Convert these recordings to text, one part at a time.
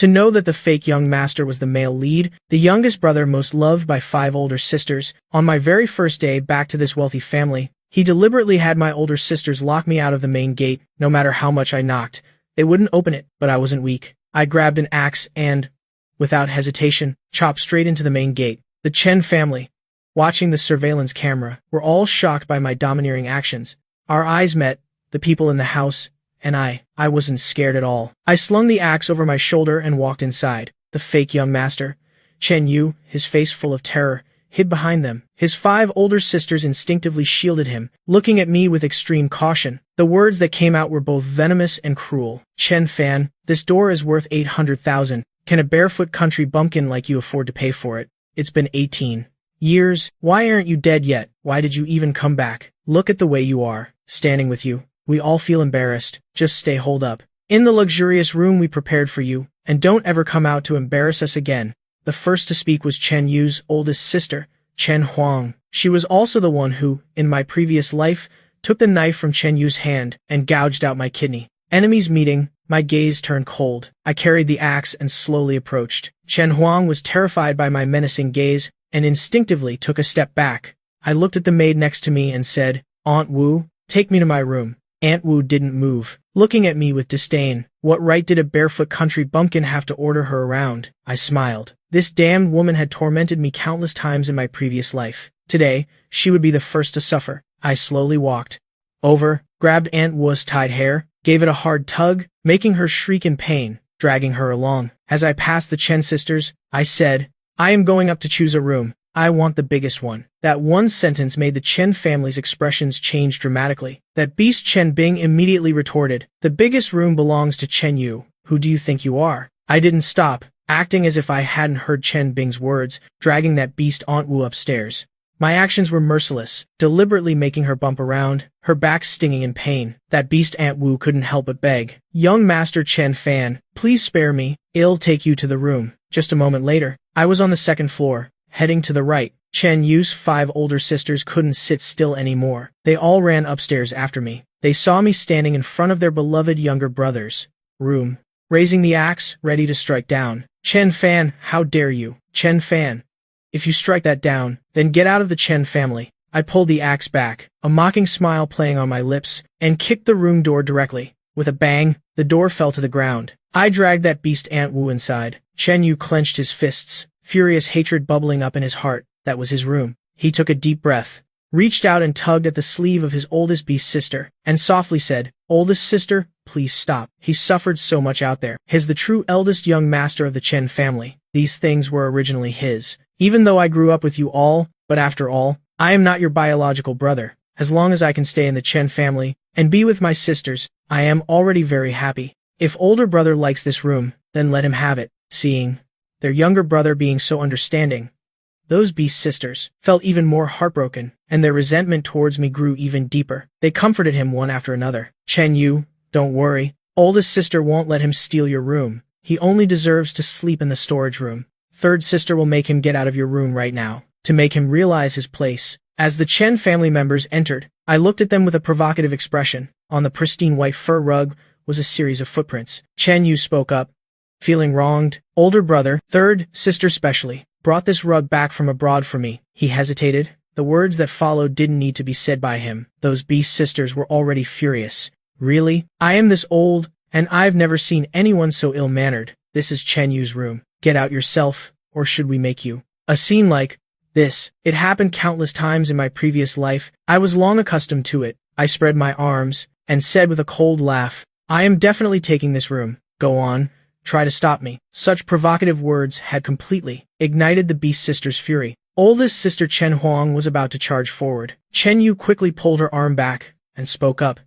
To know that the fake young master was the male lead, the youngest brother most loved by 5 older sisters, on my very first day back to this wealthy family, he deliberately had my older sisters lock me out of the main gate, no matter how much I knocked. They wouldn't open it, but I wasn't weak. I grabbed an axe and, without hesitation, chopped straight into the main gate. The Chen family, watching the surveillance camera, were all shocked by my domineering actions. Our eyes met, the people in the house, and I wasn't scared at all. I slung the axe over my shoulder and walked inside. The fake young master, Chen Yu, his face full of terror, hid behind them. His 5 older sisters instinctively shielded him, looking at me with extreme caution. The words that came out were both venomous and cruel. Chen Fan, this door is worth 800,000. Can a barefoot country bumpkin like you afford to pay for it? It's been 18 years. Why aren't you dead yet? Why did you even come back? Look at the way you are, standing with you. We all feel embarrassed. Just stay holed up in the luxurious room we prepared for you, and don't ever come out to embarrass us again. The first to speak was Chen Yu's oldest sister, Chen Huang. She was also the one who, in my previous life, took the knife from Chen Yu's hand and gouged out my kidney. Enemies meeting, my gaze turned cold. I carried the axe and slowly approached. Chen Huang was terrified by my menacing gaze and instinctively took a step back. I looked at the maid next to me and said, "Aunt Wu, take me to my room." Aunt Wu didn't move, looking at me with disdain. What right did a barefoot country bumpkin have to order her around? I smiled. This damned woman had tormented me countless times in my previous life. Today, she would be the first to suffer. I slowly walked over, grabbed Aunt Wu's tied hair, gave it a hard tug, making her shriek in pain, dragging her along. As I passed the Chen sisters, I said, "I am going up to choose a room. I want the biggest one." That one sentence made the Chen family's expressions change dramatically. That beast Chen Bing immediately retorted, "The biggest room belongs to Chen Yu. Who do you think you are?" I didn't stop, acting as if I hadn't heard Chen Bing's words, dragging that beast Aunt Wu upstairs. My actions were merciless, deliberately making her bump around, her back stinging in pain. That beast Aunt Wu couldn't help but beg, "Young Master Chen Fan, please spare me. I'll take you to the room." Just a moment later, I was on the second floor, heading to the right. Chen Yu's 5 older sisters couldn't sit still anymore. They all ran upstairs after me. They saw me standing in front of their beloved younger brother's room, raising the axe, ready to strike down. "Chen Fan, how dare you? Chen Fan. If you strike that down, then get out of the Chen family." I pulled the axe back, a mocking smile playing on my lips, and kicked the room door directly. With a bang, the door fell to the ground. I dragged that beast Aunt Wu inside. Chen Yu clenched his fists, furious hatred bubbling up in his heart. That was his room. He took a deep breath, reached out and tugged at the sleeve of his oldest beast sister, and softly said, "Oldest sister, please stop." He suffered so much out there. He's the true eldest young master of the Chen family. These things were originally his. Even though I grew up with you all, but after all, I am not your biological brother. As long as I can stay in the Chen family and be with my sisters, I am already very happy. If older brother likes this room, then let him have it. Seeing their younger brother being so understanding, those beast sisters felt even more heartbroken, and their resentment towards me grew even deeper. They comforted him one after another. "Chen Yu, don't worry. Oldest sister won't let him steal your room. He only deserves to sleep in the storage room. Third sister will make him get out of your room right now, to make him realize his place." As the Chen family members entered, I looked at them with a provocative expression. On the pristine white fur rug was a series of footprints. Chen Yu spoke up, feeling wronged. "Older brother, third sister specially, brought this rug back from abroad for me." He hesitated. The words that followed didn't need to be said by him. Those beast sisters were already furious. "Really? I am this old, and I've never seen anyone so ill-mannered. This is Chen Yu's room. Get out yourself, or should we make you?" A scene like this, it happened countless times in my previous life. I was long accustomed to it. I spread my arms and said with a cold laugh, "I am definitely taking this room. Go on. Try to stop me." Such provocative words had completely ignited the beast sister's fury. Oldest sister Chen Huang was about to charge forward. Chen Yu quickly pulled her arm back and spoke up,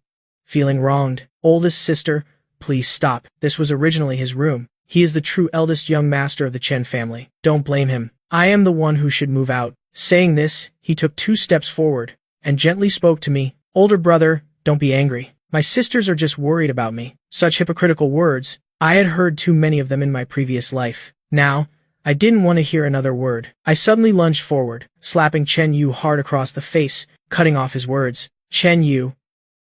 feeling wronged. "Oldest sister, please stop. This was originally his room. He is the true eldest young master of the Chen family. Don't blame him. I am the one who should move out." Saying this, he took 2 steps forward and gently spoke to me. "Older brother, don't be angry. My sisters are just worried about me." Such hypocritical words. I had heard too many of them in my previous life. Now, I didn't want to hear another word. I suddenly lunged forward, slapping Chen Yu hard across the face, cutting off his words. Chen Yu,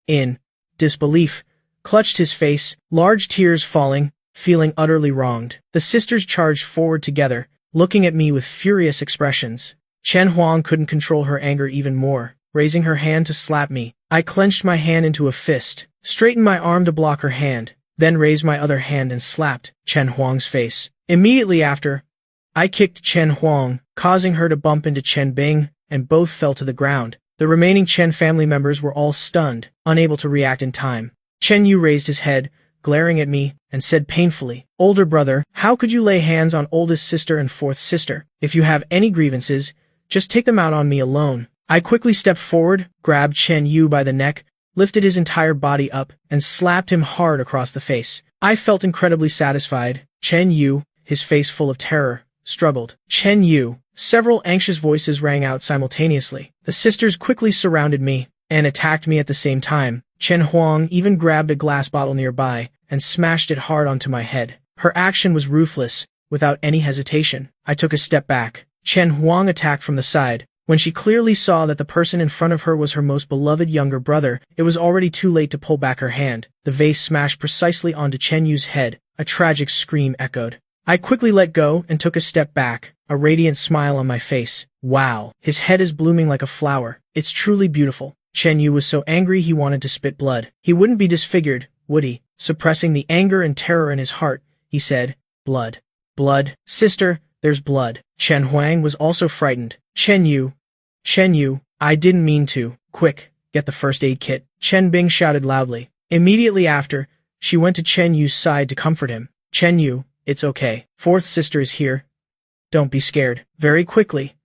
in disbelief, clutched his face, large tears falling feeling utterly wronged. The sisters charged forward together, looking at me with furious expressions. Chen Huang couldn't control her anger even more, raising her hand to slap me. I clenched my hand into a fist, straightened my arm to block her hand, then raised my other hand and slapped Chen Huang's face. Immediately after, I kicked Chen Huang, causing her to bump into Chen Bing, and both fell to the ground. The remaining Chen family members were all stunned, unable to react in time. Chen Yu raised his head, glaring at me, and said painfully, "Older brother, how could you lay hands on oldest sister and fourth sister? If you have any grievances, just take them out on me alone." I quickly stepped forward, grabbed Chen Yu by the neck, lifted his entire body up, and slapped him hard across the face. I felt incredibly satisfied. Chen Yu, his face full of terror, struggled. "Chen Yu!" Several anxious voices rang out simultaneously. The sisters quickly surrounded me and attacked me at the same time. Chen Huang even grabbed a glass bottle nearby and smashed it hard onto my head. Her action was ruthless, without any hesitation. I took a step back. Chen Huang attacked from the side. When she clearly saw that the person in front of her was her most beloved younger brother, it was already too late to pull back her hand. The vase smashed precisely onto Chen Yu's head. A tragic scream echoed. I quickly let go and took a step back, a radiant smile on my face. Wow, his head is blooming like a flower. It's truly beautiful. Chen Yu was so angry he wanted to spit blood. He wouldn't be disfigured, would he? Suppressing the anger and terror in his heart, he said, "Blood. Blood. Sister, there's blood." Chen Huang was also frightened. Chen Yu, I didn't mean to. Quick, get the first aid kit." Chen Bing shouted loudly. Immediately after, she went to Chen Yu's side to comfort him. "Chen Yu, it's okay. Fourth sister is here. Don't be scared." Very quickly,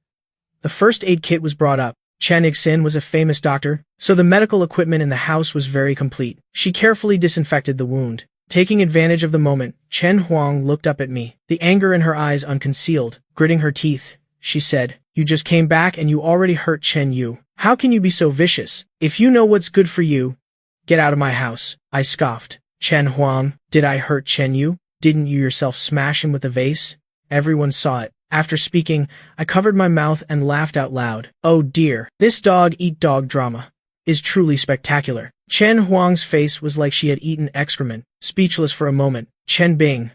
the first aid kit was brought up. Chen Ixin was a famous doctor, so the medical equipment in the house was very complete. She carefully disinfected the wound. Taking advantage of the moment, Chen Huang looked up at me, the anger in her eyes unconcealed. Gritting her teeth, she said, "You just came back and you already hurt Chen Yu. How can you be so vicious? If you know what's good for you, get out of my house." I scoffed. "Chen Huang, did I hurt Chen Yu? Didn't you yourself smash him with a vase?" Everyone saw it. After speaking, I covered my mouth and laughed out loud. Oh dear, this dog-eat-dog drama is truly spectacular. Chen Huang's face was like she had eaten excrement. Speechless for a moment, Chen Bing,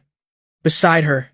beside her,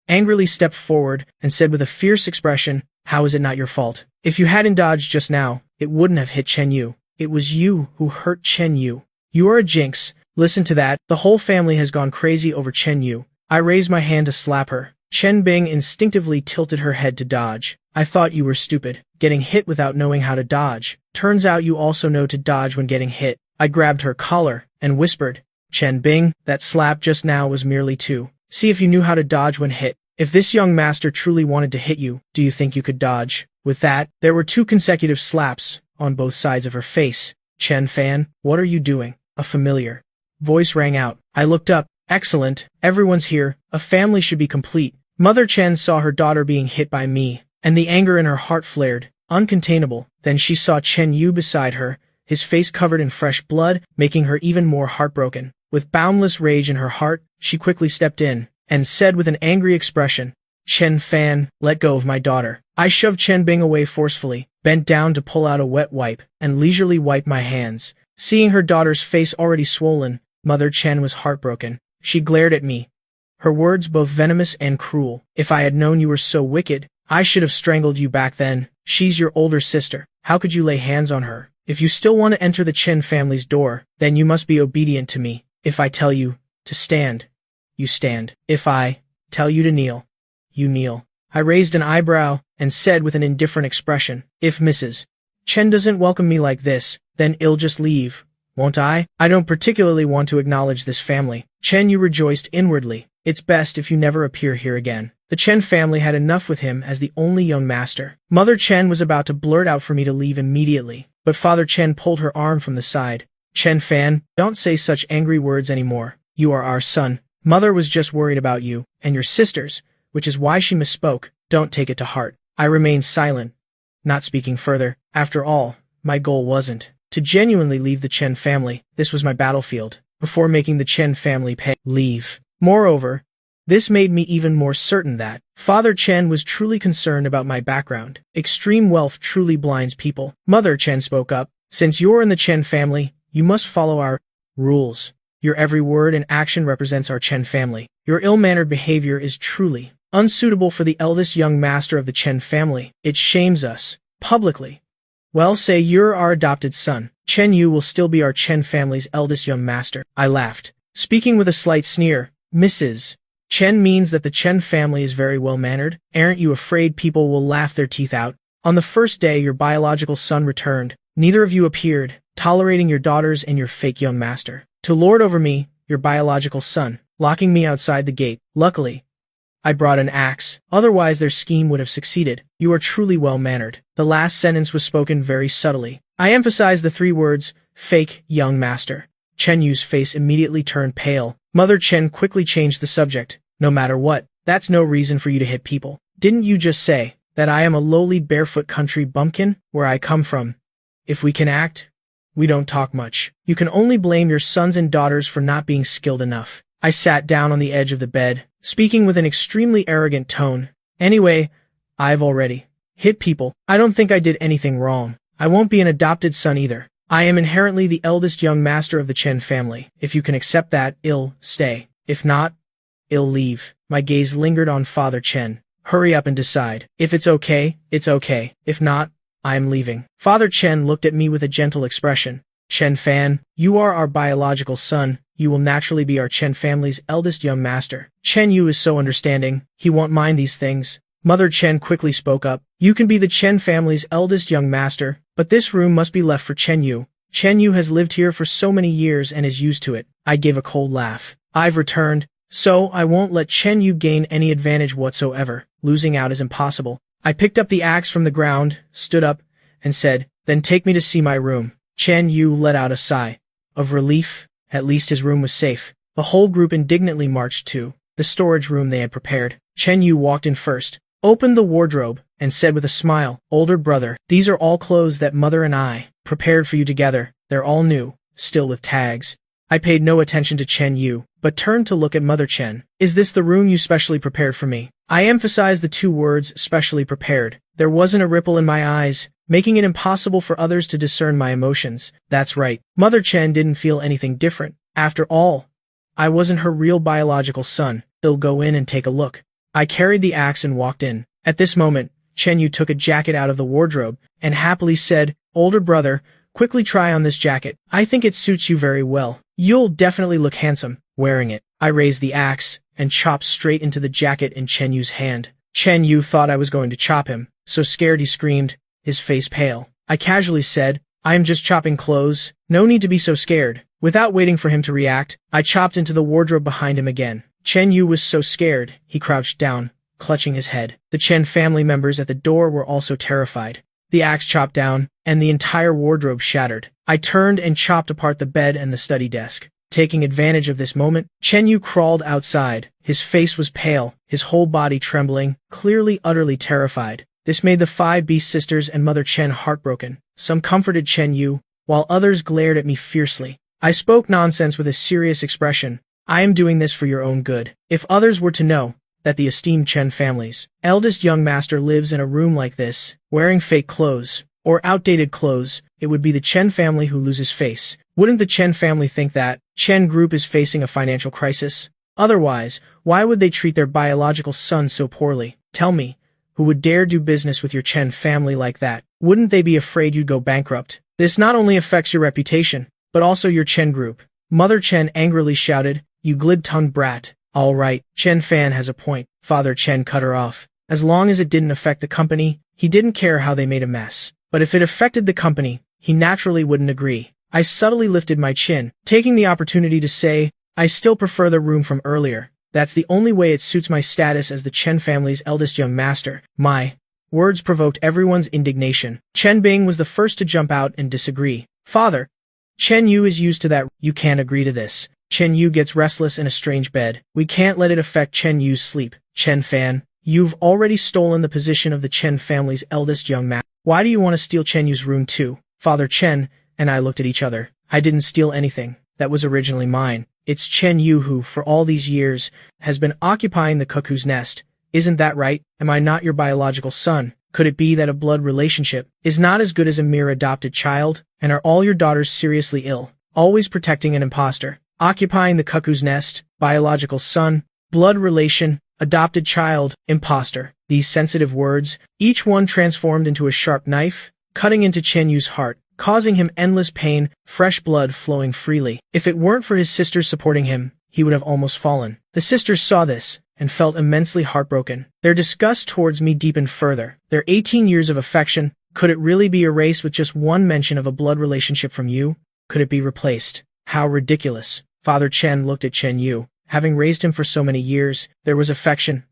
angrily stepped forward and said with a fierce expression, "How is it not your fault? If you hadn't dodged just now, it wouldn't have hit Chen Yu. It was you who hurt Chen Yu. You are a jinx. Listen to that. The whole family has gone crazy over Chen Yu." I raised my hand to slap her. Chen Bing instinctively tilted her head to dodge. "I thought you were stupid, getting hit without knowing how to dodge. Turns out you also know to dodge when getting hit." I grabbed her collar and whispered, "Chen Bing, that slap just now was merely to see if you knew how to dodge when hit. If this young master truly wanted to hit you, do you think you could dodge?" With that, there were 2 consecutive slaps on both sides of her face. "Chen Fan, what are you doing?" A familiar voice rang out. I looked up. "Excellent, everyone's here. A family should be complete." Mother Chen saw her daughter being hit by me, and the anger in her heart flared, uncontainable. Then she saw Chen Yu beside her, his face covered in fresh blood, making her even more heartbroken. With boundless rage in her heart, she quickly stepped in, and said with an angry expression, "Chen Fan, let go of my daughter." I shoved Chen Bing away forcefully, bent down to pull out a wet wipe, and leisurely wiped my hands. Seeing her daughter's face already swollen, Mother Chen was heartbroken. She glared at me, her words both venomous and cruel. "If I had known you were so wicked, I should have strangled you back then. She's your older sister. How could you lay hands on her? If you still want to enter the Chen family's door, then you must be obedient to me. If I tell you to stand, you stand. If I tell you to kneel, you kneel." I raised an eyebrow and said with an indifferent expression, "If Mrs. Chen doesn't welcome me like this, then I'll just leave, won't I? I don't particularly want to acknowledge this family." Chen Yu rejoiced inwardly. "It's best if you never appear here again." The Chen family had enough with him as the only young master. Mother Chen was about to blurt out for me to leave immediately, but Father Chen pulled her arm from the side. "Chen Fan, don't say such angry words anymore. You are our son. Mother was just worried about you and your sisters, which is why she misspoke. Don't take it to heart." I remained silent, not speaking further. After all, my goal wasn't to genuinely leave the Chen family. This was my battlefield, before making the Chen family leave. Moreover, this made me even more certain that Father Chen was truly concerned about my background. Extreme wealth truly blinds people. Mother Chen spoke up. "Since you're in the Chen family, you must follow our rules. Your every word and action represents our Chen family. Your ill-mannered behavior is truly unsuitable for the eldest young master of the Chen family. It shames us publicly. Well, say you're our adopted son. Chen Yu will still be our Chen family's eldest young master. I laughed, speaking with a slight sneer. Mrs. Chen means that the Chen family is very well-mannered. Aren't you afraid people will laugh their teeth out? On the first day your biological son returned, neither of you appeared, tolerating your daughters and your fake young master to lord over me, your biological son, locking me outside the gate. Luckily, I brought an axe, otherwise their scheme would have succeeded. You are truly well-mannered. The last sentence was spoken very subtly. I emphasized the 3 words, fake young master. Chen Yu's face immediately turned pale. Mother Chen quickly changed the subject. No matter what, that's no reason for you to hit people. Didn't you just say that I am a lowly barefoot country bumpkin where I come from? If we can act, we don't talk much. You can only blame your sons and daughters for not being skilled enough. I sat down on the edge of the bed, speaking with an extremely arrogant tone. Anyway, I've already hit people. I don't think I did anything wrong. I won't be an adopted son either. I am inherently the eldest young master of the Chen family. If you can accept that, I'll stay. If not, I'll leave. My gaze lingered on Father Chen. Hurry up and decide. If it's okay, it's okay. If not, I am leaving. Father Chen looked at me with a gentle expression. Chen Fan, you are our biological son. You will naturally be our Chen family's eldest young master. Chen Yu is so understanding. He won't mind these things. Mother Chen quickly spoke up. You can be the Chen family's eldest young master, but this room must be left for Chen Yu. Chen Yu has lived here for so many years and is used to it. I gave a cold laugh. I've returned, so I won't let Chen Yu gain any advantage whatsoever. Losing out is impossible. I picked up the axe from the ground, stood up, and said, then take me to see my room. Chen Yu let out a sigh of relief. At least his room was safe. The whole group indignantly marched to the storage room they had prepared. Chen Yu walked in first, opened the wardrobe, and said with a smile, older brother, these are all clothes that mother and I prepared for you together. They're all new, still with tags. I paid no attention to Chen Yu, but turned to look at Mother Chen. Is this the room you specially prepared for me? I emphasized the 2 words, specially prepared. There wasn't a ripple in my eyes, making it impossible for others to discern my emotions. That's right. Mother Chen didn't feel anything different. After all, I wasn't her real biological son. They'll go in and take a look. I carried the axe and walked in. At this moment, Chen Yu took a jacket out of the wardrobe and happily said, older brother, quickly try on this jacket. I think it suits you very well. You'll definitely look handsome wearing it. I raised the axe and chopped straight into the jacket in Chen Yu's hand. Chen Yu thought I was going to chop him. So scared he screamed, his face pale. I casually said, I am just chopping clothes. No need to be so scared. Without waiting for him to react, I chopped into the wardrobe behind him again. Chen Yu was so scared, he crouched down, clutching his head. The Chen family members at the door were also terrified. The axe chopped down, and the entire wardrobe shattered. I turned and chopped apart the bed and the study desk. Taking advantage of this moment, Chen Yu crawled outside. His face was pale, his whole body trembling, clearly utterly terrified. This made the 5 Beast sisters and Mother Chen heartbroken. Some comforted Chen Yu, while others glared at me fiercely. I spoke nonsense with a serious expression. I am doing this for your own good. If others were to know that the esteemed Chen family's eldest young master lives in a room like this, wearing fake clothes, or outdated clothes, it would be the Chen family who loses face. Wouldn't the Chen family think that Chen Group is facing a financial crisis? Otherwise, why would they treat their biological son so poorly? Tell me, who would dare do business with your Chen family like that? Wouldn't they be afraid you'd go bankrupt? This not only affects your reputation, but also your Chen Group. Mother Chen angrily shouted, you glib-tongued brat. All right, Chen Fan has a point. Father Chen cut her off. As long as it didn't affect the company, he didn't care how they made a mess. But if it affected the company, he naturally wouldn't agree. I subtly lifted my chin, taking the opportunity to say, I still prefer the room from earlier. That's the only way it suits my status as the Chen family's eldest young master. My words provoked everyone's indignation. Chen Bing was the first to jump out and disagree. Father, Chen Yu is used to that. You can't agree to this. Chen Yu gets restless in a strange bed. We can't let it affect Chen Yu's sleep. Chen Fan, you've already stolen the position of the Chen family's eldest young master. Why do you want to steal Chen Yu's room too? Father Chen and I looked at each other. I didn't steal anything that was originally mine. It's Chen Yu who, for all these years, has been occupying the cuckoo's nest. Isn't that right? Am I not your biological son? Could it be that a blood relationship is not as good as a mere adopted child? And are all your daughters seriously ill, always protecting an imposter? occupying the cuckoo's nest, biological son, blood relation, adopted child, imposter. These sensitive words, each one transformed into a sharp knife, cutting into Chen Yu's heart, causing him endless pain, fresh blood flowing freely. If it weren't for his sisters supporting him, he would have almost fallen. The sisters saw this and felt immensely heartbroken. Their disgust towards me deepened further. Their 18 years of affection, could it really be erased with just one mention of a blood relationship from you? Could it be replaced? How ridiculous. Father Chen looked at Chen Yu. Having raised him for so many years, there was affection.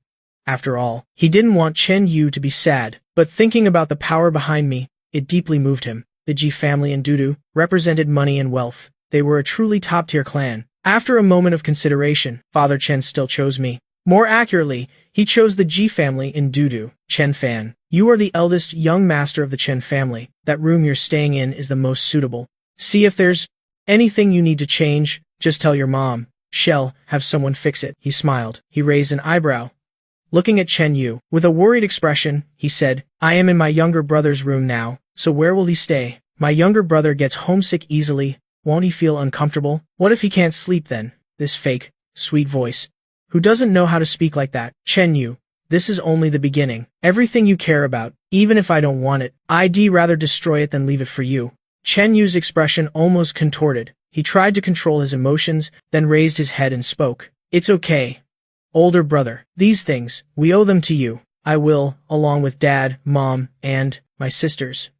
After all, he didn't want Chen Yu to be sad, but thinking about the power behind me, it deeply moved him. The Ji family in Dudu represented money and wealth. They were a truly top-tier clan. After a moment of consideration, Father Chen still chose me. More accurately, he chose the Ji family in Dudu. Chen Fan, you are the eldest young master of the Chen family. That room you're staying in is the most suitable. See if there's anything you need to change, just tell your mom. Shall have someone fix it. He smiled. He raised an eyebrow. Looking at Chen Yu, with a worried expression, he said, I am in my younger brother's room now, so where will he stay? My younger brother gets homesick easily. Won't he feel uncomfortable? What if he can't sleep then? This fake, sweet voice. Who doesn't know how to speak like that? Chen Yu, this is only the beginning. Everything you care about, even if I don't want it, I'd rather destroy it than leave it for you. Chen Yu's expression almost contorted. He tried to control his emotions, then raised his head and spoke. It's okay. Older brother, these things, we owe them to you. I will, along with Dad, Mom, and my sisters,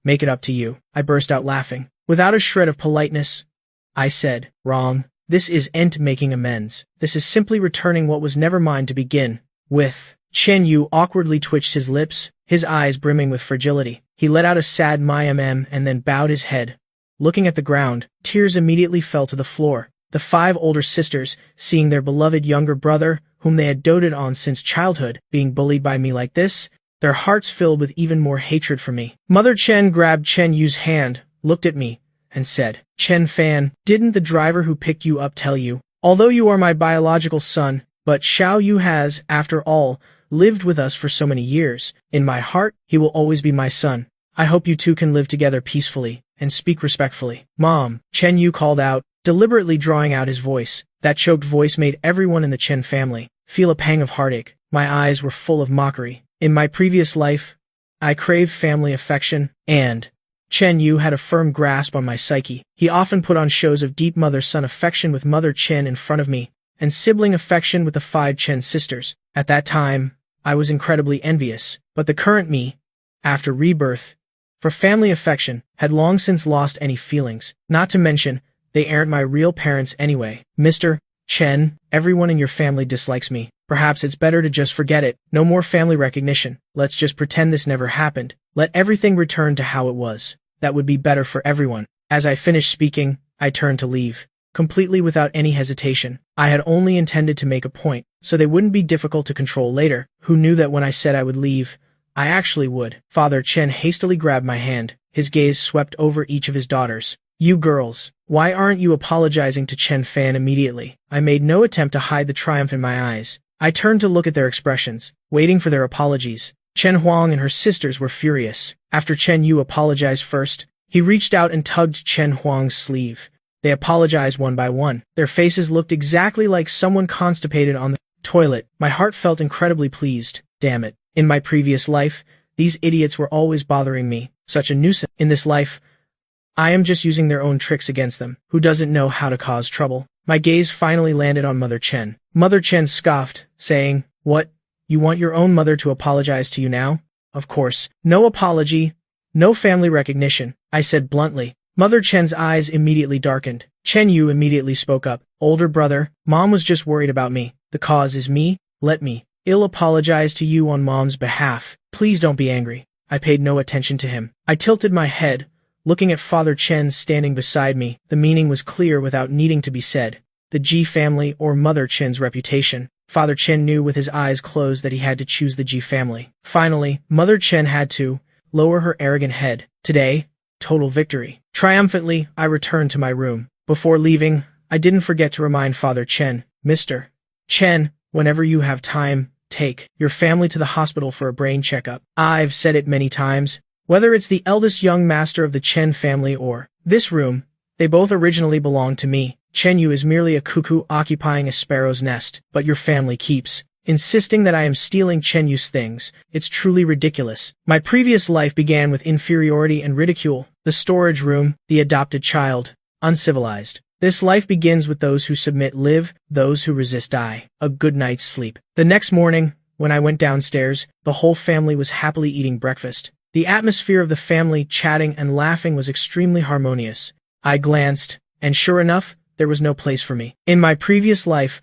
make it up to you. I burst out laughing. Without a shred of politeness, I said, wrong. This isn't making amends. This is simply returning what was never mine to begin with. Chen Yu awkwardly twitched his lips, his eyes brimming with fragility. He let out a sad mm and then bowed his head. Looking at the ground, tears immediately fell to the floor. The 5 older sisters, seeing their beloved younger brother, whom they had doted on since childhood, being bullied by me like this, their hearts filled with even more hatred for me. Mother Chen grabbed Chen Yu's hand, looked at me, and said, Chen Fan, didn't the driver who picked you up tell you? Although you are my biological son, but Xiao Yu has, after all, lived with us for so many years. In my heart, he will always be my son. I hope you two can live together peacefully, and speak respectfully. Mom, Chen Yu called out, deliberately drawing out his voice. That choked voice made everyone in the Chen family feel a pang of heartache. My eyes were full of mockery. In my previous life, I craved family affection, and Chen Yu had a firm grasp on my psyche. He often put on shows of deep mother-son affection with Mother Chen in front of me, and sibling affection with the 5 Chen sisters. At that time, I was incredibly envious, but the current me, after rebirth, for family affection, had long since lost any feelings. Not to mention, they aren't my real parents anyway. Mr. Chen, everyone in your family dislikes me. Perhaps it's better to just forget it. No more family recognition. Let's just pretend this never happened. Let everything return to how it was. That would be better for everyone. As I finished speaking, I turned to leave, completely without any hesitation. I had only intended to make a point, so they wouldn't be difficult to control later. Who knew that when I said I would leave, I actually would? Father Chen hastily grabbed my hand. His gaze swept over each of his daughters. You girls, why aren't you apologizing to Chen Fan immediately? I made no attempt to hide the triumph in my eyes. I turned to look at their expressions, waiting for their apologies. Chen Huang and her sisters were furious. After Chen Yu apologized first, he reached out and tugged Chen Huang's sleeve. They apologized one by one. Their faces looked exactly like someone constipated on the toilet. My heart felt incredibly pleased. Damn it. In my previous life, these idiots were always bothering me. Such a nuisance. In this life, I am just using their own tricks against them. Who doesn't know how to cause trouble? My gaze finally landed on Mother Chen. Mother Chen scoffed, saying, What? You want your own mother to apologize to you now? Of course. No apology. No family recognition, I said bluntly. Mother Chen's eyes immediately darkened. Chen Yu immediately spoke up. Older brother, Mom was just worried about me. The cause is me. Let me. I'll apologize to you on Mom's behalf. Please don't be angry. I paid no attention to him. I tilted my head, looking at Father Chen standing beside me. The meaning was clear without needing to be said. The Ji family or Mother Chen's reputation. Father Chen knew with his eyes closed that he had to choose the Ji family. Finally, Mother Chen had to lower her arrogant head. Today, total victory. Triumphantly, I returned to my room. Before leaving, I didn't forget to remind Father Chen, Mr. Chen, whenever you have time, take your family to the hospital for a brain checkup. I've said it many times. Whether it's the eldest young master of the Chen family or this room, they both originally belonged to me. Chen Yu is merely a cuckoo occupying a sparrow's nest, but your family keeps insisting that I am stealing Chen Yu's things. It's truly ridiculous. My previous life began with inferiority and ridicule. The storage room, the adopted child, uncivilized. This life begins with those who submit live, those who resist die. A good night's sleep. The next morning, when I went downstairs, the whole family was happily eating breakfast. The atmosphere of the family chatting and laughing was extremely harmonious. I glanced, and sure enough, there was no place for me. In my previous life,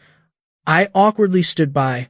I awkwardly stood by,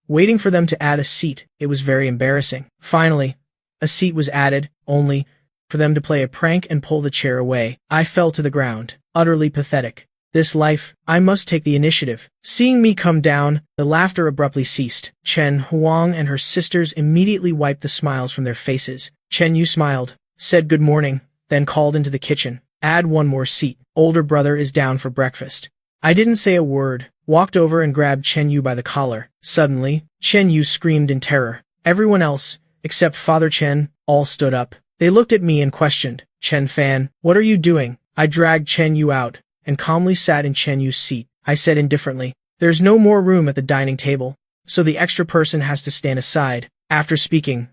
waiting for them to add a seat. It was very embarrassing. Finally, a seat was added, only for them to play a prank and pull the chair away. I fell to the ground, utterly pathetic. This life, I must take the initiative. Seeing me come down, the laughter abruptly ceased. Chen Huang and her sisters immediately wiped the smiles from their faces. Chen Yu smiled, said good morning, then called into the kitchen. Add one more seat. Older brother is down for breakfast. I didn't say a word, walked over and grabbed Chen Yu by the collar. Suddenly, Chen Yu screamed in terror. Everyone else, except Father Chen, all stood up. They looked at me and questioned, Chen Fan, what are you doing? I dragged Chen Yu out, and calmly sat in Chen Yu's seat. I said indifferently, there's no more room at the dining table, so the extra person has to stand aside. After speaking,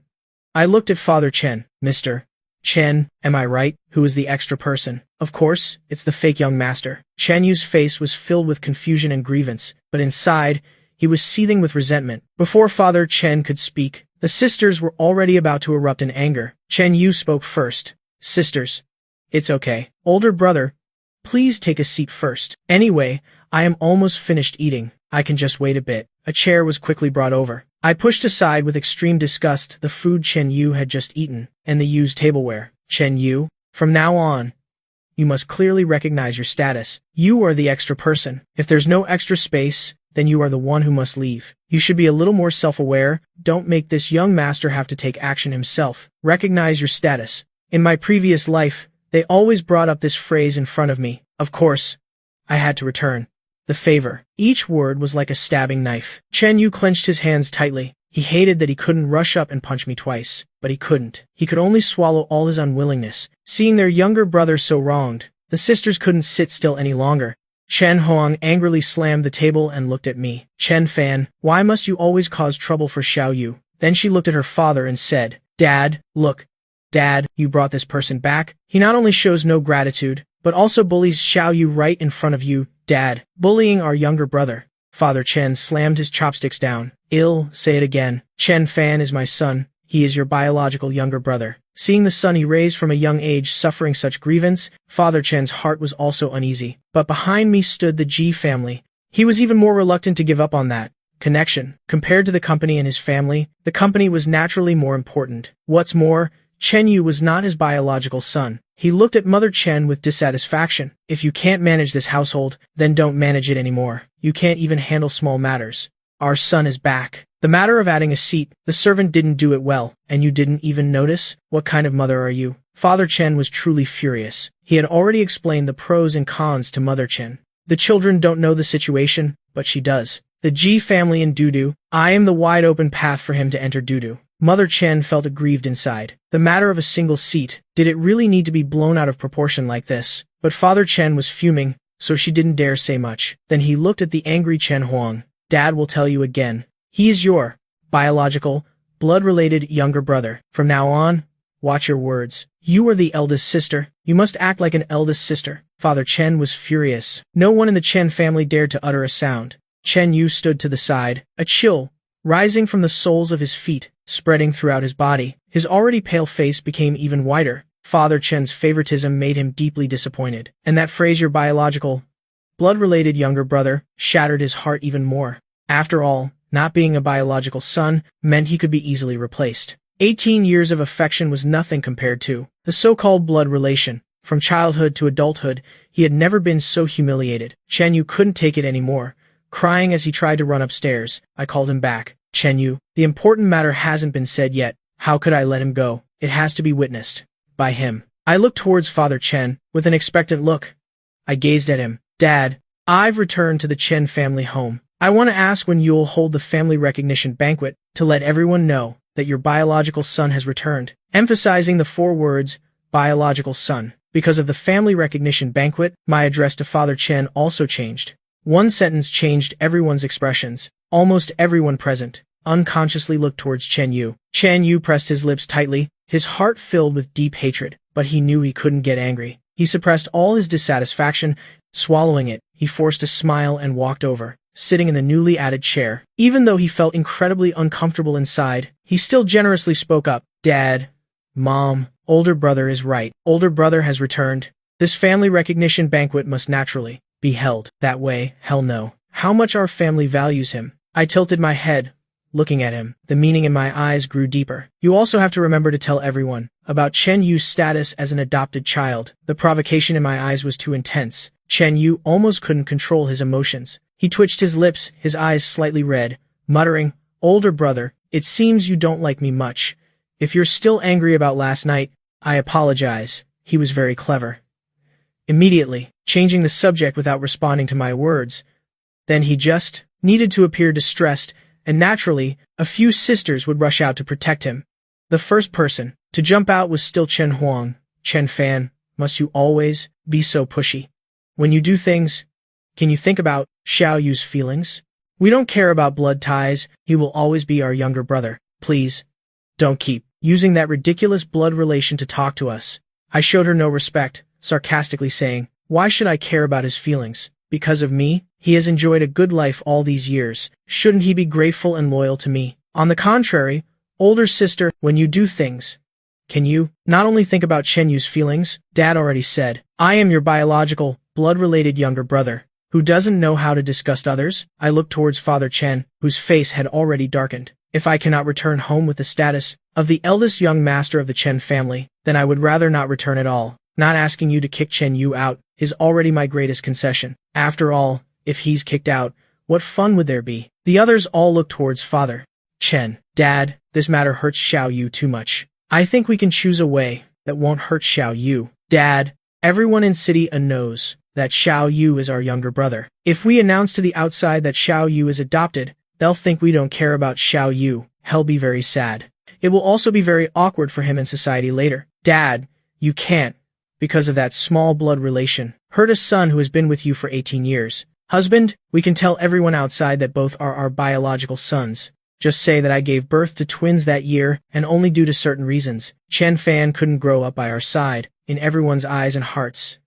I looked at Father Chen. Mr. Chen, am I right? Who is the extra person? Of course, it's the fake young master. Chen Yu's face was filled with confusion and grievance, but inside, he was seething with resentment. Before Father Chen could speak, the sisters were already about to erupt in anger. Chen Yu spoke first. Sisters, it's okay. Older brother, please take a seat first. Anyway, I am almost finished eating. I can just wait a bit. A chair was quickly brought over. I pushed aside with extreme disgust the food Chen Yu had just eaten, and the used tableware. Chen Yu, from now on, you must clearly recognize your status. You are the extra person. If there's no extra space, then you are the one who must leave. You should be a little more self-aware. Don't make this young master have to take action himself. Recognize your status. In my previous life, they always brought up this phrase in front of me. Of course, I had to return the favor. Each word was like a stabbing knife. Chen Yu clenched his hands tightly. He hated that he couldn't rush up and punch me twice, but he couldn't. He could only swallow all his unwillingness. Seeing their younger brother so wronged, the sisters couldn't sit still any longer. Chen Huang angrily slammed the table and looked at me. Chen Fan, why must you always cause trouble for Xiao Yu? Then she looked at her father and said, Dad, look. Dad, you brought this person back. He not only shows no gratitude, but also bullies Xiao Yu right in front of you. Dad, bullying our younger brother. Father Chen slammed his chopsticks down. Say it again. Chen Fan is my son. He is your biological younger brother. Seeing the son he raised from a young age suffering such grievance, Father Chen's heart was also uneasy. But behind me stood the Ji family. He was even more reluctant to give up on that connection. Compared to the company and his family, the company was naturally more important. What's more, Chen Yu was not his biological son. He looked at Mother Chen with dissatisfaction. If you can't manage this household, then don't manage it anymore. You can't even handle small matters. Our son is back. The matter of adding a seat, the servant didn't do it well, and you didn't even notice? What kind of mother are you? Father Chen was truly furious. He had already explained the pros and cons to Mother Chen. The children don't know the situation, but she does. The Ji family in Dudu, I am the wide-open path for him to enter Dudu. Mother Chen felt aggrieved inside. The matter of a single seat, did it really need to be blown out of proportion like this? But Father Chen was fuming, so she didn't dare say much. Then he looked at the angry Chen Huang. Dad will tell you again. He is your biological, blood-related younger brother. From now on, watch your words. You are the eldest sister. You must act like an eldest sister. Father Chen was furious. No one in the Chen family dared to utter a sound. Chen Yu stood to the side, a chill rising from the soles of his feet, spreading throughout his body. His already pale face became even whiter. Father Chen's favoritism made him deeply disappointed. And that phrase, your biological, blood-related younger brother, shattered his heart even more. After all, not being a biological son meant he could be easily replaced. 18 years of affection was nothing compared to the so-called blood relation. From childhood to adulthood, he had never been so humiliated. Chen Yu couldn't take it anymore. Crying as he tried to run upstairs, I called him back. Chen Yu, the important matter hasn't been said yet. How could I let him go? It has to be witnessed by him. I looked towards Father Chen with an expectant look. I gazed at him. Dad, I've returned to the Chen family home. I want to ask when you'll hold the family recognition banquet to let everyone know that your biological son has returned. Emphasizing the 4 words, biological son. Because of the family recognition banquet, my address to Father Chen also changed. One sentence changed everyone's expressions. Almost everyone present unconsciously looked towards Chen Yu. Chen Yu pressed his lips tightly, his heart filled with deep hatred, but he knew he couldn't get angry. He suppressed all his dissatisfaction. Swallowing it, he forced a smile and walked over, sitting in the newly added chair. Even though he felt incredibly uncomfortable inside, he still generously spoke up. Dad, Mom, older brother is right. Older brother has returned. This family recognition banquet must naturally be held that way. Hell no. How much our family values him. I tilted my head, looking at him. The meaning in my eyes grew deeper. You also have to remember to tell everyone about Chen Yu's status as an adopted child. The provocation in my eyes was too intense. Chen Yu almost couldn't control his emotions. He twitched his lips, his eyes slightly red, muttering, "Older brother, it seems you don't like me much. If you're still angry about last night, I apologize." He was very clever. Immediately, changing the subject without responding to my words. Then he just needed to appear distressed, and naturally, a few sisters would rush out to protect him. The first person to jump out was still Chen Huang. "Chen Fan, must you always be so pushy? When you do things, can you think about Xiao Yu's feelings? We don't care about blood ties, he will always be our younger brother. Please, don't keep using that ridiculous blood relation to talk to us." I showed her no respect, sarcastically saying, "Why should I care about his feelings? Because of me? He has enjoyed a good life all these years. Shouldn't he be grateful and loyal to me? On the contrary, older sister, when you do things, can you not only think about Chen Yu's feelings?" Dad already said, "I am your biological, blood-related younger brother, who doesn't know how to disgust others." I looked towards Father Chen, whose face had already darkened. "If I cannot return home with the status of the eldest young master of the Chen family, then I would rather not return at all. Not asking you to kick Chen Yu out is already my greatest concession. After all, if he's kicked out, what fun would there be?" The others all looked towards Father Chen. "Dad, this matter hurts Xiao Yu too much. I think we can choose a way that won't hurt Xiao Yu. Dad, everyone in City A knows that Xiao Yu is our younger brother. If we announce to the outside that Xiao Yu is adopted, they'll think we don't care about Xiao Yu. He'll be very sad. It will also be very awkward for him in society later. Dad, you can't, because of that small blood relation, hurt a son who has been with you for 18 years. Husband, we can tell everyone outside that both are our biological sons. Just say that I gave birth to twins that year, and only due to certain reasons. Chen Fan couldn't grow up by our side. In everyone's eyes and hearts,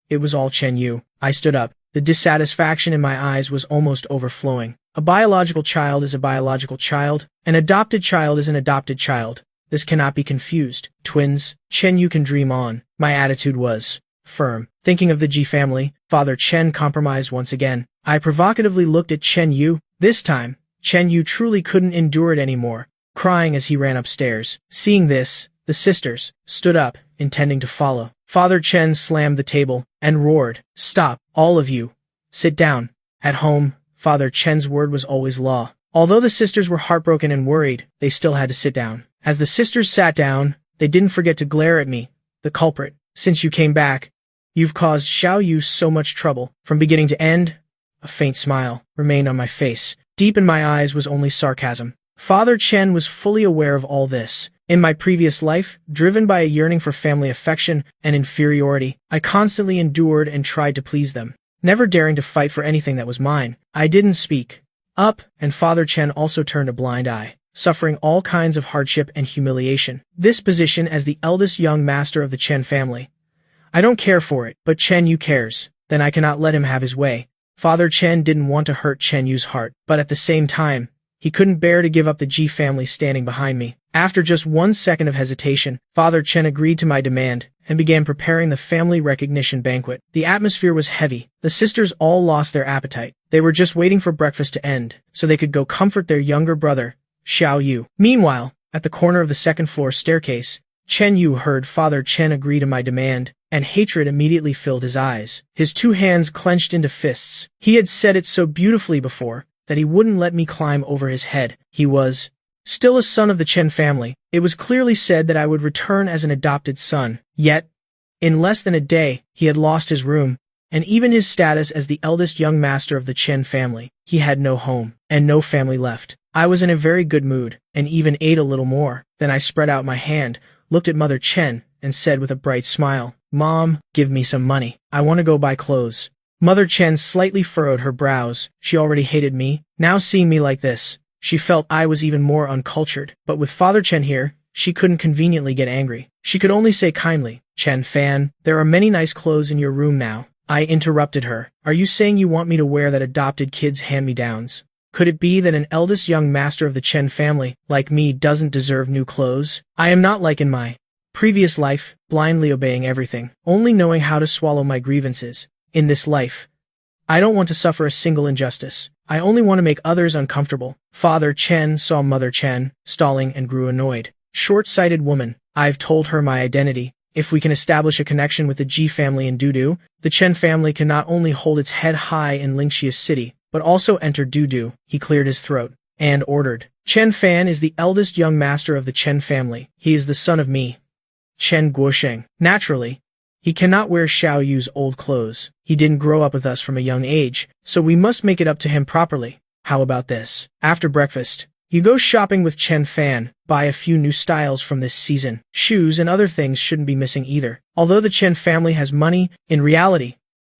it was all Chen Yu." I stood up. The dissatisfaction in my eyes was almost overflowing. A biological child is a biological child. An adopted child is an adopted child. This cannot be confused. Twins, Chen Yu can dream on. My attitude was firm. Thinking of the Ji family, Father Chen compromised once again. I provocatively looked at Chen Yu. This time, Chen Yu truly couldn't endure it anymore, crying as he ran upstairs. Seeing this, the sisters stood up, intending to follow. Father Chen slammed the table and roared, "Stop, all of you. Sit down." At home, Father Chen's word was always law. Although the sisters were heartbroken and worried, they still had to sit down. As the sisters sat down, they didn't forget to glare at me. "The culprit, since you came back, you've caused Xiao Yu so much trouble, from beginning to end." A faint smile remained on my face. Deep in my eyes was only sarcasm. Father Chen was fully aware of all this. In my previous life, driven by a yearning for family affection and inferiority, I constantly endured and tried to please them, never daring to fight for anything that was mine. I didn't speak up, and Father Chen also turned a blind eye, suffering all kinds of hardship and humiliation. This position as the eldest young master of the Chen family, I don't care for it, but Chen Yu cares. Then I cannot let him have his way. Father Chen didn't want to hurt Chen Yu's heart, but at the same time, he couldn't bear to give up the Ji family standing behind me. After just 1 second of hesitation, Father Chen agreed to my demand and began preparing the family recognition banquet. The atmosphere was heavy. The sisters all lost their appetite. They were just waiting for breakfast to end, so they could go comfort their younger brother, Xiao Yu. Meanwhile, at the corner of the second-floor staircase, Chen Yu heard Father Chen agree to my demand, and hatred immediately filled his eyes. His 2 hands clenched into fists. He had said it so beautifully before, that he wouldn't let me climb over his head. He was still a son of the Chen family. It was clearly said that I would return as an adopted son. Yet, in less than a day, he had lost his room, and even his status as the eldest young master of the Chen family. He had no home, and no family left. I was in a very good mood, and even ate a little more. Then I spread out my hand, looked at Mother Chen, and said with a bright smile, Mom, give me some money. I want to go buy clothes. Mother Chen slightly furrowed her brows. She already hated me. Now seeing me like this, she felt I was even more uncultured. But with Father Chen here, she couldn't conveniently get angry. She could only say kindly, Chen Fan, there are many nice clothes in your room now. I interrupted her. Are you saying you want me to wear that adopted kid's hand-me-downs? Could it be that an eldest young master of the Chen family, like me, doesn't deserve new clothes? I am not like in my previous life, blindly obeying everything, only knowing how to swallow my grievances. In this life, I don't want to suffer a single injustice. I only want to make others uncomfortable. Father Chen saw Mother Chen, stalling, and grew annoyed. Short-sighted woman, I've told her my identity. If we can establish a connection with the Ji family in Dudu, the Chen family can not only hold its head high in Lingxia City, but also enter Dudu. He cleared his throat and ordered. Chen Fan is the eldest young master of the Chen family. He is the son of me, Chen Guosheng. Naturally, he cannot wear Xiao Yu's old clothes. He didn't grow up with us from a young age, so we must make it up to him properly. How about this? After breakfast, you go shopping with Chen Fan, buy a few new styles from this season. Shoes and other things shouldn't be missing either. Although the Chen family has money, in reality,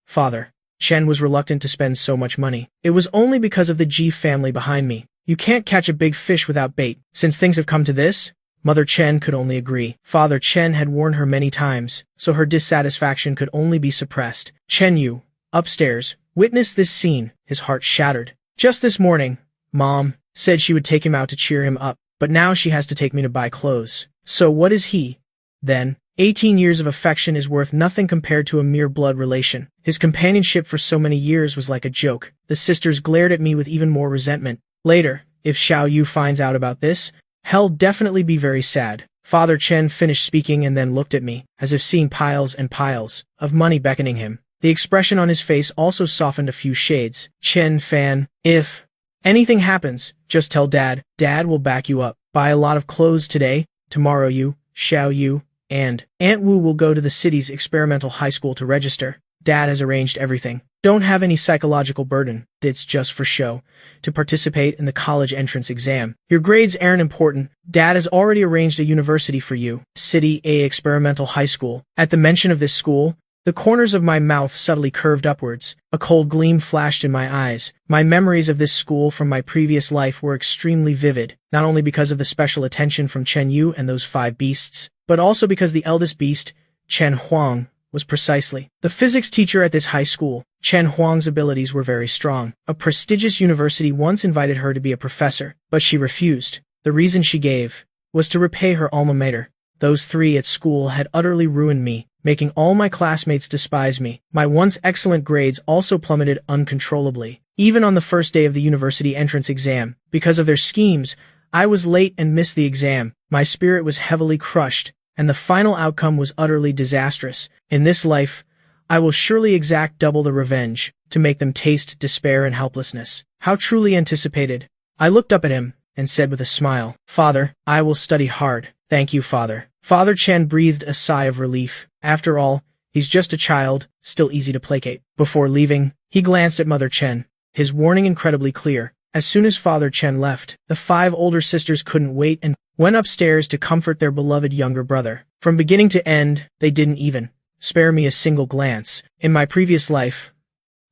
Father Chen was reluctant to spend so much money. It was only because of the Ji family behind me. You can't catch a big fish without bait. Since things have come to this, Mother Chen could only agree. Father Chen had warned her many times, so her dissatisfaction could only be suppressed. Chen Yu, upstairs, witnessed this scene. His heart shattered. Just this morning, Mom said she would take him out to cheer him up, but now she has to take me to buy clothes. So what is he, then? 18 years of affection is worth nothing compared to a mere blood relation. His companionship for so many years was like a joke. The sisters glared at me with even more resentment. Later, if Xiao Yu finds out about this, he'll definitely be very sad. Father Chen finished speaking and then looked at me, as if seeing piles and piles of money beckoning him. The expression on his face also softened a few shades. Chen Fan, if anything happens, just tell Dad. Dad will back you up. Buy a lot of clothes today. Tomorrow you, Xiao Yu, and Aunt Wu will go to the city's experimental high school to register. Dad has arranged everything. Don't have any psychological burden. It's just for show, to participate in the college entrance exam. Your grades aren't important. Dad has already arranged a university for you. City A Experimental High School. At the mention of this school, the corners of my mouth subtly curved upwards. A cold gleam flashed in my eyes. My memories of this school from my previous life were extremely vivid, not only because of the special attention from Chen Yu and those 5 beasts, but also because the eldest beast, Chen Huang, was precisely the physics teacher at this high school. Chen Huang's abilities were very strong. A prestigious university once invited her to be a professor, but she refused. The reason she gave was to repay her alma mater. Those 3 at school had utterly ruined me, making all my classmates despise me. My once excellent grades also plummeted uncontrollably. Even on the first day of the university entrance exam, because of their schemes, I was late and missed the exam. My spirit was heavily crushed, and the final outcome was utterly disastrous. In this life, I will surely exact double the revenge, to make them taste despair and helplessness. How truly anticipated. I looked up at him, and said with a smile, Father, I will study hard. Thank you, Father. Father Chen breathed a sigh of relief. After all, he's just a child, still easy to placate. Before leaving, he glanced at Mother Chen, his warning incredibly clear. As soon as Father Chen left, the 5 older sisters couldn't wait and went upstairs to comfort their beloved younger brother. From beginning to end, they didn't even spare me a single glance. In my previous life,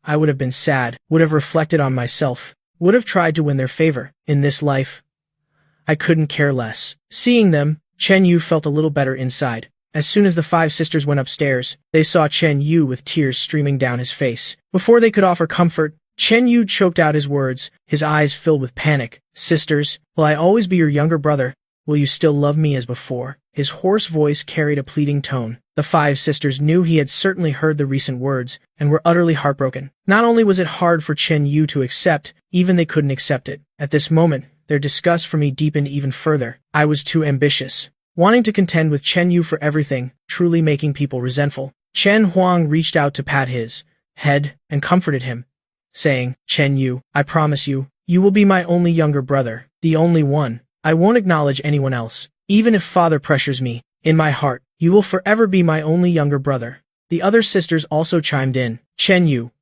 I would have been sad, would have reflected on myself, would have tried to win their favor. In this life, I couldn't care less. Seeing them, Chen Yu felt a little better inside. As soon as the 5 sisters went upstairs, they saw Chen Yu with tears streaming down his face. Before they could offer comfort, Chen Yu choked out his words, his eyes filled with panic. Sisters, will I always be your younger brother? Will you still love me as before? His hoarse voice carried a pleading tone. The 5 sisters knew he had certainly heard the recent words, and were utterly heartbroken. Not only was it hard for Chen Yu to accept, even they couldn't accept it. At this moment, their disgust for me deepened even further. I was too ambitious, wanting to contend with Chen Yu for everything, truly making people resentful. Chen Huang reached out to pat his head and comforted him, saying, Chen Yu, I promise you, you will be my only younger brother, the only one. I won't acknowledge anyone else, even if Father pressures me. In my heart, you will forever be my only younger brother. The other sisters also chimed in. Chen Yu,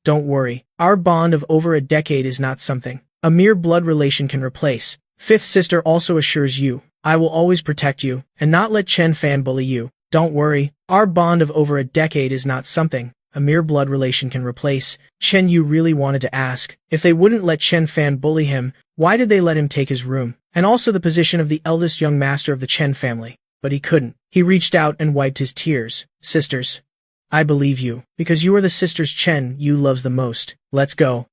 don't worry, our bond of over a decade is not something a mere blood relation can replace. 5th sister also assures you, I will always protect you, and not let Chen Fan bully you. Don't worry, our bond of over a decade is not something a mere blood relation can replace. Chen Yu really wanted to ask, if they wouldn't let Chen Fan bully him, why did they let him take his room, and also the position of the eldest young master of the Chen family? But he couldn't. He reached out and wiped his tears. Sisters, I believe you, because you are the sisters Chen Yu loves the most. Let's go.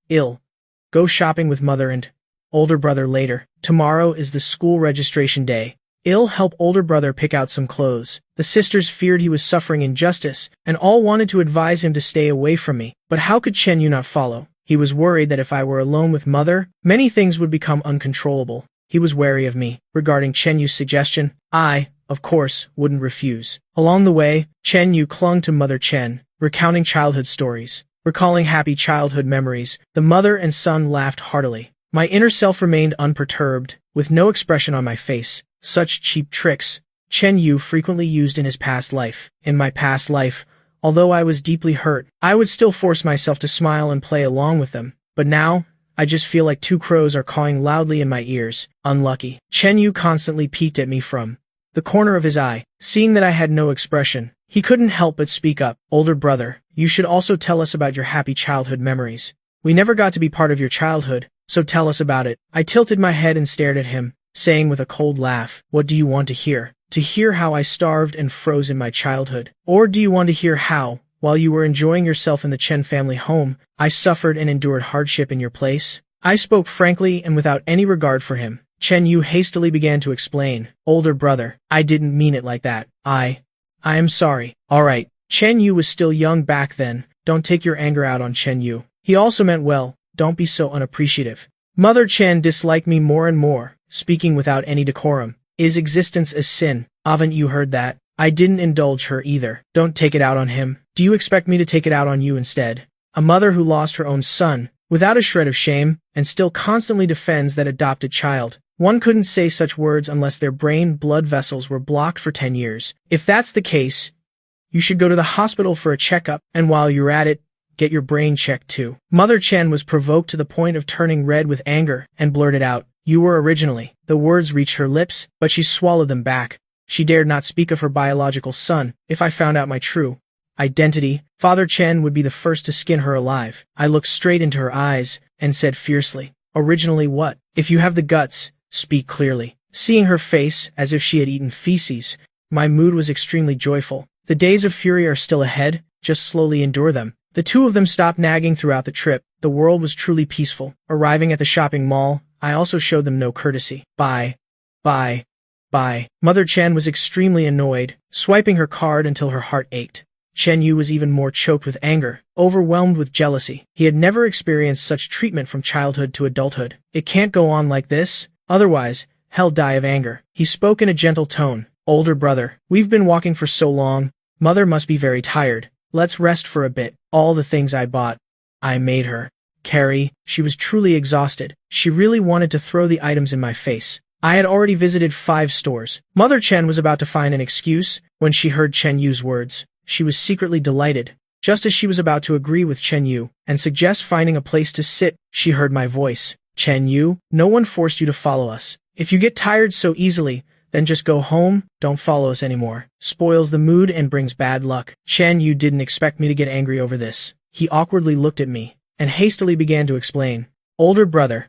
Go shopping with mother and older brother later. Tomorrow is the school registration day. Help older brother pick out some clothes. The sisters feared he was suffering injustice, and all wanted to advise him to stay away from me. But how could Chen Yu not follow? He was worried that if I were alone with mother, many things would become uncontrollable. He was wary of me. Regarding Chen Yu's suggestion, I, of course, wouldn't refuse. Along the way, Chen Yu clung to Mother Chen, recounting childhood stories. Recalling happy childhood memories, the mother and son laughed heartily. My inner self remained unperturbed, with no expression on my face. Such cheap tricks, Chen Yu frequently used in his past life. In my past life, although I was deeply hurt, I would still force myself to smile and play along with them. But now, I just feel like two crows are cawing loudly in my ears. Unlucky. Chen Yu constantly peeked at me from the corner of his eye. Seeing that I had no expression, he couldn't help but speak up. Older brother, you should also tell us about your happy childhood memories. We never got to be part of your childhood, so tell us about it. I tilted my head and stared at him, saying with a cold laugh, what do you want to hear? To hear how I starved and froze in my childhood? Or do you want to hear how, while you were enjoying yourself in the Chen family home, I suffered and endured hardship in your place? I spoke frankly and without any regard for him. Chen Yu hastily began to explain, older brother, I didn't mean it like that. I am sorry. Alright, Chen Yu was still young back then. Don't take your anger out on Chen Yu. He also meant well. Don't be so unappreciative. Mother Chen disliked me more and more, speaking without any decorum. Is existence a sin? Haven't you heard that? I didn't indulge her either. Don't take it out on him. Do you expect me to take it out on you instead? A mother who lost her own son, without a shred of shame, and still constantly defends that adopted child. One couldn't say such words unless their brain blood vessels were blocked for 10 years. If that's the case, you should go to the hospital for a checkup, and while you're at it, get your brain checked too. Mother Chen was provoked to the point of turning red with anger, and blurted out, you were originally. The words reached her lips, but she swallowed them back. She dared not speak of her biological son. If I found out my true identity, Father Chen would be the first to skin her alive. I looked straight into her eyes, and said fiercely, originally what? If you have the guts, speak clearly. Seeing her face, as if she had eaten feces, my mood was extremely joyful. The days of fury are still ahead, just slowly endure them. The two of them stopped nagging throughout the trip. The world was truly peaceful. Arriving at the shopping mall, I also showed them no courtesy. Bye. Mother Chen was extremely annoyed, swiping her card until her heart ached. Chen Yu was even more choked with anger, overwhelmed with jealousy. He had never experienced such treatment from childhood to adulthood. It can't go on like this, otherwise, he'll die of anger. He spoke in a gentle tone. Older brother, we've been walking for so long, mother must be very tired. Let's rest for a bit. All the things I bought, I made her carry. She was truly exhausted. She really wanted to throw the items in my face. I had already visited 5 stores. Mother Chen was about to find an excuse when she heard Chen Yu's words. She was secretly delighted. Just as she was about to agree with Chen Yu and suggest finding a place to sit, she heard my voice. Chen Yu, no one forced you to follow us. If you get tired so easily, then just go home, don't follow us anymore. Spoils the mood and brings bad luck. Chen Yu didn't expect me to get angry over this. He awkwardly looked at me and hastily began to explain. Older brother,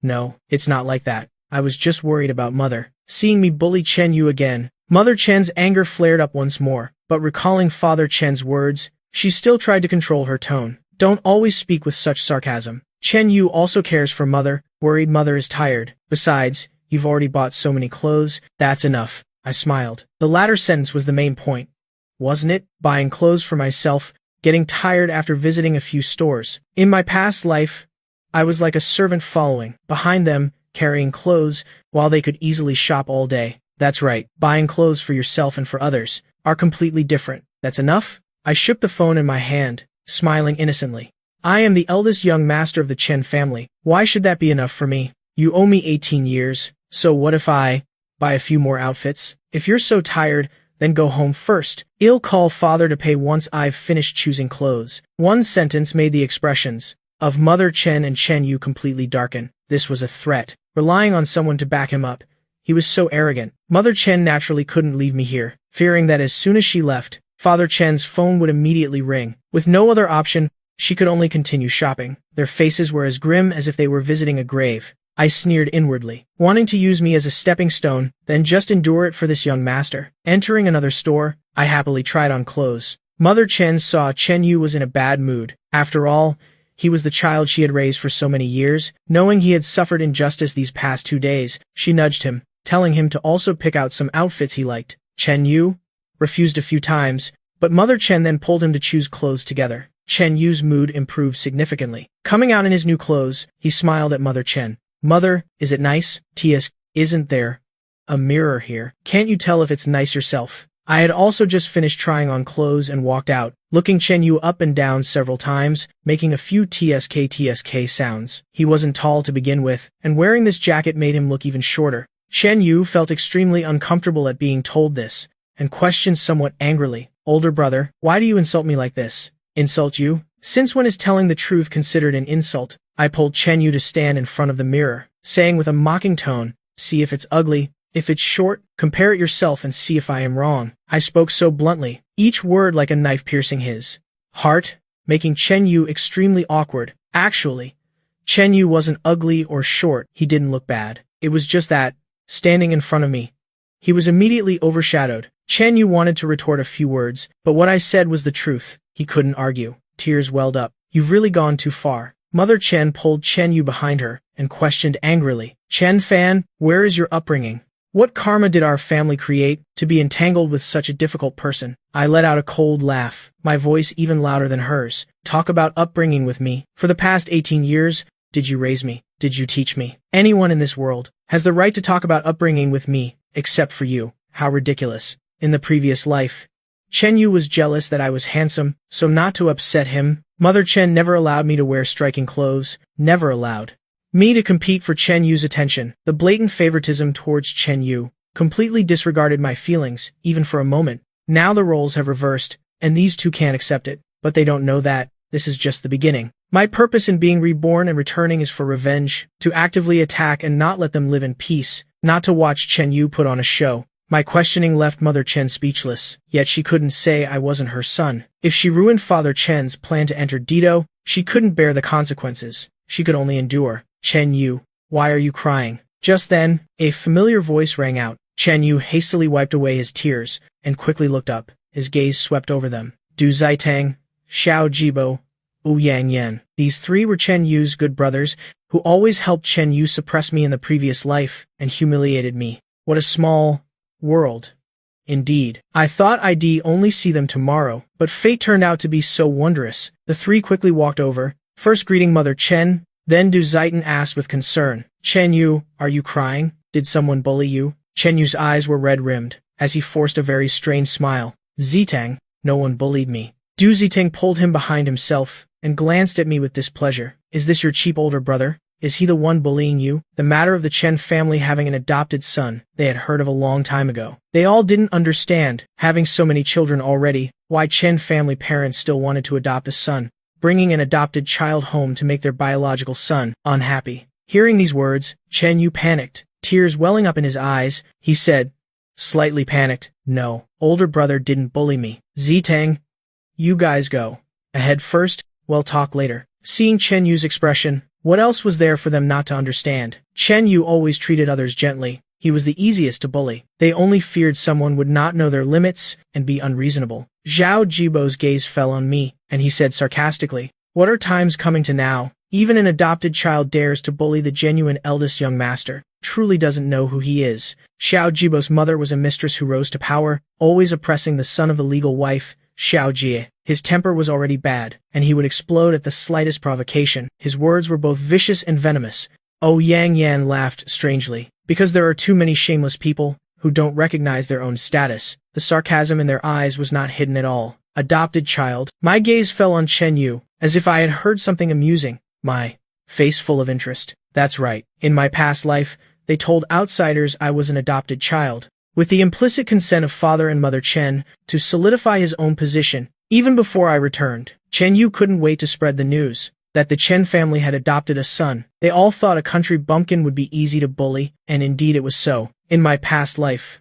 no, it's not like that. I was just worried about mother. Seeing me bully Chen Yu again, Mother Chen's anger flared up once more, but recalling Father Chen's words, she still tried to control her tone. Don't always speak with such sarcasm. Chen Yu also cares for mother, worried mother is tired. Besides, you've already bought so many clothes, that's enough. I smiled. The latter sentence was the main point, wasn't it? Buying clothes for myself, getting tired after visiting a few stores. In my past life, I was like a servant following behind them, carrying clothes, while they could easily shop all day. That's right, buying clothes for yourself and for others are completely different. That's enough? I shook the phone in my hand, smiling innocently. I am the eldest young master of the Chen family. Why should that be enough for me? You owe me 18 years, so what if I buy a few more outfits? If you're so tired, then go home first. I'll call father to pay once I've finished choosing clothes. One sentence made the expressions of Mother Chen and Chen Yu completely darken. This was a threat, relying on someone to back him up. He was so arrogant. Mother Chen naturally couldn't leave me here. fearing that as soon as she left, Father Chen's phone would immediately ring. With no other option, she could only continue shopping. Their faces were as grim as if they were visiting a grave. I sneered inwardly, wanting to use me as a stepping stone, then just endure it for this young master. Entering another store, I happily tried on clothes. Mother Chen saw Chen Yu was in a bad mood. After all, he was the child she had raised for so many years. Knowing he had suffered injustice these past 2 days, she nudged him, telling him to also pick out some outfits he liked. Chen Yu refused a few times, but Mother Chen then pulled him to choose clothes together. Chen Yu's mood improved significantly. Coming out in his new clothes, he smiled at Mother Chen. "Mother, is it nice? T.S. Isn't there a mirror here? Can't you tell if it's nice yourself?" I had also just finished trying on clothes and walked out, looking Chen Yu up and down several times, making a few tsk sounds. He wasn't tall to begin with, and wearing this jacket made him look even shorter. Chen Yu felt extremely uncomfortable at being told this, and questioned somewhat angrily, "Older brother, why do you insult me like this?" "Insult you? Since when is telling the truth considered an insult?" I pulled Chen Yu to stand in front of the mirror, saying with a mocking tone, "See if it's ugly. If it's short, compare it yourself and see if I am wrong." I spoke so bluntly, each word like a knife piercing his heart, making Chen Yu extremely awkward. Actually, Chen Yu wasn't ugly or short. He didn't look bad. It was just that, standing in front of me, he was immediately overshadowed. Chen Yu wanted to retort a few words, but what I said was the truth. He couldn't argue. Tears welled up. "You've really gone too far." Mother Chen pulled Chen Yu behind her and questioned angrily, "Chen Fan, where is your upbringing? What karma did our family create to be entangled with such a difficult person?" I let out a cold laugh, my voice even louder than hers. "Talk about upbringing with me. For the past 18 years, did you raise me? Did you teach me? Anyone in this world has the right to talk about upbringing with me, except for you. How ridiculous." In the previous life, Chen Yu was jealous that I was handsome, so not to upset him, Mother Chen never allowed me to wear striking clothes, never allowed me to compete for Chen Yu's attention. The blatant favoritism towards Chen Yu completely disregarded my feelings, even for a moment. Now the roles have reversed, and these two can't accept it, but they don't know that this is just the beginning. My purpose in being reborn and returning is for revenge, to actively attack and not let them live in peace, not to watch Chen Yu put on a show. My questioning left Mother Chen speechless, yet she couldn't say I wasn't her son. If she ruined Father Chen's plan to enter Dido, she couldn't bear the consequences. She could only endure. "Chen Yu, why are you crying?" Just then, a familiar voice rang out. Chen Yu hastily wiped away his tears and quickly looked up. His gaze swept over them. Du Zitang, Xiao Jibo, Wu Yang Yan. These three were Chen Yu's good brothers, who always helped Chen Yu suppress me in the previous life and humiliated me. What a small world. Indeed. I thought I'd only see them tomorrow, but fate turned out to be so wondrous. The three quickly walked over, first greeting Mother Chen, then Du Zaitan asked with concern, "Chen Yu, are you crying? Did someone bully you?" Chen Yu's eyes were red-rimmed, as he forced a very strained smile. "Zitang, no one bullied me." Du Zitang pulled him behind himself, and glanced at me with displeasure. "Is this your cheap older brother? Is he the one bullying you?" The matter of the Chen family having an adopted son, they had heard of a long time ago. They all didn't understand, having so many children already, why Chen family parents still wanted to adopt a son, bringing an adopted child home to make their biological son unhappy. Hearing these words, Chen Yu panicked, tears welling up in his eyes. He said, slightly panicked, "No, older brother didn't bully me. Zitang, you guys go ahead first, we'll talk later." Seeing Chen Yu's expression, what else was there for them not to understand? Chen Yu always treated others gently. He was the easiest to bully. They only feared someone would not know their limits and be unreasonable. Zhao Jibo's gaze fell on me, and he said sarcastically, "What are times coming to now? Even an adopted child dares to bully the genuine eldest young master. Truly doesn't know who he is." Xiao Jibo's mother was a mistress who rose to power, always oppressing the son of a legal wife, Xiao Jie. His temper was already bad, and he would explode at the slightest provocation. His words were both vicious and venomous. Oh, Yang Yan laughed strangely. Because there are too many shameless people who don't recognize their own status. The sarcasm in their eyes was not hidden at all. Adopted child. My gaze fell on Chen Yu, as if I had heard something amusing. My face full of interest. That's right. In my past life, they told outsiders I was an adopted child, with the implicit consent of Father and Mother Chen, to solidify his own position. Even before I returned, Chen Yu couldn't wait to spread the news that the Chen family had adopted a son. They all thought a country bumpkin would be easy to bully, and indeed it was so. In my past life,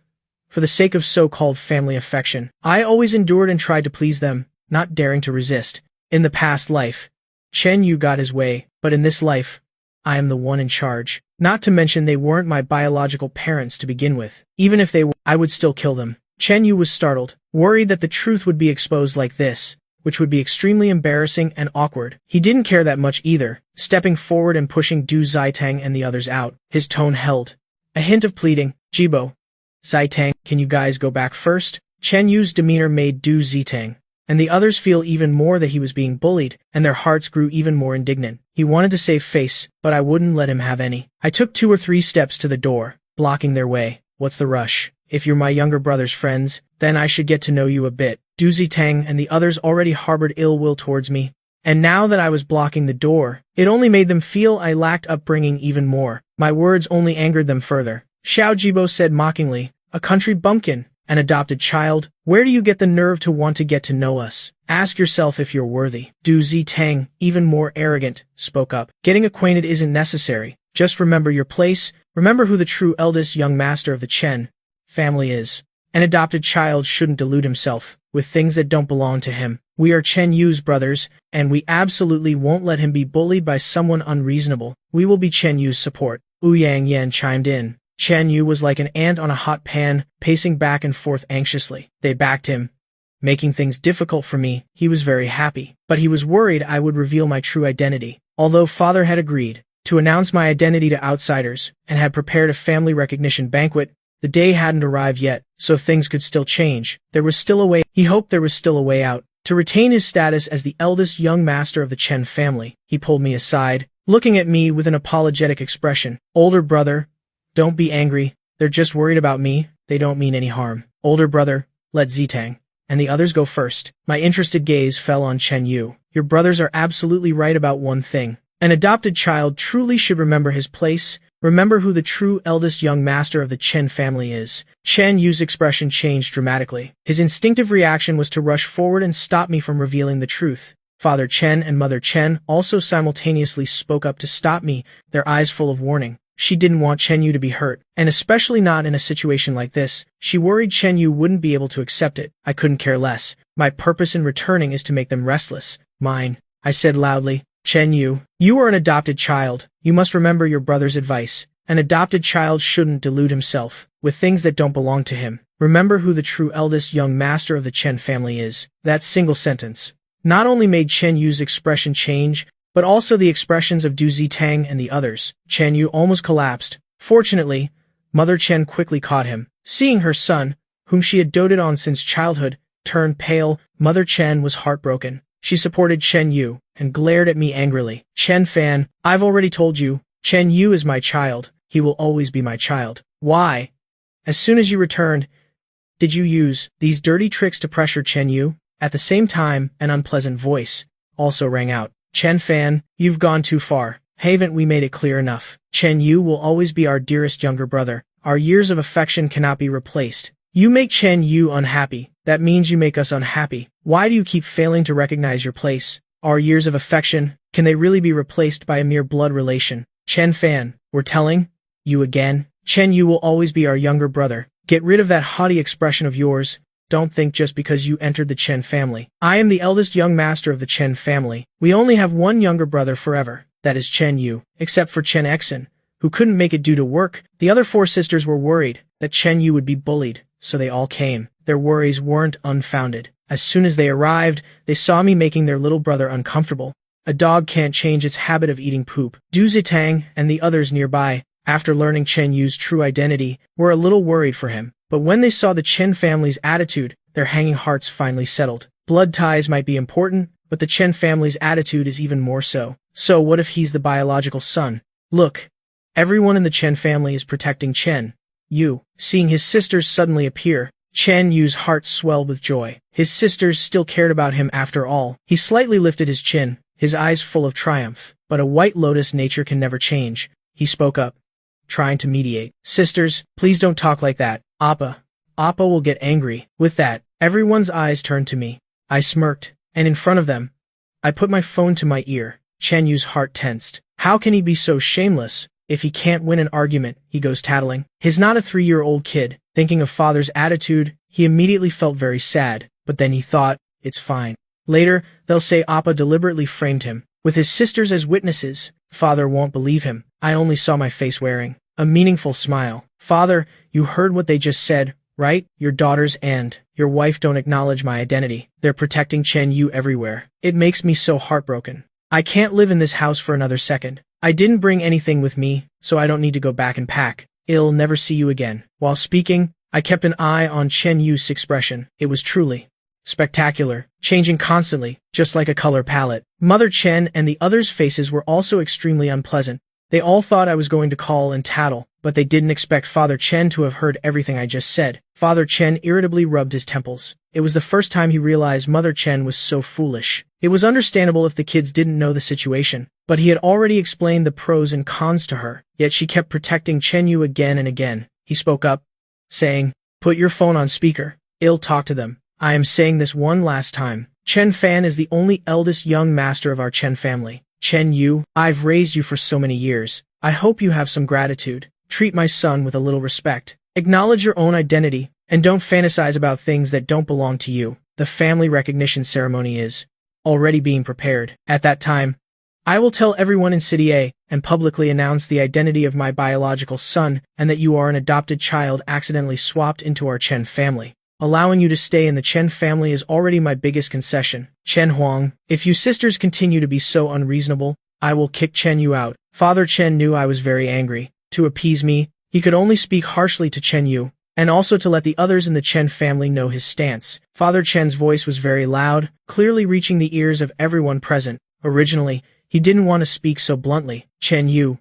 for the sake of so-called family affection. I always endured and tried to please them, not daring to resist. In the past life, Chen Yu got his way, but in this life, I am the one in charge. Not to mention they weren't my biological parents to begin with. Even if they were, I would still kill them. Chen Yu was startled, worried that the truth would be exposed like this, which would be extremely embarrassing and awkward. He didn't care that much either, stepping forward and pushing Du Zitang and the others out. His tone held a hint of pleading. Jibo, Zitang, can you guys go back first? Chen Yu's demeanor made Du Zitang and the others feel even more that he was being bullied, and their hearts grew even more indignant. He wanted to save face, but I wouldn't let him have any. I took 2 or 3 steps to the door, blocking their way. What's the rush? If you're my younger brother's friends, then I should get to know you a bit. Du Zitang and the others already harbored ill will towards me, and now that I was blocking the door, it only made them feel I lacked upbringing even more. My words only angered them further. Xiao Jibo said mockingly, a country bumpkin, an adopted child, where do you get the nerve to want to get to know us? Ask yourself if you're worthy. Du Zitang, even more arrogant, spoke up. Getting acquainted isn't necessary. Just remember your place, remember who the true eldest young master of the Chen family is. An adopted child shouldn't delude himself with things that don't belong to him. We are Chen Yu's brothers, and we absolutely won't let him be bullied by someone unreasonable. We will be Chen Yu's support. Wu Yang Yan chimed in. Chen Yu was like an ant on a hot pan, pacing back and forth anxiously. They backed him, making things difficult for me. He was very happy, but he was worried I would reveal my true identity. Although father had agreed to announce my identity to outsiders and had prepared a family recognition banquet, the day hadn't arrived yet, so things could still change. There was still a way. He hoped there was still a way out. To retain his status as the eldest young master of the Chen family, he pulled me aside, looking at me with an apologetic expression. Older brother, don't be angry. They're just worried about me. They don't mean any harm. Older brother, let Zitang and the others go first. My interested gaze fell on Chen Yu. Your brothers are absolutely right about one thing. An adopted child truly should remember his place. Remember who the true eldest young master of the Chen family is. Chen Yu's expression changed dramatically. His instinctive reaction was to rush forward and stop me from revealing the truth. Father Chen and Mother Chen also simultaneously spoke up to stop me, their eyes full of warning. She didn't want Chen Yu to be hurt, and especially not in a situation like this. She worried Chen Yu wouldn't be able to accept it. I couldn't care less. My purpose in returning is to make them restless. Mine, I said loudly. Chen Yu, you are an adopted child. You must remember your brother's advice. An adopted child shouldn't delude himself with things that don't belong to him. Remember who the true eldest young master of the Chen family is. That single sentence not only made Chen Yu's expression change, but also the expressions of Du Zitang and the others. Chen Yu almost collapsed. Fortunately, Mother Chen quickly caught him. Seeing her son, whom she had doted on since childhood, turn pale, Mother Chen was heartbroken. She supported Chen Yu and glared at me angrily. Chen Fan, I've already told you, Chen Yu is my child. He will always be my child. Why? As soon as you returned, did you use these dirty tricks to pressure Chen Yu? At the same time, an unpleasant voice also rang out. Chen Fan, you've gone too far. Haven't we made it clear enough? Chen Yu will always be our dearest younger brother. Our years of affection cannot be replaced. You make Chen Yu unhappy. That means you make us unhappy. Why do you keep failing to recognize your place? Our years of affection, can they really be replaced by a mere blood relation? Chen Fan, we're telling you again. Chen Yu will always be our younger brother. Get rid of that haughty expression of yours. Don't think just because you entered the Chen family. I am the eldest young master of the Chen family. We only have one younger brother forever. That is Chen Yu. Except for Chen Exen, who couldn't make it due to work. The other 4 sisters were worried that Chen Yu would be bullied, so they all came. Their worries weren't unfounded. As soon as they arrived, they saw me making their little brother uncomfortable. A dog can't change its habit of eating poop. Du Zitang and the others nearby, after learning Chen Yu's true identity, were a little worried for him. But when they saw the Chen family's attitude, their hanging hearts finally settled. Blood ties might be important, but the Chen family's attitude is even more so. So what if he's the biological son? Look, everyone in the Chen family is protecting Chen Yu. Seeing his sisters suddenly appear, Chen Yu's heart swelled with joy. His sisters still cared about him after all. He slightly lifted his chin, his eyes full of triumph. But a white lotus nature can never change. He spoke up, trying to mediate. Sisters, please don't talk like that. Appa will get angry. With that, everyone's eyes turned to me. I smirked, and in front of them, I put my phone to my ear. Chen Yu's heart tensed. How can he be so shameless? If he can't win an argument, he goes tattling. He's not a 3-year-old kid. Thinking of father's attitude, he immediately felt very sad, but then he thought, it's fine. Later, they'll say Appa deliberately framed him. With his sisters as witnesses, father won't believe him. I only saw my face wearing a meaningful smile. Father, you heard what they just said, right? Your daughters and your wife don't acknowledge my identity. They're protecting Chen Yu everywhere. It makes me so heartbroken. I can't live in this house for another second. I didn't bring anything with me, so I don't need to go back and pack. I'll never see you again. While speaking, I kept an eye on Chen Yu's expression. It was truly spectacular, changing constantly, just like a color palette. Mother Chen and the others' faces were also extremely unpleasant. They all thought I was going to call and tattle, but they didn't expect Father Chen to have heard everything I just said. Father Chen irritably rubbed his temples. It was the first time he realized Mother Chen was so foolish. It was understandable if the kids didn't know the situation, but he had already explained the pros and cons to her, yet she kept protecting Chen Yu again and again. He spoke up, saying, "Put your phone on speaker. I'll talk to them. I am saying this one last time. Chen Fan is the only eldest young master of our Chen family. Chen Yu, I've raised you for so many years. I hope you have some gratitude. Treat my son with a little respect. Acknowledge your own identity, and don't fantasize about things that don't belong to you. The family recognition ceremony is already being prepared. At that time, I will tell everyone in City A and publicly announce the identity of my biological son and that you are an adopted child accidentally swapped into our Chen family. Allowing you to stay in the Chen family is already my biggest concession. Chen Huang, if you sisters continue to be so unreasonable, I will kick Chen Yu out." Father Chen knew I was very angry. To appease me, he could only speak harshly to Chen Yu, and also to let the others in the Chen family know his stance. Father Chen's voice was very loud, clearly reaching the ears of everyone present. Originally, he didn't want to speak so bluntly. Chen Yu,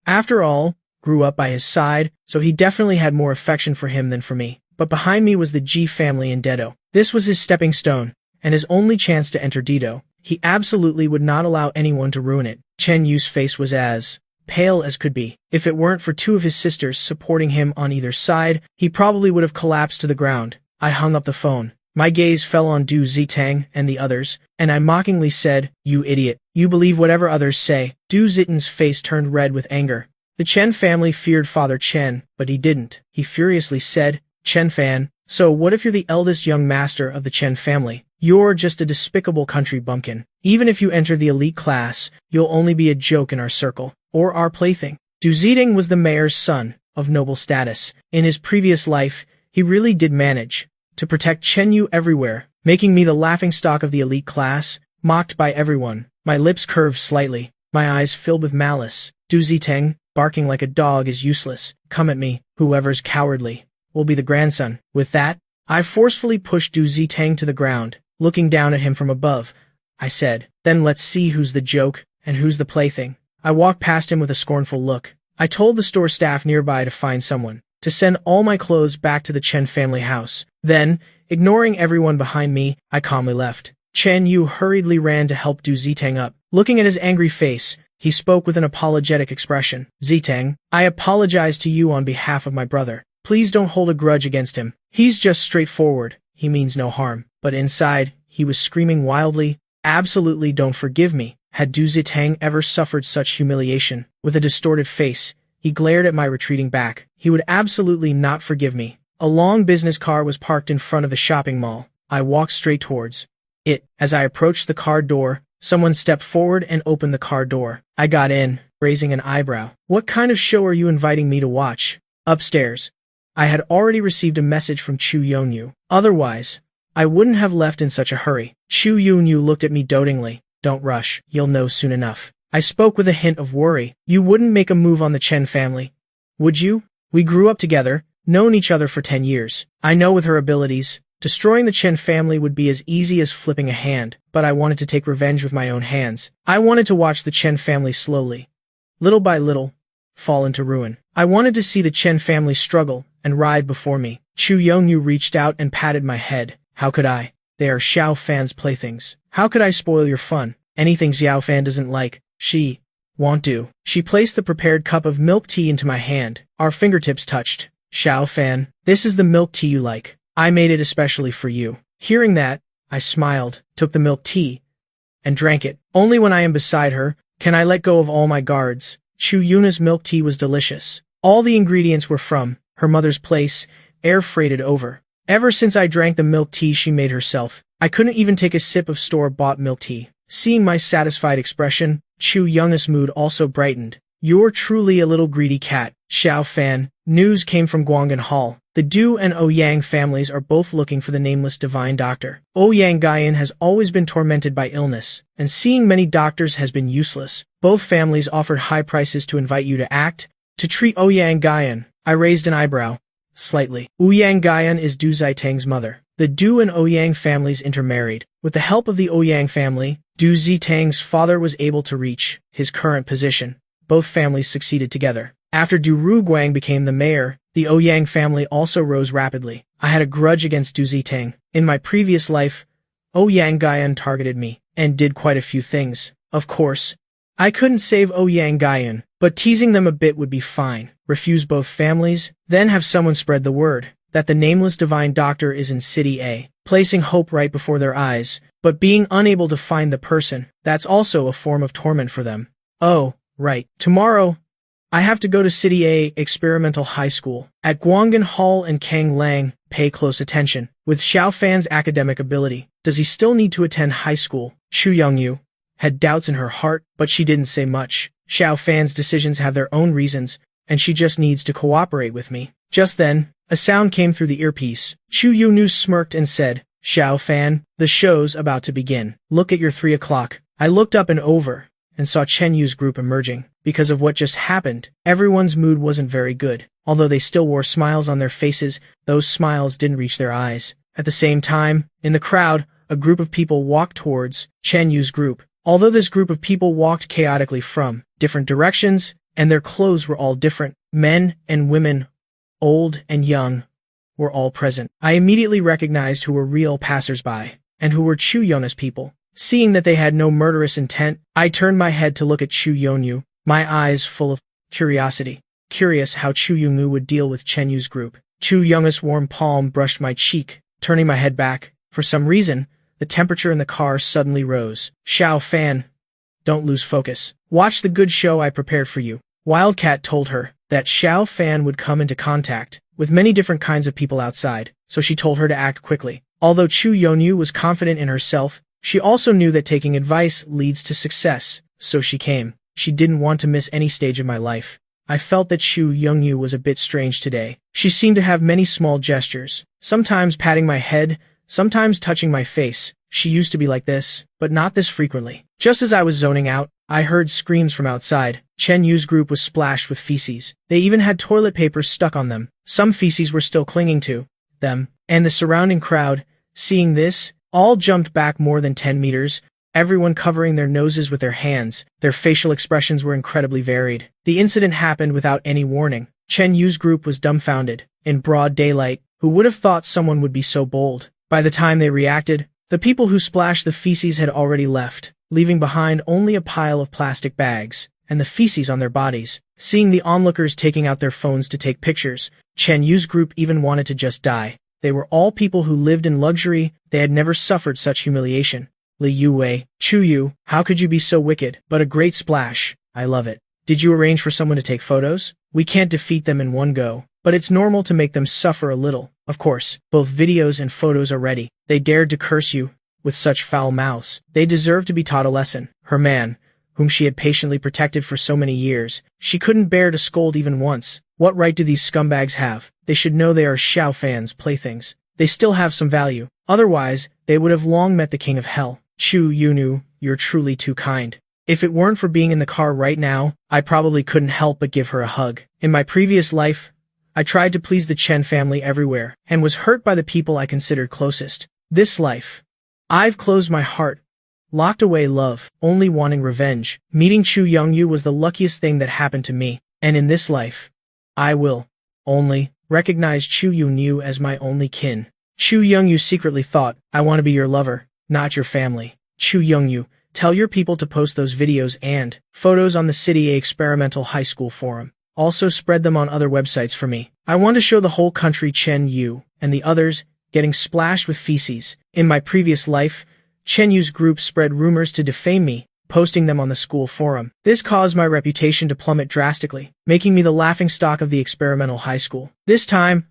after all, grew up by his side, so he definitely had more affection for him than for me. But behind me was the Ji family in Dedo. This was his stepping stone, and his only chance to enter Dedo. He absolutely would not allow anyone to ruin it. Chen Yu's face was as pale as could be. If it weren't for two of his sisters supporting him on either side, he probably would have collapsed to the ground. I hung up the phone. My gaze fell on Du Zitang and the others, and I mockingly said, "You idiot. You believe whatever others say." Du Zitang's face turned red with anger. The Chen family feared Father Chen, but he didn't. He furiously said, "Chen Fan, so what if you're the eldest young master of the Chen family? You're just a despicable country bumpkin. Even if you enter the elite class, you'll only be a joke in our circle, or our plaything." Du Zitang was the mayor's son, of noble status. In his previous life, he really did manage to protect Chen Yu everywhere, making me the laughingstock of the elite class, mocked by everyone. My lips curved slightly, my eyes filled with malice. Du Zitang, barking like a dog is useless. Come at me, whoever's cowardly will be the grandson. With that, I forcefully pushed Du Zitang to the ground. Looking down at him from above, I said, "Then let's see who's the joke and who's the plaything." I walked past him with a scornful look. I told the store staff nearby to find someone to send all my clothes back to the Chen family house. Then, ignoring everyone behind me, I calmly left. Chen Yu hurriedly ran to help Du Zitang up. Looking at his angry face, he spoke with an apologetic expression. "Zitang, I apologize to you on behalf of my brother. Please don't hold a grudge against him. He's just straightforward. He means no harm." But inside, he was screaming wildly, "Absolutely don't forgive me." Had Du Zitang ever suffered such humiliation? With a distorted face, he glared at my retreating back. He would absolutely not forgive me. A long business car was parked in front of the shopping mall. I walked straight towards it. As I approached the car door, someone stepped forward and opened the car door. I got in, raising an eyebrow. "What kind of show are you inviting me to watch?" Upstairs, I had already received a message from Chu Yonyu. Otherwise, I wouldn't have left in such a hurry. Chu Yonyu looked at me dotingly. "Don't rush, you'll know soon enough." I spoke with a hint of worry. "You wouldn't make a move on the Chen family, would you? We grew up together, known each other for 10 years. I know with her abilities, destroying the Chen family would be as easy as flipping a hand, but I wanted to take revenge with my own hands. I wanted to watch the Chen family slowly, little by little, fall into ruin. I wanted to see the Chen family struggle and writhe before me." Chu Yonyu reached out and patted my head. "How could I? They are Xiao Fan's playthings. How could I spoil your fun? Anything Xiao Fan doesn't like, she won't do." She placed the prepared cup of milk tea into my hand. Our fingertips touched. "Xiao Fan, this is the milk tea you like. I made it especially for you." Hearing that, I smiled, took the milk tea, and drank it. Only when I am beside her can I let go of all my guards. Chu Yuna's milk tea was delicious. All the ingredients were from her mother's place, air freighted over. Ever since I drank the milk tea she made herself, I couldn't even take a sip of store-bought milk tea. Seeing my satisfied expression, Chu Young's mood also brightened. "You're truly a little greedy cat, Xiao Fan." News came from Guanggan Hall. The Du and Ouyang families are both looking for the nameless divine doctor. Ouyang Gaian has always been tormented by illness, and seeing many doctors has been useless. Both families offered high prices to invite you to treat Ouyang Gaian. I raised an eyebrow. Slightly. Ouyang Gaian is Du Zitang's mother. The Du and Ouyang families intermarried. With the help of the Ouyang family, Du Zitang's father was able to reach his current position. Both families succeeded together. After Du Ruguang became the mayor, the Ouyang family also rose rapidly. I had a grudge against Du Zitang. In my previous life, Ouyang Gaian targeted me, and did quite a few things. Of course, I couldn't save Ouyang Gaian, but teasing them a bit would be fine. Refuse both families, then have someone spread the word that the nameless divine doctor is in City A, placing hope right before their eyes, but being unable to find the person. That's also a form of torment for them. Oh, right. Tomorrow, I have to go to City A Experimental High School. At Guanggan Hall and Kang Lang, pay close attention. With Xiao Fan's academic ability, does he still need to attend high school? Chu Youngyu had doubts in her heart, but she didn't say much. Xiao Fan's decisions have their own reasons, and she just needs to cooperate with me. Just then, a sound came through the earpiece. Chu Youngyu smirked and said, "Xiao Fan, the show's about to begin. Look at your 3 o'clock. I looked up and over, and saw Chen Yu's group emerging. Because of what just happened, everyone's mood wasn't very good. Although they still wore smiles on their faces, those smiles didn't reach their eyes. At the same time, in the crowd, a group of people walked towards Chen Yu's group. Although this group of people walked chaotically from different directions, and their clothes were all different, men and women, old and young, were all present. I immediately recognized who were real passers-by, and who were Chu Yona's people. Seeing that they had no murderous intent, I turned my head to look at Chu Yonyu, my eyes full of curiosity. Curious how Chu Yongnu would deal with Chen Yu's group. Chu Young's warm palm brushed my cheek, turning my head back. For some reason, the temperature in the car suddenly rose. "Xiao Fan, don't lose focus. Watch the good show I prepared for you." Wildcat told her that Xiao Fan would come into contact with many different kinds of people outside, so she told her to act quickly. Although Chu Yonyu was confident in herself, she also knew that taking advice leads to success, so she came. She didn't want to miss any stage of my life. I felt that Chu Youngyu was a bit strange today. She seemed to have many small gestures, sometimes patting my head, sometimes touching my face. She used to be like this, but not this frequently. Just as I was zoning out, I heard screams from outside. Chen Yu's group was splashed with feces. They even had toilet paper stuck on them. Some feces were still clinging to them, and the surrounding crowd, seeing this, all jumped back more than 10 meters, everyone covering their noses with their hands. Their facial expressions were incredibly varied. The incident happened without any warning. Chen Yu's group was dumbfounded. In broad daylight, who would have thought someone would be so bold? By the time they reacted, the people who splashed the feces had already left, leaving behind only a pile of plastic bags, and the feces on their bodies. Seeing the onlookers taking out their phones to take pictures, Chen Yu's group even wanted to just die. They were all people who lived in luxury. They had never suffered such humiliation. Li Yuwei, Chu Yu, how could you be so wicked? But a great splash. I love it. Did you arrange for someone to take photos? We can't defeat them in one go, but it's normal to make them suffer a little. Of course, both videos and photos are ready. They dared to curse you with such foul mouths. They deserve to be taught a lesson. Her man, whom she had patiently protected for so many years, she couldn't bear to scold even once. What right do these scumbags have? They should know they are Xiao Fan's playthings. They still have some value. Otherwise, they would have long met the king of hell. Chu Yunu, you're truly too kind. If it weren't for being in the car right now, I probably couldn't help but give her a hug. In my previous life, I tried to please the Chen family everywhere, and was hurt by the people I considered closest. This life, I've closed my heart, locked away love, only wanting revenge. Meeting Chu Youngyu was the luckiest thing that happened to me, and in this life, I will only recognize Chu Yunyu as my only kin. Chu Youngyu secretly thought, I want to be your lover, not your family. Chu Youngyu, tell your people to post those videos and photos on the City A Experimental High School forum. Also spread them on other websites for me. I want to show the whole country Chen Yu and the others getting splashed with feces. In my previous life, Chen Yu's group spread rumors to defame me, posting them on the school forum. This caused my reputation to plummet drastically, making me the laughingstock of the experimental high school. This time,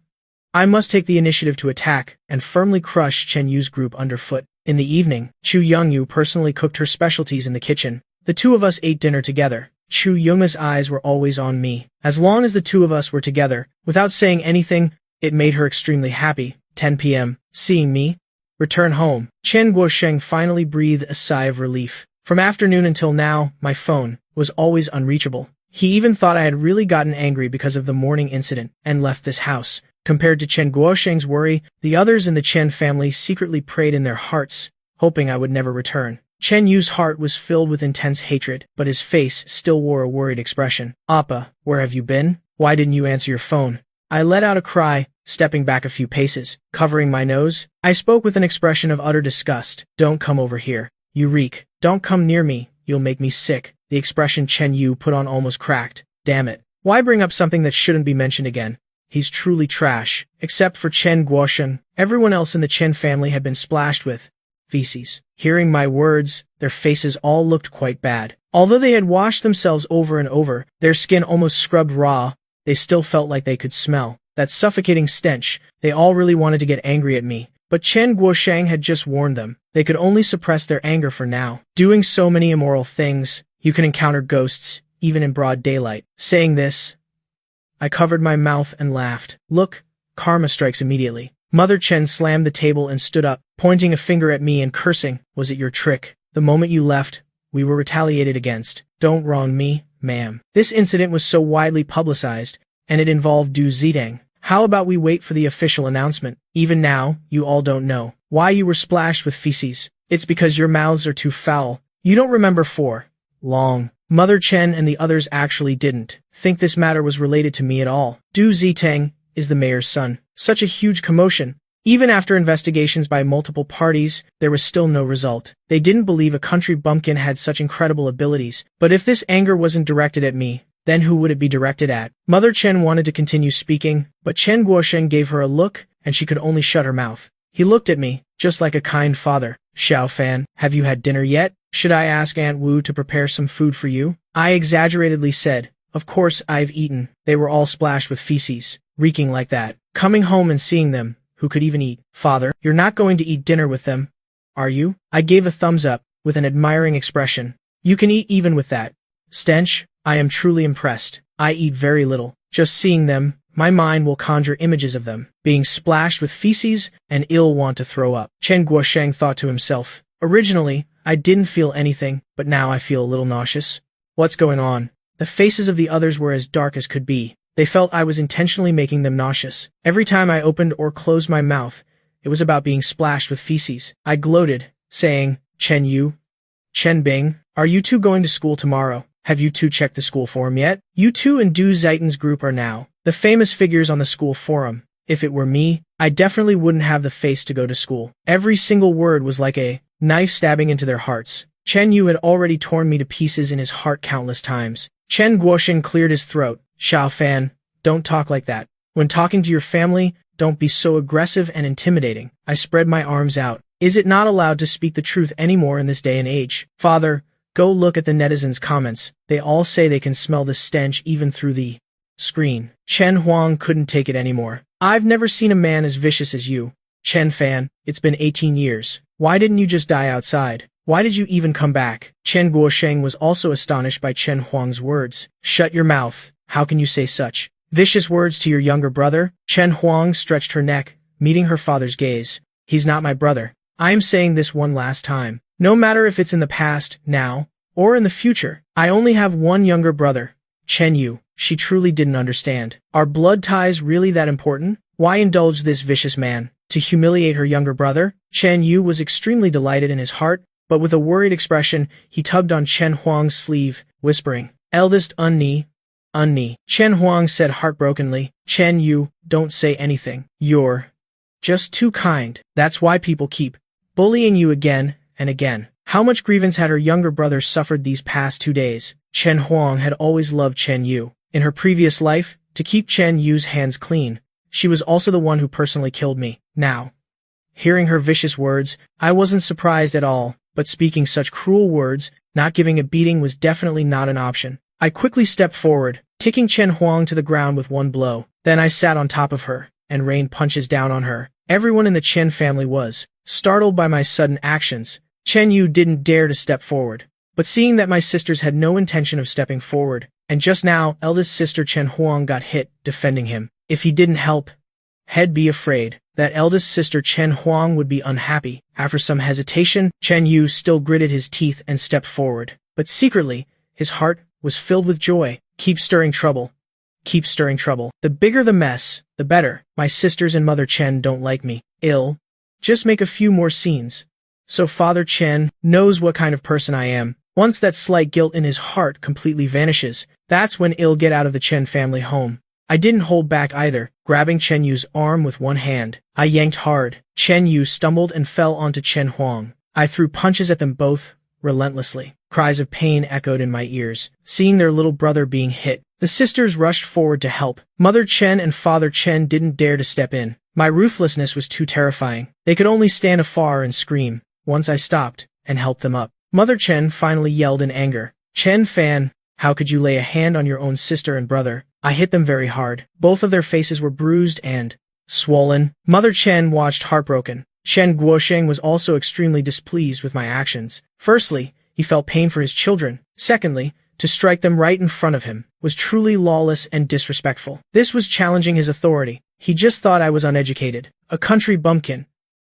I must take the initiative to attack and firmly crush Chen Yu's group underfoot. In the evening, Chu Youngyu personally cooked her specialties in the kitchen. The two of us ate dinner together. Chu Youngma's eyes were always on me. As long as the two of us were together, without saying anything, it made her extremely happy. 10 p.m. Seeing me return home, Chen Guosheng finally breathed a sigh of relief. From afternoon until now, my phone was always unreachable. He even thought I had really gotten angry because of the morning incident and left this house. Compared to Chen Guosheng's worry, the others in the Chen family secretly prayed in their hearts, hoping I would never return. Chen Yu's heart was filled with intense hatred, but his face still wore a worried expression. Appa, where have you been? Why didn't you answer your phone? I let out a cry, stepping back a few paces, covering my nose. I spoke with an expression of utter disgust. Don't come over here. You reek. Don't come near me. You'll make me sick. The expression Chen Yu put on almost cracked. Damn it. Why bring up something that shouldn't be mentioned again? He's truly trash. Except for Chen Guosheng, everyone else in the Chen family had been splashed with feces. Hearing my words, their faces all looked quite bad. Although they had washed themselves over and over, their skin almost scrubbed raw, they still felt like they could smell that suffocating stench. They all really wanted to get angry at me, but Chen Guosheng had just warned them. They could only suppress their anger for now. Doing so many immoral things, you can encounter ghosts, even in broad daylight. Saying this, I covered my mouth and laughed. Look, karma strikes immediately. Mother Chen slammed the table and stood up, pointing a finger at me and cursing. Was it your trick? The moment you left, we were retaliated against. Don't wrong me, ma'am. This incident was so widely publicized, and it involved Du Zitang. How about we wait for the official announcement? Even now, you all don't know why you were splashed with feces. It's because your mouths are too foul. You don't remember for long. Mother Chen and the others actually didn't think this matter was related to me at all. Du Zitang is the mayor's son. Such a huge commotion. Even after investigations by multiple parties, there was still no result. They didn't believe a country bumpkin had such incredible abilities. But if this anger wasn't directed at me, then who would it be directed at? Mother Chen wanted to continue speaking, but Chen Guosheng gave her a look, and she could only shut her mouth. He looked at me, just like a kind father. Xiao Fan, have you had dinner yet? Should I ask Aunt Wu to prepare some food for you? I exaggeratedly said, of course I've eaten. They were all splashed with feces, reeking like that. Coming home and seeing them, who could even eat? Father, you're not going to eat dinner with them, are you? I gave a thumbs up, with an admiring expression. You can eat even with that stench. I am truly impressed. I eat very little. Just seeing them, my mind will conjure images of them being splashed with feces and ill want to throw up. Chen Guosheng thought to himself. Originally, I didn't feel anything, but now I feel a little nauseous. What's going on? The faces of the others were as dark as could be. They felt I was intentionally making them nauseous. Every time I opened or closed my mouth, it was about being splashed with feces. I gloated, saying, Chen Yu, Chen Bing, are you two going to school tomorrow? Have you two checked the school forum yet? You two and Du Zitang's group are now the famous figures on the school forum. If it were me, I definitely wouldn't have the face to go to school. Every single word was like a knife stabbing into their hearts. Chen Yu had already torn me to pieces in his heart countless times. Chen Guosheng cleared his throat. Xiao Fan, don't talk like that. When talking to your family, don't be so aggressive and intimidating. I spread my arms out. Is it not allowed to speak the truth anymore in this day and age? Father, go look at the netizens' comments. They all say they can smell the stench even through the screen. Chen Huang couldn't take it anymore. I've never seen a man as vicious as you. Chen Fan, it's been 18 years. Why didn't you just die outside? Why did you even come back? Chen Guosheng was also astonished by Chen Huang's words. Shut your mouth. How can you say such vicious words to your younger brother? Chen Huang stretched her neck, meeting her father's gaze. He's not my brother. I am saying this one last time. No matter if it's in the past, now, or in the future, I only have one younger brother, Chen Yu. She truly didn't understand. Are blood ties really that important? Why indulge this vicious man? To humiliate her younger brother? Chen Yu was extremely delighted in his heart, but with a worried expression, he tugged on Chen Huang's sleeve, whispering, Eldest Unni. Chen Huang said heartbrokenly, Chen Yu, don't say anything. You're just too kind. That's why people keep bullying you again and again. How much grievance had her younger brother suffered these past 2 days? Chen Huang had always loved Chen Yu. In her previous life, to keep Chen Yu's hands clean, she was also the one who personally killed me. Now, hearing her vicious words, I wasn't surprised at all, but speaking such cruel words, not giving a beating was definitely not an option. I quickly stepped forward, kicking Chen Huang to the ground with one blow. Then I sat on top of her, and rained punches down on her. Everyone in the Chen family was startled by my sudden actions. Chen Yu didn't dare to step forward. But seeing that my sisters had no intention of stepping forward, and just now, eldest sister Chen Huang got hit, defending him. If he didn't help, he'd be afraid that eldest sister Chen Huang would be unhappy. After some hesitation, Chen Yu still gritted his teeth and stepped forward. But secretly, his heart was filled with joy. Keep stirring trouble. Keep stirring trouble. The bigger the mess, the better. My sisters and Mother Chen don't like me. Just make a few more scenes. So Father Chen knows what kind of person I am. Once that slight guilt in his heart completely vanishes, that's when I'll get out of the Chen family home. I didn't hold back either, grabbing Chen Yu's arm with one hand. I yanked hard. Chen Yu stumbled and fell onto Chen Huang. I threw punches at them both, relentlessly. Cries of pain echoed in my ears, seeing their little brother being hit. The sisters rushed forward to help. Mother Chen and Father Chen didn't dare to step in. My ruthlessness was too terrifying. They could only stand afar and scream. Once I stopped and helped them up. Mother Chen finally yelled in anger. Chen Fan, how could you lay a hand on your own sister and brother? I hit them very hard. Both of their faces were bruised and swollen. Mother Chen watched heartbroken. Chen Guosheng was also extremely displeased with my actions. Firstly, he felt pain for his children. Secondly, to strike them right in front of him was truly lawless and disrespectful. This was challenging his authority. He just thought I was uneducated, a country bumpkin,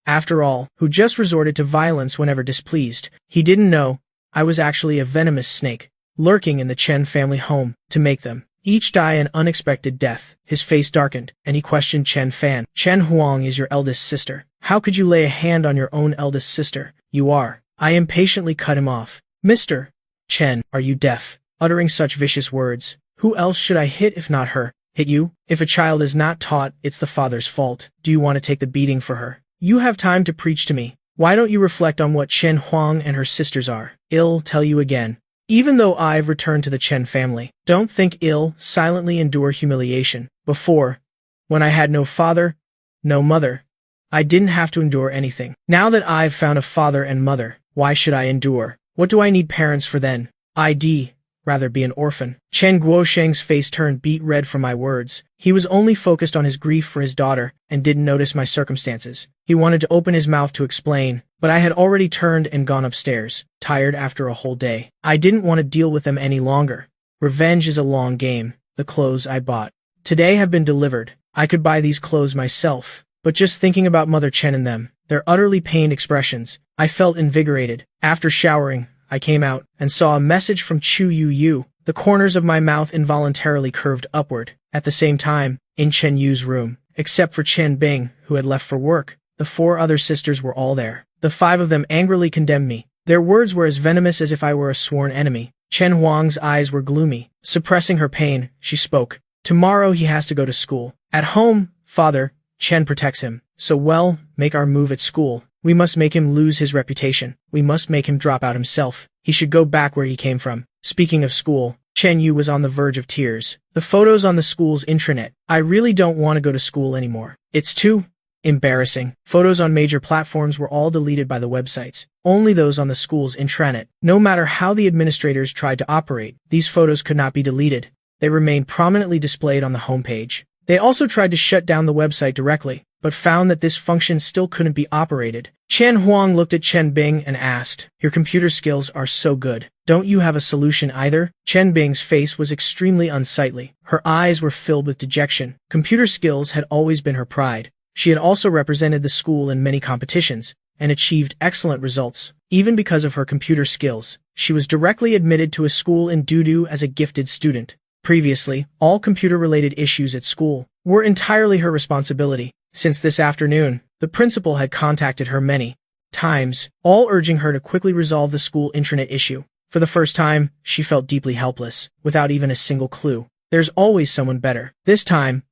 after all, who just resorted to violence whenever displeased. He didn't know I was actually a venomous snake, lurking in the Chen family home, to make them each die an unexpected death. His face darkened, and he questioned Chen Fan. Chen Huang is your eldest sister. How could you lay a hand on your own eldest sister? You are. I impatiently cut him off. Mr. Chen, are you deaf? Uttering such vicious words. Who else should I hit if not her? Hit you? If a child is not taught, it's the father's fault. Do you want to take the beating for her? You have time to preach to me. Why don't you reflect on what Chen Huang and her sisters are? I'll tell you again. Even though I've returned to the Chen family, don't think I'll silently endure humiliation. Before, when I had no father, no mother, I didn't have to endure anything. Now that I've found a father and mother, why should I endure? What do I need parents for then? I'd rather be an orphan. Chen Guosheng's face turned beet red from my words. He was only focused on his grief for his daughter and didn't notice my circumstances. He wanted to open his mouth to explain, but I had already turned and gone upstairs, tired after a whole day. I didn't want to deal with them any longer. Revenge is a long game. The clothes I bought today have been delivered. I could buy these clothes myself, but just thinking about Mother Chen and them, their utterly pained expressions, I felt invigorated. After showering, I came out and saw a message from Chu Yu Yu. The corners of my mouth involuntarily curved upward. At the same time, in Chen Yu's room, except for Chen Bing, who had left for work, the 4 other sisters were all there. The 5 of them angrily condemned me. Their words were as venomous as if I were a sworn enemy. Chen Huang's eyes were gloomy. Suppressing her pain, she spoke. Tomorrow he has to go to school. At home, Father Chen protects him. So make our move at school. We must make him lose his reputation. We must make him drop out himself. He should go back where he came from. Speaking of school, Chen Yu was on the verge of tears. The photos on the school's intranet. I really don't want to go to school anymore. It's too embarrassing. Photos on major platforms were all deleted by the websites. Only those on the school's intranet. No matter how the administrators tried to operate, these photos could not be deleted. They remained prominently displayed on the homepage. They also tried to shut down the website directly, but found that this function still couldn't be operated. Chen Huang looked at Chen Bing and asked, "Your computer skills are so good. Don't you have a solution either?" Chen Bing's face was extremely unsightly. Her eyes were filled with dejection. Computer skills had always been her pride. She had also represented the school in many competitions and achieved excellent results. Even because of her computer skills, she was directly admitted to a school in Dudu as a gifted student. Previously, all computer-related issues at school were entirely her responsibility. Since this afternoon, the principal had contacted her many times, all urging her to quickly resolve the school intranet issue. For the first time, she felt deeply helpless, without even a single clue. There's always someone better. This time,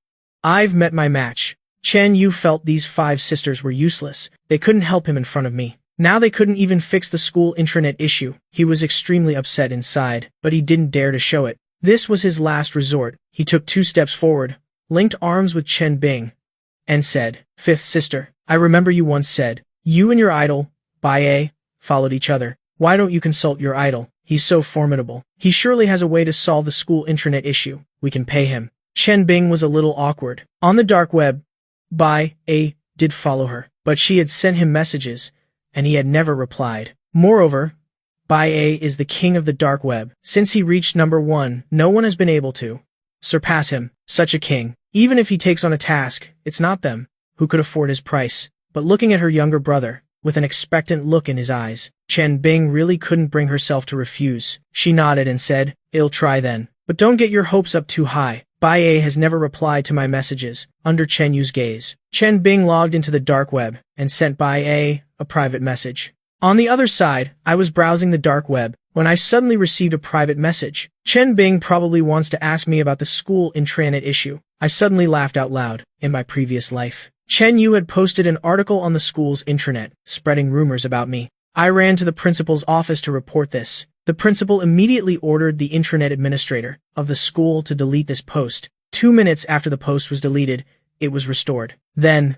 I've met my match. Chen Yu felt these 5 sisters were useless. They couldn't help him in front of me. Now they couldn't even fix the school intranet issue. He was extremely upset inside, but he didn't dare to show it. This was his last resort. He took 2 steps forward, linked arms with Chen Bing, and said, "Fifth sister, I remember you once said, you and your idol, Bai, followed each other. Why don't you consult your idol? He's so formidable. He surely has a way to solve the school intranet issue. We can pay him." Chen Bing was a little awkward. On the dark web, Bai A did follow her, but she had sent him messages, and he had never replied. Moreover, Bai A is the king of the dark web. Since he reached number 1, no one has been able to surpass him. Such a king. Even if he takes on a task, it's not them who could afford his price. But looking at her younger brother, with an expectant look in his eyes, Chen Bing really couldn't bring herself to refuse. She nodded and said, "I'll try then. But don't get your hopes up too high. Bai A has never replied to my messages." Under Chen Yu's gaze, Chen Bing logged into the dark web and sent Bai A private message. On the other side, I was browsing the dark web when I suddenly received a private message. Chen Bing probably wants to ask me about the school intranet issue. I suddenly laughed out loud. In my previous life, Chen Yu had posted an article on the school's intranet, spreading rumors about me. I ran to the principal's office to report this. The principal immediately ordered the intranet administrator of the school to delete this post. 2 minutes after the post was deleted, it was restored. Then,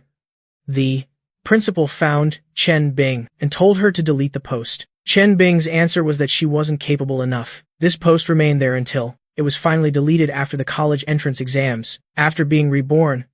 the principal found Chen Bing and told her to delete the post. Chen Bing's answer was that she wasn't capable enough. This post remained there until it was finally deleted after the college entrance exams. After being reborn,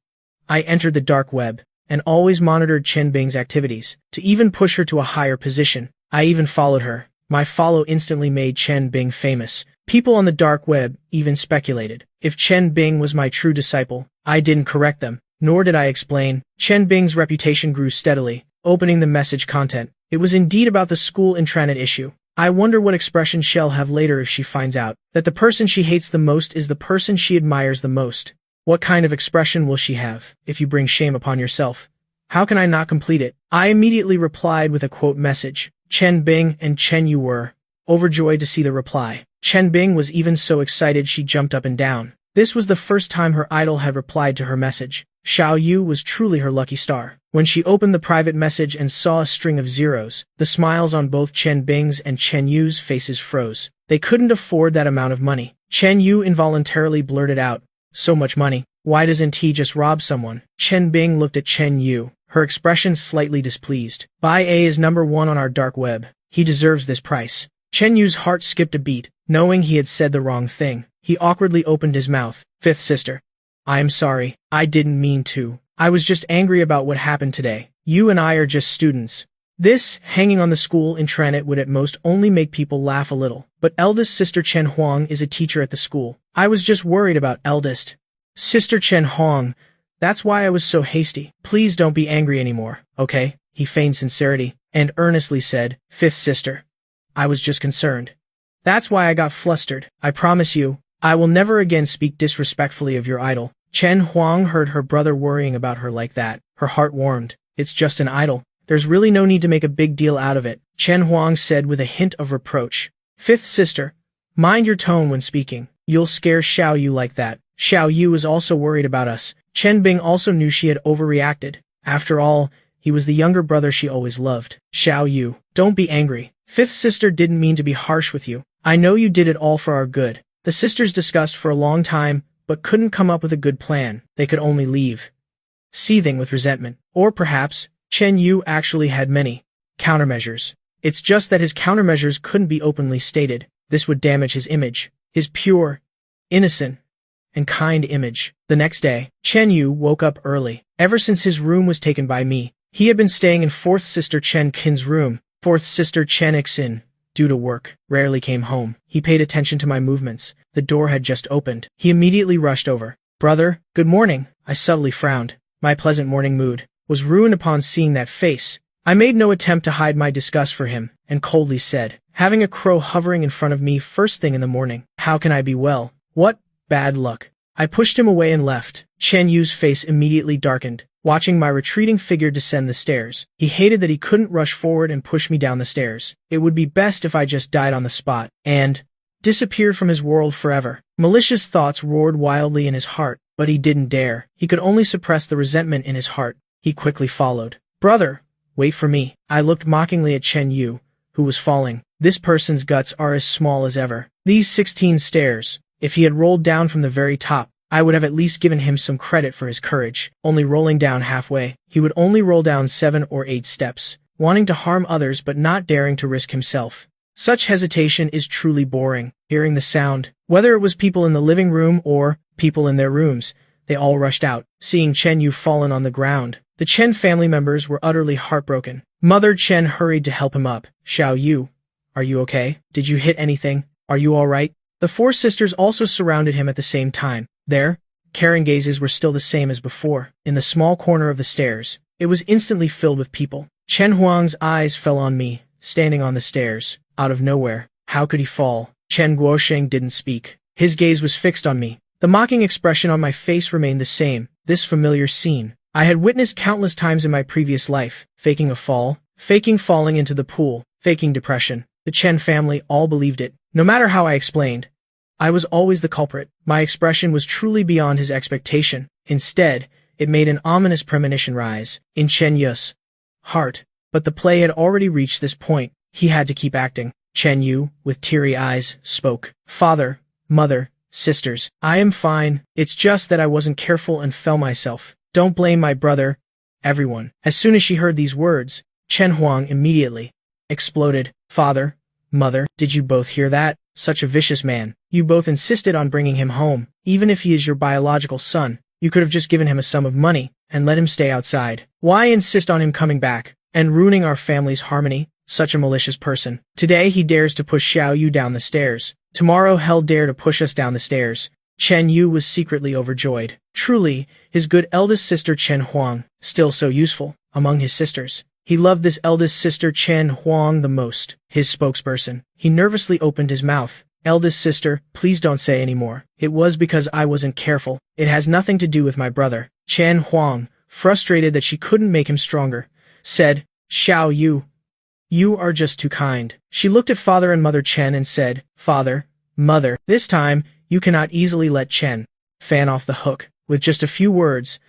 I entered the dark web and always monitored Chen Bing's activities to even push her to a higher position. I even followed her. My follow instantly made Chen Bing famous. People on the dark web even speculated if Chen Bing was my true disciple. I didn't correct them, nor did I explain. Chen Bing's reputation grew steadily. Opening the message content, it was indeed about the school intranet issue. I wonder what expression she'll have later if she finds out that the person she hates the most is the person she admires the most. What kind of expression will she have if you bring shame upon yourself? How can I not complete it? I immediately replied with a quote message. Chen Bing and Chen Yu were overjoyed to see the reply. Chen Bing was even so excited she jumped up and down. This was the first time her idol had replied to her message. Xiao Yu was truly her lucky star. When she opened the private message and saw a string of zeros, the smiles on both Chen Bing's and Chen Yu's faces froze. They couldn't afford that amount of money. Chen Yu involuntarily blurted out, "So much money. Why doesn't he just rob someone?" Chen Bing looked at Chen Yu, her expression slightly displeased. Bai A is number 1 on our dark web. He deserves this price. Chen Yu's heart skipped a beat, knowing he had said the wrong thing. He awkwardly opened his mouth. "Fifth sister. I am sorry. I didn't mean to. I was just angry about what happened today. You and I are just students." This, hanging on the school intranet, would at most only make people laugh a little. But eldest sister Chen Huang is a teacher at the school. I was just worried about eldest sister Chen Huang. That's why I was so hasty. Please don't be angry anymore, okay? He feigned sincerity and earnestly said, "Fifth sister. I was just concerned. That's why I got flustered. I promise you, I will never again speak disrespectfully of your idol." Chen Huang heard her brother worrying about her like that. Her heart warmed. It's just an idol. There's really no need to make a big deal out of it, Chen Huang said with a hint of reproach. "Fifth sister, mind your tone when speaking. You'll scare Xiao Yu like that." Xiao Yu was also worried about us. Chen Bing also knew she had overreacted. After all, he was the younger brother she always loved. "Xiao Yu, don't be angry. Fifth sister didn't mean to be harsh with you. I know you did it all for our good." The sisters discussed for a long time, but couldn't come up with a good plan. They could only leave, seething with resentment. Or perhaps, Chen Yu actually had many countermeasures. It's just that his countermeasures couldn't be openly stated. This would damage his image, his pure, innocent, and kind image. The next day, Chen Yu woke up early. Ever since his room was taken by me, he had been staying in fourth sister Chen Qin's room. Fourth sister Chen Xin, due to work, rarely came home. He paid attention to my movements. The door had just opened. He immediately rushed over. "Brother, good morning." I subtly frowned. My pleasant morning mood was ruined upon seeing that face. I made no attempt to hide my disgust for him, and coldly said, "Having a crow hovering in front of me first thing in the morning. How can I be well? What bad luck." I pushed him away and left. Chen Yu's face immediately darkened, watching my retreating figure descend the stairs. He hated that he couldn't rush forward and push me down the stairs. It would be best if I just died on the spot, and disappeared from his world forever. Malicious thoughts roared wildly in his heart, but he didn't dare. He could only suppress the resentment in his heart. He quickly followed. "Brother, wait for me." I looked mockingly at Chen Yu, who was falling. This person's guts are as small as ever. These 16 stairs. If he had rolled down from the very top, I would have at least given him some credit for his courage. Only rolling down halfway, he would only roll down 7 or 8 steps, wanting to harm others but not daring to risk himself. Such hesitation is truly boring. Hearing the sound, whether it was people in the living room or people in their rooms, They all rushed out, seeing Chen Yu fallen on the ground. The Chen family members were utterly heartbroken. Mother Chen hurried to help him up. Xiao Yu, are you okay? Did you hit anything? Are you all right? The four sisters also surrounded him at the same time. Their caring gazes were still the same as before. In the small corner of the stairs, it was instantly filled with people. Chen Huang's eyes fell on me, standing on the stairs. Out of nowhere, how could he fall? Chen Guosheng didn't speak. His gaze was fixed on me. The mocking expression on my face remained the same. This familiar scene I had witnessed countless times in my previous life. Faking a fall, faking falling into the pool, faking depression. The Chen family all believed it. No matter how I explained, I was always the culprit. My expression was truly beyond his expectation. Instead, it made an ominous premonition rise in Chen Yu's heart. But the play had already reached this point. He had to keep acting. Chen Yu, with teary eyes, spoke. Father, mother, sisters, I am fine. It's just that I wasn't careful and fell myself. Don't blame my brother. Everyone. As soon as she heard these words, Chen Huang immediately exploded. Father, mother, did you both hear that? Such a vicious man. You both insisted on bringing him home. Even if he is your biological son, you could have just given him a sum of money and let him stay outside. Why insist on him coming back and ruining our family's harmony? Such a malicious person. Today he dares to push Xiao Yu down the stairs. Tomorrow he'll dare to push us down the stairs. Chen Yu was secretly overjoyed. Truly, his good eldest sister Chen Huang, still so useful among his sisters. He loved this eldest sister Chen Huang the most. His spokesperson. He nervously opened his mouth. Eldest sister, please don't say any more. It was because I wasn't careful. It has nothing to do with my brother. Chen Huang, frustrated that she couldn't make him stronger, said, Xiao Yu, you are just too kind. She looked at father and mother Chen and said, Father, mother, this time, you cannot easily let Chen fan off the hook. With just a few words,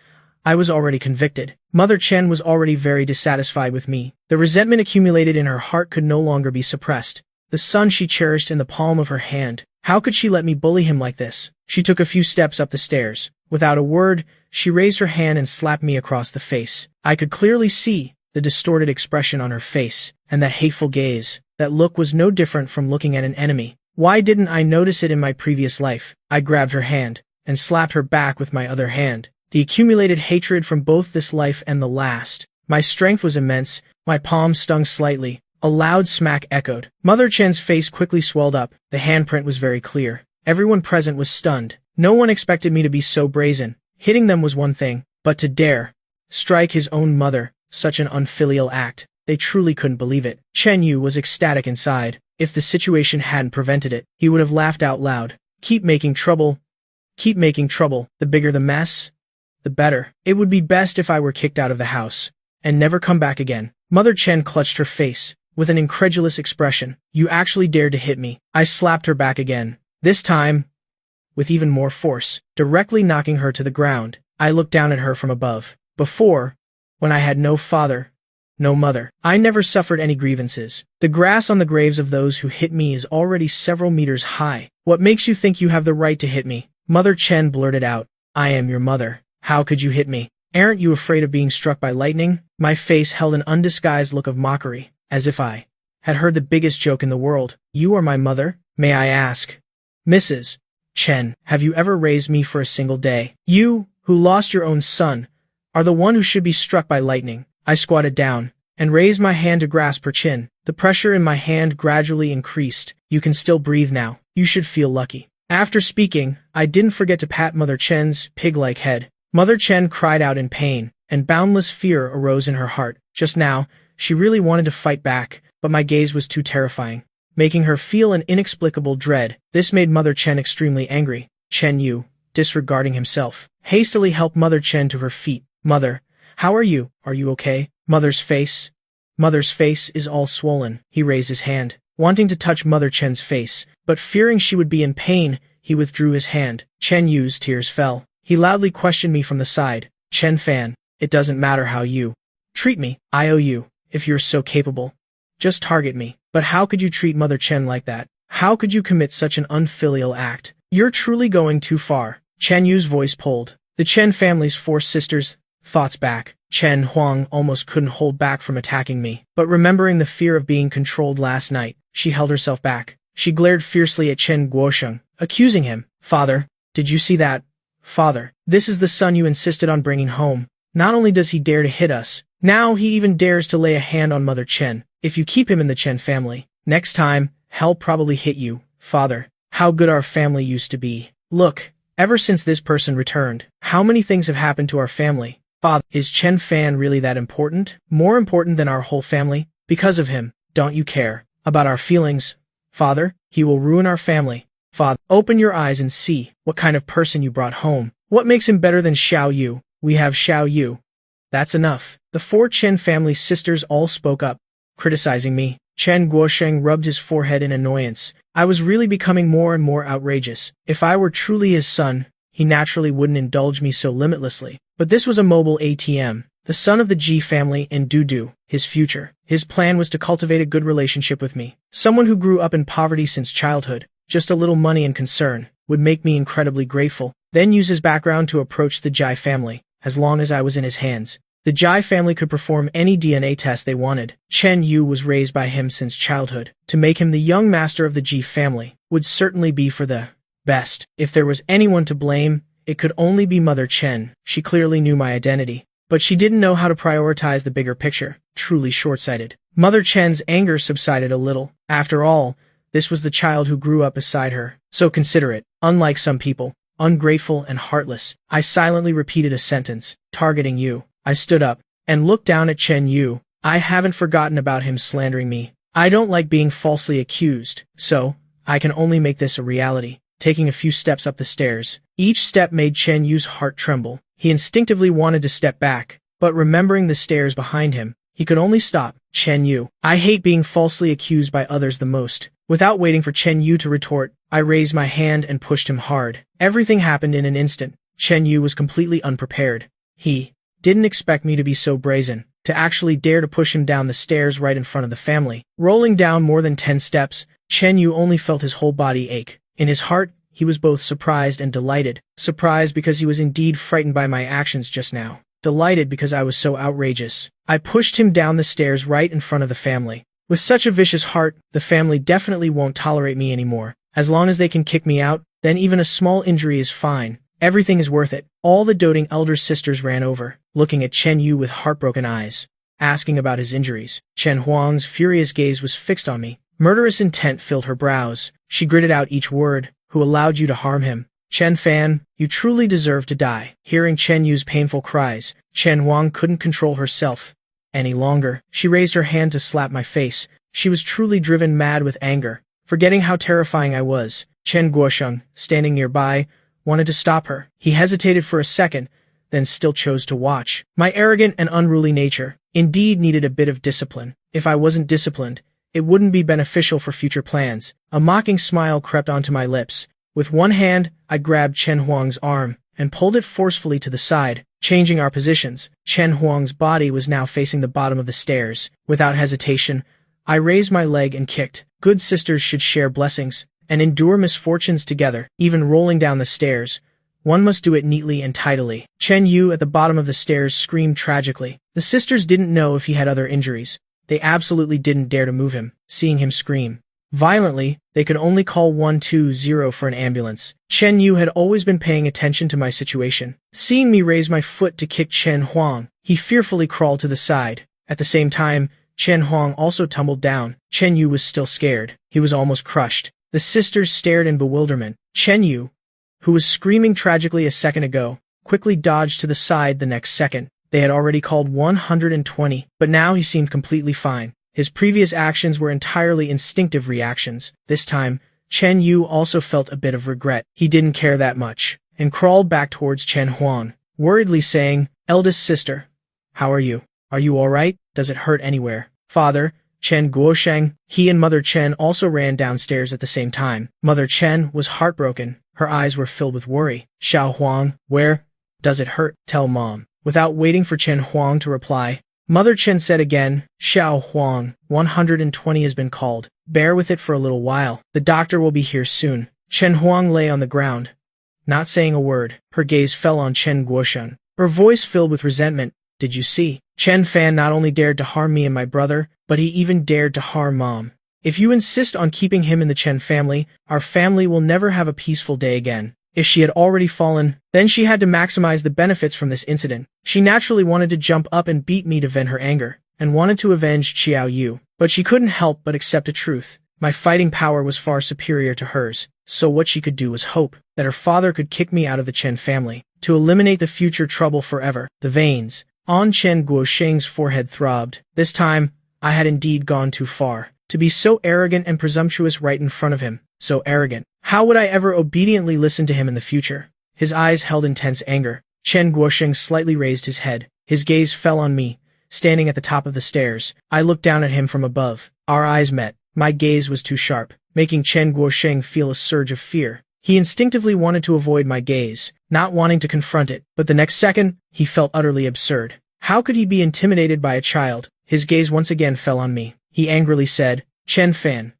I was already convicted. Mother Chen was already very dissatisfied with me. The resentment accumulated in her heart could no longer be suppressed. The son she cherished in the palm of her hand. How could she let me bully him like this? She took a few steps up the stairs. Without a word, she raised her hand and slapped me across the face. I could clearly see the distorted expression on her face, and that hateful gaze. That look was no different from looking at an enemy. Why didn't I notice it in my previous life? I grabbed her hand and slapped her back with my other hand. The accumulated hatred from both this life and the last. My strength was immense. My palm stung slightly. A loud smack echoed. Mother Chen's face quickly swelled up. The handprint was very clear. Everyone present was stunned. No one expected me to be so brazen. Hitting them was one thing, but to dare strike his own mother, such an unfilial act. They truly couldn't believe it. Chen Yu was ecstatic inside. If the situation hadn't prevented it, he would have laughed out loud. Keep making trouble. Keep making trouble. The bigger the mess, the better. It would be best if I were kicked out of the house and never come back again. Mother Chen clutched her face with an incredulous expression. You actually dared to hit me. I slapped her back again. This time, with even more force, directly knocking her to the ground. I looked down at her from above. Before, when I had no father, no mother, I never suffered any grievances. The grass on the graves of those who hit me is already several meters high. What makes you think you have the right to hit me? Mother Chen blurted out. I am your mother. How could you hit me? Aren't you afraid of being struck by lightning? My face held an undisguised look of mockery, as if I had heard the biggest joke in the world. You are my mother? May I ask, Mrs. Chen, have you ever raised me for a single day? You, who lost your own son, are the one who should be struck by lightning. I squatted down and raised my hand to grasp her chin. The pressure in my hand gradually increased. You can still breathe now. You should feel lucky. After speaking, I didn't forget to pat Mother Chen's pig-like head. Mother Chen cried out in pain, and boundless fear arose in her heart. Just now, she really wanted to fight back, but my gaze was too terrifying, making her feel an inexplicable dread. This made Mother Chen extremely angry. Chen Yu, disregarding himself, hastily helped Mother Chen to her feet. Mother, how are you? Are you okay? Mother's face is all swollen. He raised his hand, wanting to touch Mother Chen's face, but fearing she would be in pain, he withdrew his hand. Chen Yu's tears fell. He loudly questioned me from the side. Chen Fan, it doesn't matter how you treat me. I owe you. If you're so capable, just target me. But how could you treat Mother Chen like that? How could you commit such an unfilial act? You're truly going too far. Chen Yu's voice pulled. The Chen family's four sisters, thoughts back. Chen Huang almost couldn't hold back from attacking me, but remembering the fear of being controlled last night, she held herself back. She glared fiercely at Chen Guosheng, accusing him. Father, did you see that? Father, this is the son you insisted on bringing home. Not only does he dare to hit us, now he even dares to lay a hand on Mother Chen. If you keep him in the Chen family, next time, hell probably hit you. Father, how good our family used to be. Look, ever since this person returned, how many things have happened to our family. Father, is Chen Fan really that important? More important than our whole family? Because of him, don't you care about our feelings? Father, he will ruin our family. Father, open your eyes and see what kind of person you brought home. What makes him better than Xiao Yu? We have Xiao Yu. That's enough. The 4 Chen family sisters all spoke up, criticizing me. Chen Guosheng rubbed his forehead in annoyance. I was really becoming more and more outrageous. If I were truly his son, he naturally wouldn't indulge me so limitlessly. But this was a mobile ATM, the son of the Ji family and Dudu, his future. His plan was to cultivate a good relationship with me. Someone who grew up in poverty since childhood, just a little money and concern, would make me incredibly grateful. Then use his background to approach the Jai family, as long as I was in his hands. The Jai family could perform any DNA test they wanted. Chen Yu was raised by him since childhood. To make him the young master of the Ji family would certainly be for the best. If there was anyone to blame, it could only be Mother Chen. She clearly knew my identity, but she didn't know how to prioritize the bigger picture. Truly short-sighted. Mother Chen's anger subsided a little. After all, this was the child who grew up beside her. So considerate, unlike some people, ungrateful and heartless. I silently repeated a sentence, targeting you. I stood up and looked down at Chen Yu. I haven't forgotten about him slandering me. I don't like being falsely accused, so I can only make this a reality. Taking a few steps up the stairs, each step made Chen Yu's heart tremble. He instinctively wanted to step back, but remembering the stairs behind him, he could only stop. Chen Yu, I hate being falsely accused by others the most. Without waiting for Chen Yu to retort, I raised my hand and pushed him hard. Everything happened in an instant. Chen Yu was completely unprepared. He didn't expect me to be so brazen, to actually dare to push him down the stairs right in front of the family. Rolling down more than 10 steps, Chen Yu only felt his whole body ache. In his heart, he was both surprised and delighted. Surprised because he was indeed frightened by my actions just now. Delighted because I was so outrageous. I pushed him down the stairs right in front of the family. With such a vicious heart, the family definitely won't tolerate me anymore. As long as they can kick me out, then even a small injury is fine. Everything is worth it. All the doting elder sisters ran over, looking at Chen Yu with heartbroken eyes, asking about his injuries. Chen Huang's furious gaze was fixed on me. Murderous intent filled her brows. She gritted out each word. Who allowed you to harm him? Chen Fan, you truly deserve to die. Hearing Chen Yu's painful cries, Chen Huang couldn't control herself any longer. She raised her hand to slap my face. She was truly driven mad with anger. Forgetting how terrifying I was, Chen Guosheng, standing nearby, wanted to stop her. He hesitated for a second, then still chose to watch. My arrogant and unruly nature indeed needed a bit of discipline. If I wasn't disciplined, it wouldn't be beneficial for future plans. A mocking smile crept onto my lips. With one hand, I grabbed Chen Huang's arm and pulled it forcefully to the side, changing our positions. Chen Huang's body was now facing the bottom of the stairs. Without hesitation, I raised my leg and kicked. Good sisters should share blessings and endure misfortunes together. Even rolling down the stairs, one must do it neatly and tidily. Chen Yu at the bottom of the stairs screamed tragically. The sisters didn't know if he had other injuries. They absolutely didn't dare to move him. Seeing him scream violently, they could only call 120 for an ambulance. Chen Yu had always been paying attention to my situation. Seeing me raise my foot to kick Chen Huang, he fearfully crawled to the side. At the same time, Chen Huang also tumbled down. Chen Yu was still scared. He was almost crushed. The sisters stared in bewilderment. Chen Yu, who was screaming tragically a second ago, quickly dodged to the side the next second. They had already called 120, but now he seemed completely fine. His previous actions were entirely instinctive reactions. This time, Chen Yu also felt a bit of regret. He didn't care that much, and crawled back towards Chen Huang, worriedly saying, "Eldest sister, how are you? Are you alright? Does it hurt anywhere?" Father, Chen Guosheng, he and Mother Chen also ran downstairs at the same time. Mother Chen was heartbroken. Her eyes were filled with worry. "Xiao Huang, where does it hurt? Tell Mom." Without waiting for Chen Huang to reply, Mother Chen said again, "Xiao Huang, 120 has been called. Bear with it for a little while. The doctor will be here soon." Chen Huang lay on the ground, not saying a word. Her gaze fell on Chen Guosheng, her voice filled with resentment. "Did you see? Chen Fan not only dared to harm me and my brother, but he even dared to harm Mom. If you insist on keeping him in the Chen family, our family will never have a peaceful day again." If she had already fallen, then she had to maximize the benefits from this incident. She naturally wanted to jump up and beat me to vent her anger, and wanted to avenge Xiao Yu. But she couldn't help but accept a truth. My fighting power was far superior to hers, so what she could do was hope that her father could kick me out of the Chen family, to eliminate the future trouble forever. The veins on Chen Guosheng's forehead throbbed. This time, I had indeed gone too far. To be so arrogant and presumptuous right in front of him. So arrogant. How would I ever obediently listen to him in the future? His eyes held intense anger. Chen Guosheng slightly raised his head. His gaze fell on me, standing at the top of the stairs. I looked down at him from above. Our eyes met. My gaze was too sharp, making Chen Guosheng feel a surge of fear. He instinctively wanted to avoid my gaze, not wanting to confront it, but the next second, he felt utterly absurd. How could he be intimidated by a child? His gaze once again fell on me. He angrily said, "Chen Fan,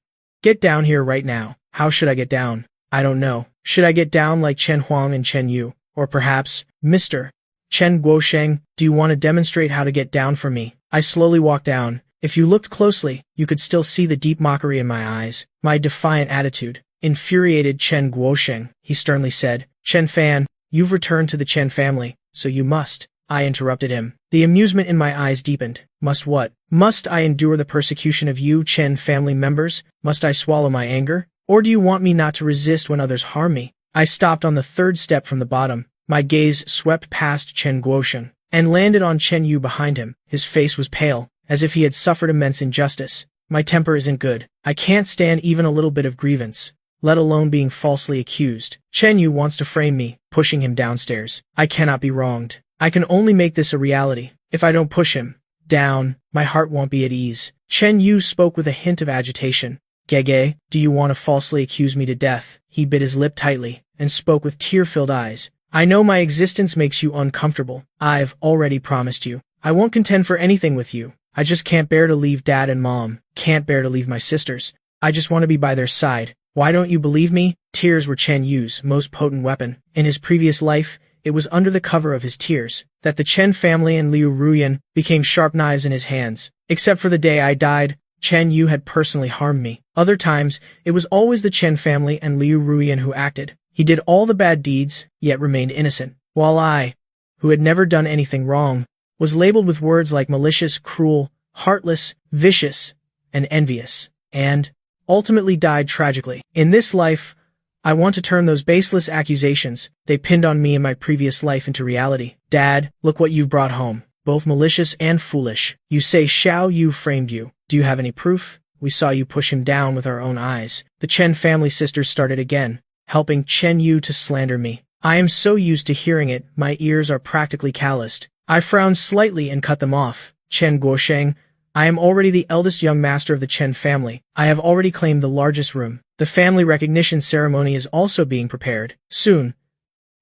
get down here right now." How should I get down? I don't know. Should I get down like Chen Huang and Chen Yu? Or perhaps, Mr. Chen Guosheng, do you want to demonstrate how to get down for me? I slowly walked down. If you looked closely, you could still see the deep mockery in my eyes. My defiant attitude infuriated Chen Guosheng. He sternly said, "Chen Fan, you've returned to the Chen family, so you must." I interrupted him. The amusement in my eyes deepened. Must what? Must I endure the persecution of you Chen family members? Must I swallow my anger? Or do you want me not to resist when others harm me? I stopped on the third step from the bottom. My gaze swept past Chen Guosheng and landed on Chen Yu behind him. His face was pale, as if he had suffered immense injustice. My temper isn't good. I can't stand even a little bit of grievance, let alone being falsely accused. Chen Yu wants to frame me, pushing him downstairs. I cannot be wronged. I can only make this a reality. If I don't push him down, my heart won't be at ease. Chen Yu spoke with a hint of agitation. "Gege, do you want to falsely accuse me to death?" He bit his lip tightly and spoke with tear-filled eyes. "I know my existence makes you uncomfortable. I've already promised you. I won't contend for anything with you. I just can't bear to leave Dad and Mom. Can't bear to leave my sisters. I just want to be by their side. Why don't you believe me?" Tears were Chen Yu's most potent weapon. In his previous life, it was under the cover of his tears that the Chen family and Liu Ruyan became sharp knives in his hands. Except for the day I died, Chen Yu had personally harmed me. Other times, it was always the Chen family and Liu Ruyan who acted. He did all the bad deeds, yet remained innocent, while I, who had never done anything wrong, was labeled with words like malicious, cruel, heartless, vicious, and envious, and ultimately died tragically. In this life, I want to turn those baseless accusations they pinned on me in my previous life into reality. Dad, look what you've brought home. Both malicious and foolish. You say Xiao Yu framed you. Do you have any proof? We saw you push him down with our own eyes. The Chen family sisters started again, helping Chen Yu to slander me. I am so used to hearing it, my ears are practically calloused. I frowned slightly and cut them off. Chen Guosheng, I am already the eldest young master of the Chen family. I have already claimed the largest room. The family recognition ceremony is also being prepared. Soon,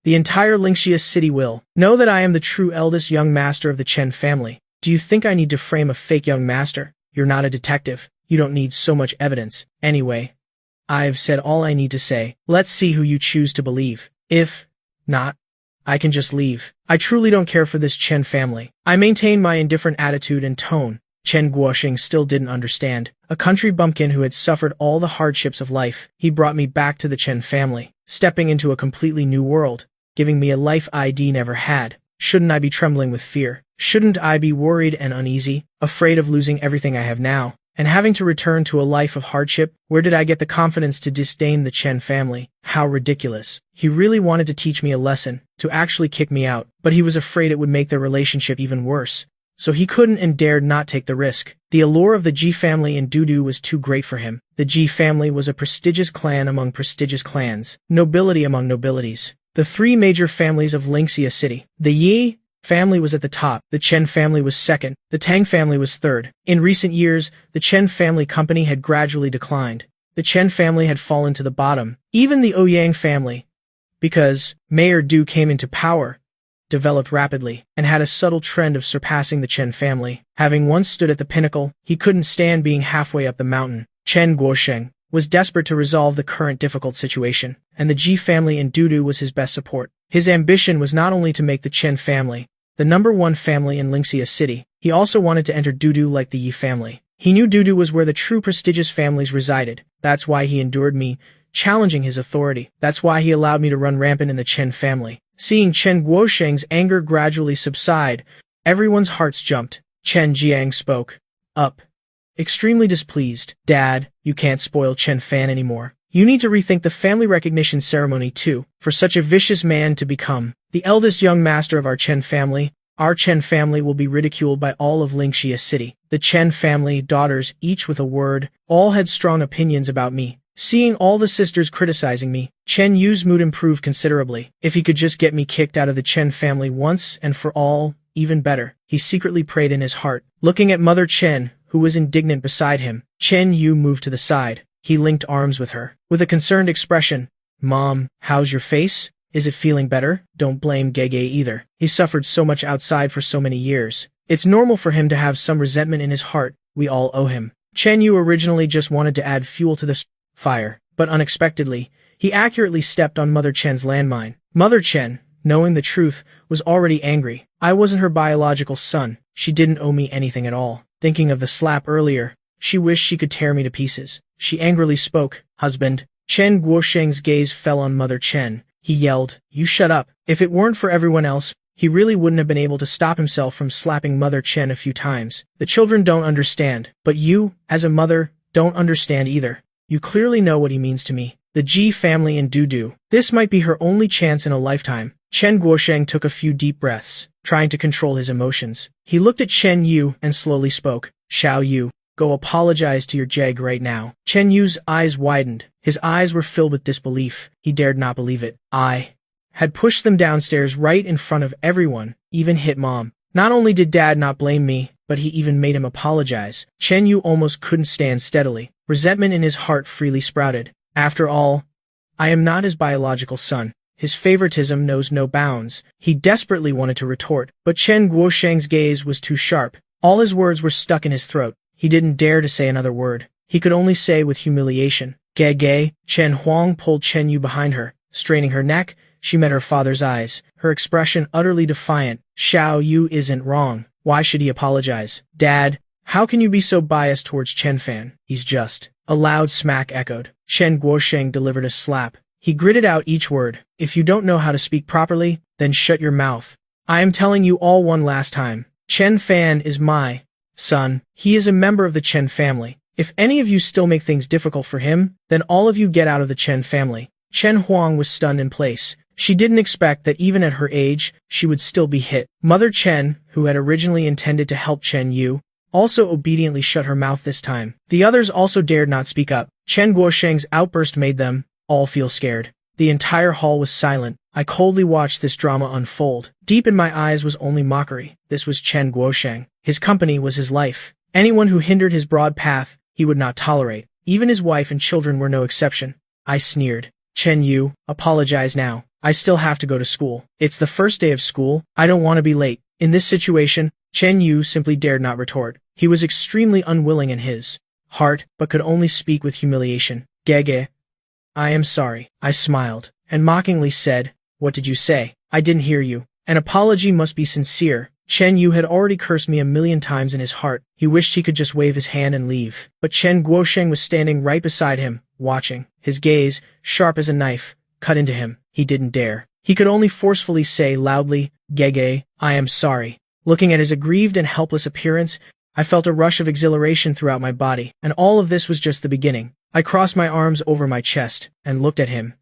the entire Lingxia city will know that I am the true eldest young master of the Chen family. Do you think I need to frame a fake young master? You're not a detective. You don't need so much evidence. Anyway, I've said all I need to say. Let's see who you choose to believe. If not, I can just leave. I truly don't care for this Chen family. I maintain my indifferent attitude and tone. Chen Guosheng still didn't understand. A country bumpkin who had suffered all the hardships of life. He brought me back to the Chen family, stepping into a completely new world, giving me a life ID never had. Shouldn't I be trembling with fear? Shouldn't I be worried and uneasy, afraid of losing everything I have now, and having to return to a life of hardship? Where did I get the confidence to disdain the Chen family? How ridiculous. He really wanted to teach me a lesson, to actually kick me out, but he was afraid it would make their relationship even worse. So he couldn't and dared not take the risk. The allure of the Ji family in Dudu was too great for him. The Ji family was a prestigious clan among prestigious clans, nobility among nobilities. The three major families of Lingxia City. The Yi family was at the top, the Chen family was second, the Tang family was third. In recent years, the Chen family company had gradually declined. The Chen family had fallen to the bottom. Even the Ouyang family, because Mayor Du came into power, developed rapidly, and had a subtle trend of surpassing the Chen family. Having once stood at the pinnacle, he couldn't stand being halfway up the mountain. Chen Guosheng was desperate to resolve the current difficult situation, and the Ji family in Dudu was his best support. His ambition was not only to make the Chen family the #1 family in Lingxia City, he also wanted to enter Dudu like the Yi family. He knew Dudu was where the true prestigious families resided. That's why he endured me, challenging his authority. That's why he allowed me to run rampant in the Chen family. Seeing Chen Guosheng's anger gradually subside, everyone's hearts jumped. Chen Jiang spoke up, extremely displeased. Dad, you can't spoil Chen Fan anymore. You need to rethink the family recognition ceremony too. For such a vicious man to become the eldest young master of our Chen family will be ridiculed by all of Lingxia City. The Chen family daughters, each with a word, all had strong opinions about me. Seeing all the sisters criticizing me, Chen Yu's mood improved considerably. If he could just get me kicked out of the Chen family once and for all, even better. He secretly prayed in his heart. Looking at Mother Chen, who was indignant beside him, Chen Yu moved to the side. He linked arms with her. With a concerned expression, "Mom, how's your face? Is it feeling better?" Don't blame Gege either. He suffered so much outside for so many years. It's normal for him to have some resentment in his heart. We all owe him. Chen Yu originally just wanted to add fuel to the fire, but unexpectedly, he accurately stepped on Mother Chen's landmine. Mother Chen, knowing the truth, was already angry. I wasn't her biological son. She didn't owe me anything at all. Thinking of the slap earlier, she wished she could tear me to pieces. She angrily spoke, "Husband." Chen Guosheng's gaze fell on Mother Chen. He yelled, "You shut up." If it weren't for everyone else, he really wouldn't have been able to stop himself from slapping Mother Chen a few times. The children don't understand, but you, as a mother, don't understand either. You clearly know what he means to me. The Ji family in Dudu. This might be her only chance in a lifetime. Chen Guosheng took a few deep breaths, trying to control his emotions. He looked at Chen Yu and slowly spoke, "Xiao Yu, go apologize to your Jag right now." Chen Yu's eyes widened. His eyes were filled with disbelief. He dared not believe it. I had pushed them downstairs right in front of everyone, even hit Mom. Not only did Dad not blame me, but he even made him apologize. Chen Yu almost couldn't stand steadily. Resentment in his heart freely sprouted. After all, I am not his biological son. His favoritism knows no bounds. He desperately wanted to retort, but Chen Guosheng's gaze was too sharp. All his words were stuck in his throat. He didn't dare to say another word. He could only say with humiliation, "Gege." Chen Huang pulled Chen Yu behind her. Straining her neck, she met her father's eyes, her expression utterly defiant. "Xiao Yu isn't wrong. Why should he apologize? Dad, how can you be so biased towards Chen Fan? He's just..." A loud smack echoed. Chen Guosheng delivered a slap. He gritted out each word. "If you don't know how to speak properly, then shut your mouth. I am telling you all one last time. Chen Fan is my son. He is a member of the Chen family. If any of you still make things difficult for him, then all of you get out of the Chen family." Chen Huang was stunned in place. She didn't expect that even at her age, she would still be hit. Mother Chen, who had originally intended to help Chen Yu, also obediently shut her mouth this time. The others also dared not speak up. Chen Guosheng's outburst made them all feel scared. The entire hall was silent. I coldly watched this drama unfold. Deep in my eyes was only mockery. This was Chen Guosheng. His company was his life. Anyone who hindered his broad path, he would not tolerate. Even his wife and children were no exception. I sneered. "Chen Yu, apologize now. I still have to go to school. It's the first day of school. I don't want to be late." In this situation, Chen Yu simply dared not retort. He was extremely unwilling in his heart, but could only speak with humiliation. "Gege, I am sorry." I smiled, and mockingly said, "What did you say? I didn't hear you." An apology must be sincere. Chen Yu had already cursed me a million times in his heart. He wished he could just wave his hand and leave. But Chen Guosheng was standing right beside him, watching. His gaze, sharp as a knife, cut into him. He didn't dare. He could only forcefully say loudly, "Gege, I am sorry." Looking at his aggrieved and helpless appearance, I felt a rush of exhilaration throughout my body, and all of this was just the beginning. I crossed my arms over my chest and looked at him,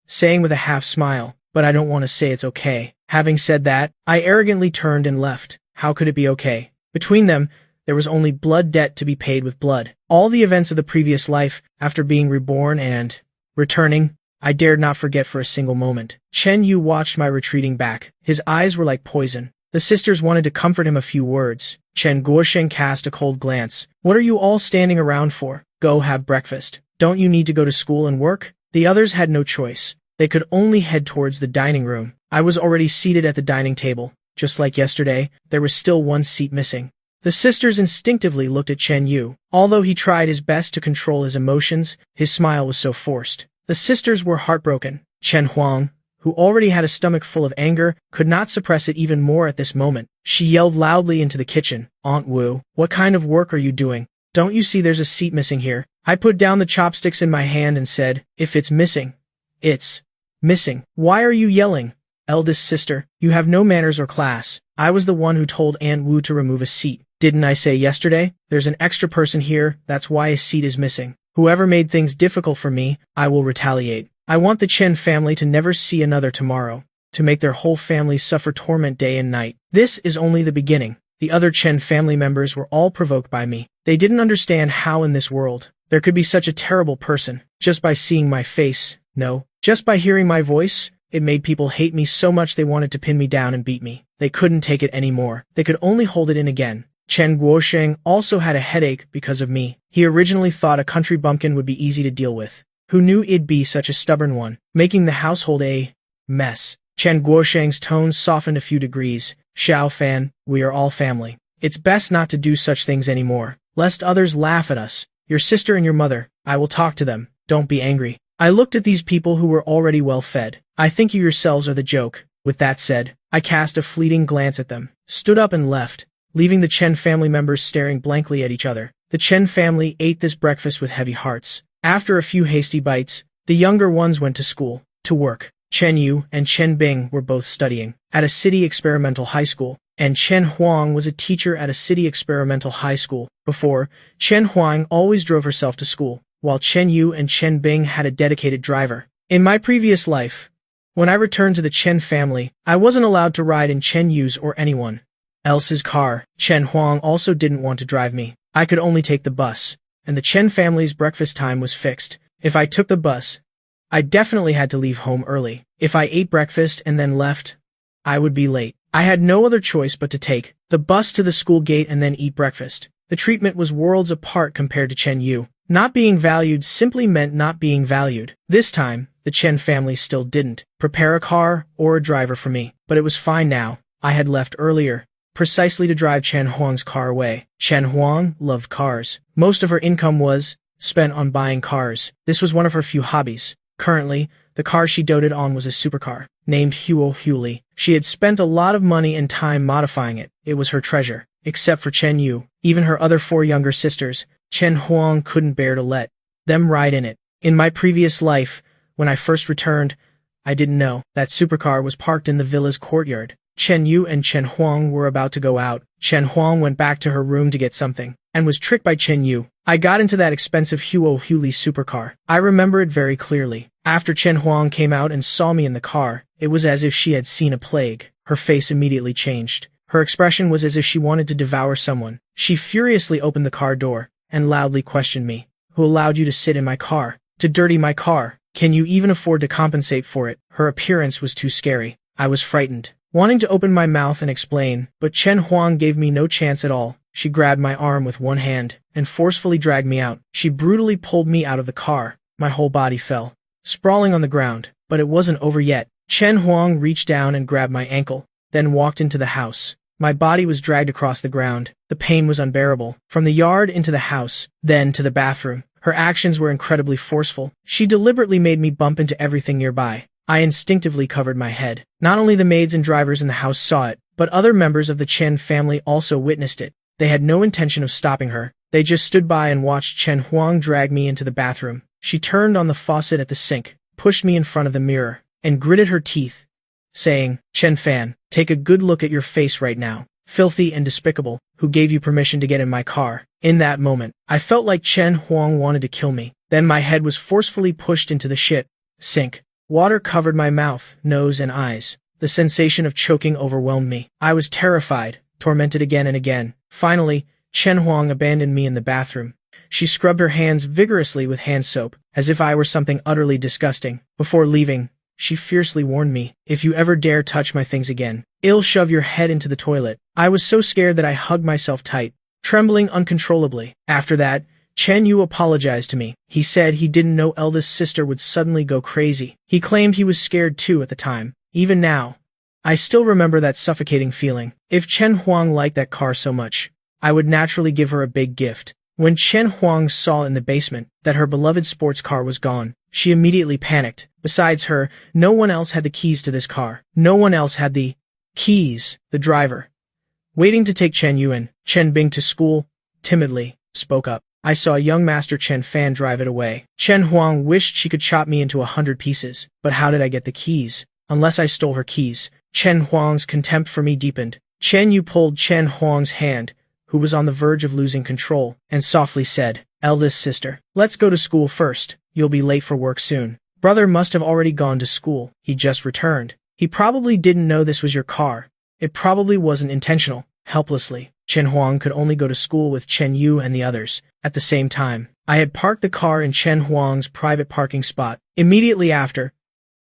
saying with a half smile, "But I don't want to say it's okay." Having said that, I arrogantly turned and left. How could it be okay? Between them, there was only blood debt to be paid with blood. All the events of the previous life, after being reborn and returning, I dared not forget for a single moment. Chen Yu watched my retreating back. His eyes were like poison. The sisters wanted to comfort him a few words. Chen Guosheng cast a cold glance. "What are you all standing around for? Go have breakfast. Don't you need to go to school and work?" The others had no choice. They could only head towards the dining room. I was already seated at the dining table. Just like yesterday, there was still one seat missing. The sisters instinctively looked at Chen Yu. Although he tried his best to control his emotions, his smile was so forced. The sisters were heartbroken. Chen Huang, who already had a stomach full of anger, could not suppress it even more at this moment. She yelled loudly into the kitchen, "Aunt Wu, what kind of work are you doing? Don't you see there's a seat missing here? I put down the chopsticks in my hand and said, if it's missing, it's missing. Why are you yelling? Eldest sister, you have no manners or class. I was the one who told Aunt Wu to remove a seat. Didn't I say yesterday? There's an extra person here, that's why a seat is missing. Whoever made things difficult for me, I will retaliate. I want the Chen family to never see another tomorrow, to make their whole family suffer torment day and night. This is only the beginning. The other Chen family members were all provoked by me. They didn't understand how in this world there could be such a terrible person. Just by seeing my face, no, just by hearing my voice, it made people hate me so much they wanted to pin me down and beat me. They couldn't take it anymore. They could only hold it in again. Chen Guosheng also had a headache because of me. He originally thought a country bumpkin would be easy to deal with. Who knew it'd be such a stubborn one, making the household a mess. Chen Guosheng's tone softened a few degrees. Xiao Fan, we are all family. It's best not to do such things anymore, lest others laugh at us. Your sister and your mother, I will talk to them. Don't be angry. I looked at these people who were already well fed. I think you yourselves are the joke. With that said, I cast a fleeting glance at them, stood up and left, leaving the Chen family members staring blankly at each other. The Chen family ate this breakfast with heavy hearts. After a few hasty bites, the younger ones went to school, to work. Chen Yu and Chen Bing were both studying at a city experimental high school, and Chen Huang was a teacher at a city experimental high school. Before, Chen Huang always drove herself to school, while Chen Yu and Chen Bing had a dedicated driver. In my previous life, when I returned to the Chen family, I wasn't allowed to ride in Chen Yu's or anyone else's car. Chen Huang also didn't want to drive me. I could only take the bus, and the Chen family's breakfast time was fixed. If I took the bus, I definitely had to leave home early. If I ate breakfast and then left, I would be late. I had no other choice but to take the bus to the school gate and then eat breakfast. The treatment was worlds apart compared to Chen Yu. Not being valued simply meant not being valued. This time, the Chen family still didn't prepare a car or a driver for me, but it was fine now. I had left earlier, precisely to drive Chen Huang's car away. Chen Huang loved cars. Most of her income was spent on buying cars. This was one of her few hobbies. Currently, the car she doted on was a supercar, named Huo Huli. She had spent a lot of money and time modifying it. It was her treasure. Except for Chen Yu, even her other 4 younger sisters, Chen Huang couldn't bear to let them ride in it. In my previous life, when I first returned, I didn't know that supercar was parked in the villa's courtyard. Chen Yu and Chen Huang were about to go out. Chen Huang went back to her room to get something, and was tricked by Chen Yu. I got into that expensive Huo Huli supercar. I remember it very clearly. After Chen Huang came out and saw me in the car, it was as if she had seen a plague. Her face immediately changed. Her expression was as if she wanted to devour someone. She furiously opened the car door, and loudly questioned me. Who allowed you to sit in my car? To dirty my car? Can you even afford to compensate for it? Her appearance was too scary. I was frightened, wanting to open my mouth and explain, but Chen Huang gave me no chance at all. She grabbed my arm with one hand, and forcefully dragged me out. She brutally pulled me out of the car. My whole body fell, sprawling on the ground, but it wasn't over yet. Chen Huang reached down and grabbed my ankle, then walked into the house. My body was dragged across the ground. The pain was unbearable. From the yard into the house, then to the bathroom. Her actions were incredibly forceful. She deliberately made me bump into everything nearby. I instinctively covered my head. Not only the maids and drivers in the house saw it, but other members of the Chen family also witnessed it. They had no intention of stopping her. They just stood by and watched Chen Huang drag me into the bathroom. She turned on the faucet at the sink, pushed me in front of the mirror, and gritted her teeth, saying, Chen Fan, take a good look at your face right now. Filthy and despicable. Who gave you permission to get in my car? In that moment, I felt like Chen Huang wanted to kill me. Then my head was forcefully pushed into the sink. Water covered my mouth, nose, and eyes. The sensation of choking overwhelmed me. I was terrified, tormented again and again. Finally, Chen Huang abandoned me in the bathroom. She scrubbed her hands vigorously with hand soap, as if I were something utterly disgusting. Before leaving, she fiercely warned me, if you ever dare touch my things again, I'll shove your head into the toilet. I was so scared that I hugged myself tight, trembling uncontrollably. After that, Chen Yu apologized to me. He said he didn't know eldest sister would suddenly go crazy. He claimed he was scared too at the time. Even now, I still remember that suffocating feeling. If Chen Huang liked that car so much, I would naturally give her a big gift. When Chen Huang saw in the basement that her beloved sports car was gone, she immediately panicked. Besides her, no one else had the keys to this car. No one else had the keys. The driver, waiting to take Chen Yu and Chen Bing to school, timidly spoke up. I saw young Master Chen Fan drive it away. Chen Huang wished she could chop me into 100 pieces, but how did I get the keys? Unless I stole her keys. Chen Huang's contempt for me deepened. Chen Yu pulled Chen Huang's hand, who was on the verge of losing control, and softly said, "Eldest sister, let's go to school first. You'll be late for work soon." Brother must have already gone to school. He just returned. He probably didn't know this was your car. It probably wasn't intentional. Helplessly, Chen Huang could only go to school with Chen Yu and the others. At the same time, I had parked the car in Chen Huang's private parking spot. Immediately after,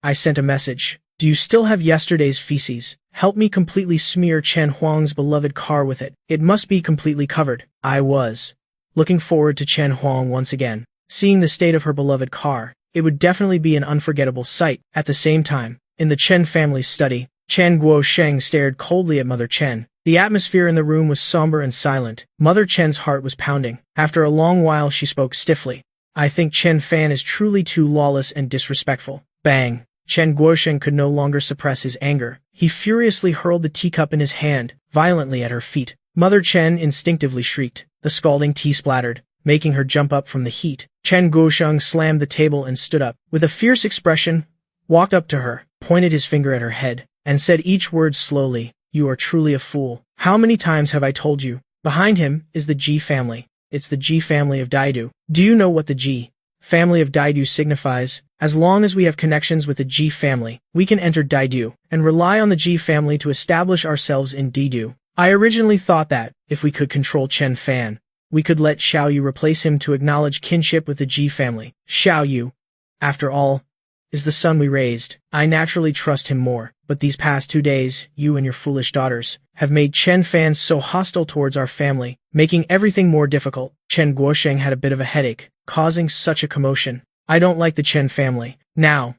I sent a message. "Do you still have yesterday's feces? Help me completely smear Chen Huang's beloved car with it. It must be completely covered." I was looking forward to Chen Huang once again. Seeing the state of her beloved car, it would definitely be an unforgettable sight. At the same time, in the Chen family's study, Chen Guosheng stared coldly at Mother Chen. The atmosphere in the room was somber and silent. Mother Chen's heart was pounding. After a long while she spoke stiffly. "I think Chen Fan is truly too lawless and disrespectful." Bang! Chen Guosheng could no longer suppress his anger. He furiously hurled the teacup in his hand, violently at her feet. Mother Chen instinctively shrieked. The scalding tea splattered, making her jump up from the heat. Chen Guosheng slammed the table and stood up. With a fierce expression, walked up to her, pointed his finger at her head, and said each word slowly, "You are truly a fool. How many times have I told you?" Behind him is the Ji family. It's the Ji family of Daidu. Do you know what the Ji family of Daidu signifies? As long as we have connections with the Ji family, we can enter Daidu and rely on the Ji family to establish ourselves in Daidu. I originally thought that, if we could control Chen Fan, we could let Xiao Yu replace him to acknowledge kinship with the Ji family. Xiao Yu, after all, is the son we raised. I naturally trust him more, but these past 2 days, you and your foolish daughters have made Chen Fan so hostile towards our family, making everything more difficult. Chen Guosheng had a bit of a headache, causing such a commotion. I don't like the Chen family. Now,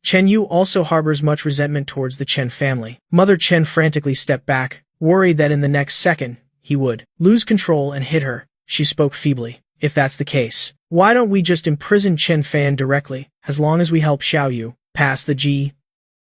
Chen Yu also harbors much resentment towards the Chen family. Mother Chen frantically stepped back, worried that in the next second, he would lose control and hit her. She spoke feebly. "If that's the case, why don't we just imprison Chen Fan directly, as long as we help Xiao Yu pass the Ji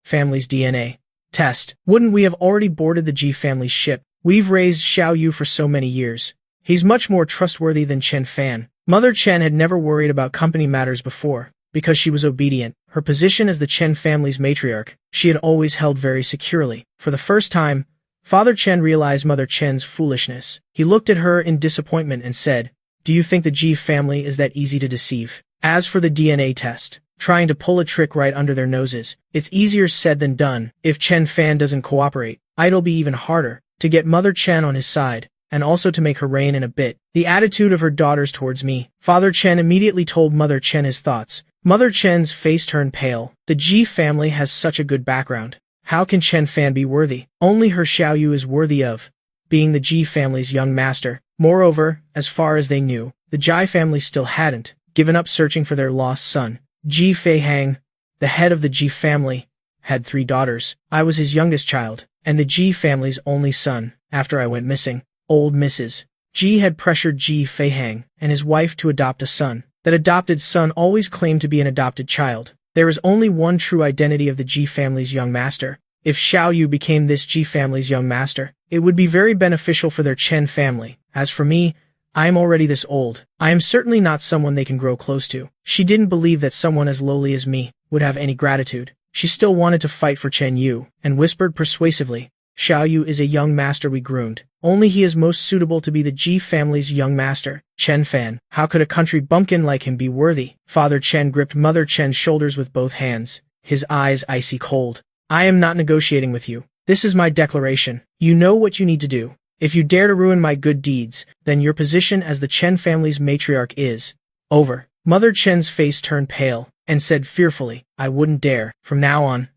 family's DNA test? Wouldn't we have already boarded the Ji family's ship? We've raised Xiao Yu for so many years. He's much more trustworthy than Chen Fan." Mother Chen had never worried about company matters before, because she was obedient. Her position as the Chen family's matriarch, she had always held very securely. For the first time, Father Chen realized Mother Chen's foolishness. He looked at her in disappointment and said, "Do you think the Ji family is that easy to deceive? As for the DNA test, trying to pull a trick right under their noses, it's easier said than done. If Chen Fan doesn't cooperate, it'll be even harder to get Mother Chen on his side, and also to make her reign in a bit." The attitude of her daughters towards me. Father Chen immediately told Mother Chen his thoughts. Mother Chen's face turned pale. The Ji family has such a good background. How can Chen Fan be worthy? Only her Xiao Yu is worthy of being the Ji family's young master. Moreover, as far as they knew, the Ji family still hadn't given up searching for their lost son. Ji Feihang, the head of the Ji family, had 3 daughters. I was his youngest child, and the Ji family's only son, after I went missing. Old Mrs. Ji had pressured Ji Feihang and his wife to adopt a son. That adopted son always claimed to be an adopted child. There is only one true identity of the Ji family's young master. If Xiao Yu became this Ji family's young master, it would be very beneficial for their Chen family. As for me, I am already this old. I am certainly not someone they can grow close to. She didn't believe that someone as lowly as me would have any gratitude. She still wanted to fight for Chen Yu, and whispered persuasively, "Xiao Yu is a young master we groomed. Only he is most suitable to be the Ji family's young master. Chen Fan, how could a country bumpkin like him be worthy?" Father Chen gripped Mother Chen's shoulders with both hands, his eyes icy cold. "I am not negotiating with you. This is my declaration. You know what you need to do. If you dare to ruin my good deeds, then your position as the Chen family's matriarch is over." Mother Chen's face turned pale, and said fearfully, "I wouldn't dare. From now on,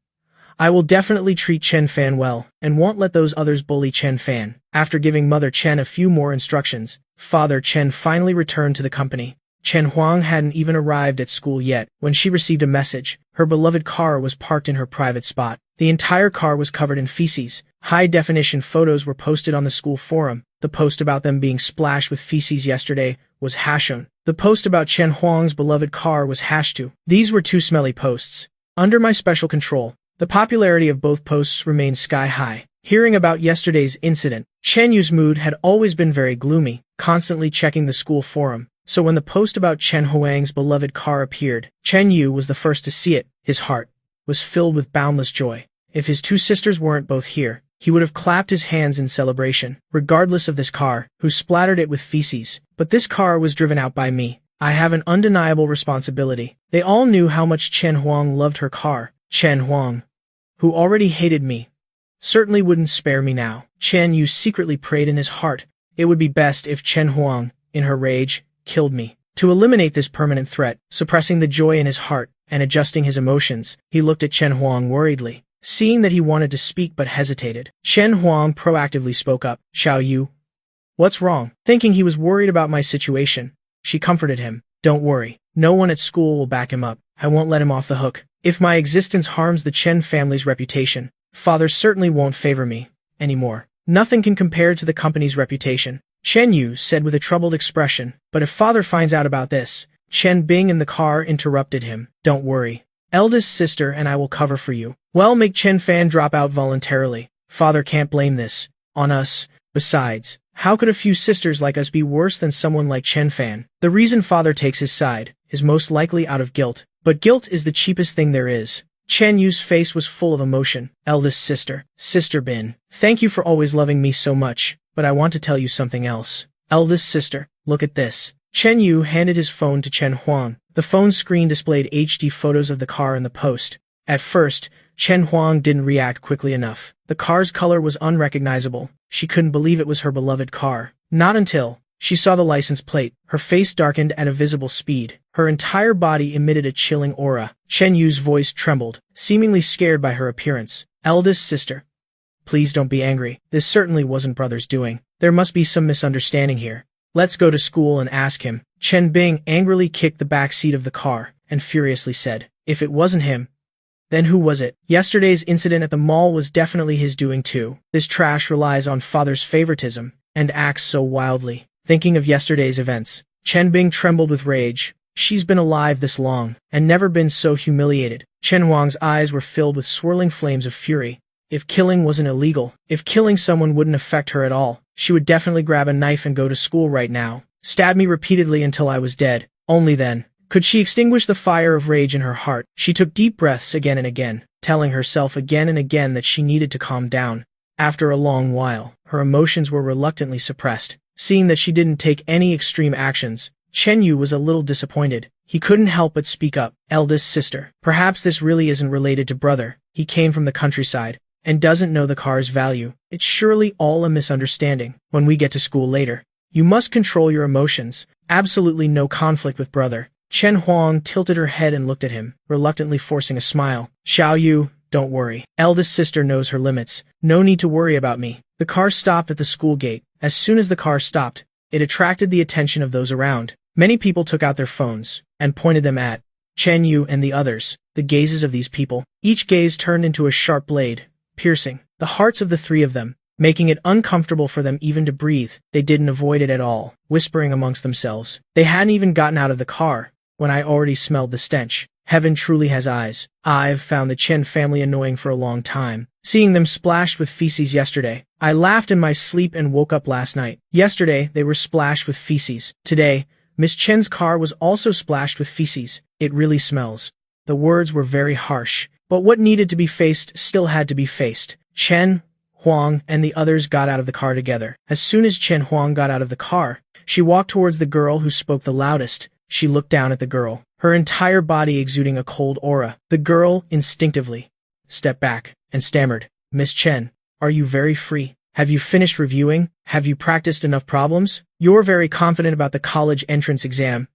I will definitely treat Chen Fan well, and won't let those others bully Chen Fan." After giving Mother Chen a few more instructions, Father Chen finally returned to the company. Chen Huang hadn't even arrived at school yet when she received a message. Her beloved car was parked in her private spot. The entire car was covered in feces. High-definition photos were posted on the school forum. The post about them being splashed with feces yesterday was hashed. The post about Chen Huang's beloved car was hashed too. These were 2 smelly posts. Under my special control, the popularity of both posts remained sky-high. Hearing about yesterday's incident, Chen Yu's mood had always been very gloomy. constantly checking the school forum. So when the post about Chen Huang's beloved car appeared, Chen Yu was the first to see it. His heart was filled with boundless joy. If his two sisters weren't both here, he would have clapped his hands in celebration, regardless of this car, who splattered it with feces. But this car was driven out by me. I have an undeniable responsibility. They all knew how much Chen Huang loved her car. Chen Huang, who already hated me, certainly wouldn't spare me now. Chen Yu secretly prayed in his heart. It would be best if Chen Huang, in her rage, killed me. To eliminate this permanent threat, suppressing the joy in his heart and adjusting his emotions, he looked at Chen Huang worriedly. Seeing that he wanted to speak but hesitated, Chen Huang proactively spoke up. Xiao Yu, what's wrong? Thinking he was worried about my situation, she comforted him. Don't worry, no one at school will back him up. I won't let him off the hook. If my existence harms the Chen family's reputation, father certainly won't favor me anymore. Nothing can compare to the company's reputation, Chen Yu said with a troubled expression. But if father finds out about this, Chen Bing in the car interrupted him. Don't worry. Eldest sister and I will cover for you. Well, make Chen Fan drop out voluntarily. Father can't blame this on us. Besides, how could a few sisters like us be worse than someone like Chen Fan? The reason father takes his side is most likely out of guilt. But guilt is the cheapest thing there is. Chen Yu's face was full of emotion. Eldest sister, Sister Bin, thank you for always loving me so much, but I want to tell you something else. Eldest sister, look at this. Chen Yu handed his phone to Chen Huang. The phone's screen displayed HD photos of the car and the post. At first, Chen Huang didn't react quickly enough. The car's color was unrecognizable. She couldn't believe it was her beloved car. Not until she saw the license plate. Her face darkened at a visible speed. Her entire body emitted a chilling aura. Chen Yu's voice trembled, seemingly scared by her appearance. Eldest sister, please don't be angry. This certainly wasn't brother's doing. There must be some misunderstanding here. Let's go to school and ask him. Chen Bing angrily kicked the back seat of the car and furiously said, if it wasn't him, then who was it? Yesterday's incident at the mall was definitely his doing too. This trash relies on father's favoritism and acts so wildly. Thinking of yesterday's events, Chen Bing trembled with rage. She's been alive this long and never been so humiliated. Chen Huang's eyes were filled with swirling flames of fury. If killing wasn't illegal, if killing someone wouldn't affect her at all, she would definitely grab a knife and go to school right now. Stab me repeatedly until I was dead. Only then could she extinguish the fire of rage in her heart. She took deep breaths again and again, telling herself again and again that she needed to calm down. After a long while, her emotions were reluctantly suppressed. Seeing that she didn't take any extreme actions, Chen Yu was a little disappointed. He couldn't help but speak up. Eldest sister, perhaps this really isn't related to brother. He came from the countryside and doesn't know the car's value. It's surely all a misunderstanding. When we get to school later, you must control your emotions. Absolutely no conflict with brother. Chen Huang tilted her head and looked at him, reluctantly forcing a smile. Xiao Yu, don't worry. Eldest sister knows her limits. No need to worry about me. The car stopped at the school gate. As soon as the car stopped, it attracted the attention of those around. Many people took out their phones and pointed them at Chen Yu and the others. The gazes of these people, each gaze turned into a sharp blade, piercing the hearts of the three of them, making it uncomfortable for them even to breathe. They didn't avoid it at all, whispering amongst themselves. They hadn't even gotten out of the car when I already smelled the stench. Heaven truly has eyes. I've found the Chen family annoying for a long time. Seeing them splashed with feces yesterday, I laughed in my sleep and woke up last night. Yesterday, they were splashed with feces. Today, Miss Chen's car was also splashed with feces. It really smells. The words were very harsh, but what needed to be faced still had to be faced. Chen Huang and the others got out of the car together. As soon as Chen Huang got out of the car, she walked towards the girl who spoke the loudest. She looked down at the girl, her entire body exuding a cold aura. The girl, instinctively, stepped back and stammered, Miss Chen, are you very free? Have you finished reviewing? Have you practiced enough problems? You're very confident about the college entrance exam,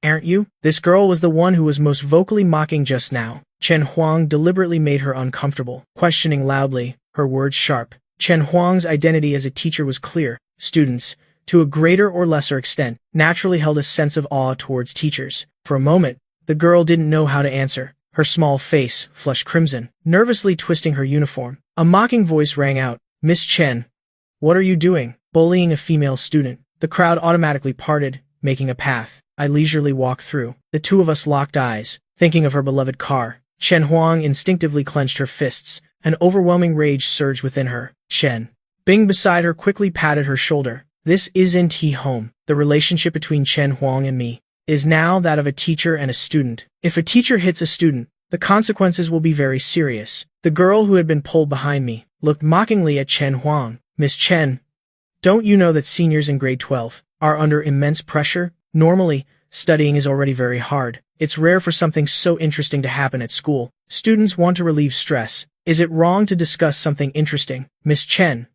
aren't you? This girl was the one who was most vocally mocking just now. Chen Huang deliberately made her uncomfortable, questioning loudly, her words sharp. Chen Huang's identity as a teacher was clear. Students, to a greater or lesser extent, naturally held a sense of awe towards teachers. For a moment, the girl didn't know how to answer. Her small face flushed crimson, nervously twisting her uniform. A mocking voice rang out, Miss Chen, what are you doing? Bullying a female student. The crowd automatically parted, making a path. I leisurely walked through. The two of us locked eyes, thinking of her beloved car. Chen Huang instinctively clenched her fists. An overwhelming rage surged within her. Chen Bing beside her quickly patted her shoulder. This isn't he home. The relationship between Chen Huang and me is now that of a teacher and a student. If a teacher hits a student, the consequences will be very serious. The girl who had been pulled behind me looked mockingly at Chen Huang. Miss Chen, don't you know that seniors in grade 12 are under immense pressure? Normally, studying is already very hard. It's rare for something so interesting to happen at school. Students want to relieve stress. Is it wrong to discuss something interesting? Miss Chen,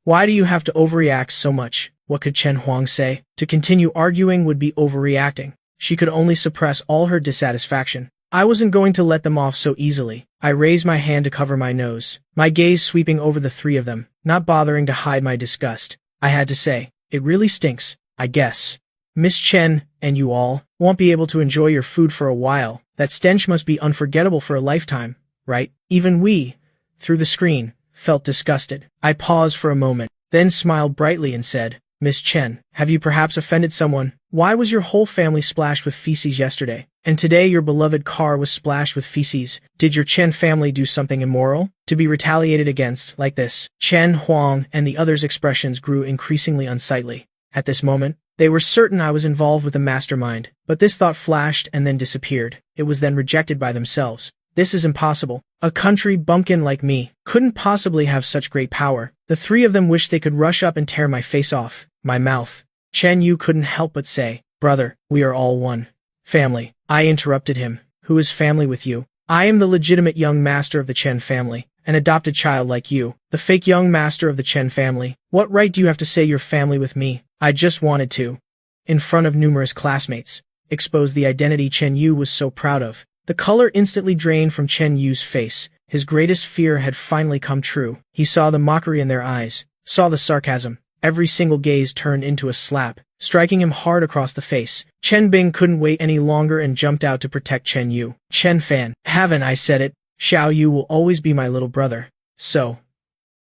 why do you have to overreact so much? What could Chen Huang say? To continue arguing would be overreacting. She could only suppress all her dissatisfaction. I wasn't going to let them off so easily. I raised my hand to cover my nose, my gaze sweeping over the three of them, not bothering to hide my disgust. I had to say, it really stinks, I guess. Miss Chen, and you all, won't be able to enjoy your food for a while. That stench must be unforgettable for a lifetime, right? Even we, through the screen, felt disgusted. I paused for a moment, then smiled brightly and said, Miss Chen, have you perhaps offended someone? Why was your whole family splashed with feces yesterday? And today your beloved car was splashed with feces. Did your Chen family do something immoral? To be retaliated against like this? Chen Huang and the others' expressions grew increasingly unsightly. At this moment, they were certain I was involved with the mastermind, but this thought flashed and then disappeared. It was then rejected by themselves. This is impossible. A country bumpkin like me couldn't possibly have such great power. The three of them wished they could rush up and tear my face off, my mouth. Chen Yu couldn't help but say, Brother, we are all one. Family. I interrupted him. Who is family with you? I am the legitimate young master of the Chen family, an adopted child like you, the fake young master of the Chen family. What right do you have to say you're family with me? I just wanted to, in front of numerous classmates, expose the identity Chen Yu was so proud of. The color instantly drained from Chen Yu's face. His greatest fear had finally come true. He saw the mockery in their eyes, saw the sarcasm. Every single gaze turned into a slap, striking him hard across the face. Chen Bing couldn't wait any longer and jumped out to protect Chen Yu. Chen Fan, haven't I said it? Xiao Yu will always be my little brother. So,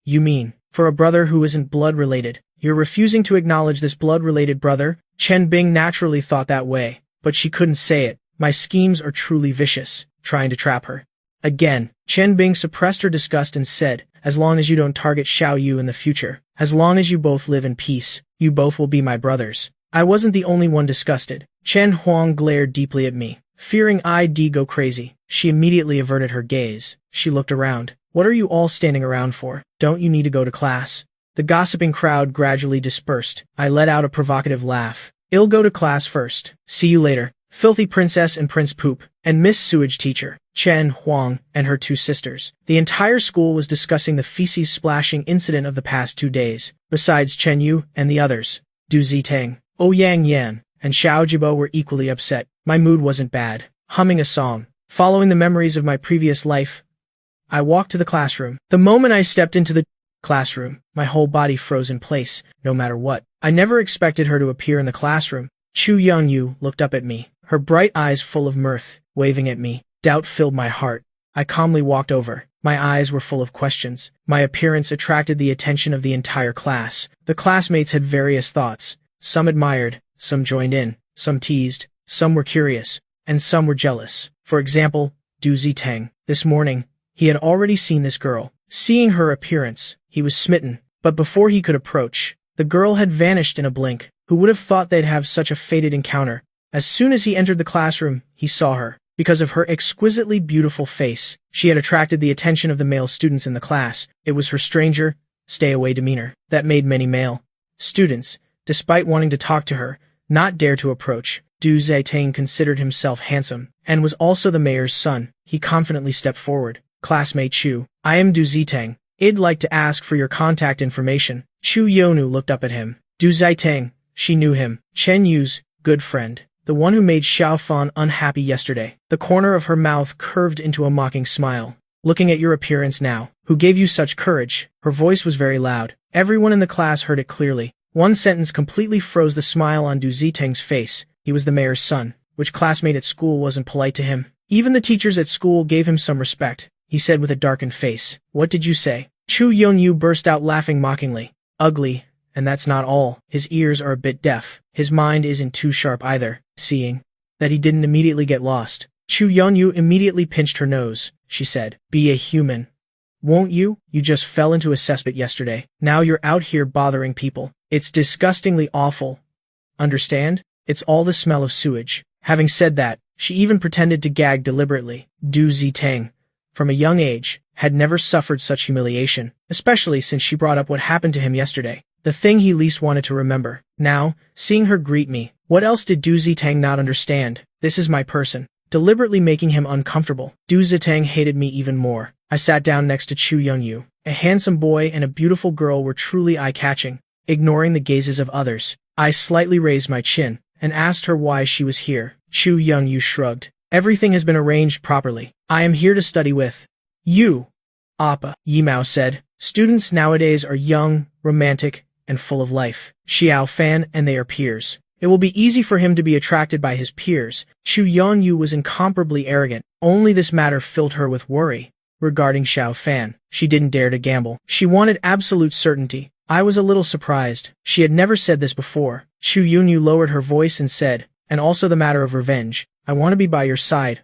you mean, for a brother who isn't blood-related, you're refusing to acknowledge this blood-related brother? Chen Bing naturally thought that way, but she couldn't say it. My schemes are truly vicious, trying to trap her. Again, Chen Bing suppressed her disgust and said, as long as you don't target Xiao Yu in the future, as long as you both live in peace, you both will be my brothers. I wasn't the only one disgusted. Chen Huang glared deeply at me, fearing I'd go crazy. She immediately averted her gaze. She looked around. What are you all standing around for? Don't you need to go to class? The gossiping crowd gradually dispersed. I let out a provocative laugh. I'll go to class first. See you later. Filthy Princess and Prince Poop, and Miss Sewage Teacher, Chen Huang, and her two sisters. The entire school was discussing the feces splashing incident of the past 2 days. Besides Chen Yu and the others, Du Ziteng, Ouyang Yan, and Xiao Jibo were equally upset. My mood wasn't bad. Humming a song, following the memories of my previous life, I walked to the classroom. The moment I stepped into the classroom, my whole body froze in place, no matter what. I never expected her to appear in the classroom. Chu Youngyu looked up at me, her bright eyes full of mirth, waving at me. Doubt filled my heart. I calmly walked over. My eyes were full of questions. My appearance attracted the attention of the entire class. The classmates had various thoughts. Some admired, some joined in, some teased, some were curious, and some were jealous. For example, Du Ziteng. This morning, he had already seen this girl. Seeing her appearance, he was smitten. But before he could approach, the girl had vanished in a blink. Who would have thought they'd have such a fated encounter? As soon as he entered the classroom, he saw her. Because of her exquisitely beautiful face, she had attracted the attention of the male students in the class. It was her stranger, stay-away demeanor that made many male students, despite wanting to talk to her, not dare to approach. Du Ziteng considered himself handsome, and was also the mayor's son. He confidently stepped forward. Classmate Chu, I am Du Ziteng. I'd like to ask for your contact information. Chu Yonu looked up at him. Du Ziteng, she knew him. Chen Yu's good friend. The one who made Xiao Fan unhappy yesterday. The corner of her mouth curved into a mocking smile. Looking at your appearance now, who gave you such courage? Her voice was very loud. Everyone in the class heard it clearly. One sentence completely froze the smile on Du Ziteng's face. He was the mayor's son. Which classmate at school wasn't polite to him? Even the teachers at school gave him some respect. He said with a darkened face. What did you say? Chu Yonyu burst out laughing mockingly. Ugly. And that's not all. His ears are a bit deaf. His mind isn't too sharp either. Seeing that he didn't immediately get lost, Chu Yonyu immediately pinched her nose. She said, Be a human. won't you? You just fell into a cesspit yesterday. Now you're out here bothering people. It's disgustingly awful. Understand? It's all the smell of sewage. Having said that, she even pretended to gag deliberately. Du Zitang, from a young age, had never suffered such humiliation, especially since she brought up what happened to him yesterday, the thing he least wanted to remember. Now, seeing her greet me, what else did Du Zitang not understand? This is my person, deliberately making him uncomfortable. Du Zitang hated me even more. I sat down next to Chu Youngyu. A handsome boy and a beautiful girl were truly eye-catching. Ignoring the gazes of others, I slightly raised my chin and asked her why she was here. Chu Youngyu shrugged. Everything has been arranged properly. I am here to study with you, Appa, Yimao said. Students nowadays are young, romantic, and full of life. Xiao Fan and they are peers. It will be easy for him to be attracted by his peers. Chu Youngyu was incomparably arrogant. Only this matter filled her with worry. Regarding Xiao Fan, she didn't dare to gamble. She wanted absolute certainty. I was a little surprised. She had never said this before. Chu Youngyu lowered her voice and said, and also the matter of revenge. I want to be by your side,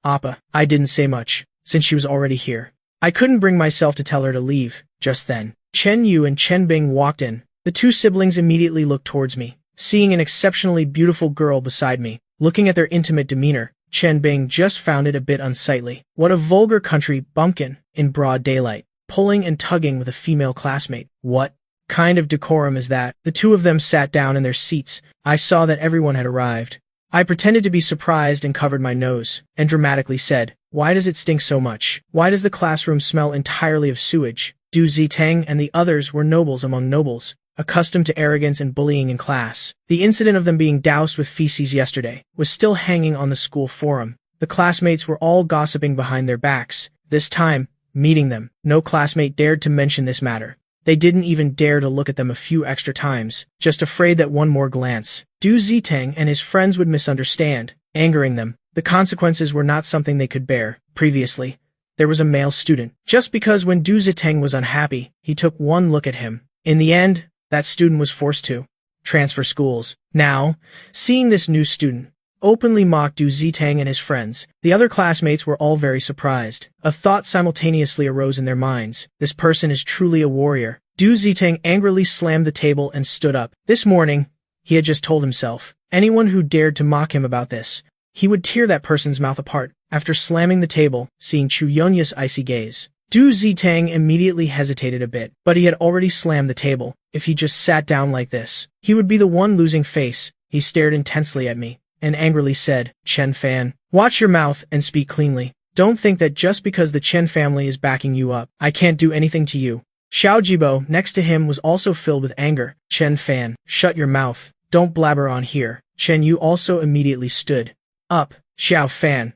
Appa. I didn't say much, since she was already here. I couldn't bring myself to tell her to leave. Just then, Chen Yu and Chen Bing walked in. The two siblings immediately looked towards me, seeing an exceptionally beautiful girl beside me. Looking at their intimate demeanor, Chen Bing just found it a bit unsightly. What a vulgar country bumpkin, in broad daylight, pulling and tugging with a female classmate. What kind of decorum is that? The two of them sat down in their seats. I saw that everyone had arrived. I pretended to be surprised and covered my nose, and dramatically said, why does it stink so much? Why does the classroom smell entirely of sewage? Du Zitang and the others were nobles among nobles, accustomed to arrogance and bullying in class. The incident of them being doused with feces yesterday was still hanging on the school forum. The classmates were all gossiping behind their backs. This time, meeting them, no classmate dared to mention this matter. They didn't even dare to look at them a few extra times, just afraid that one more glance, Du Zitang and his friends would misunderstand, angering them. The consequences were not something they could bear. Previously, there was a male student. Just because when Du Zitang was unhappy, he took one look at him. In the end, that student was forced to transfer schools. Now, seeing this new student openly mock Du Zitang and his friends, the other classmates were all very surprised. A thought simultaneously arose in their minds. This person is truly a warrior. Du Zitang angrily slammed the table and stood up. This morning, he had just told himself, anyone who dared to mock him about this, he would tear that person's mouth apart. After slamming the table, seeing Chu Yunyu's icy gaze, Du Zitang immediately hesitated a bit, but he had already slammed the table. If he just sat down like this, he would be the one losing face. He stared intensely at me and angrily said, Chen Fan, watch your mouth and speak cleanly. Don't think that just because the Chen family is backing you up, I can't do anything to you. Xiao Jibo, next to him, was also filled with anger. Chen Fan, shut your mouth. Don't blabber on here. Chen Yu also immediately stood up. Xiao Fan,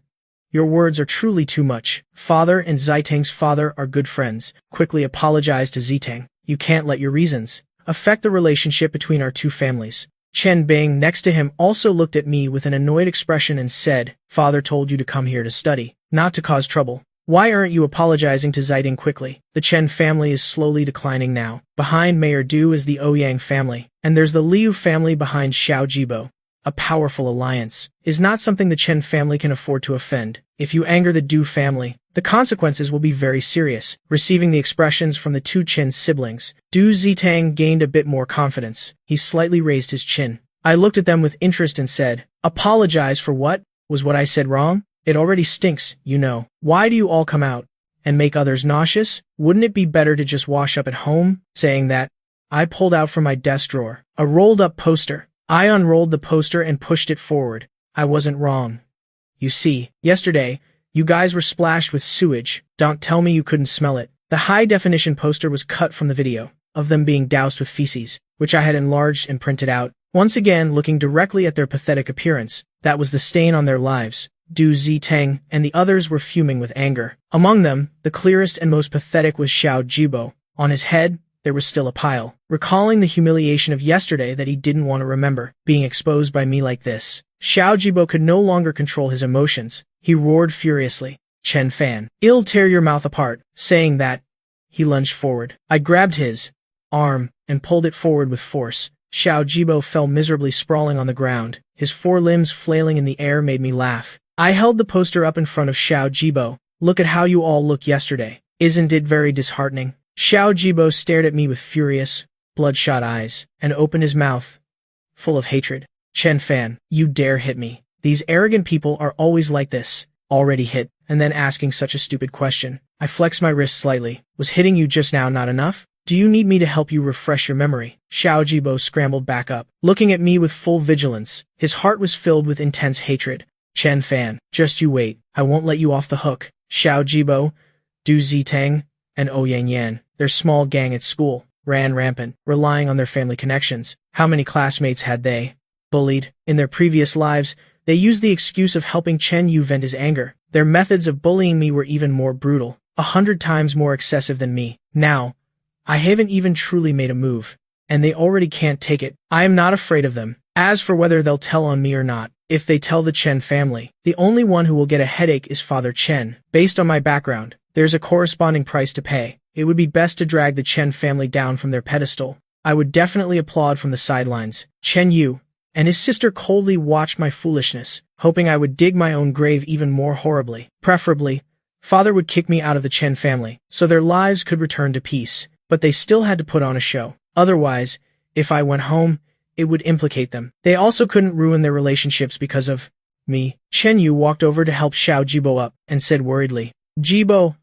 your words are truly too much. Father and Zitang's father are good friends. Quickly apologize to Zitang. You can't let your reasons affect the relationship between our two families. Chen Bing, next to him, also looked at me with an annoyed expression and said, Father told you to come here to study, not to cause trouble. Why aren't you apologizing to Zitang quickly? The Chen family is slowly declining now. Behind Mayor Du is the Ouyang family, and there's the Liu family behind Xiao Jibo. A powerful alliance is not something the Chen family can afford to offend. If you anger the Du family, the consequences will be very serious. Receiving the expressions from the two Chen siblings, Du Zitang gained a bit more confidence. He slightly raised his chin. I looked at them with interest and said, apologize for what? Was what I said wrong? It already stinks, you know. Why do you all come out and make others nauseous? Wouldn't it be better to just wash up at home? Saying that, I pulled out from my desk drawer a rolled-up poster. I unrolled the poster and pushed it forward. I wasn't wrong. You see, yesterday, you guys were splashed with sewage. Don't tell me you couldn't smell it. The high-definition poster was cut from the video of them being doused with feces, which I had enlarged and printed out. Once again, looking directly at their pathetic appearance, that was the stain on their lives. Du Zitang and the others were fuming with anger. Among them, the clearest and most pathetic was Xiao Jibo. On his head, there was still a pile, recalling the humiliation of yesterday that he didn't want to remember, being exposed by me like this. Xiao Jibo could no longer control his emotions. He roared furiously, Chen Fan, I'll tear your mouth apart. Saying that, he lunged forward. I grabbed his arm and pulled it forward with force. Xiao Jibo fell miserably sprawling on the ground. His four limbs flailing in the air made me laugh. I held the poster up in front of Xiao Jibo. Look at how you all look yesterday. Isn't it very disheartening? Xiao Jibo stared at me with furious, bloodshot eyes, and opened his mouth, full of hatred. Chen Fan, you dare hit me. These arrogant people are always like this, already hit, and then asking such a stupid question. I flexed my wrist slightly. Was hitting you just now not enough? Do you need me to help you refresh your memory? Xiao Jibo scrambled back up, looking at me with full vigilance. His heart was filled with intense hatred. Chen Fan, just you wait. I won't let you off the hook. Xiao Jibo, Du Zitang, and Ouyang Yan, their small gang at school, ran rampant, relying on their family connections. How many classmates had they bullied? In their previous lives, they used the excuse of helping Chen Yu vent his anger. Their methods of bullying me were even more brutal, 100 times more excessive than me. Now, I haven't even truly made a move, and they already can't take it. I am not afraid of them. As for whether they'll tell on me or not, if they tell the Chen family, the only one who will get a headache is Father Chen. Based on my background, there's a corresponding price to pay. It would be best to drag the Chen family down from their pedestal. I would definitely applaud from the sidelines. Chen Yu and his sister coldly watched my foolishness, hoping I would dig my own grave even more horribly. Preferably, Father would kick me out of the Chen family, so their lives could return to peace. But they still had to put on a show. Otherwise, if I went home, it would implicate them. They also couldn't ruin their relationships because of me. Chen Yu walked over to help Xiao Jibo up and said worriedly, Jibo,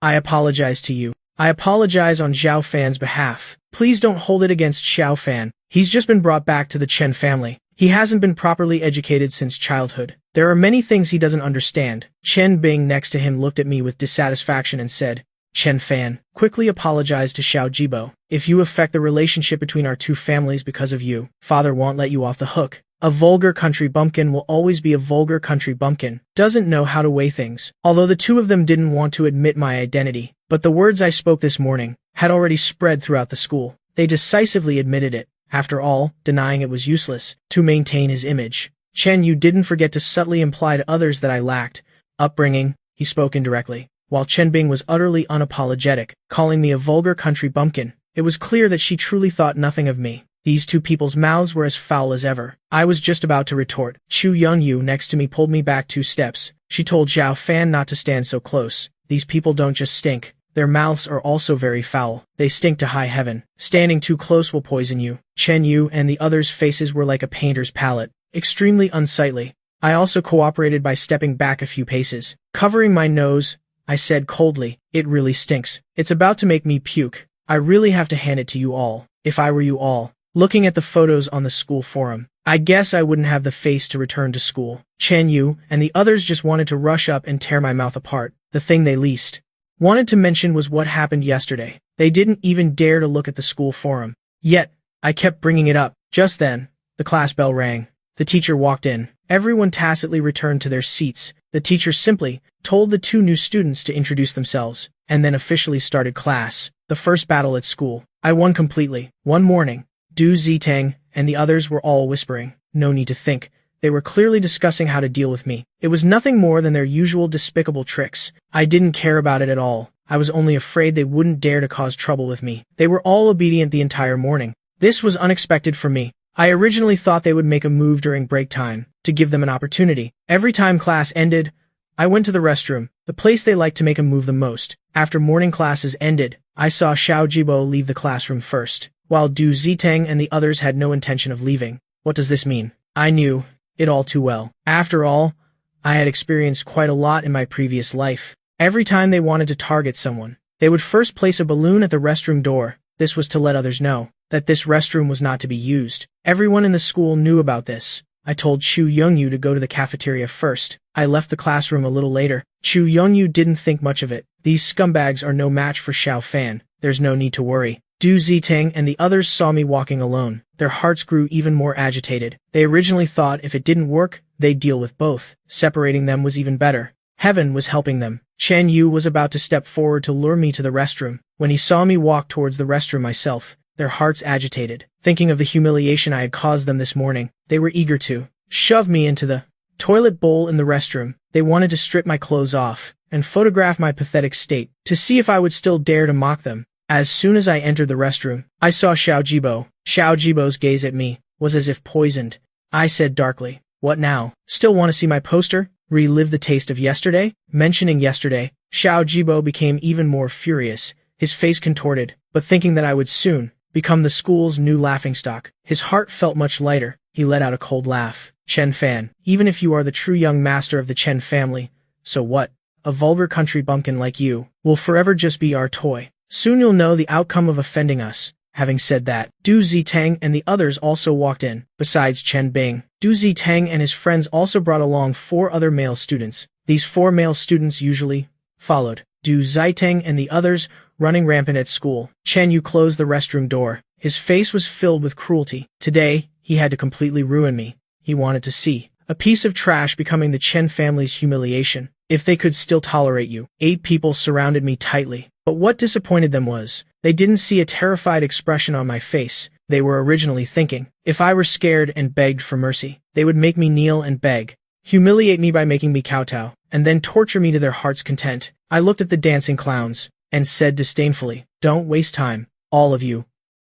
I apologize to you. I apologize on Xiao Fan's behalf. Please don't hold it against Xiao Fan. He's just been brought back to the Chen family. He hasn't been properly educated since childhood. There are many things he doesn't understand. Chen Bing next to him looked at me with dissatisfaction and said, Chen Fan, quickly apologized to Xiao Jibo. If you affect the relationship between our two families because of you, Father won't let you off the hook. A vulgar country bumpkin will always be a vulgar country bumpkin. Doesn't know how to weigh things. Although the two of them didn't want to admit my identity, but the words I spoke this morning had already spread throughout the school. They decisively admitted it. After all, denying it was useless to maintain his image. Chen Yu didn't forget to subtly imply to others that I lacked upbringing. He spoke indirectly, while Chen Bing was utterly unapologetic, calling me a vulgar country bumpkin. It was clear that she truly thought nothing of me. These two people's mouths were as foul as ever. I was just about to retort. Chu Youngyu next to me pulled me back 2 steps. She told Xiao Fan not to stand so close. These people don't just stink. Their mouths are also very foul. They stink to high heaven. Standing too close will poison you. Chen Yu and the others' faces were like a painter's palette. Extremely unsightly. I also cooperated by stepping back a few paces. Covering my nose, I said coldly, it really stinks. It's about to make me puke. I really have to hand it to you all. If I were you all, looking at the photos on the school forum, I guess I wouldn't have the face to return to school. Chen Yu and the others just wanted to rush up and tear my mouth apart. The thing they least wanted to mention was what happened yesterday. They didn't even dare to look at the school forum. Yet, I kept bringing it up. Just then, the class bell rang. The teacher walked in. Everyone tacitly returned to their seats. The teacher simply told the 2 new students to introduce themselves, and then officially started class. The first battle at school. I won completely. One morning, Du Zitang and the others were all whispering. No need to think. They were clearly discussing how to deal with me. It was nothing more than their usual despicable tricks. I didn't care about it at all. I was only afraid they wouldn't dare to cause trouble with me. They were all obedient the entire morning. This was unexpected for me. I originally thought they would make a move during break time, to give them an opportunity. Every time class ended, I went to the restroom, the place they like to make a move the most. After morning classes ended, I saw Xiao Jibo leave the classroom first, while Du Zitang and the others had no intention of leaving. What does this mean? I knew it all too well. After all, I had experienced quite a lot in my previous life. Every time they wanted to target someone, they would first place a balloon at the restroom door. This was to let others know that this restroom was not to be used. Everyone in the school knew about this. I told Chu Youngyu to go to the cafeteria first. I left the classroom a little later. Chu Youngyu didn't think much of it. These scumbags are no match for Xiao Fan. There's no need to worry. Du Zitang and the others saw me walking alone. Their hearts grew even more agitated. They originally thought if it didn't work, they'd deal with both. Separating them was even better. Heaven was helping them. Chen Yu was about to step forward to lure me to the restroom. When he saw me walk towards the restroom myself, their hearts agitated. Thinking of the humiliation I had caused them this morning, they were eager to shove me into the toilet bowl in the restroom. They wanted to strip my clothes off and photograph my pathetic state to see if I would still dare to mock them. As soon as I entered the restroom, I saw Xiao Jibo. Xiao Jibo's gaze at me was as if poisoned. I said darkly, "What now? Still want to see my poster?" Relive the taste of yesterday? Mentioning yesterday, Xiao Jibo became even more furious, his face contorted, but thinking that I would soon become the school's new laughingstock. His heart felt much lighter. He let out a cold laugh. Chen Fan, even if you are the true young master of the Chen family, so what? A vulgar country bumpkin like you will forever just be our toy. Soon you'll know the outcome of offending us. Having said that, Du Zitang and the others also walked in. Besides Chen Bing, Du Zitang and his friends also brought along 4 other male students. These 4 male students usually followed Du Zitang and the others, running rampant at school. Chen Yu closed the restroom door. His face was filled with cruelty. Today, he had to completely ruin me. He wanted to see a piece of trash becoming the Chen family's humiliation. If they could still tolerate you. 8 people surrounded me tightly. But what disappointed them was, they didn't see a terrified expression on my face. They were originally thinking, if I were scared and begged for mercy, they would make me kneel and beg, humiliate me by making me kowtow, and then torture me to their heart's content. I looked at the dancing clowns, and said disdainfully, don't waste time, all of you.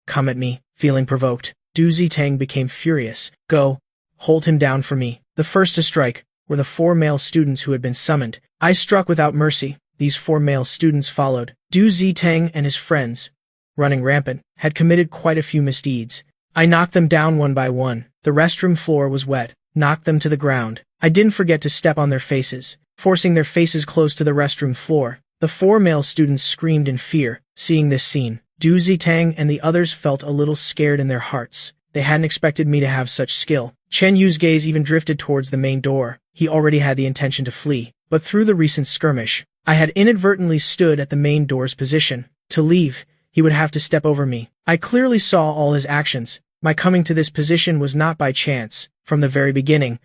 Come at me. Feeling provoked, Du Zitang became furious. Go, hold him down for me. The first to strike were the 4 male students who had been summoned. I struck without mercy. These 4 male students followed. Du Zitang and his friends, running rampant, had committed quite a few misdeeds. I knocked them down one by one. The restroom floor was wet. Knocked them to the ground. I didn't forget to step on their faces, forcing their faces close to the restroom floor. The 4 male students screamed in fear. Seeing this scene, Du Zitang and the others felt a little scared in their hearts. They hadn't expected me to have such skill. Chen Yu's gaze even drifted towards the main door. He already had the intention to flee, but through the recent skirmish, I had inadvertently stood at the main door's position. To leave, he would have to step over me. I clearly saw all his actions. My coming to this position was not by chance. From the very beginning,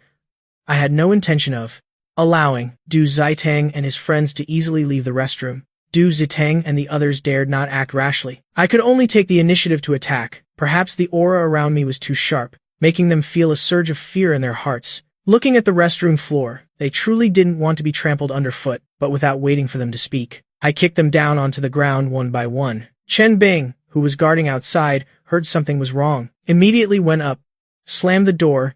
I had no intention of allowing Du Zitang and his friends to easily leave the restroom. Du Zitang and the others dared not act rashly. I could only take the initiative to attack. Perhaps the aura around me was too sharp, making them feel a surge of fear in their hearts. Looking at the restroom floor, they truly didn't want to be trampled underfoot, but without waiting for them to speak, I kicked them down onto the ground one by one. Chen Bing, who was guarding outside, heard something was wrong, immediately went up, slammed the door,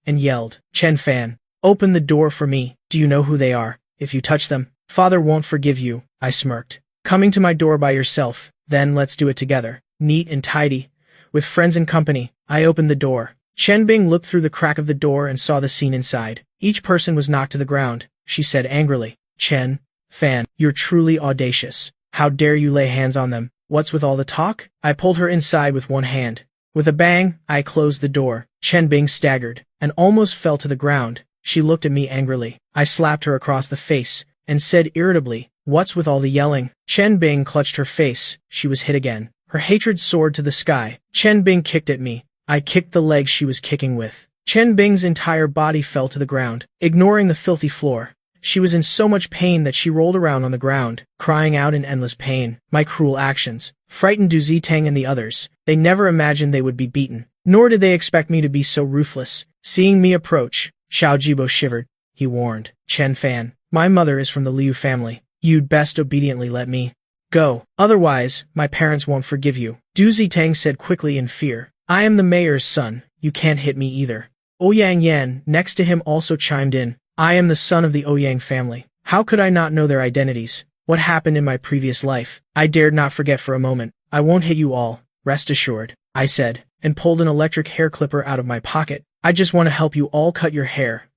and yelled, Chen Fan, open the door for me. Do you know who they are? If you touch them, Father won't forgive you. I smirked. Coming to my door by yourself, then let's do it together. Neat and tidy. With friends and company, I opened the door. Chen Bing looked through the crack of the door and saw the scene inside. Each person was knocked to the ground. She said angrily, Chen Fan, you're truly audacious. How dare you lay hands on them? What's with all the talk? I pulled her inside with one hand. With a bang, I closed the door. Chen Bing staggered and almost fell to the ground. She looked at me angrily. I slapped her across the face and said irritably, what's with all the yelling? Chen Bing clutched her face. She was hit again. Her hatred soared to the sky. Chen Bing kicked at me. I kicked the leg she was kicking with. Chen Bing's entire body fell to the ground, ignoring the filthy floor. She was in so much pain that she rolled around on the ground, crying out in endless pain. My cruel actions frightened Du Zitang and the others. They never imagined they would be beaten, nor did they expect me to be so ruthless. Seeing me approach, Xiao Jibo shivered. He warned, Chen Fan, my mother is from the Liu family. You'd best obediently let me go. Otherwise, my parents won't forgive you. Du Zitang said quickly in fear. I am the mayor's son. You can't hit me either. Ouyang Yan, next to him, also chimed in. I am the son of the Ouyang family. How could I not know their identities? What happened in my previous life? I dared not forget for a moment. I won't hit you all, rest assured, I said, and pulled an electric hair clipper out of my pocket. I just want to help you all cut your hair.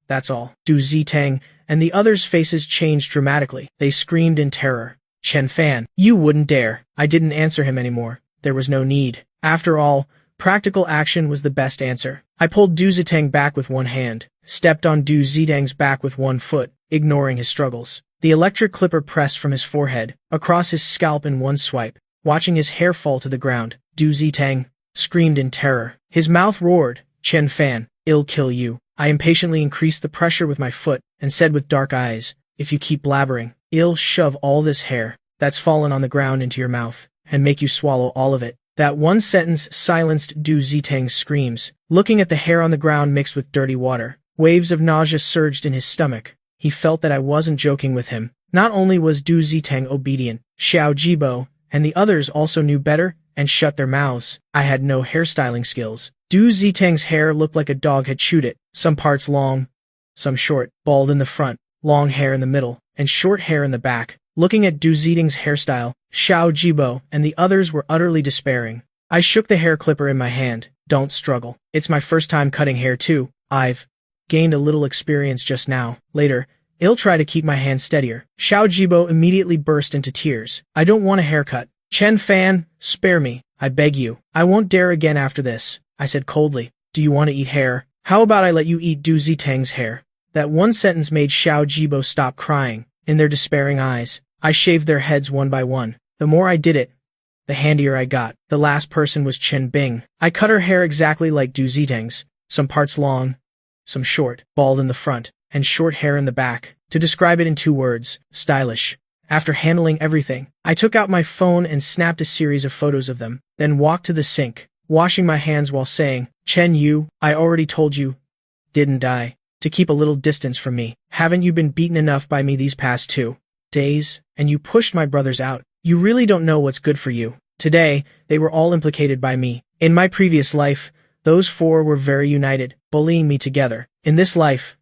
That's all. Du Zitang and the others' faces changed dramatically. They screamed in terror. Chen Fan, you wouldn't dare. I didn't answer him anymore. There was no need. After all, practical action was the best answer. I pulled Du Zitang back with one hand, stepped on Du Zitang's back with one foot, ignoring his struggles. The electric clipper pressed from his forehead, across his scalp in one swipe. Watching his hair fall to the ground, Du Zitang screamed in terror. His mouth roared, Chen Fan, I'll kill you. I impatiently increased the pressure with my foot, and said with dark eyes, if you keep blabbering, I'll shove all this hair that's fallen on the ground into your mouth, and make you swallow all of it. That one sentence silenced Du Zitang's screams. Looking at the hair on the ground mixed with dirty water, waves of nausea surged in his stomach. He felt that I wasn't joking with him. Not only was Du Zitang obedient, Xiao Jibo and the others also knew better and shut their mouths. I had no hairstyling skills. Du Zitang's hair looked like a dog had chewed it, some parts long, some short, bald in the front, long hair in the middle, and short hair in the back. Looking at Du Zitang's hairstyle, Xiao Jibo and the others were utterly despairing. I shook the hair clipper in my hand. Don't struggle. It's my first time cutting hair too. I've gained a little experience just now. Later, I'll try to keep my hand steadier. Xiao Jibo immediately burst into tears. I don't want a haircut. Chen Fan, spare me. I beg you. I won't dare again after this, I said coldly. Do you want to eat hair? How about I let you eat Du Zitang's hair? That one sentence made Xiao Jibo stop crying. In their despairing eyes, I shaved their heads one by one. The more I did it, the handier I got. The last person was Chen Bing. I cut her hair exactly like Du Zitang's, some parts long, some short, bald in the front, and short hair in the back. To describe it in 2 words, stylish. After handling everything, I took out my phone and snapped a series of photos of them, then walked to the sink, washing my hands while saying, Chen Yu, I already told you, didn't I, to keep a little distance from me. Haven't you been beaten enough by me these past 2 days? And you pushed my brothers out. You really don't know what's good for you. Today, they were all implicated by me. In my previous life, those 4 were very united, bullying me together. In this life,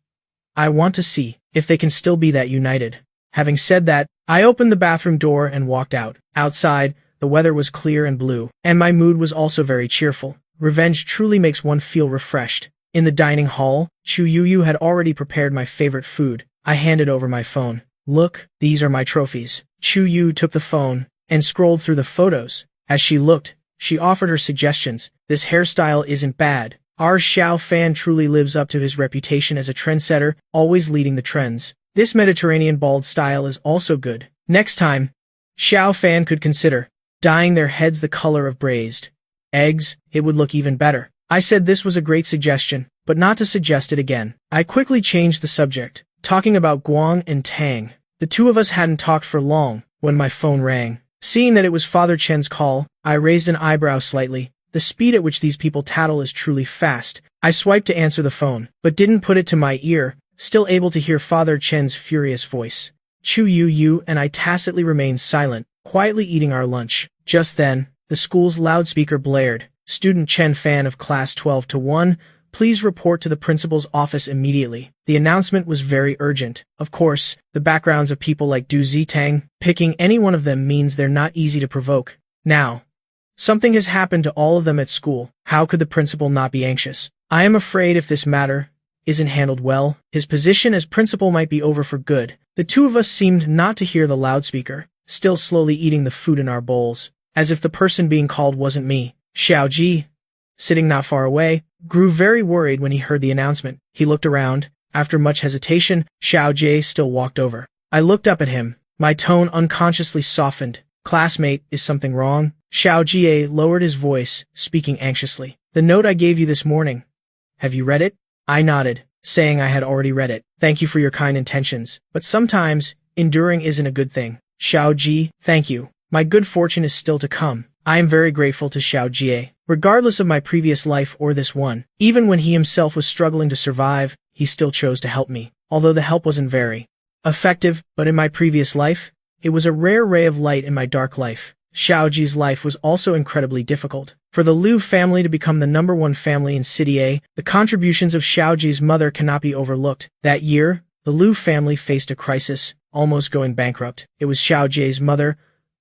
I want to see if they can still be that united. Having said that, I opened the bathroom door and walked out. Outside, the weather was clear and blue, and my mood was also very cheerful. Revenge truly makes one feel refreshed. In the dining hall, Chu Yuyu had already prepared my favorite food. I handed over my phone. Look, these are my trophies. Chu Yu took the phone and scrolled through the photos. As she looked, she offered her suggestions. This hairstyle isn't bad. Our Xiao Fan truly lives up to his reputation as a trendsetter, always leading the trends. This Mediterranean bald style is also good. Next time, Xiao Fan could consider dyeing their heads the color of braised eggs. It would look even better. I said this was a great suggestion, but not to suggest it again. I quickly changed the subject, talking about Guang and Tang. The 2 of us hadn't talked for long when my phone rang. Seeing that it was Father Chen's call, I raised an eyebrow slightly. The speed at which these people tattle is truly fast. I swiped to answer the phone, but didn't put it to my ear, still able to hear Father Chen's furious voice. Chu Yu and I tacitly remained silent, quietly eating our lunch. Just then, the school's loudspeaker blared. Student Chen Fan of class 12-1, please report to the principal's office immediately. The announcement was very urgent. Of course, the backgrounds of people like Du Zitang, picking any one of them means they're not easy to provoke. Now, something has happened to all of them at school. How could the principal not be anxious? I am afraid if this matter isn't handled well, his position as principal might be over for good. The 2 of us seemed not to hear the loudspeaker, still slowly eating the food in our bowls, as if the person being called wasn't me. Xiao Ji, sitting not far away, grew very worried when he heard the announcement. He looked around. After much hesitation, Xiao Jie still walked over. I looked up at him. My tone unconsciously softened. Classmate, is something wrong? Xiao Jie lowered his voice, speaking anxiously. The note I gave you this morning. Have you read it? I nodded, saying I had already read it. Thank you for your kind intentions. But sometimes, enduring isn't a good thing. Xiao Ji, thank you. My good fortune is still to come. I am very grateful to Xiao Jie. Regardless of my previous life or this one, even when he himself was struggling to survive, he still chose to help me. Although the help wasn't very effective, but in my previous life, it was a rare ray of light in my dark life. Xiao Ji's life was also incredibly difficult. For the Liu family to become the #1 family in City A, the contributions of Xiao Ji's mother cannot be overlooked. That year, the Liu family faced a crisis, almost going bankrupt. It was Xiao Ji's mother,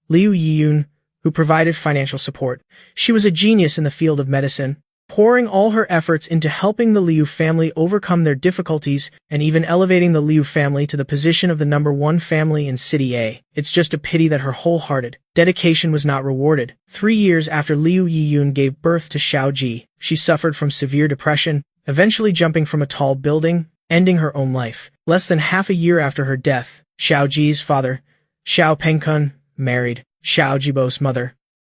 Liu Yiyun, who provided financial support. She was a genius in the field of medicine, pouring all her efforts into helping the Liu family overcome their difficulties and even elevating the Liu family to the position of the #1 family in City A. It's just a pity that her wholehearted dedication was not rewarded. 3 years after Liu Yiyun gave birth to Xiao Ji, she suffered from severe depression, eventually jumping from a tall building, ending her own life. Less than half a year after her death, Xiao Ji's father, Xiao Pengkun, married Xiao Jibo's mother,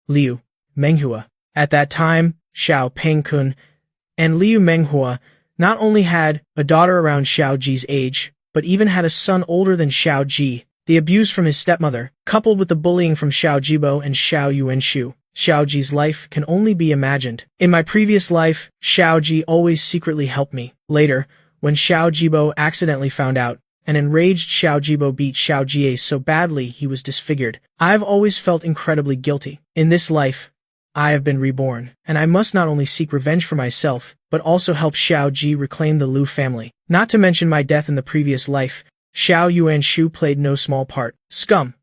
Liu Menghua. At that time, Xiao Pengkun and Liu Menghua not only had a daughter around Xiao Ji's age, but even had a son older than Xiao Ji. The abuse from his stepmother, coupled with the bullying from Xiao Jibo and Xiao Yuanshu, Xiao Ji's life can only be imagined. In my previous life, Xiao Ji always secretly helped me. Later, when Xiao Jibo accidentally found out, an enraged Xiao Jibo beat Xiao Jie so badly he was disfigured. I've always felt incredibly guilty. In this life, I have been reborn, and I must not only seek revenge for myself, but also help Xiao Ji reclaim the Liu family. Not to mention my death in the previous life, Xiao Yuanshu played no small part. Scum,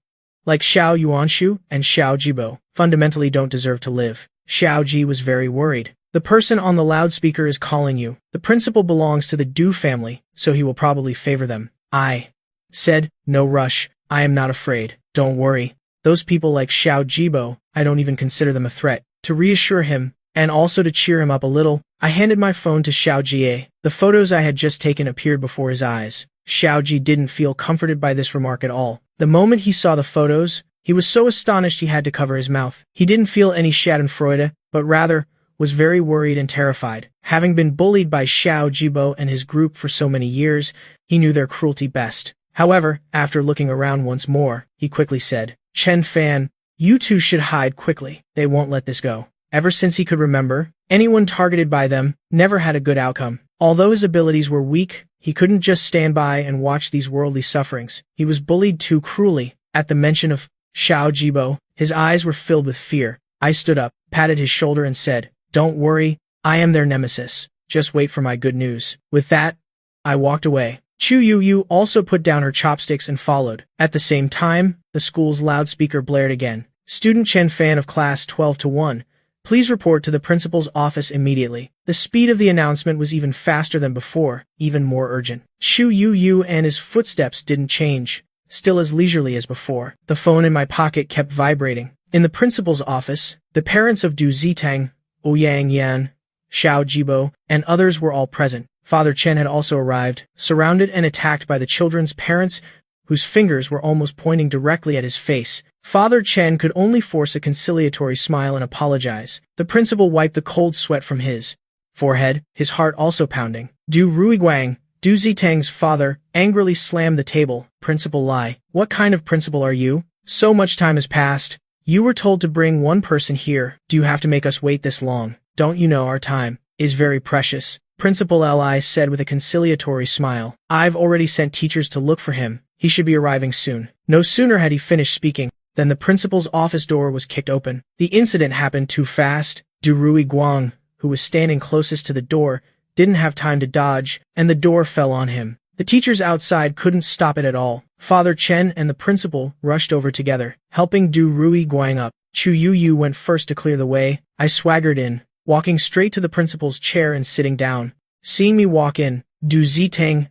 like Xiao Yuanshu and Xiao Jibo, fundamentally don't deserve to live. Xiao Ji was very worried. The person on the loudspeaker is calling you. The principal belongs to the Du family, so he will probably favor them. I said, no rush, I am not afraid. Don't worry. Those people like Xiao Jibo, I don't even consider them a threat. To reassure him, and also to cheer him up a little, I handed my phone to Xiao Jie. The photos I had just taken appeared before his eyes. Xiao Ji didn't feel comforted by this remark at all. The moment he saw the photos, he was so astonished he had to cover his mouth. He didn't feel any schadenfreude, but rather was very worried and terrified. Having been bullied by Xiao Jibo and his group for so many years, he knew their cruelty best. However, after looking around once more, he quickly said, Chen Fan, you two should hide quickly. They won't let this go. Ever since he could remember, anyone targeted by them never had a good outcome. Although his abilities were weak, he couldn't just stand by and watch these worldly sufferings. He was bullied too cruelly. At the mention of Xiao Jibo, his eyes were filled with fear. I stood up, patted his shoulder and said, don't worry, I am their nemesis. Just wait for my good news. With that, I walked away. Chu Yu also put down her chopsticks and followed. At the same time, the school's loudspeaker blared again. Student Chen Fan of class 12-1. Please report to the principal's office immediately. The speed of the announcement was even faster than before, even more urgent. Chu Yu and his footsteps didn't change, still as leisurely as before. The phone in my pocket kept vibrating. In the principal's office, the parents of Du Zitang, Ouyang Yan, Xiao Jibo, and others were all present. Father Chen had also arrived, surrounded and attacked by the children's parents, whose fingers were almost pointing directly at his face. Father Chen could only force a conciliatory smile and apologize. The principal wiped the cold sweat from his forehead, his heart also pounding. Du Ruiguang, Du Zitang's father, angrily slammed the table. Principal Lai, what kind of principal are you? So much time has passed. You were told to bring one person here. Do you have to make us wait this long? Don't you know our time is very precious? Principal Li said with a conciliatory smile. I've already sent teachers to look for him. He should be arriving soon. No sooner had he finished speaking than the principal's office door was kicked open. The incident happened too fast. Du Ruiguang, who was standing closest to the door, didn't have time to dodge, and the door fell on him. The teachers outside couldn't stop it at all. Father Chen and the principal rushed over together, helping Du Ruiguang up. Chu Yu went first to clear the way. I swaggered in, walking straight to the principal's chair and sitting down. Seeing me walk in, Du Zitang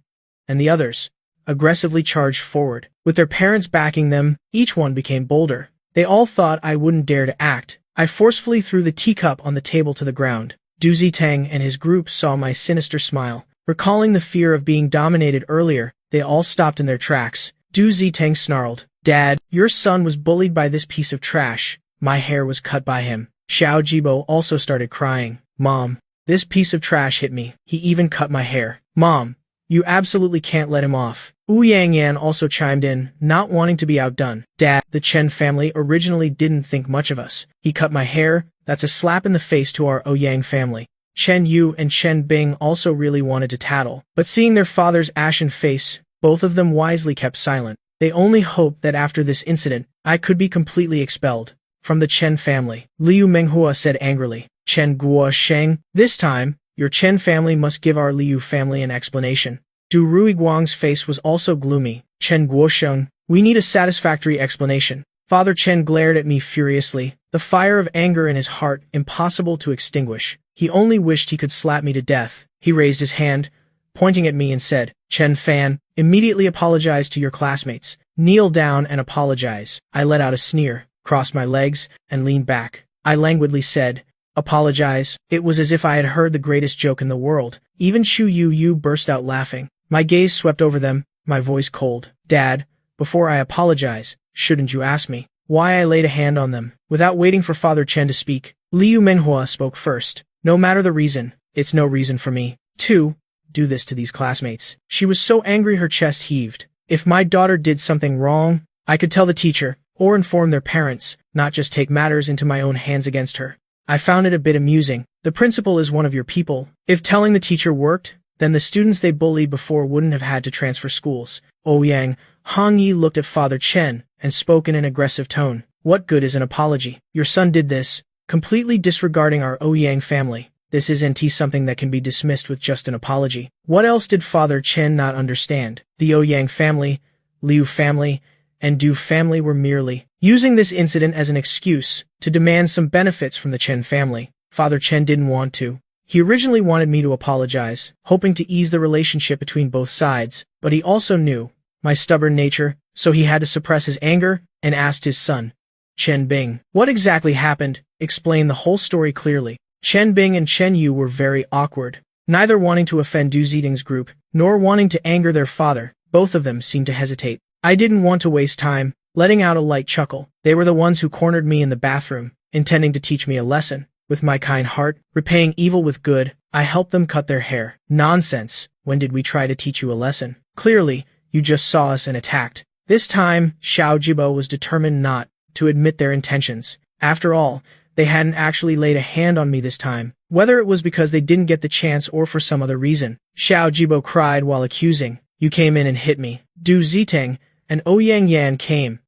and the others aggressively charged forward. With their parents backing them, each one became bolder. They all thought I wouldn't dare to act. I forcefully threw the teacup on the table to the ground. Du Zitang and his group saw my sinister smile. Recalling the fear of being dominated earlier, they all stopped in their tracks. Du Zitang snarled, Dad, your son was bullied by this piece of trash. My hair was cut by him. Xiao Jibo also started crying. Mom, this piece of trash hit me. He even cut my hair. Mom, you absolutely can't let him off. Ouyang Yan also chimed in, not wanting to be outdone. Dad, the Chen family originally didn't think much of us. He cut my hair. That's a slap in the face to our Ouyang family. Chen Yu and Chen Bing also really wanted to tattle, but seeing their father's ashen face, both of them wisely kept silent. They only hoped that after this incident, I could be completely expelled from the Chen family. Liu Menghua said angrily. Chen Guo Sheng, this time, your Chen family must give our Liu family an explanation. Du Ruiguang's face was also gloomy. Chen Guosheng, we need a satisfactory explanation. Father Chen glared at me furiously, the fire of anger in his heart impossible to extinguish. He only wished he could slap me to death. He raised his hand, pointing at me and said, Chen Fan, immediately apologize to your classmates. Kneel down and apologize. I let out a sneer, crossed my legs, and leaned back. I languidly said, apologize. It was as if I had heard the greatest joke in the world. Even Chu Yu burst out laughing. My gaze swept over them, my voice cold. Dad, before I apologize, shouldn't you ask me why I laid a hand on them? Without waiting for Father Chen to speak, Liu Menhua spoke first. No matter the reason, it's no reason for me to do this to these classmates. She was so angry her chest heaved. If my daughter did something wrong, I could tell the teacher, or inform their parents, not just take matters into my own hands against her. I found it a bit amusing. The principal is one of your people. If telling the teacher worked, then the students they bullied before wouldn't have had to transfer schools. Ouyang, Hong Yi looked at Father Chen and spoke in an aggressive tone. What good is an apology? Your son did this, completely disregarding our Ouyang family. This isn't something that can be dismissed with just an apology. What else did Father Chen not understand? The Ouyang family, Liu family, and Du family were merely using this incident as an excuse to demand some benefits from the Chen family. Father Chen didn't want to. He originally wanted me to apologize, hoping to ease the relationship between both sides, but he also knew my stubborn nature, so he had to suppress his anger and asked his son, Chen Bing, what exactly happened. Explain the whole story clearly. Chen Bing and Chen Yu were very awkward, neither wanting to offend Du Zhiding's group, nor wanting to anger their father. Both of them seemed to hesitate. I didn't want to waste time, letting out a light chuckle. They were the ones who cornered me in the bathroom, intending to teach me a lesson. With my kind heart, repaying evil with good, I helped them cut their hair. Nonsense. When did we try to teach you a lesson? Clearly, you just saw us and attacked. This time, Xiao Jibo was determined not to admit their intentions. After all, they hadn't actually laid a hand on me this time, whether it was because they didn't get the chance or for some other reason. Xiao Jibo cried while accusing, you came in and hit me. Du Ziteng and Ouyang Yan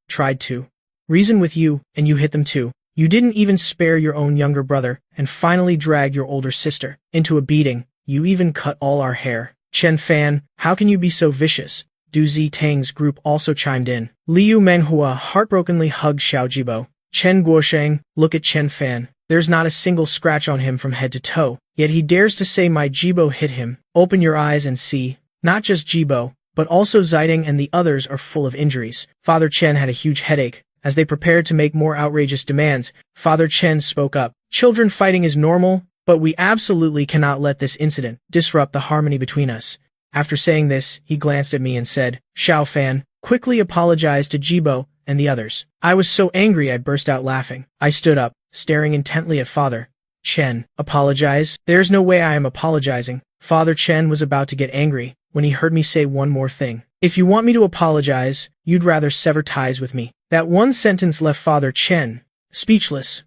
tried to reason with you, and you hit them too. You didn't even spare your own younger brother, and finally dragged your older sister into a beating. You even cut all our hair. Chen Fan, how can you be so vicious? Du Ziteng's group also chimed in. Liu Menghua heartbrokenly hugged Xiao Jibo. Chen Guosheng, look at Chen Fan. There's not a single scratch on him from head to toe, yet he dares to say my Jibo hit him. Open your eyes and see. Not just Jibo, but also Ziding and the others are full of injuries. Father Chen had a huge headache. As they prepared to make more outrageous demands, Father Chen spoke up. Children fighting is normal, but we absolutely cannot let this incident disrupt the harmony between us. After saying this, he glanced at me and said, Xiao Fan, quickly apologize to Jibo and the others. I was so angry I burst out laughing. I stood up, staring intently at Father Chen. Apologize? There's no way I am apologizing. Father Chen was about to get angry when he heard me say one more thing. If you want me to apologize, you'd rather sever ties with me. That one sentence left Father Chen speechless.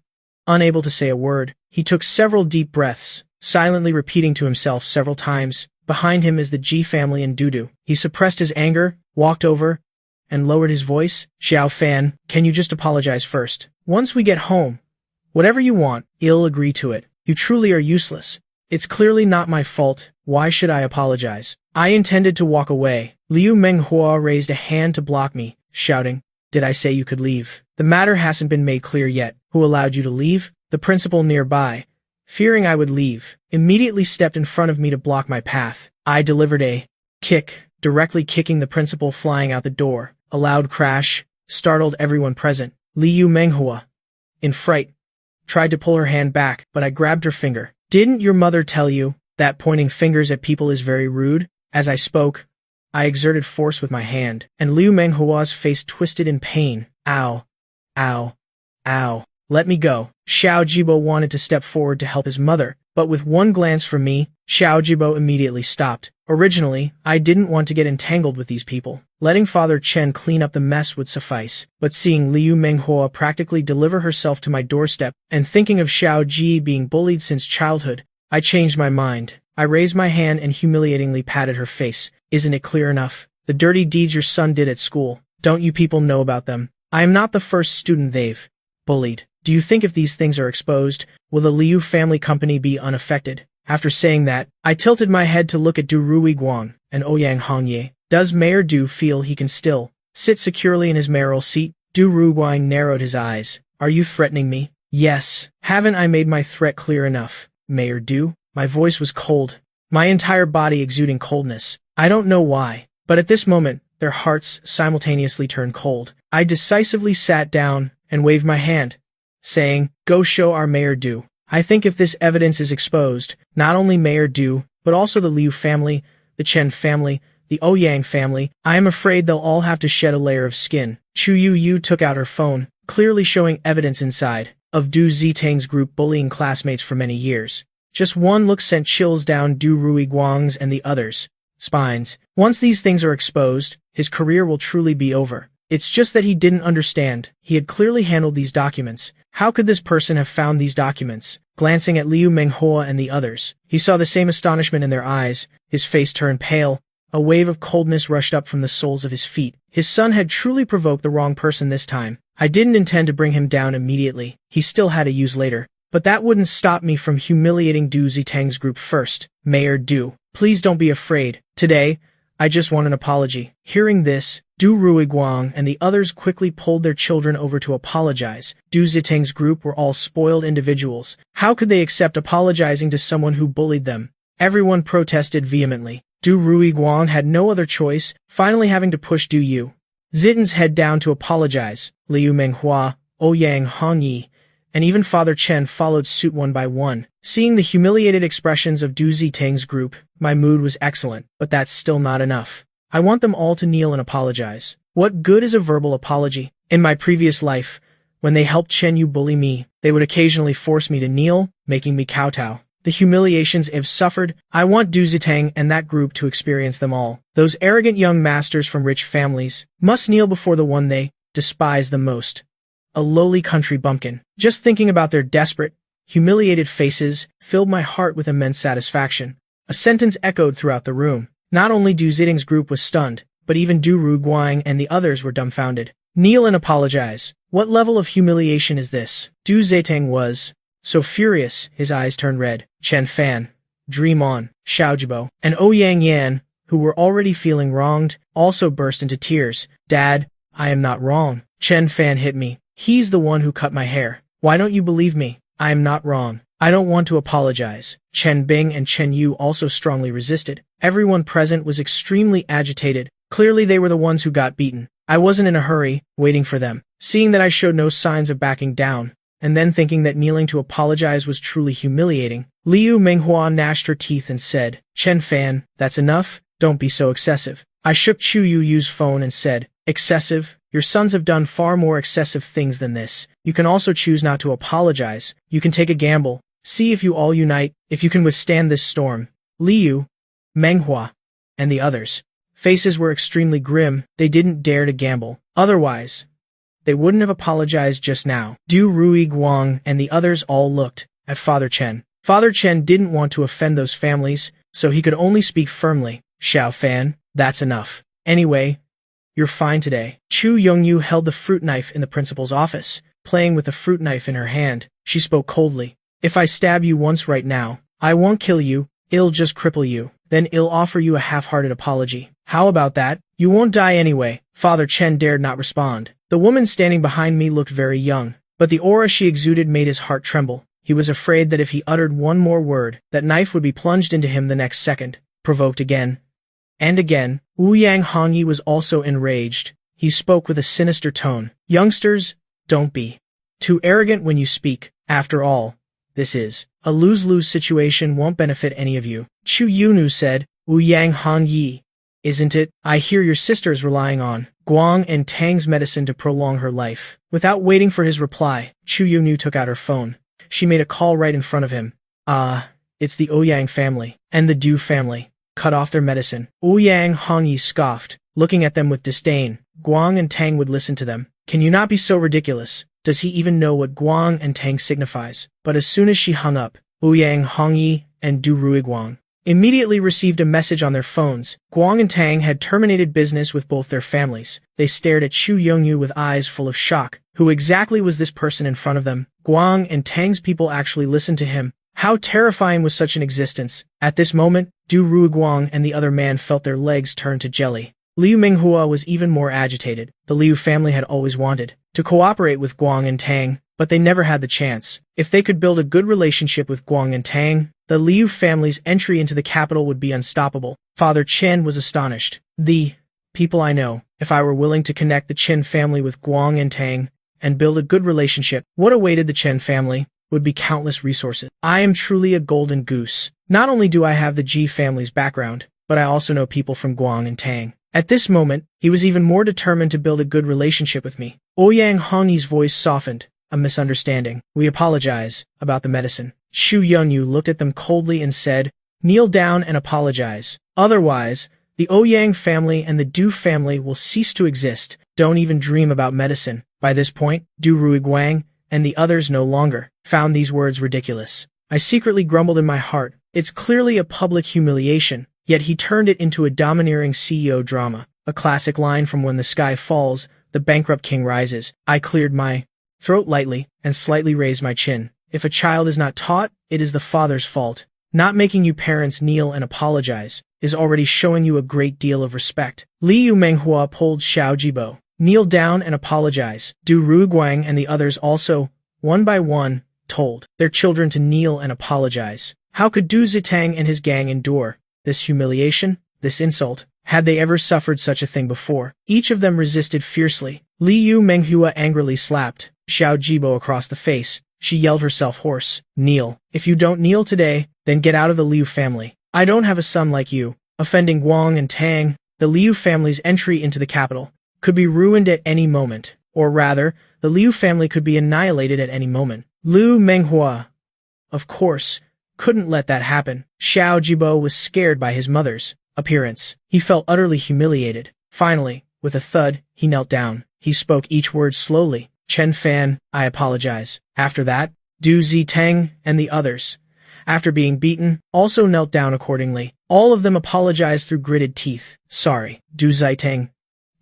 Unable to say a word, he took several deep breaths, silently repeating to himself several times. Behind him is the Ji family and Dudu. He suppressed his anger, walked over, and lowered his voice. Xiao Fan, can you just apologize first? Once we get home, whatever you want, I'll agree to it. You truly are useless. It's clearly not my fault. Why should I apologize? I intended to walk away. Liu Menghua raised a hand to block me, shouting, did I say you could leave? The matter hasn't been made clear yet. Who allowed you to leave? The principal nearby, fearing I would leave, immediately stepped in front of me to block my path. I delivered a kick, directly kicking the principal flying out the door. A loud crash startled everyone present. Liu Menghua, in fright, tried to pull her hand back, but I grabbed her finger. Didn't your mother tell you that pointing fingers at people is very rude? As I spoke, I exerted force with my hand, and Liu Menghua's face twisted in pain. Ow. Ow. Ow. Let me go. Xiao Jibo wanted to step forward to help his mother, but with one glance from me, Xiao Jibo immediately stopped. Originally, I didn't want to get entangled with these people. Letting Father Chen clean up the mess would suffice, but seeing Liu Menghua practically deliver herself to my doorstep, and thinking of Xiao Ji being bullied since childhood, I changed my mind. I raised my hand and humiliatingly patted her face. Isn't it clear enough? The dirty deeds your son did at school. Don't you people know about them? I am not the first student they've bullied. Do you think if these things are exposed, will the Liu family company be unaffected? After saying that, I tilted my head to look at Du Ruiguang and Ouyang Hongye. Does Mayor Du feel he can still sit securely in his mayoral seat? Du Ruiguang narrowed his eyes. Are you threatening me? Yes. Haven't I made my threat clear enough, Mayor Du? My voice was cold, my entire body exuding coldness. I don't know why, but at this moment, their hearts simultaneously turned cold. I decisively sat down and waved my hand, saying, go show our Mayor Du. I think if this evidence is exposed, not only Mayor Du, but also the Liu family, the Chen family, the Ouyang family, I am afraid they'll all have to shed a layer of skin. Chu Yu took out her phone, clearly showing evidence inside, of Du Ziteng's group bullying classmates for many years. Just one look sent chills down Du Ruiguang's and the others' spines. Once these things are exposed, his career will truly be over. It's just that he didn't understand. He had clearly handled these documents. How could this person have found these documents? Glancing at Liu Menghua and the others, he saw the same astonishment in their eyes. His face turned pale. A wave of coldness rushed up from the soles of his feet. His son had truly provoked the wrong person this time. I didn't intend to bring him down immediately. He still had a use later. But that wouldn't stop me from humiliating Du Zitang's group first. Mayor Du, please don't be afraid. Today, I just want an apology. Hearing this, Du Ruiguang and the others quickly pulled their children over to apologize. Du Zitang's group were all spoiled individuals. How could they accept apologizing to someone who bullied them? Everyone protested vehemently. Du Ruiguang had no other choice, finally having to push Du Yu Zitan's head down to apologize. Liu Menghua, Ouyang Hongyi, and even Father Chen followed suit one by one. Seeing the humiliated expressions of Du Zitang's group, my mood was excellent, but that's still not enough. I want them all to kneel and apologize. What good is a verbal apology? In my previous life, when they helped Chen Yu bully me, they would occasionally force me to kneel, making me kowtow. The humiliations I've suffered, I want Du Zitang and that group to experience them all. Those arrogant young masters from rich families must kneel before the one they despise the most. A lowly country bumpkin. Just thinking about their desperate, humiliated faces filled my heart with immense satisfaction. A sentence echoed throughout the room. Not only Du Zitang's group was stunned, but even Du Ruiguang and the others were dumbfounded. Kneel and apologize. What level of humiliation is this? Du Zitang was so furious, his eyes turned red. Chen Fan, Dream On, Xiaojibo, and Ouyang Yan, who were already feeling wronged, also burst into tears. Dad, I am not wrong. Chen Fan hit me. He's the one who cut my hair. Why don't you believe me? I am not wrong. I don't want to apologize. Chen Bing and Chen Yu also strongly resisted. Everyone present was extremely agitated. Clearly they were the ones who got beaten. I wasn't in a hurry, waiting for them. Seeing that I showed no signs of backing down, and then thinking that kneeling to apologize was truly humiliating, Liu Menghua gnashed her teeth and said, Chen Fan, that's enough, don't be so excessive. I shook Chu Yu's phone and said, excessive? Your sons have done far more excessive things than this. You can also choose not to apologize. You can take a gamble. See if you all unite, if you can withstand this storm. Liu, Menghua, and the others' faces were extremely grim. They didn't dare to gamble. Otherwise, they wouldn't have apologized just now. Du Ruiguang and the others all looked at Father Chen. Father Chen didn't want to offend those families, so he could only speak firmly. Xiao Fan, that's enough. Anyway, you're fine today. Chu Yongyu held the fruit knife in the principal's office, playing with the fruit knife in her hand. She spoke coldly. If I stab you once right now, I won't kill you, I'll just cripple you. Then I'll offer you a half-hearted apology. How about that? You won't die anyway. Father Chen dared not respond. The woman standing behind me looked very young, but the aura she exuded made his heart tremble. He was afraid that if he uttered one more word, that knife would be plunged into him the next second. Provoked again and again, Ouyang Hongyi was also enraged. He spoke with a sinister tone. Youngsters, don't be too arrogant when you speak. After all, this is a lose-lose situation, won't benefit any of you. Chu Yunu said, Ouyang Hongyi, isn't it? I hear your sister is relying on Guang and Tang's medicine to prolong her life. Without waiting for his reply, Chu Yunu took out her phone. She made a call right in front of him. It's the Ouyang family and the Du family. Cut off their medicine. Ouyang Hongyi scoffed, looking at them with disdain. Guang and Tang would listen to them. Can you not be so ridiculous? Does he even know what Guang and Tang signifies? But as soon as she hung up, Ouyang Hongyi and Du Ruiguang immediately received a message on their phones. Guang and Tang had terminated business with both their families. They stared at Chu Yongyu with eyes full of shock. Who exactly was this person in front of them? Guang and Tang's people actually listened to him. How terrifying was such an existence? At this moment, Du Ruiguang and the other man felt their legs turn to jelly. Liu Menghua was even more agitated. The Liu family had always wanted to cooperate with Guang and Tang, but they never had the chance. If they could build a good relationship with Guang and Tang, the Liu family's entry into the capital would be unstoppable. Father Chen was astonished. The people I know, if I were willing to connect the Chen family with Guang and Tang and build a good relationship, what awaited the Chen family would be countless resources. I am truly a golden goose. Not only do I have the Ji family's background, but I also know people from Guang and Tang. At this moment, he was even more determined to build a good relationship with me. Ouyang Hongyi's voice softened. A misunderstanding. We apologize about the medicine. Chu Yunyu looked at them coldly and said, kneel down and apologize. Otherwise, the Ouyang family and the Du family will cease to exist. Don't even dream about medicine. By this point, Du Ruiguang and the others no longer found these words ridiculous. I secretly grumbled in my heart. It's clearly a public humiliation, yet he turned it into a domineering CEO drama. A classic line from When the Sky Falls, the bankrupt king rises. I cleared my throat lightly and slightly raised my chin. If a child is not taught, it is the father's fault. Not making you parents kneel and apologize is already showing you a great deal of respect. Liu Menghua pulled Xiao Jibo. Kneel down and apologize. Du Ruguang and the others also, one by one, told their children to kneel and apologize. How could Du Zitang and his gang endure this humiliation, this insult? Had they ever suffered such a thing before? Each of them resisted fiercely. Liu Menghua angrily slapped Xiao Jibo across the face. She yelled herself hoarse. Kneel. If you don't kneel today, then get out of the Liu family. I don't have a son like you. Offending Guang and Tang, the Liu family's entry into the capital could be ruined at any moment. Or rather, the Liu family could be annihilated at any moment. Liu Menghua, of course, couldn't let that happen. Xiao Jibo was scared by his mother's appearance. He felt utterly humiliated. Finally, with a thud, he knelt down. He spoke each word slowly. Chen Fan, I apologize. After that, Du Zitang and the others, after being beaten, also knelt down accordingly. All of them apologized through gritted teeth. Sorry. Du Zitang,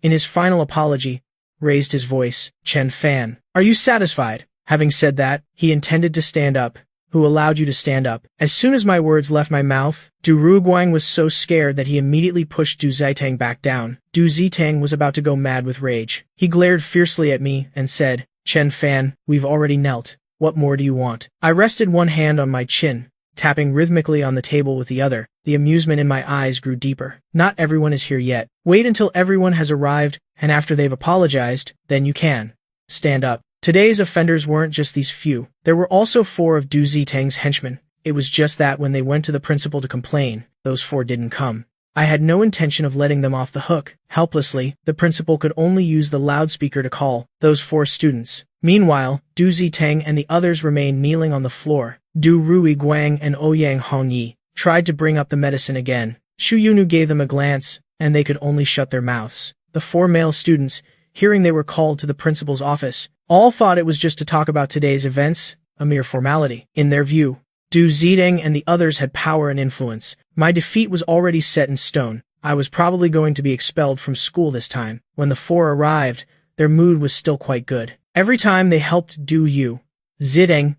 in his final apology, raised his voice. Chen Fan, are you satisfied? Having said that, he intended to stand up. Who allowed you to stand up? As soon as my words left my mouth, Du Ruguang was so scared that he immediately pushed Du Zitang back down. Du Zitang was about to go mad with rage. He glared fiercely at me and said, Chen Fan, we've already knelt. What more do you want? I rested one hand on my chin, tapping rhythmically on the table with the other. The amusement in my eyes grew deeper. Not everyone is here yet. Wait until everyone has arrived, and after they've apologized, then you can stand up. Today's offenders weren't just these few. There were also 4 of Du Zitang's henchmen. It was just that when they went to the principal to complain, those 4 didn't come. I had no intention of letting them off the hook. Helplessly, the principal could only use the loudspeaker to call those 4 students. Meanwhile, Du Zitang and the others remained kneeling on the floor. Du Ruiguang and Ouyang Hongyi tried to bring up the medicine again. Xu Yunu gave them a glance, and they could only shut their mouths. The 4 male students, hearing they were called to the principal's office, all thought it was just to talk about today's events, a mere formality. In their view, Du Zitang and the others had power and influence. My defeat was already set in stone. I was probably going to be expelled from school this time. When the 4 arrived, their mood was still quite good. Every time they helped Du Zitang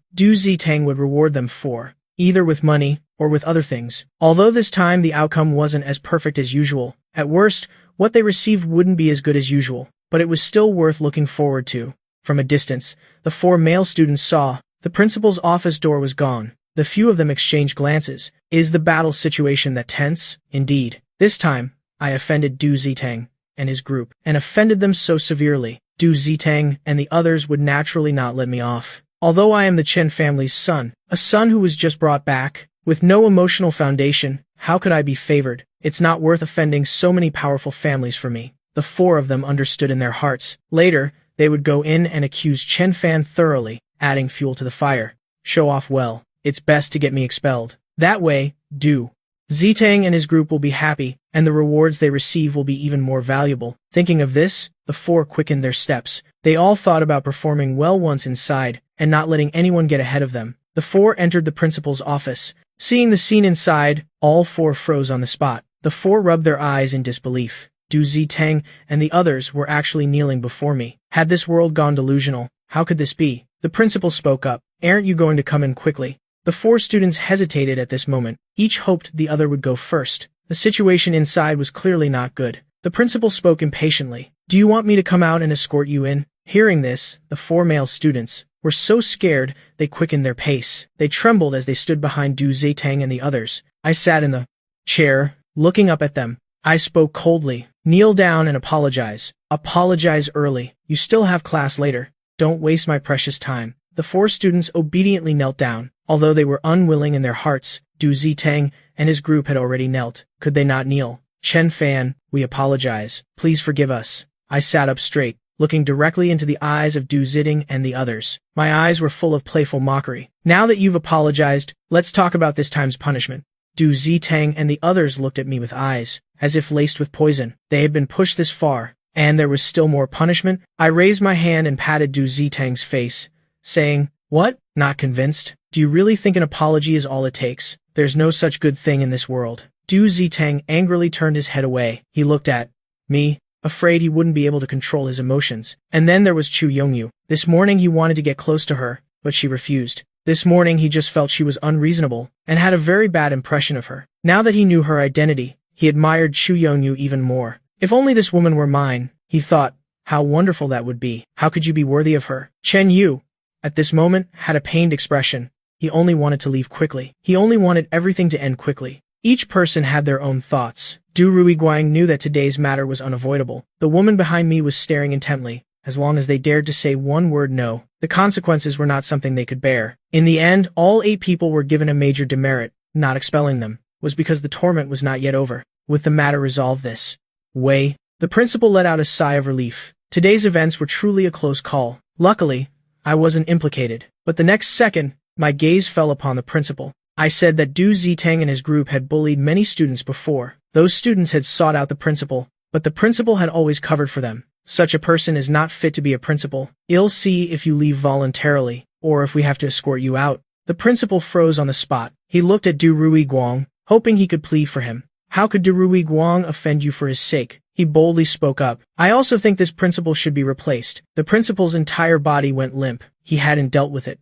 would reward them for, either with money or with other things. Although this time the outcome wasn't as perfect as usual. At worst, what they received wouldn't be as good as usual, but it was still worth looking forward to. From a distance, the 4 male students saw the principal's office door was gone. The few of them exchanged glances. Is the battle situation that tense? Indeed. This time, I offended Du Zitang and his group, and offended them so severely. Du Zitang and the others would naturally not let me off. Although I am the Chen family's son, a son who was just brought back, with no emotional foundation, how could I be favored? It's not worth offending so many powerful families for me. The 4 of them understood in their hearts. Later, they would go in and accuse Chen Fan thoroughly, adding fuel to the fire. Show off well. It's best to get me expelled. That way, Du Zitang and his group will be happy, and the rewards they receive will be even more valuable. Thinking of this, the 4 quickened their steps. They all thought about performing well once inside, and not letting anyone get ahead of them. The 4 entered the principal's office. Seeing the scene inside, all 4 froze on the spot. The 4 rubbed their eyes in disbelief. Du Zitang and the others were actually kneeling before me. Had this world gone delusional? How could this be? The principal spoke up. Aren't you going to come in quickly? The 4 students hesitated at this moment. Each hoped the other would go first. The situation inside was clearly not good. The principal spoke impatiently. Do you want me to come out and escort you in? Hearing this, the 4 male students were so scared they quickened their pace. They trembled as they stood behind Du Zitang and the others. I sat in the chair, looking up at them. I spoke coldly. Kneel down and apologize. Apologize early. You still have class later. Don't waste my precious time. The 4 students obediently knelt down. Although they were unwilling in their hearts, Du Zitang and his group had already knelt. Could they not kneel? Chen Fan, we apologize. Please forgive us. I sat up straight, looking directly into the eyes of Du Zitang and the others. My eyes were full of playful mockery. Now that you've apologized, let's talk about this time's punishment. Du Zitang and the others looked at me with eyes, as if laced with poison. They had been pushed this far, and there was still more punishment. I raised my hand and patted Du Zitang's face, saying, What? Not convinced? Do you really think an apology is all it takes? There's no such good thing in this world. Du Zitang angrily turned his head away. He looked at me, afraid he wouldn't be able to control his emotions. And then there was Chu Yongyu. This morning he wanted to get close to her, but she refused. This morning he just felt she was unreasonable, and had a very bad impression of her. Now that he knew her identity, he admired Chu Yongyu even more. If only this woman were mine, he thought, how wonderful that would be. How could you be worthy of her? Chen Yu, at this moment, had a pained expression. He only wanted to leave quickly. He only wanted everything to end quickly. Each person had their own thoughts. Du Ruiguang knew that today's matter was unavoidable. The woman behind me was staring intently. As long as they dared to say one word no, the consequences were not something they could bear. In the end, all 8 people were given a major demerit. Not expelling them was because the torment was not yet over. With the matter resolved this way, the principal let out a sigh of relief. Today's events were truly a close call. Luckily, I wasn't implicated. But the next second, my gaze fell upon the principal. I said that Du Ziteng and his group had bullied many students before. Those students had sought out the principal, but the principal had always covered for them. Such a person is not fit to be a principal. I'll see if you leave voluntarily, or if we have to escort you out. The principal froze on the spot. He looked at Du Ruiguang, hoping he could plead for him. How could Du Ruiguang offend you for his sake? He boldly spoke up. I also think this principal should be replaced. The principal's entire body went limp. He hadn't dealt with it.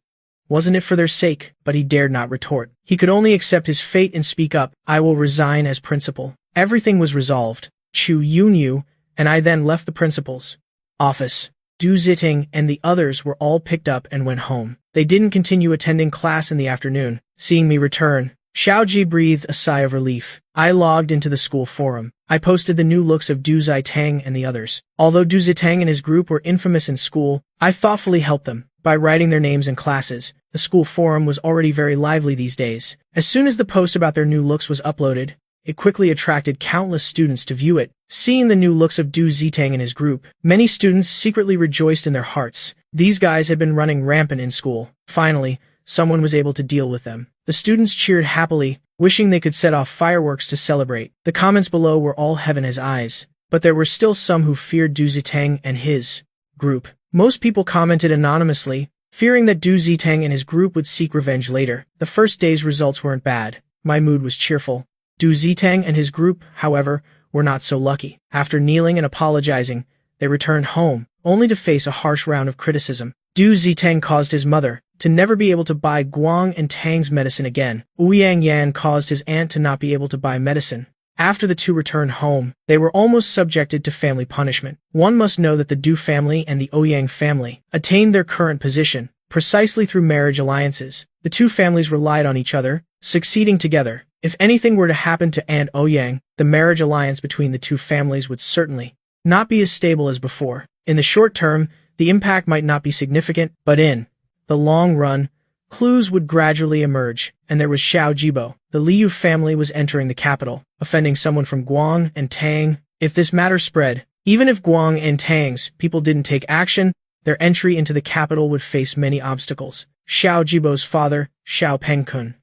Wasn't it for their sake? But he dared not retort. He could only accept his fate and speak up. I will resign as principal. Everything was resolved. Chu Yunyu and I then left the principal's office. Du Ziteng and the others were all picked up and went home. They didn't continue attending class in the afternoon. Seeing me return, Xiaoji breathed a sigh of relief. I logged into the school forum. I posted the new looks of Du Ziteng and the others. Although Du Ziteng and his group were infamous in school, I thoughtfully helped them by writing their names in classes. The school forum was already very lively these days. As soon as the post about their new looks was uploaded, it quickly attracted countless students to view it. Seeing the new looks of Du Ziteng and his group, many students secretly rejoiced in their hearts. These guys had been running rampant in school. Finally, someone was able to deal with them. The students cheered happily, wishing they could set off fireworks to celebrate. The comments below were all heaven as eyes, but there were still some who feared Du Ziteng and his group. Most people commented anonymously, fearing that Du Ziteng and his group would seek revenge later. The first day's results weren't bad. My mood was cheerful. Du Ziteng and his group, however, were not so lucky. After kneeling and apologizing, they returned home, only to face a harsh round of criticism. Du Ziteng caused his mother to never be able to buy Guang and Tang's medicine again. Ouyang Yan caused his aunt to not be able to buy medicine. After the two returned home, they were almost subjected to family punishment. One must know that the Du family and the Ouyang family attained their current position precisely through marriage alliances. The two families relied on each other, succeeding together. If anything were to happen to Aunt Ouyang, the marriage alliance between the two families would certainly not be as stable as before. In the short term, the impact might not be significant, but in the long run, clues would gradually emerge, and there was Xiao Jibo. The Liu family was entering the capital, offending someone from Guang and Tang. If this matter spread, even if Guang and Tang's people didn't take action, their entry into the capital would face many obstacles. Xiao Jibo's father, Xiao Pengkun,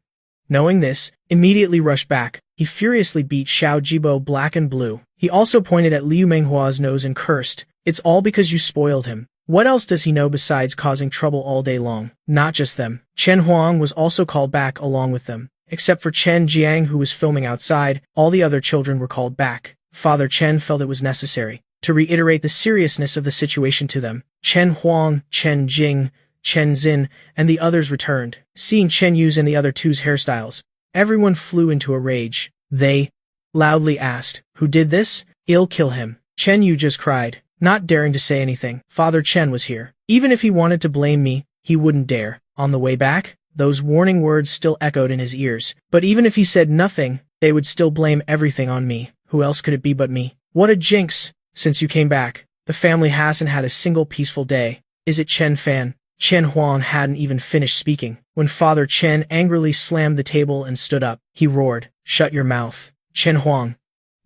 knowing this, immediately rushed back. He furiously beat Xiao Jibo black and blue. He also pointed at Liu Menghua's nose and cursed, "It's all because you spoiled him. What else does he know besides causing trouble all day long?" Not just them. Chen Huang was also called back along with them. Except for Chen Jiang, who was filming outside, all the other children were called back. Father Chen felt it was necessary to reiterate the seriousness of the situation to them. Chen Huang, Chen Jing, Chen Xin, and the others returned. Seeing Chen Yu's and the other two's hairstyles, everyone flew into a rage. They loudly asked, "Who did this? I'll kill him." Chen Yu just cried, not daring to say anything. Father Chen was here. Even if he wanted to blame me, he wouldn't dare. On the way back, those warning words still echoed in his ears. But even if he said nothing, they would still blame everything on me. Who else could it be but me? What a jinx! Since you came back, the family hasn't had a single peaceful day. Is it Chen Fan? Chen Huang hadn't even finished speaking when Father Chen angrily slammed the table and stood up. He roared, "Shut your mouth. Chen Huang,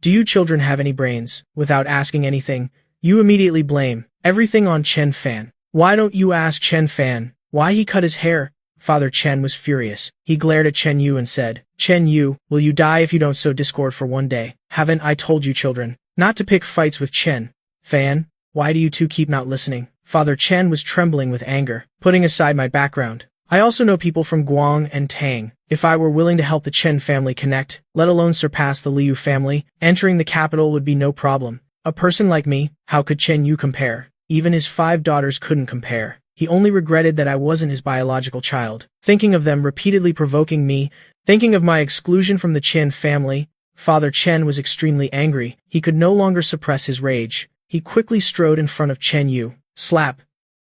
do you children have any brains?" Without asking anything, you immediately blame everything on Chen Fan. Why don't you ask Chen Fan why he cut his hair? Father Chen was furious. He glared at Chen Yu and said, "Chen Yu, will you die if you don't sow discord for one day? Haven't I told you children not to pick fights with Chen Fan? Why do you two keep not listening?" Father Chen was trembling with anger. Putting aside my background, I also know people from Guang and Tang. If I were willing to help the Chen family connect, let alone surpass the Liu family, entering the capital would be no problem. A person like me, how could Chen Yu compare? Even his 5 daughters couldn't compare. He only regretted that I wasn't his biological child. Thinking of them repeatedly provoking me, thinking of my exclusion from the Chen family, Father Chen was extremely angry. He could no longer suppress his rage. He quickly strode in front of Chen Yu. Slap.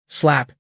Slap.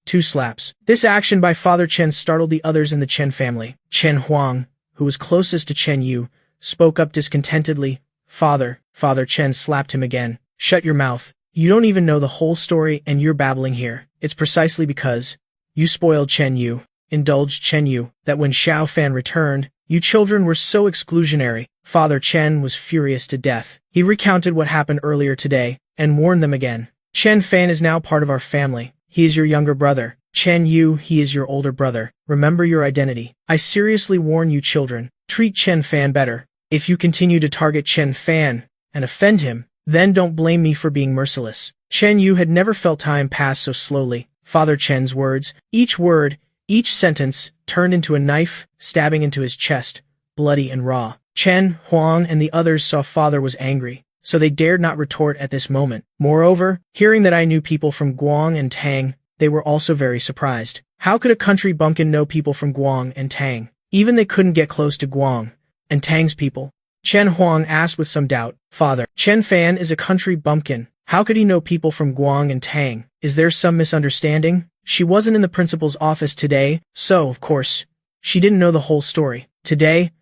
2 slaps. This action by Father Chen startled the others in the Chen family. Chen Huang, who was closest to Chen Yu, spoke up discontentedly. Father Chen slapped him again. Shut your mouth. You don't even know the whole story and you're babbling here. It's precisely because you spoiled Chen Yu, indulged Chen Yu, that when Xiao Fan returned, you children were so exclusionary. Father Chen was furious to death. He recounted what happened earlier today and warned them again. Chen Fan is now part of our family. He is your younger brother. Chen Yu, he is your older brother. Remember your identity. I seriously warn you children, treat Chen Fan better. If you continue to target Chen Fan and offend him, then don't blame me for being merciless. Chen Yu had never felt time pass so slowly. Father Chen's words, each word, each sentence, turned into a knife, stabbing into his chest, bloody and raw. Chen Huang and the others saw Father was angry, so they dared not retort at this moment. Moreover, hearing that I knew people from Guang and Tang, they were also very surprised. How could a country bumpkin know people from Guang and Tang? Even they couldn't get close to Guang and Tang's people. Chen Huang asked with some doubt. Father, Chen Fan is a country bumpkin. How could he know people from Guang and Tang? Is there some misunderstanding? She wasn't in the principal's office today, so, of course, she didn't know the whole story. Today,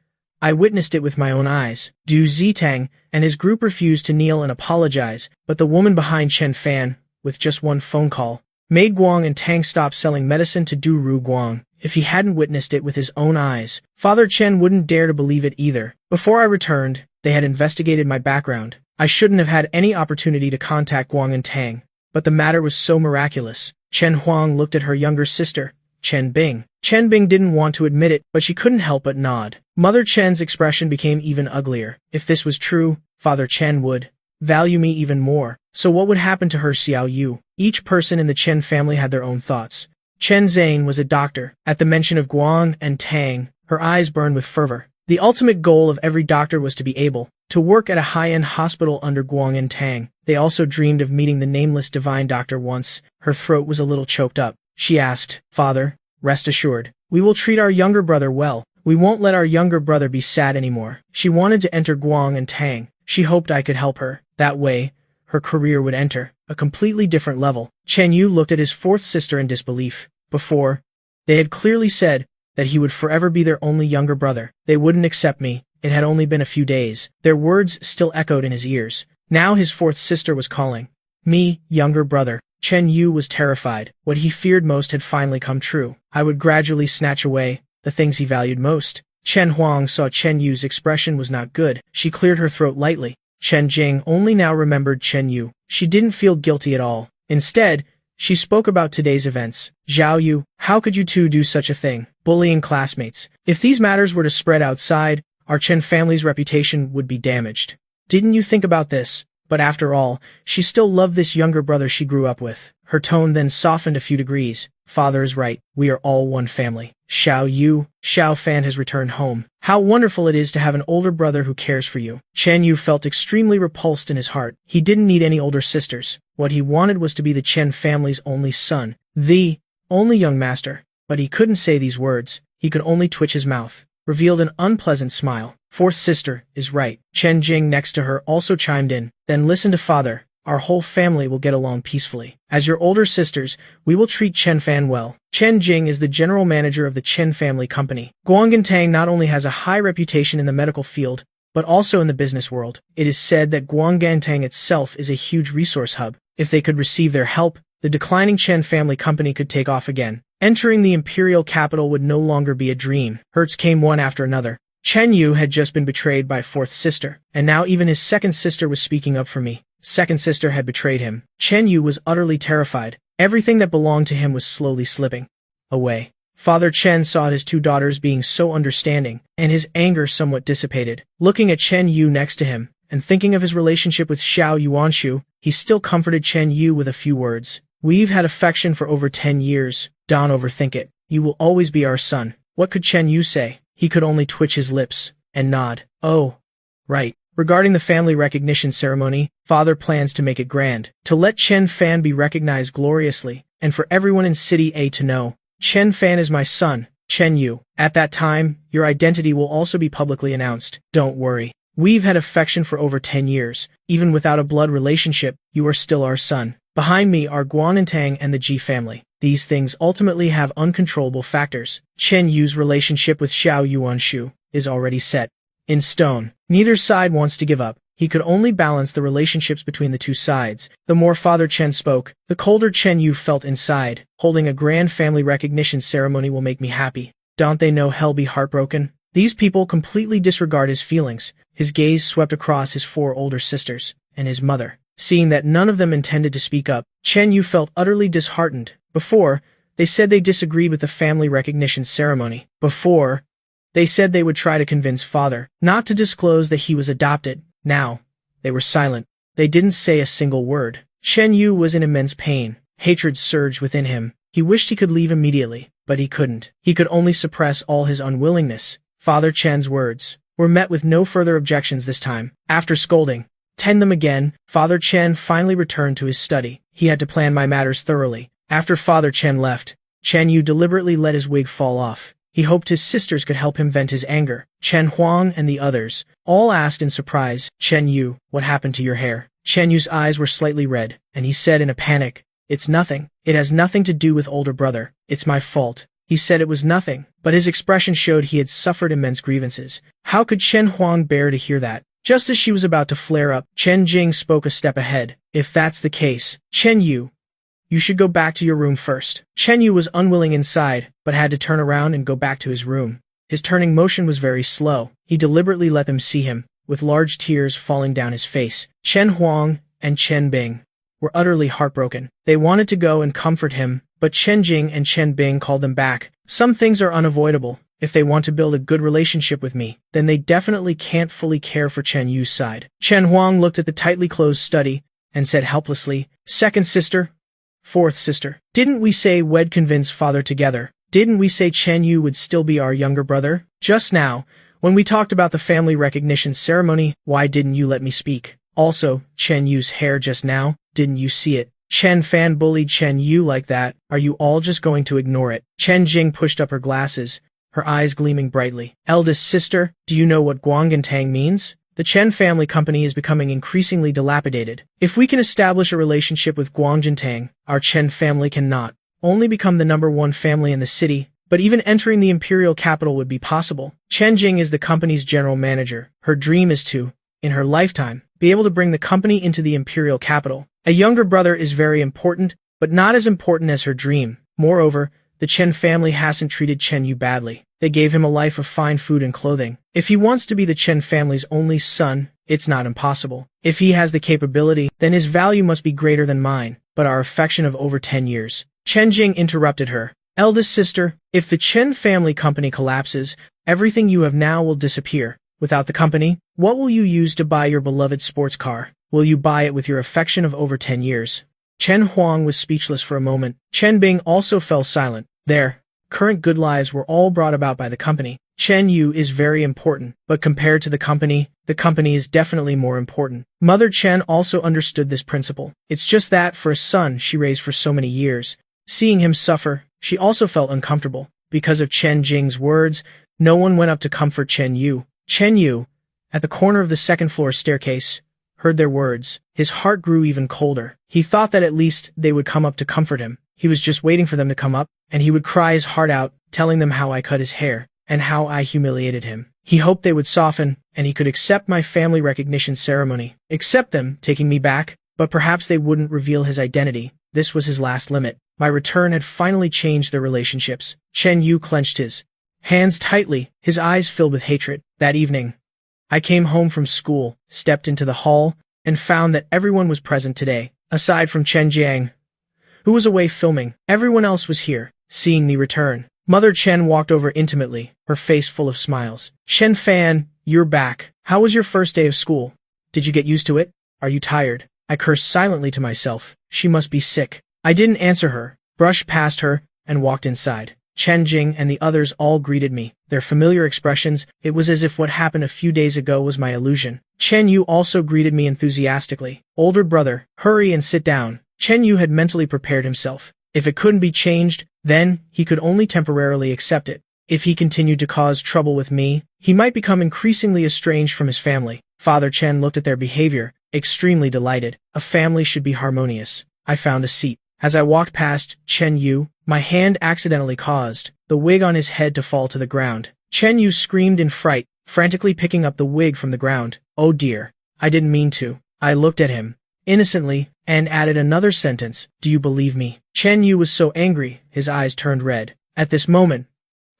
I witnessed it with my own eyes. Du Zitang and his group refused to kneel and apologize, but the woman behind Chen Fan, with just one phone call, made Guang and Tang stop selling medicine to Du Ru Guang. If he hadn't witnessed it with his own eyes, Father Chen wouldn't dare to believe it either. Before I returned, they had investigated my background. I shouldn't have had any opportunity to contact Guang and Tang, but the matter was so miraculous. Chen Huang looked at her younger sister, Chen Bing. Chen Bing didn't want to admit it, but she couldn't help but nod. Mother Chen's expression became even uglier. If this was true, Father Chen would value me even more. So what would happen to her Xiao Yu? Each person in the Chen family had their own thoughts. Chen Zhang was a doctor. At the mention of Guang and Tang, her eyes burned with fervor. The ultimate goal of every doctor was to be able to work at a high-end hospital under Guang and Tang. They also dreamed of meeting the nameless divine doctor once. Her throat was a little choked up. She asked, Father, rest assured, we will treat our younger brother well. We won't let our younger brother be sad anymore. She wanted to enter Guang and Tang. She hoped I could help her. That way, her career would enter a completely different level. Chen Yu looked at his fourth sister in disbelief. Before, they had clearly said that he would forever be their only younger brother. They wouldn't accept me. It had only been a few days. Their words still echoed in his ears. Now his fourth sister was calling me younger brother. Chen Yu was terrified. What he feared most had finally come true. I would gradually snatch away the things he valued most. Chen Huang saw Chen Yu's expression was not good. She cleared her throat lightly. Chen Jing only now remembered Chen Yu. She didn't feel guilty at all. Instead, she spoke about today's events. Zhao Yu, how could you two do such a thing? Bullying classmates. If these matters were to spread outside, our Chen family's reputation would be damaged. Didn't you think about this? But after all, she still loved this younger brother she grew up with. Her tone then softened a few degrees. Father is right. We are all one family. Xiao Fan has returned home. How wonderful it is to have an older brother who cares for you. Chen Yu felt extremely repulsed in his heart. He didn't need any older sisters. What he wanted was to be the Chen family's only son, the only young master. But he couldn't say these words. He could only twitch his mouth, revealed an unpleasant smile. Fourth sister is right. Chen Jing next to her also chimed in. Then listen to father. Our whole family will get along peacefully. As your older sisters, we will treat Chen Fan well. Chen Jing is the general manager of the Chen family company. Guangantang not only has a high reputation in the medical field, but also in the business world. It is said that Guangantang itself is a huge resource hub. If they could receive their help, the declining Chen family company could take off again. Entering the imperial capital would no longer be a dream. Hurts came one after another. Chen Yu had just been betrayed by fourth sister, and now even his second sister was speaking up for me. Second sister had betrayed him. Chen Yu was utterly terrified. Everything that belonged to him was slowly slipping away. Father Chen saw his two daughters being so understanding, and his anger somewhat dissipated. Looking at Chen Yu next to him, and thinking of his relationship with Xiao Yuanshu, he still comforted Chen Yu with a few words. We've had affection for over 10 years. Don't overthink it. You will always be our son. What could Chen Yu say? He could only twitch his lips and nod. Oh, right. Regarding the family recognition ceremony, father plans to make it grand, to let Chen Fan be recognized gloriously. and for everyone in City A to know. Chen Fan is my son, Chen Yu. At that time, your identity will also be publicly announced. Don't worry. We've had affection for over 10 years. Even without a blood relationship, you are still our son. Behind me are Guanintang and the Ji family. These things ultimately have uncontrollable factors. Chen Yu's relationship with Xiao Yuanshu is already set in stone. Neither side wants to give up. He could only balance the relationships between the two sides. The more Father Chen spoke, the colder Chen Yu felt inside. Holding a grand family recognition ceremony will make me happy. Don't they know he'll be heartbroken? These people completely disregard his feelings. His gaze swept across his 4 older sisters and his mother. Seeing that none of them intended to speak up, Chen Yu felt utterly disheartened. Before, they said they disagreed with the family recognition ceremony. Before, they said they would try to convince Father not to disclose that he was adopted. Now, they were silent. They didn't say a single word. Chen Yu was in immense pain. Hatred surged within him. He wished he could leave immediately, but he couldn't. He could only suppress all his unwillingness. Father Chen's words were met with no further objections this time. After scolding, "Tend them again," Father Chen finally returned to his study. He had to plan my matters thoroughly. After Father Chen left, Chen Yu deliberately let his wig fall off. He hoped his sisters could help him vent his anger. Chen Huang and the others all asked in surprise, "Chen Yu, what happened to your hair?" Chen Yu's eyes were slightly red, and he said in a panic, "It's nothing. It has nothing to do with older brother. It's my fault." He said it was nothing, but his expression showed he had suffered immense grievances. How could Chen Huang bear to hear that? Just as she was about to flare up, Chen Jing spoke a step ahead. "If that's the case, Chen Yu, you should go back to your room first." Chen Yu was unwilling inside, but had to turn around and go back to his room. His turning motion was very slow. He deliberately let them see him, with large tears falling down his face. Chen Huang and Chen Bing were utterly heartbroken. They wanted to go and comfort him, but Chen Jing and Chen Bing called them back. "Some things are unavoidable. If they want to build a good relationship with me, then they definitely can't fully care for Chen Yu's side." Chen Huang looked at the tightly closed study and said helplessly, "Second sister, fourth sister, didn't we say we'd convince Father together? Didn't we say Chen Yu would still be our younger brother? Just now, when we talked about the family recognition ceremony, why didn't you let me speak? Also, Chen Yu's hair just now, didn't you see it? Chen Fan bullied Chen Yu like that. Are you all just going to ignore it?" Chen Jing pushed up her glasses, her eyes gleaming brightly. "Eldest sister, do you know what Guangintang means? The Chen family company is becoming increasingly dilapidated. If we can establish a relationship with Guangintang, our Chen family can not only become the #1 family in the city, but even entering the imperial capital would be possible." Chen Jing is the company's general manager. Her dream is to, in her lifetime, be able to bring the company into the imperial capital. A younger brother is very important, but not as important as her dream. Moreover, the Chen family hasn't treated Chen Yu badly. They gave him a life of fine food and clothing. If he wants to be the Chen family's only son, it's not impossible. If he has the capability, then his value must be greater than mine, but our affection of over 10 years. Chen Jing interrupted her. "Eldest sister, if the Chen family company collapses, everything you have now will disappear. Without the company, what will you use to buy your beloved sports car? Will you buy it with your affection of over 10 years? Chen Huang was speechless for a moment. Chen Bing also fell silent. Their current good lives were all brought about by the company. Chen Yu is very important, but compared to the company is definitely more important. Mother Chen also understood this principle. It's just that for a son she raised for so many years, seeing him suffer, she also felt uncomfortable. Because of Chen Jing's words, no one went up to comfort Chen Yu. Chen Yu, at the corner of the second-floor staircase, heard their words. His heart grew even colder. He thought that at least they would come up to comfort him. He was just waiting for them to come up, and he would cry his heart out, telling them how I cut his hair, and how I humiliated him. He hoped they would soften, and he could accept my family recognition ceremony. Accept them, taking me back, but perhaps they wouldn't reveal his identity. This was his last limit. My return had finally changed their relationships. Chen Yu clenched his hands tightly, his eyes filled with hatred. That evening, I came home from school, stepped into the hall, and found that everyone was present today, aside from Chen Jiang, who was away filming. Everyone else was here. Seeing me return, Mother Chen walked over intimately, her face full of smiles. "Chen Fan, you're back. How was your first day of school? Did you get used to it? Are you tired?" I cursed silently to myself. She must be sick. I didn't answer her, brushed past her, and walked inside. Chen Jing and the others all greeted me. Their familiar expressions, it was as if what happened a few days ago was my illusion. Chen Yu also greeted me enthusiastically. "Older brother, hurry and sit down." Chen Yu had mentally prepared himself. If it couldn't be changed, then he could only temporarily accept it. If he continued to cause trouble with me, he might become increasingly estranged from his family. Father Chen looked at their behavior, extremely delighted. A family should be harmonious. I found a seat. As I walked past Chen Yu, my hand accidentally caused the wig on his head to fall to the ground. Chen Yu screamed in fright, frantically picking up the wig from the ground. Oh dear. I didn't mean to. I looked at him innocently and added another sentence. Do you believe me? Chen Yu was so angry, his eyes turned red. At this moment,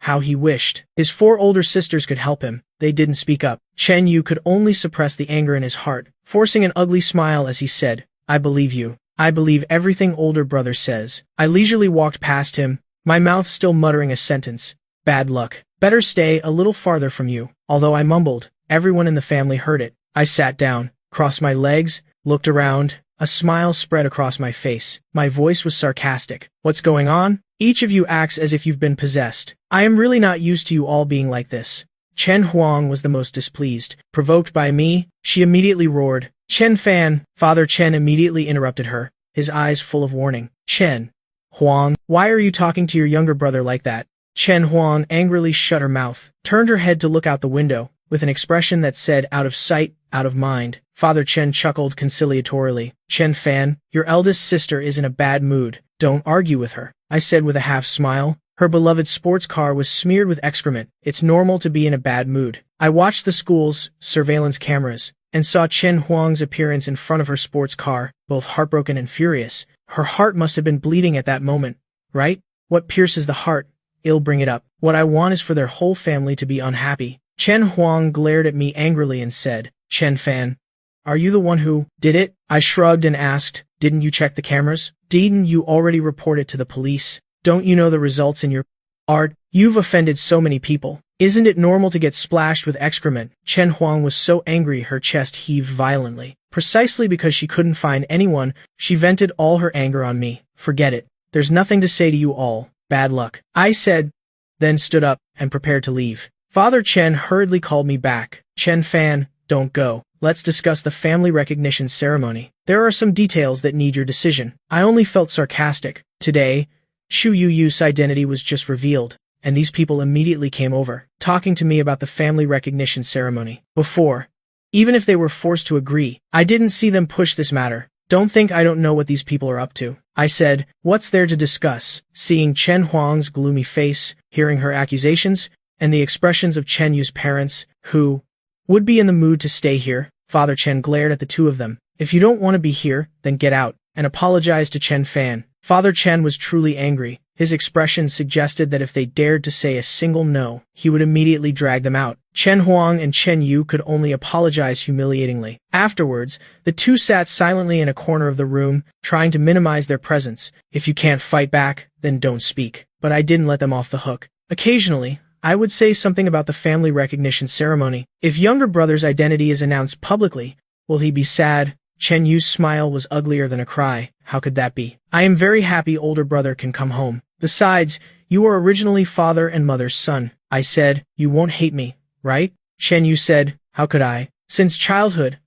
how he wished his 4 older sisters could help him. They didn't speak up. Chen Yu could only suppress the anger in his heart, forcing an ugly smile as he said, I believe you. I believe everything older brother says. I leisurely walked past him, my mouth still muttering a sentence. Bad luck. Better stay a little farther from you. Although I mumbled, everyone in the family heard it. I sat down, crossed my legs, looked around. A smile spread across my face. My voice was sarcastic. What's going on? Each of you acts as if you've been possessed. I am really not used to you all being like this. Chen Huang was the most displeased. Provoked by me, she immediately roared. Chen Fan! Father Chen immediately interrupted her, his eyes full of warning. Chen Huang, why are you talking to your younger brother like that? Chen Huang angrily shut her mouth, turned her head to look out the window, with an expression that said out of sight, out of mind. Father Chen chuckled conciliatorily. Chen Fan, your eldest sister is in a bad mood. Don't argue with her, I said with a half smile. Her beloved sports car was smeared with excrement. It's normal to be in a bad mood. I watched the school's surveillance cameras and saw Chen Huang's appearance in front of her sports car, both heartbroken and furious. Her heart must have been bleeding at that moment, right? What pierces the heart? It'll bring it up. What I want is for their whole family to be unhappy. Chen Huang glared at me angrily and said, Chen Fan, are you the one who did it? I shrugged and asked, didn't you check the cameras? Didn't you already report it to the police? Don't you know the results in your art? You've offended so many people. Isn't it normal to get splashed with excrement? Chen Huang was so angry her chest heaved violently. Precisely because she couldn't find anyone, she vented all her anger on me. Forget it. There's nothing to say to you all. Bad luck. I said, then stood up and prepared to leave. Father Chen hurriedly called me back. Chen Fan, don't go. Let's discuss the family recognition ceremony. There are some details that need your decision. I only felt sarcastic. Today, Shu Yu's identity was just revealed, and these people immediately came over, talking to me about the family recognition ceremony. Before, even if they were forced to agree, I didn't see them push this matter. Don't think I don't know what these people are up to. I said, what's there to discuss? Seeing Chen Huang's gloomy face, hearing her accusations, and the expressions of Chen Yu's parents, who would be in the mood to stay here, Father Chen glared at the two of them. If you don't want to be here, then get out, and apologize to Chen Fan. Father Chen was truly angry. His expression suggested that if they dared to say a single no, he would immediately drag them out. Chen Huang and Chen Yu could only apologize humiliatingly. Afterwards, the two sat silently in a corner of the room, trying to minimize their presence. If you can't fight back, then don't speak. But I didn't let them off the hook. Occasionally, I would say something about the family recognition ceremony. If younger brother's identity is announced publicly, will he be sad? Chen Yu's smile was uglier than a cry. How could that be? I am very happy older brother can come home. Besides, you were originally father and mother's son. I said, you won't hate me, right? Chen Yu said, how could I? Since childhood,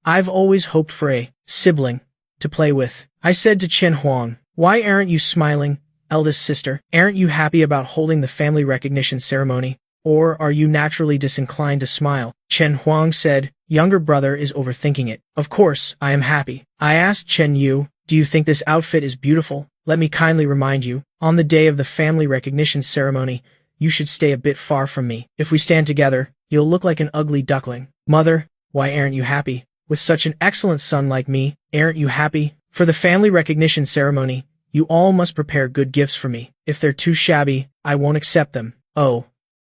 I've always hoped for a sibling to play with. I said to Chen Huang, why aren't you smiling, eldest sister? Aren't you happy about holding the family recognition ceremony? Or are you naturally disinclined to smile? Chen Huang said, younger brother is overthinking it. Of course, I am happy. I asked Chen Yu, do you think this outfit is beautiful? Let me kindly remind you, on the day of the family recognition ceremony, you should stay a bit far from me. If we stand together, you'll look like an ugly duckling. Mother, why aren't you happy? With such an excellent son like me, aren't you happy? For the family recognition ceremony, you all must prepare good gifts for me. If they're too shabby, I won't accept them. Oh,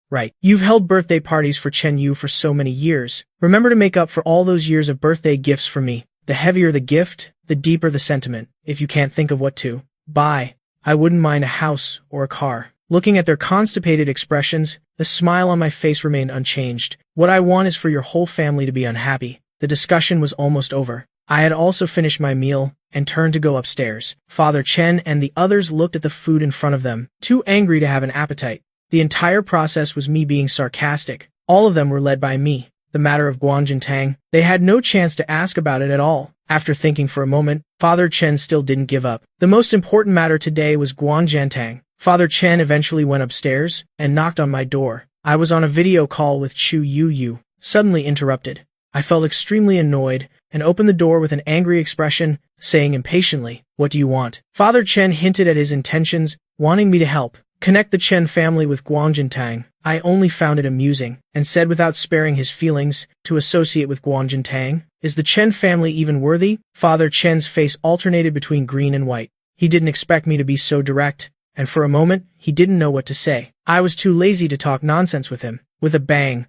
right. You've held birthday parties for Chen Yu for so many years. Remember to make up for all those years of birthday gifts for me. The heavier the gift, the deeper the sentiment. If you can't think of what to buy, I wouldn't mind a house or a car. Looking at their constipated expressions, the smile on my face remained unchanged. What I want is for your whole family to be unhappy. The discussion was almost over. I had also finished my meal and turned to go upstairs. Father Chen and the others looked at the food in front of them, too angry to have an appetite. The entire process was me being sarcastic. All of them were led by me. The matter of Guanjin Tang, they had no chance to ask about it at all. After thinking for a moment, Father Chen still didn't give up. The most important matter today was Guanjiantang. Father Chen eventually went upstairs and knocked on my door. I was on a video call with Chu Yu, suddenly interrupted. I felt extremely annoyed and opened the door with an angry expression, saying impatiently, "What do you want?" Father Chen hinted at his intentions, wanting me to help connect the Chen family with Guanjiantang. I only found it amusing, and said without sparing his feelings, to associate with Guanjiantang? Is the Chen family even worthy? Father Chen's face alternated between green and white. He didn't expect me to be so direct, and for a moment, he didn't know what to say. I was too lazy to talk nonsense with him. With a bang,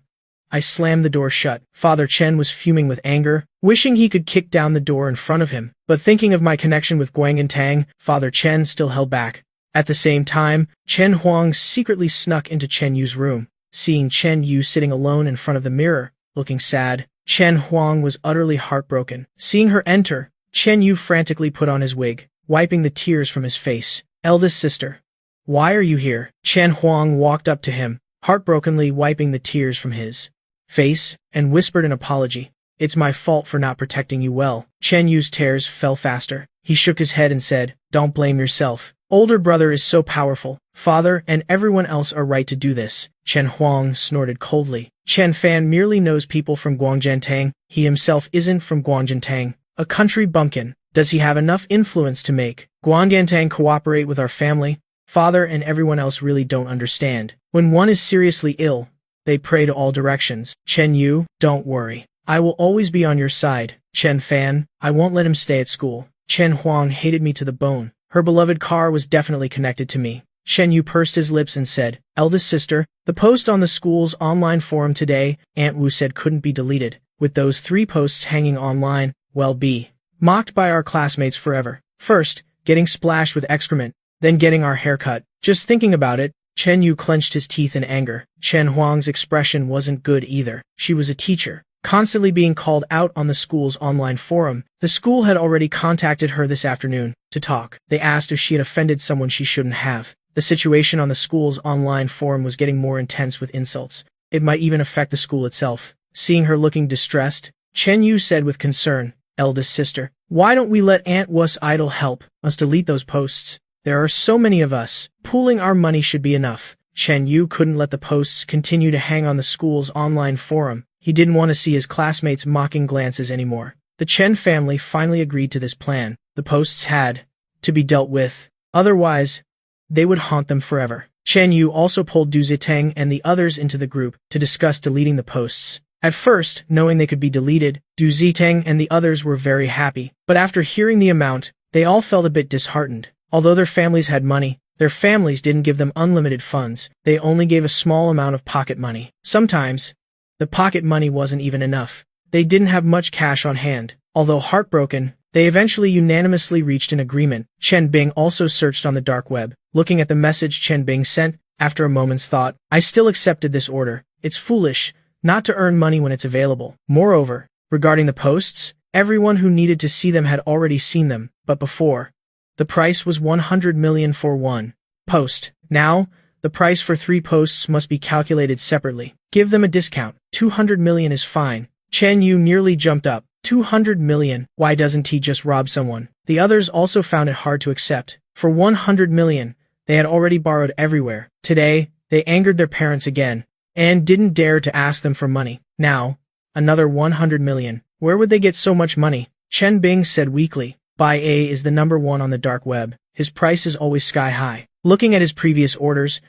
I slammed the door shut. Father Chen was fuming with anger, wishing he could kick down the door in front of him. But thinking of my connection with Guanjiantang, Father Chen still held back. At the same time, Chen Huang secretly snuck into Chen Yu's room. Seeing Chen Yu sitting alone in front of the mirror, looking sad, Chen Huang was utterly heartbroken. Seeing her enter, Chen Yu frantically put on his wig, wiping the tears from his face. "Eldest sister, why are you here?" Chen Huang walked up to him, heartbrokenly wiping the tears from his face, and whispered an apology. "It's my fault for not protecting you well." Chen Yu's tears fell faster. He shook his head and said, "Don't blame yourself. Older brother is so powerful. Father and everyone else are right to do this." Chen Huang snorted coldly. "Chen Fan merely knows people from Guanjiantang. He himself isn't from Guanjiantang, a country bumpkin. Does he have enough influence to make Guanjiantang cooperate with our family? Father and everyone else really don't understand. When one is seriously ill, they pray to all directions. Chen Yu, don't worry. I will always be on your side. Chen Fan, I won't let him stay at school." Chen Huang hated me to the bone. Her beloved car was definitely connected to me. Chen Yu pursed his lips and said, "Eldest sister, the post on the school's online forum today, Aunt Wu said couldn't be deleted. With those 3 posts hanging online, we'll be mocked by our classmates forever. First, getting splashed with excrement, then getting our hair cut." Just thinking about it, Chen Yu clenched his teeth in anger. Chen Huang's expression wasn't good either. She was a teacher, constantly being called out on the school's online forum. The school had already contacted her this afternoon to talk. They asked if she had offended someone she shouldn't have. The situation on the school's online forum was getting more intense with insults. It might even affect the school itself. Seeing her looking distressed, Chen Yu said with concern, "Eldest sister, why don't we let Aunt Wu's idol help us delete those posts? There are so many of us. Pooling our money should be enough." Chen Yu couldn't let the posts continue to hang on the school's online forum. He didn't want to see his classmates' mocking glances anymore. The Chen family finally agreed to this plan. The posts had to be dealt with. Otherwise, they would haunt them forever. Chen Yu also pulled Du Ziteng and the others into the group to discuss deleting the posts. At first, knowing they could be deleted, Du Ziteng and the others were very happy. But after hearing the amount, they all felt a bit disheartened. Although their families had money, their families didn't give them unlimited funds. They only gave a small amount of pocket money. Sometimes, the pocket money wasn't even enough. They didn't have much cash on hand. Although heartbroken, they eventually unanimously reached an agreement. Chen Bing also searched on the dark web. Looking at the message Chen Bing sent, after a moment's thought, "I still accepted this order. It's foolish not to earn money when it's available." Moreover, regarding the posts, everyone who needed to see them had already seen them, but before, the price was 100 million for one post. Now, the price for 3 posts must be calculated separately. Give them a discount. 200 million is fine. Chen Yu nearly jumped up. 200 million? Why doesn't he just rob someone? The others also found it hard to accept. For 100 million, they had already borrowed everywhere. Today, they angered their parents again, and didn't dare to ask them for money. Now, another 100 million. Where would they get so much money? Chen Bing said weakly. Bai A is the #1 on the dark web. His price is always sky high. Looking at his previous orders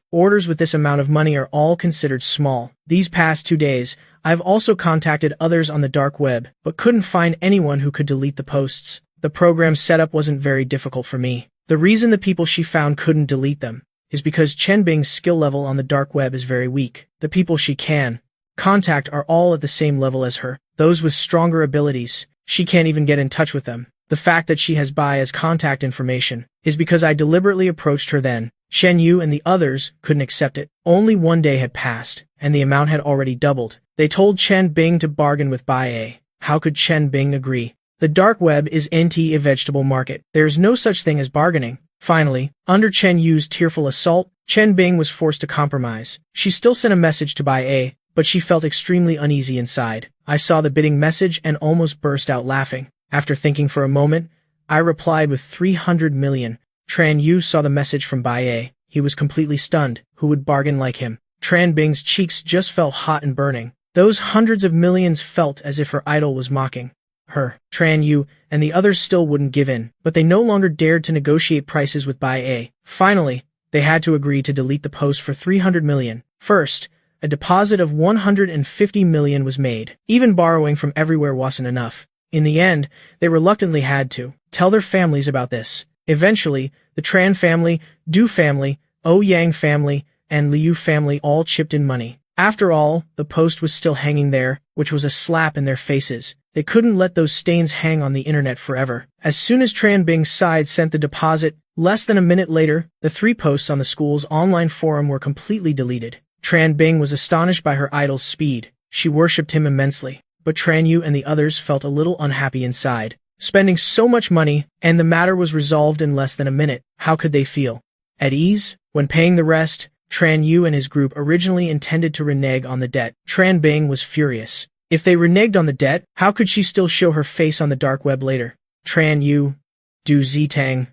with this amount of money are all considered small. These past 2 days, I've also contacted others on the dark web, but couldn't find anyone who could delete the posts. The program setup wasn't very difficult for me. The reason the people she found couldn't delete them is because Chen Bing's skill level on the dark web is very weak. The people she can contact are all at the same level as her. Those with stronger abilities, she can't even get in touch with them. The fact that she has Bai as contact information is because I deliberately approached her then. Chen Yu and the others couldn't accept it. Only 1 day had passed, and the amount had already doubled. They told Chen Bing to bargain with Bai A. How could Chen Bing agree? The dark web is a vegetable market. There is no such thing as bargaining. Finally, under Chen Yu's tearful assault, Chen Bing was forced to compromise. She still sent a message to Bai A, but she felt extremely uneasy inside. I saw the bidding message and almost burst out laughing. After thinking for a moment, I replied with 300 million. Tran Yu saw the message from Bai A. He was completely stunned. Who would bargain like him? Tran Bing's cheeks just felt hot and burning. Those hundreds of millions felt as if her idol was mocking her. Tran Yu and the others still wouldn't give in, but they no longer dared to negotiate prices with Bai A. Finally, they had to agree to delete the post for 300 million. First, a deposit of 150 million was made. Even borrowing from everywhere wasn't enough. In the end, they reluctantly had to tell their families about this. Eventually, the Tran family, Du family, Ouyang family, and Liu family all chipped in money. After all, the post was still hanging there, which was a slap in their faces. They couldn't let those stains hang on the internet forever. As soon as Tran Bing's side sent the deposit, less than a minute later, the 3 posts on the school's online forum were completely deleted. Tran Bing was astonished by her idol's speed. She worshipped him immensely. But Tran Yu and the others felt a little unhappy inside. Spending so much money, and the matter was resolved in less than a minute. How could they feel? At ease? When paying the rest, Tran Yu and his group originally intended to renege on the debt. Tran Bing was furious. If they reneged on the debt, how could she still show her face on the dark web later? Tran Yu, Du Zitang,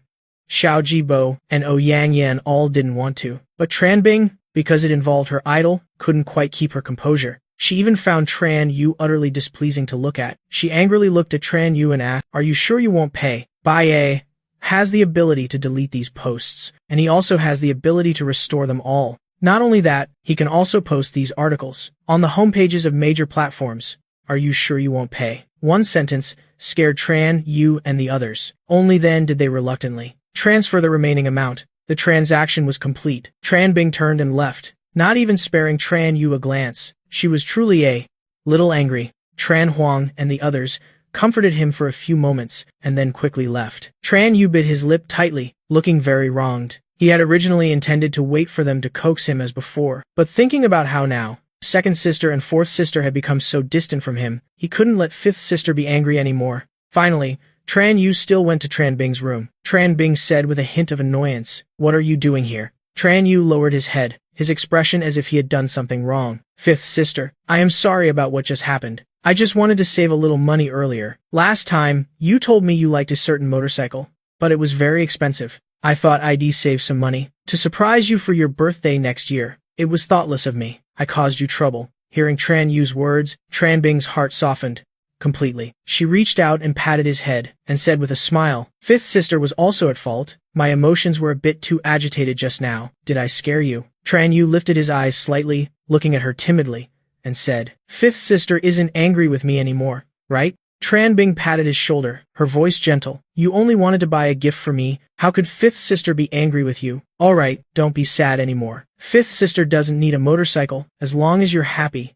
Xiao Jibo, and Ouyang Yan all didn't want to. But Tran Bing, because it involved her idol, couldn't quite keep her composure. She even found Tran Yu utterly displeasing to look at. She angrily looked at Tran Yu and asked, "Are you sure you won't pay?" Bai A has the ability to delete these posts, and he also has the ability to restore them all. Not only that, he can also post these articles on the homepages of major platforms. Are you sure you won't pay? One sentence scared Tran Yu and the others. Only then did they reluctantly transfer the remaining amount. The transaction was complete. Tran Bing turned and left, not even sparing Tran Yu a glance. She was truly a little angry. Tran Huang and the others comforted him for a few moments and then quickly left. Tran Yu bit his lip tightly, looking very wronged. He had originally intended to wait for them to coax him as before, but thinking about how now, second sister and fourth sister had become so distant from him, he couldn't let fifth sister be angry anymore. Finally, Tran Yu still went to Tran Bing's room. Tran Bing said with a hint of annoyance, "What are you doing here?" Tran Yu lowered his head, his expression as if he had done something wrong. "Fifth sister, I am sorry about what just happened. I just wanted to save a little money earlier. Last time, you told me you liked a certain motorcycle, but it was very expensive. I thought I'd save some money to surprise you for your birthday next year. It was thoughtless of me. I caused you trouble." Hearing Tran Yu's words, Tran Bing's heart softened completely. She reached out and patted his head and said with a smile, "Fifth sister was also at fault. My emotions were a bit too agitated just now. Did I scare you?" Tran Yu lifted his eyes slightly, looking at her timidly, and said, "Fifth sister isn't angry with me anymore, right?" Tran Bing patted his shoulder, her voice gentle. "You only wanted to buy a gift for me. How could fifth sister be angry with you? All right, don't be sad anymore. Fifth sister doesn't need a motorcycle. As long as you're happy,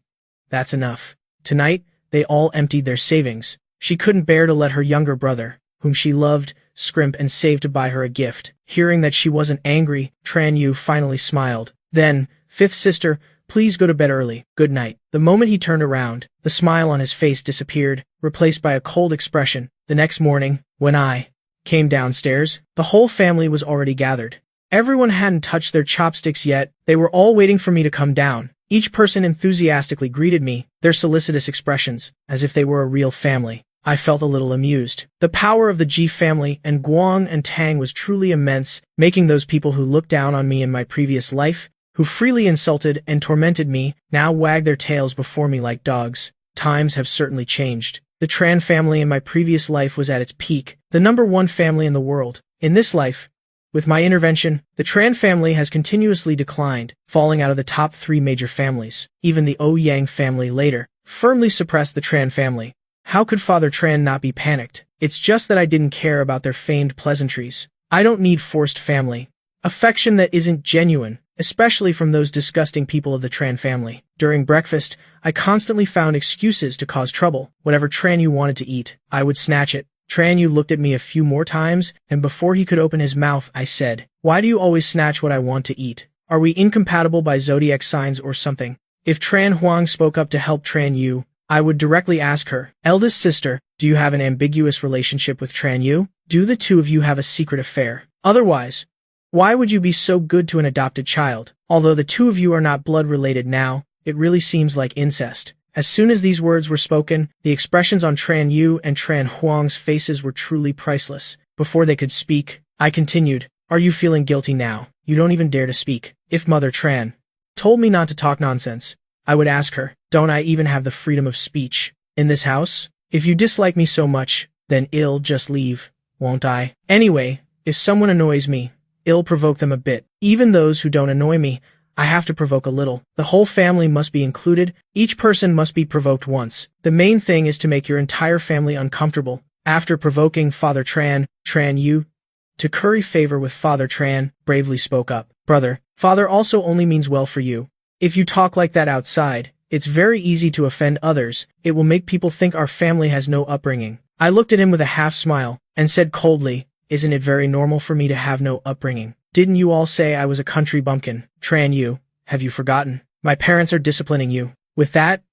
that's enough." Tonight, they all emptied their savings. She couldn't bear to let her younger brother, whom she loved, scrimp and save to buy her a gift. Hearing that she wasn't angry, Tran Yu finally smiled. Then, "Fifth sister, please go to bed early. Good night." The moment he turned around, the smile on his face disappeared, replaced by a cold expression. The next morning, when I came downstairs, the whole family was already gathered. Everyone hadn't touched their chopsticks yet. They were all waiting for me to come down. Each person enthusiastically greeted me, their solicitous expressions, as if they were a real family. I felt a little amused. The power of the Ji family and Guang and Tang was truly immense, making those people who looked down on me in my previous life, who freely insulted and tormented me, now wag their tails before me like dogs. Times have certainly changed. The Tran family in my previous life was at its peak, the #1 family in the world. In this life, with my intervention, the Tran family has continuously declined, falling out of the top 3 major families. Even the Ouyang family later firmly suppressed the Tran family. How could Father Tran not be panicked? It's just that I didn't care about their feigned pleasantries. I don't need forced family affection that isn't genuine, especially from those disgusting people of the Tran family. During breakfast, I constantly found excuses to cause trouble. Whatever Tran Yu wanted to eat, I would snatch it. Tran Yu looked at me a few more times, and before he could open his mouth, I said, "Why do you always snatch what I want to eat? Are we incompatible by zodiac signs or something?" If Tran Huang spoke up to help Tran Yu, I would directly ask her, "Eldest sister, do you have an ambiguous relationship with Tran Yu? Do the two of you have a secret affair? Otherwise, why would you be so good to an adopted child? Although the two of you are not blood-related now, it really seems like incest." As soon as these words were spoken, the expressions on Tran Yu and Tran Huang's faces were truly priceless. Before they could speak, I continued, "Are you feeling guilty now? You don't even dare to speak. If Mother Tran told me not to talk nonsense, I would ask her, don't I even have the freedom of speech in this house? If you dislike me so much, then I'll just leave, won't I? Anyway, if someone annoys me, I'll provoke them a bit. Even those who don't annoy me, I have to provoke a little. The whole family must be included. Each person must be provoked once. The main thing is to make your entire family uncomfortable." After provoking Father Tran Yu to curry favor with Father Tran, bravely spoke up, "Brother, Father also only means well for you. If you talk like that outside, it's very easy to offend others. It will make people think our family has no upbringing." I looked at him with a half smile and said coldly, "Isn't it very normal for me to have no upbringing? Didn't you all say I was a country bumpkin? Tran Yu, have you forgotten? My parents are disciplining you." With that,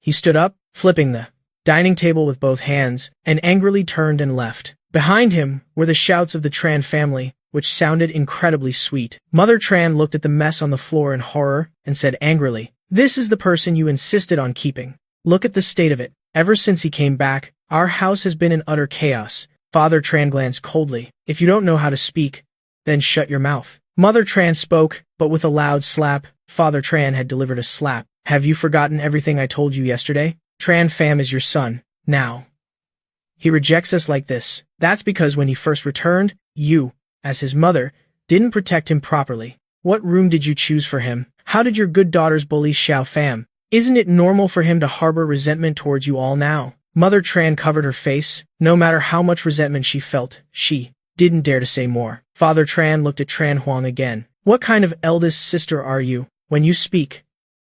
he stood up, flipping the dining table with both hands, and angrily turned and left. Behind him were the shouts of the Tran family, which sounded incredibly sweet. Mother Tran looked at the mess on the floor in horror and said angrily, "This is the person you insisted on keeping. Look at the state of it. Ever since he came back, our house has been in utter chaos." Father Tran glanced coldly. "If you don't know how to speak, then shut your mouth." Mother Tran spoke, but with a loud slap. Father Tran had delivered a slap. "Have you forgotten everything I told you yesterday? Tran Pham is your son, now. He rejects us like this. That's because when he first returned, you, as his mother, didn't protect him properly. What room did you choose for him? How did your good daughters bully Xiao Pham? Isn't it normal for him to harbor resentment towards you all now?" Mother Tran covered her face. No matter how much resentment she felt, she didn't dare to say more. Father Tran looked at Tran Huang again. "What kind of eldest sister are you? When you speak,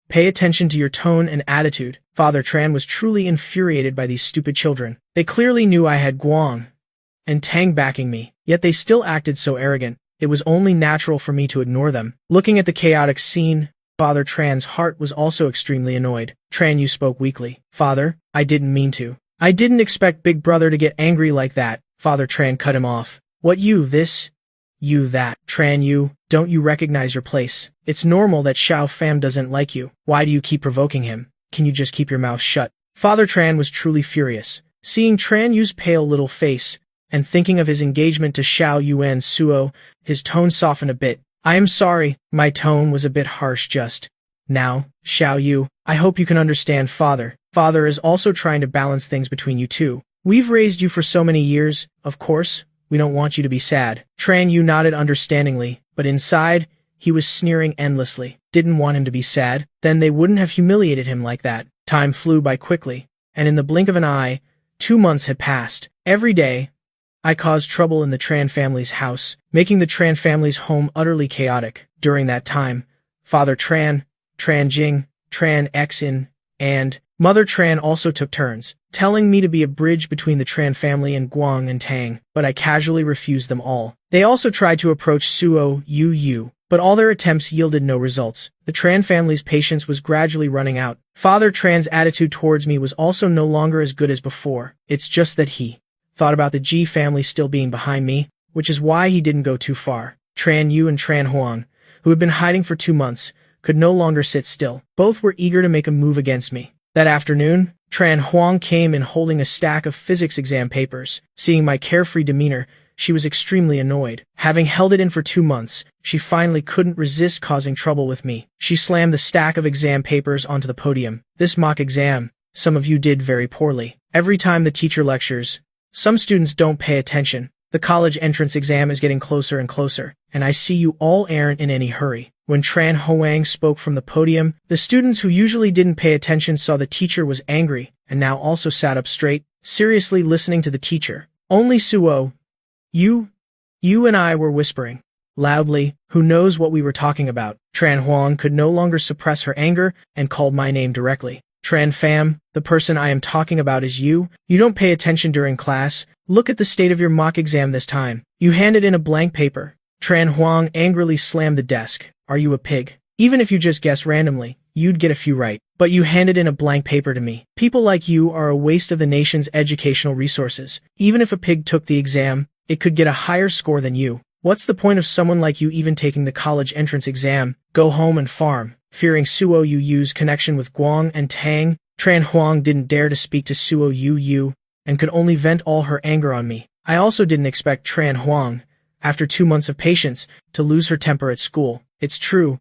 pay attention to your tone and attitude." Father Tran was truly infuriated by these stupid children. They clearly knew I had Guang and Tang backing me, yet they still acted so arrogant. It was only natural for me to ignore them. Looking at the chaotic scene, Father Tran's heart was also extremely annoyed. Tran Yu spoke weakly. "Father, I didn't mean to. I didn't expect Big Brother to get angry like that." Father Tran cut him off. "What you this? You that? Tran Yu, don't you recognize your place? It's normal that Xiao Pham doesn't like you. Why do you keep provoking him? Can you just keep your mouth shut?" Father Tran was truly furious. Seeing Tran Yu's pale little face, and thinking of his engagement to Xiao Yuan Suo, his tone softened a bit. "I am sorry, my tone was a bit harsh just now, Xiao Yu. I hope you can understand Father. Father is also trying to balance things between you two. We've raised you for so many years, of course. We don't want you to be sad." Tran Yu nodded understandingly, but inside, he was sneering endlessly. Didn't want him to be sad, then they wouldn't have humiliated him like that. Time flew by quickly, and in the blink of an eye, 2 months had passed. Every day, I caused trouble in the Tran family's house, making the Tran family's home utterly chaotic. During that time, Father Tran, Tran Jing, Tran Xin, and Mother Tran also took turns, telling me to be a bridge between the Tran family and Guang and Tang, but I casually refused them all. They also tried to approach Suo Yu, but all their attempts yielded no results. The Tran family's patience was gradually running out. Father Tran's attitude towards me was also no longer as good as before. It's just that he thought about the Ji family still being behind me, which is why he didn't go too far. Tran Yu and Tran Huang, who had been hiding for 2 months, could no longer sit still. Both were eager to make a move against me. That afternoon, Tran Huang came in holding a stack of physics exam papers. Seeing my carefree demeanor, she was extremely annoyed. Having held it in for 2 months, she finally couldn't resist causing trouble with me. She slammed the stack of exam papers onto the podium. "This mock exam, some of you did very poorly. Every time the teacher lectures, some students don't pay attention. The college entrance exam is getting closer and closer, and I see you all aren't in any hurry." When Tran Huang spoke from the podium, the students who usually didn't pay attention saw the teacher was angry, and now also sat up straight, seriously listening to the teacher. Only Suo You and I were whispering loudly, who knows what we were talking about. Tran Huang could no longer suppress her anger and called my name directly. "Tran Pham, the person I am talking about is you. You don't pay attention during class. Look at the state of your mock exam this time. You handed in a blank paper." Tran Huang angrily slammed the desk. "Are you a pig? Even if you just guess randomly, you'd get a few right. But you handed in a blank paper to me. People like you are a waste of the nation's educational resources. Even if a pig took the exam, it could get a higher score than you. What's the point of someone like you even taking the college entrance exam? Go home and farm." Fearing Suo Yu's connection with Guang and Tang, Tran Huang didn't dare to speak to Suo Yu and could only vent all her anger on me. I also didn't expect Tran Huang, after 2 months of patience, to lose her temper at school. It's true.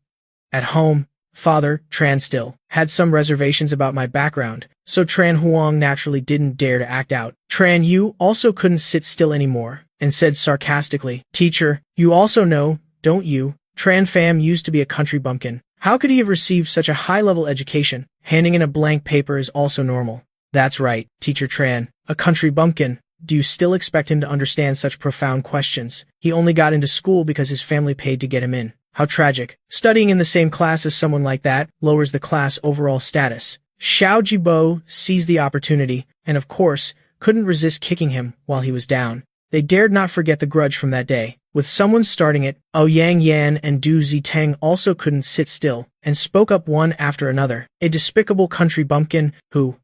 At home, Father, Tran still, had some reservations about my background, so Tran Huang naturally didn't dare to act out. Tran Yu also couldn't sit still anymore, and said sarcastically, "Teacher, you also know, don't you? Tran Pham used to be a country bumpkin. How could he have received such a high-level education? Handing in a blank paper is also normal." "That's right, Teacher Tran. A country bumpkin. Do you still expect him to understand such profound questions? He only got into school because his family paid to get him in. How tragic. Studying in the same class as someone like that lowers the class overall status." Xiao Jibo seized the opportunity, and of course, couldn't resist kicking him while he was down. They dared not forget the grudge from that day. With someone starting it, Ouyang Yan and Du Ziteng also couldn't sit still, and spoke up one after another. "A despicable country bumpkin who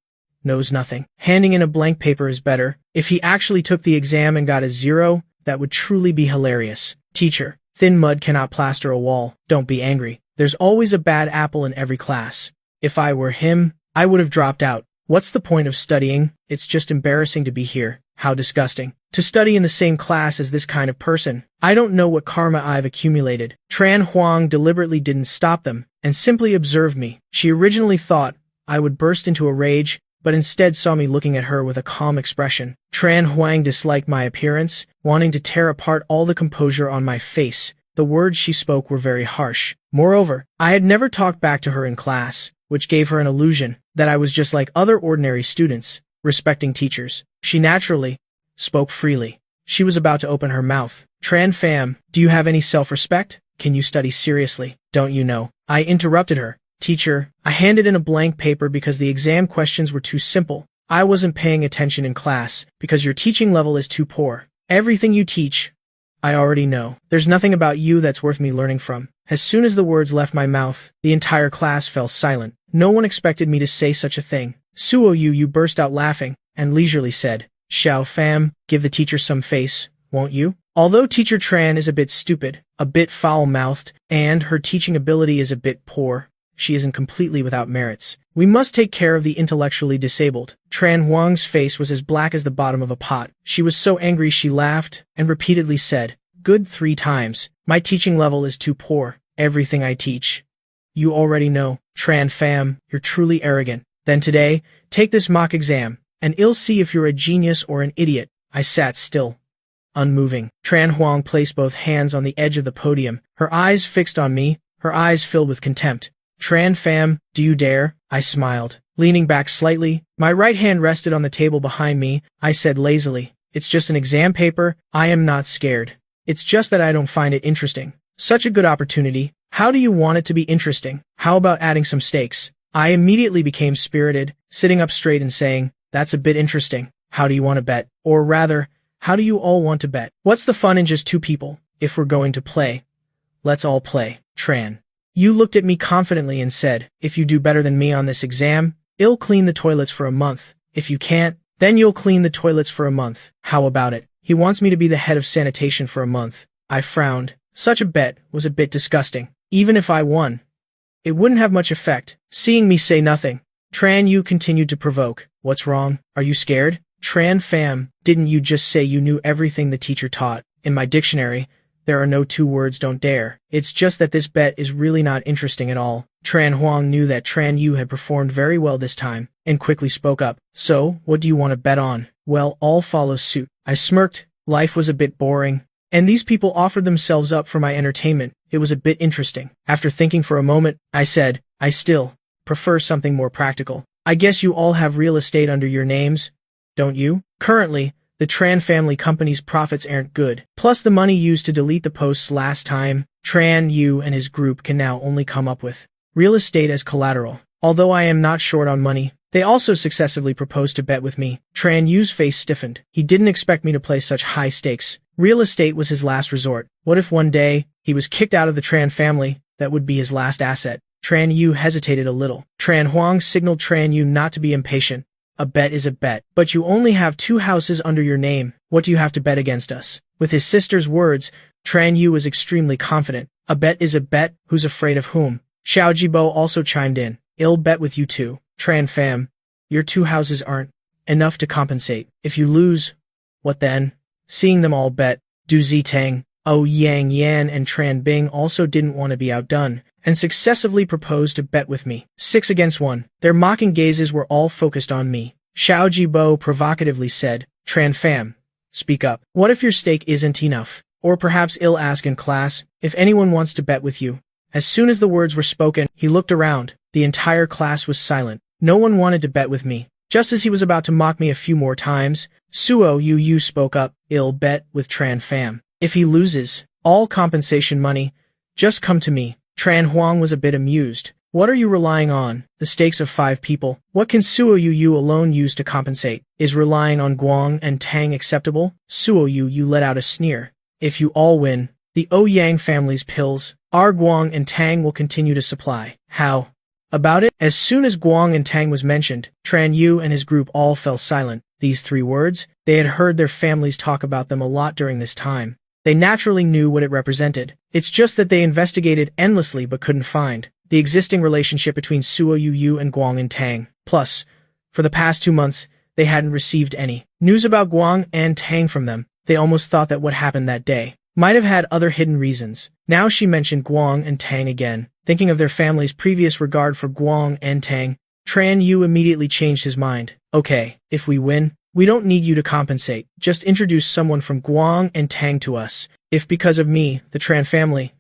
knows nothing. Handing in a blank paper is better. If he actually took the exam and got a 0, that would truly be hilarious. Teacher, thin mud cannot plaster a wall. Don't be angry. There's always a bad apple in every class. If I were him, I would have dropped out. What's the point of studying? It's just embarrassing to be here. How disgusting. To study in the same class as this kind of person. I don't know what karma I've accumulated." Tran Huang deliberately didn't stop them, and simply observed me. She originally thought I would burst into a rage, but instead saw me looking at her with a calm expression. Tran Huang disliked my appearance, wanting to tear apart all the composure on my face. The words she spoke were very harsh. Moreover, I had never talked back to her in class, which gave her an illusion that I was just like other ordinary students, respecting teachers. She naturally spoke freely. She was about to open her mouth. "Tran Pham, do you have any self-respect? Can you study seriously? Don't you know?" I interrupted her. "Teacher, I handed in a blank paper because the exam questions were too simple. I wasn't paying attention in class because your teaching level is too poor. Everything you teach, I already know. There's nothing about you that's worth me learning from." As soon as the words left my mouth, the entire class fell silent. No one expected me to say such a thing. Suo Yu burst out laughing, and leisurely said, "Xiao Pham, give the teacher some face, won't you?" Although Teacher Tran is a bit stupid, a bit foul-mouthed, and her teaching ability is a bit poor, she isn't completely without merits. We must take care of the intellectually disabled. Tran Huang's face was as black as the bottom of a pot. She was so angry she laughed, and repeatedly said, "Good 3 times. My teaching level is too poor. Everything I teach, you already know. Tran Pham, you're truly arrogant. Then today, take this mock exam, and I'll see if you're a genius or an idiot." I sat still, unmoving. Tran Huang placed both hands on the edge of the podium, her eyes fixed on me, her eyes filled with contempt. "Tran Pham, do you dare?" I smiled. Leaning back slightly, my right hand rested on the table behind me, I said lazily, "It's just an exam paper. I am not scared. It's just that I don't find it interesting." "Such a good opportunity. How do you want it to be interesting? How about adding some stakes?" I immediately became spirited, sitting up straight and saying, "That's a bit interesting. How do you want to bet? Or rather, how do you all want to bet? What's the fun in just 2 people? If we're going to play, let's all play." Tran Yu looked at me confidently and said, "If you do better than me on this exam, I'll clean the toilets for a month. If you can't, then you'll clean the toilets for a month. How about it?" He wants me to be the head of sanitation for a month. I frowned. Such a bet was a bit disgusting. Even if I won, it wouldn't have much effect. Seeing me say nothing, Tran Yu continued to provoke. "What's wrong? Are you scared?" "Tran Pham, didn't you just say you knew everything the teacher taught? In my dictionary, there are no 2 words don't dare. It's just that this bet is really not interesting at all." Tran Huang knew that Tran Yu had performed very well this time, and quickly spoke up. "So, what do you want to bet on?" "Well, all follow suit." I smirked. Life was a bit boring, and these people offered themselves up for my entertainment. It was a bit interesting. After thinking for a moment, I said, "I still prefer something more practical. I guess you all have real estate under your names, don't you?" Currently, the Tran family company's profits aren't good. Plus the money used to delete the posts last time, Tran Yu and his group can now only come up with real estate as collateral. Although I am not short on money, they also successively proposed to bet with me. Tran Yu's face stiffened. He didn't expect me to play such high stakes. Real estate was his last resort. What if one day, he was kicked out of the Tran family? That would be his last asset. Tran Yu hesitated a little. Tran Huang signaled Tran Yu not to be impatient. "A bet is a bet. But you only have 2 houses under your name. What do you have to bet against us?" With his sister's words, Tran Yu was extremely confident. "A bet is a bet. Who's afraid of whom?" Xiao Jibo also chimed in. "I'll bet with you too. Tran Pham, Your 2 houses aren't enough to compensate. If you lose, what then? Seeing them all bet, Du Zitang, O Yang Yan and Tran Bing also didn't want to be outdone, and successively proposed to bet with me. 6 against 1. Their mocking gazes were all focused on me. Xiao Jibo provocatively said, Tran Fam, speak up. What if your stake isn't enough? Or perhaps I'll ask in class, if anyone wants to bet with you. As soon as the words were spoken, he looked around. The entire class was silent. No one wanted to bet with me. Just as he was about to mock me a few more times, Suo Yu spoke up, I'll bet with Tran Fam. If he loses, all compensation money, just come to me. Tran Huang was a bit amused. What are you relying on? The stakes of 5 people. What can Suo Yu alone use to compensate? Is relying on Guang and Tang acceptable? Suo Yu let out a sneer. If you all win, the Ouyang family's pills, our Guang and Tang will continue to supply. How about it? As soon as Guang and Tang was mentioned, Tran Yu and his group all fell silent. These 3 words, they had heard their families talk about them a lot during this time. They naturally knew what it represented. It's just that they investigated endlessly but couldn't find the existing relationship between Suo Yu and Guang and Tang. Plus, for the past 2 months, they hadn't received any news about Guang and Tang from them. They almost thought that what happened that day might have had other hidden reasons. Now she mentioned Guang and Tang again. Thinking of their family's previous regard for Guang and Tang, Tran Yu immediately changed his mind. Okay, if we win, we don't need you to compensate. Just introduce someone from Guang and Tang to us. If because of me, the Tran family,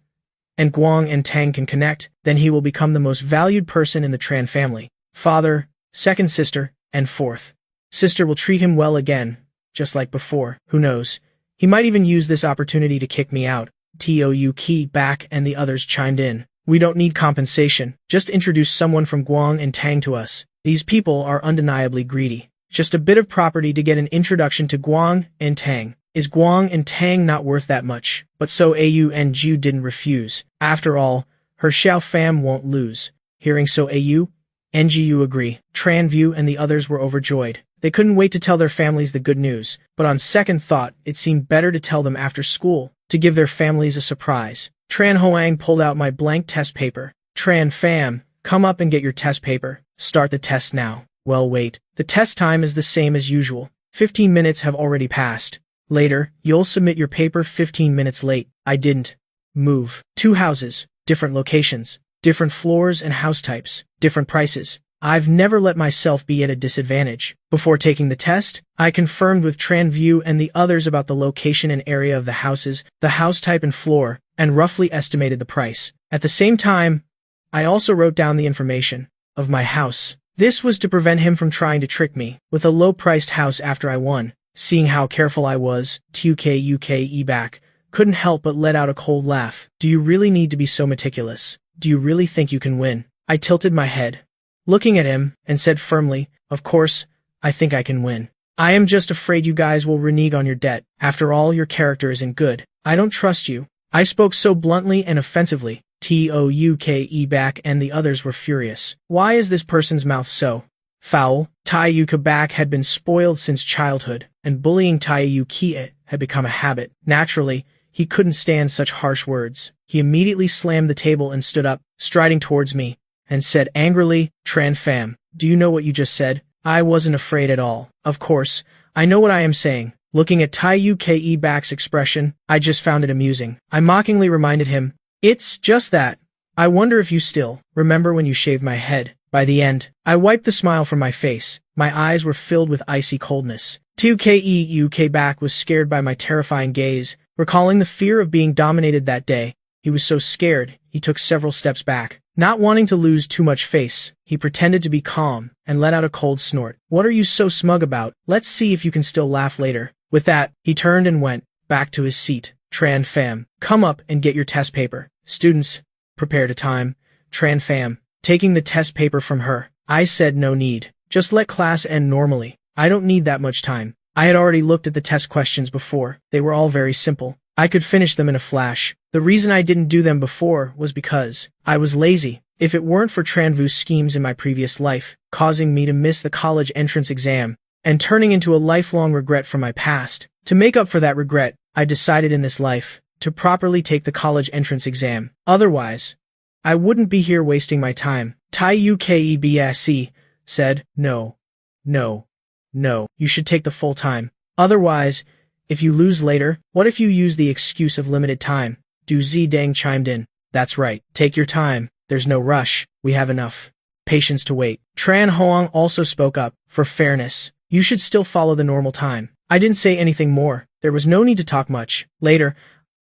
and Guang and Tang can connect, then he will become the most valued person in the Tran family. Father, second sister, and fourth sister will treat him well again, just like before. Who knows? He might even use this opportunity to kick me out. Tou Ki back and the others chimed in. We don't need compensation. Just introduce someone from Guang and Tang to us. These people are undeniably greedy. Just a bit of property to get an introduction to Guang and Tang. Is Guang and Tang not worth that much? But so Au and Ju didn't refuse. After all, her Xiao fam won't lose. Hearing so Au and Ju agree. Tran View and the others were overjoyed. They couldn't wait to tell their families the good news, but on second thought, it seemed better to tell them after school, to give their families a surprise. Tran Hoang pulled out my blank test paper. Tran Fam, come up and get your test paper. Start the test now. Well, wait. The test time is the same as usual. 15 minutes have already passed. Later, you'll submit your paper 15 minutes late. I didn't move. 2 houses, different locations, different floors and house types, different prices. I've never let myself be at a disadvantage. Before taking the test, I confirmed with Tran View and the others about the location and area of the houses, the house type and floor, and roughly estimated the price. At the same time, I also wrote down the information of my house. This was to prevent him from trying to trick me with a low-priced house after I won. Seeing how careful I was, Tuke back couldn't help but let out a cold laugh. Do you really need to be so meticulous? Do you really think you can win? I tilted my head, looking at him, and said firmly, of course, I think I can win. I am just afraid you guys will renege on your debt. After all, your character isn't good. I don't trust you. I spoke so bluntly and offensively. Touke back and the others were furious. Why is this person's mouth so foul? Taiuka back had been spoiled since childhood, and bullying Taiuki had become a habit. Naturally, he couldn't stand such harsh words. He immediately slammed the table and stood up, striding towards me, and said angrily, Tran Fam, do you know what you just said? I wasn't afraid at all. Of course, I know what I am saying. Looking at Taiuke back's expression, I just found it amusing. I mockingly reminded him, it's just that. I wonder if you still remember when you shaved my head. By the end, I wiped the smile from my face. My eyes were filled with icy coldness. Tuke back was scared by my terrifying gaze, recalling the fear of being dominated that day. He was so scared, he took several steps back. Not wanting to lose too much face, he pretended to be calm and let out a cold snort. What are you so smug about? Let's see if you can still laugh later. With that, he turned and went back to his seat. Tran Fam, come up and get your test paper. Students, prepare to time. Tran Fam, taking the test paper from her. I said no need. Just let class end normally. I don't need that much time. I had already looked at the test questions before. They were all very simple. I could finish them in a flash. The reason I didn't do them before was because I was lazy. If it weren't for Tranvu's schemes in my previous life, causing me to miss the college entrance exam, and turning into a lifelong regret from my past, to make up for that regret, I decided in this life to properly take the college entrance exam. Otherwise, I wouldn't be here wasting my time. Taiukebsc said, no. No. No, you should take the full time. Otherwise, if you lose later, what if you use the excuse of limited time? Du Zidang chimed in. That's right. Take your time. There's no rush. We have enough patience to wait. Tran Hoang also spoke up. For fairness, you should still follow the normal time. I didn't say anything more. There was no need to talk much. Later,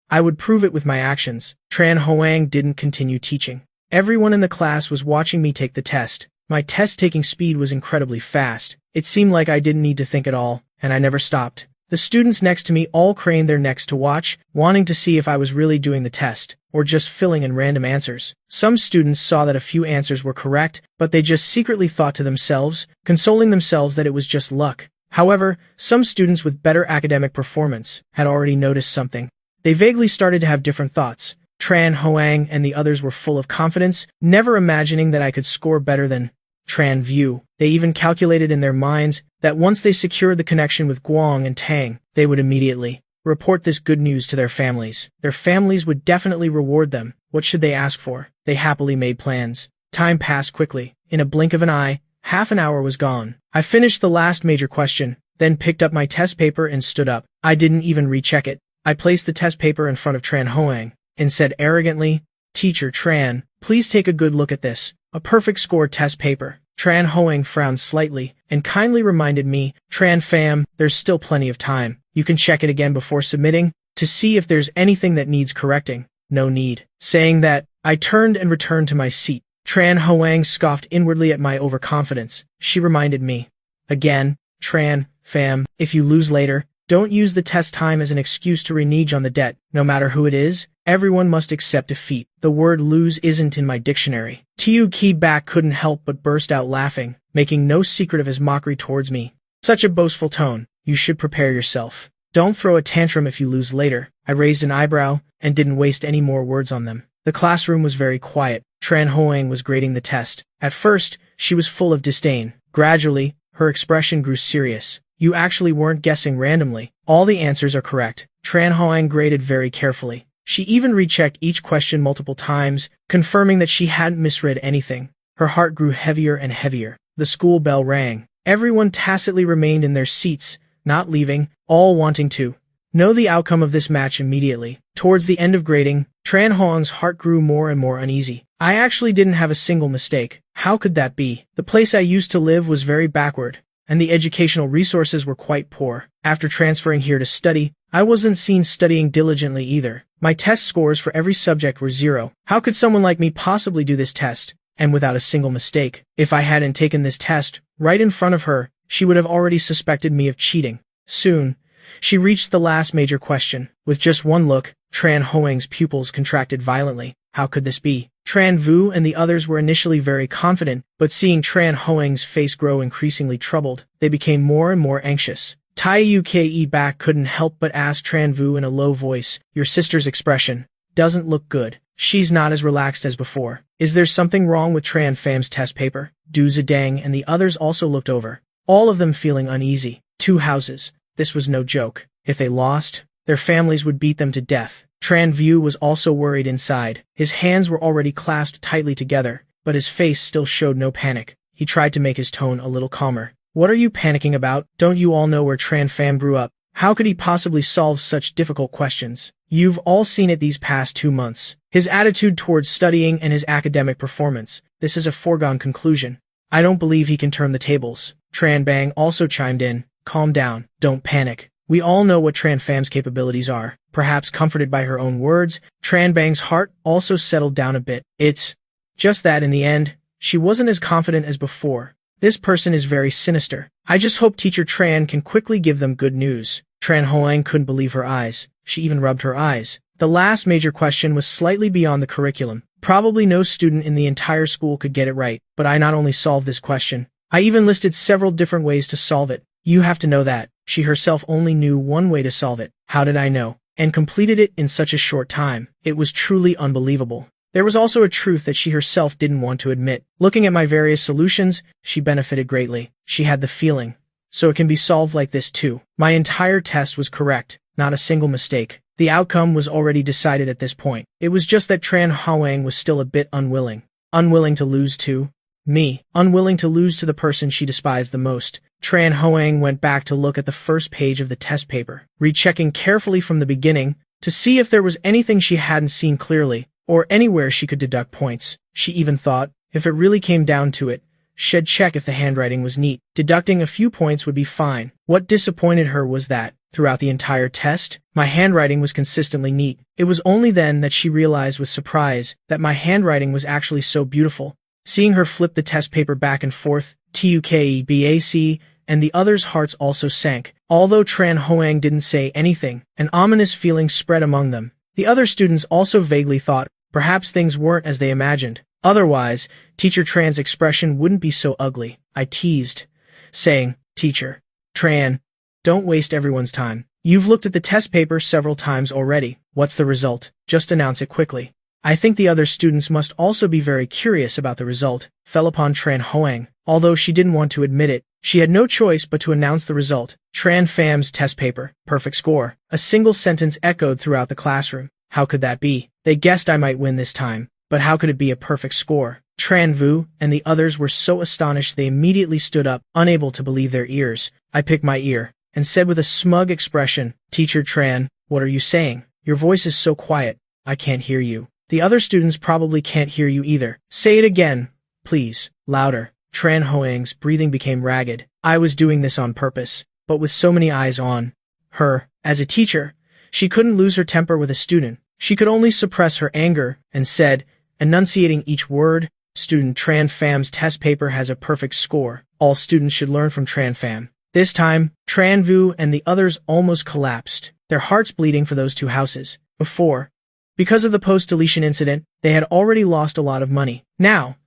I would prove it with my actions. Tran Hoang didn't continue teaching. Everyone in the class was watching me take the test. My test-taking speed was incredibly fast. It seemed like I didn't need to think at all, and I never stopped. The students next to me all craned their necks to watch, wanting to see if I was really doing the test, or just filling in random answers. Some students saw that a few answers were correct, but they just secretly thought to themselves, consoling themselves that it was just luck. However, some students with better academic performance had already noticed something. They vaguely started to have different thoughts. Tran Hoang and the others were full of confidence, never imagining that I could score better than Tran View. They even calculated in their minds that once they secured the connection with Guang and Tang, they would immediately report this good news to their families. Their families would definitely reward them. What should they ask for? They happily made plans. Time passed quickly. In a blink of an eye, half an hour was gone. I finished the last major question, then picked up my test paper and stood up. I didn't even recheck it. I placed the test paper in front of Tran Hoang and said arrogantly, Teacher Tran, please take a good look at this. A perfect score test paper. Tran Hoang frowned slightly and kindly reminded me, Tran fam, there's still plenty of time. You can check it again before submitting to see if there's anything that needs correcting. No need. Saying that, I turned and returned to my seat. Tran Hoang scoffed inwardly at my overconfidence. She reminded me. Again, Tran fam, if you lose later, don't use the test time as an excuse to renege on the debt. No matter who it is, everyone must accept defeat. The word lose isn't in my dictionary. Tiu Ki Bak couldn't help but burst out laughing, making no secret of his mockery towards me. Such a boastful tone. You should prepare yourself. Don't throw a tantrum if you lose later. I raised an eyebrow and didn't waste any more words on them. The classroom was very quiet. Tran Hoang was grading the test. At first, she was full of disdain. Gradually, her expression grew serious. You actually weren't guessing randomly. All the answers are correct. Tran Hoang graded very carefully. She even rechecked each question multiple times, confirming that she hadn't misread anything. Her heart grew heavier and heavier. The school bell rang. Everyone tacitly remained in their seats, not leaving, all wanting to know the outcome of this match immediately. Towards the end of grading, Tran Hoang's heart grew more and more uneasy. I actually didn't have a single mistake. How could that be? The place I used to live was very backward, and the educational resources were quite poor. After transferring here to study, I wasn't seen studying diligently either. My test scores for every subject were 0. How could someone like me possibly do this test, and without a single mistake? If I hadn't taken this test, right in front of her, she would have already suspected me of cheating. Soon, she reached the last major question. With just one look, Tran Hoang's pupils contracted violently. How could this be? Tran Vu and the others were initially very confident, but seeing Tran Hoang's face grow increasingly troubled, they became more and more anxious. Tiu Ke Bak couldn't help but ask Tran Vu in a low voice, Your sister's expression doesn't look good. She's not as relaxed as before. Is there something wrong with Tran Fam's test paper? Du Zidang and the others also looked over, all of them feeling uneasy. 2 houses. This was no joke. If they lost, their families would beat them to death. Tran Vu was also worried inside. His hands were already clasped tightly together, but his face still showed no panic. He tried to make his tone a little calmer. What are you panicking about? Don't you all know where Tran Pham grew up? How could he possibly solve such difficult questions? You've all seen it these past 2 months. His attitude towards studying and his academic performance. This is a foregone conclusion. I don't believe he can turn the tables. Tran Bang also chimed in. Calm down. Don't panic. We all know what Tran Pham's capabilities are. Perhaps comforted by her own words, Tran Bang's heart also settled down a bit. It's just that in the end, she wasn't as confident as before. This person is very sinister. I just hope Teacher Tran can quickly give them good news. Tran Hoang couldn't believe her eyes. She even rubbed her eyes. The last major question was slightly beyond the curriculum. Probably no student in the entire school could get it right, but I not only solved this question, I even listed several different ways to solve it. You have to know that. She herself only knew one way to solve it. How did I know? And completed it in such a short time. It was truly unbelievable. There was also a truth that she herself didn't want to admit. Looking at my various solutions, she benefited greatly. She had the feeling. So it can be solved like this too. My entire test was correct, not a single mistake. The outcome was already decided at this point. It was just that Tran Hoang was still a bit unwilling. Unwilling to lose too. Me, unwilling to lose to the person she despised the most. Tran Hoang went back to look at the first page of the test paper, rechecking carefully from the beginning to see if there was anything she hadn't seen clearly, or anywhere she could deduct points. She even thought, if it really came down to it, she'd check if the handwriting was neat. Deducting a few points would be fine. What disappointed her was that, throughout the entire test, my handwriting was consistently neat. It was only then that she realized with surprise that my handwriting was actually so beautiful. Seeing her flip the test paper back and forth, TUKEBAC, and the others' hearts also sank. Although Tran Hoang didn't say anything, an ominous feeling spread among them. The other students also vaguely thought, perhaps things weren't as they imagined. Otherwise, Teacher Tran's expression wouldn't be so ugly. I teased, saying, Teacher Tran, don't waste everyone's time. You've looked at the test paper several times already. What's the result? Just announce it quickly. I think the other students must also be very curious about the result, fell upon Tran Hoang. Although she didn't want to admit it, she had no choice but to announce the result. Tran Fam's test paper, perfect score. A single sentence echoed throughout the classroom. How could that be? They guessed I might win this time, but how could it be a perfect score? Tran Vu and the others were so astonished they immediately stood up, unable to believe their ears. I picked my ear, and said with a smug expression, Teacher Tran, what are you saying? Your voice is so quiet, I can't hear you. The other students probably can't hear you either. Say it again, please, louder. Tran Hoang's breathing became ragged. I was doing this on purpose, but with so many eyes on her, as a teacher, she couldn't lose her temper with a student. She could only suppress her anger, and said, enunciating each word, Student Tran Fam's test paper has a perfect score. All students should learn from Tran Fam. This time, Tran Vu and the others almost collapsed, their hearts bleeding for those two houses. Before, because of the post-deletion incident, they had already lost a lot of money. Now,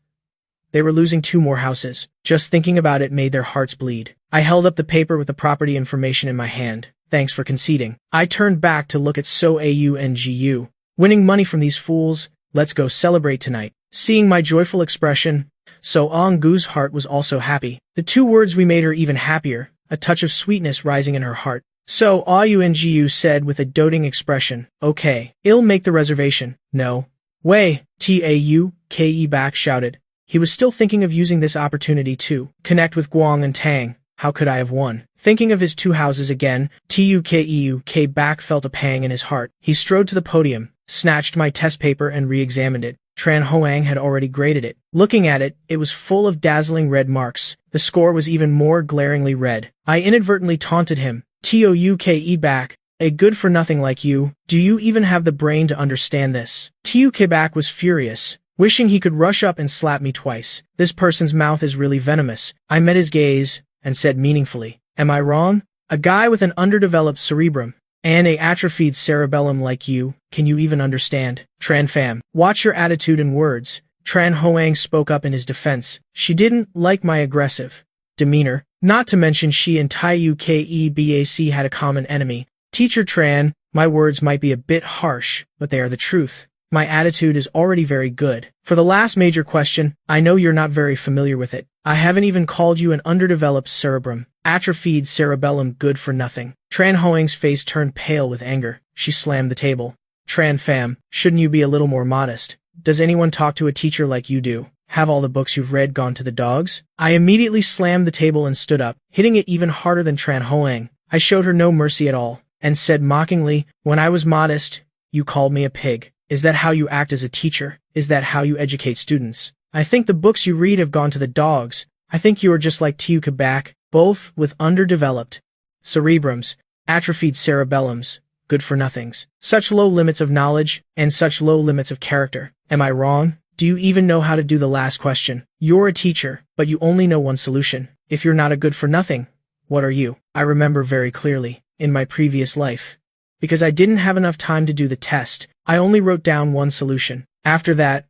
they were losing 2 more houses. Just thinking about it made their hearts bleed. I held up the paper with the property information in my hand. Thanks for conceding. I turned back to look at So Aungu. Winning money from these fools, let's go celebrate tonight. Seeing my joyful expression, So Aungu's heart was also happy. The 2 words we made her even happier, a touch of sweetness rising in her heart. So Aungu said with a doting expression, okay, I'll make the reservation. No way, Tauke back shouted. He was still thinking of using this opportunity to connect with Guang and Tang. How could I have won? Thinking of his 2 houses again, Tukeuk back felt a pang in his heart. He strode to the podium, snatched my test paper and re-examined it. Tran Hoang had already graded it. Looking at it, it was full of dazzling red marks. The score was even more glaringly red. I inadvertently taunted him. Touke back, a good-for-nothing like you, do you even have the brain to understand this? Touke back was furious, wishing he could rush up and slap me twice. This person's mouth is really venomous. I met his gaze, and said meaningfully, am I wrong? A guy with an underdeveloped cerebrum, and a atrophied cerebellum like you, can you even understand? Tran Fam, watch your attitude and words. Tran Hoang spoke up in his defense. She didn't like my aggressive demeanor. Not to mention she and Tukebac had a common enemy. Teacher Tran, my words might be a bit harsh, but they are the truth. My attitude is already very good. For the last major question, I know you're not very familiar with it. I haven't even called you an underdeveloped cerebrum. Atrophied cerebellum good for nothing. Tran Hoang's face turned pale with anger. She slammed the table. Tran Fam, shouldn't you be a little more modest? Does anyone talk to a teacher like you do? Have all the books you've read gone to the dogs? I immediately slammed the table and stood up, hitting it even harder than Tran Hoang. I showed her no mercy at all, and said mockingly, when I was modest, you called me a pig. Is that how you act as a teacher? Is that how you educate students? I think the books you read have gone to the dogs. I think you are just like Tuke back, both with underdeveloped cerebrums, atrophied cerebellums, good-for-nothings. Such low limits of knowledge, and such low limits of character. Am I wrong? Do you even know how to do the last question? You're a teacher, but you only know one solution. If you're not a good-for-nothing, what are you? I remember very clearly, in my previous life. Because I didn't have enough time to do the test, I only wrote down one solution. After that,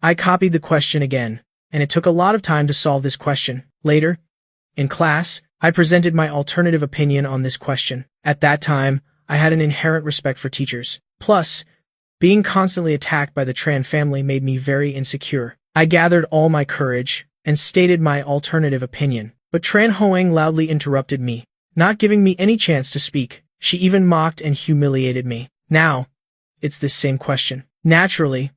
I copied the question again, and it took a lot of time to solve this question. Later, in class, I presented my alternative opinion on this question. At that time, I had an inherent respect for teachers. Plus, being constantly attacked by the Tran family made me very insecure. I gathered all my courage and stated my alternative opinion. But Tran Hoang loudly interrupted me, not giving me any chance to speak. She even mocked and humiliated me. Now, it's this same question. Naturally,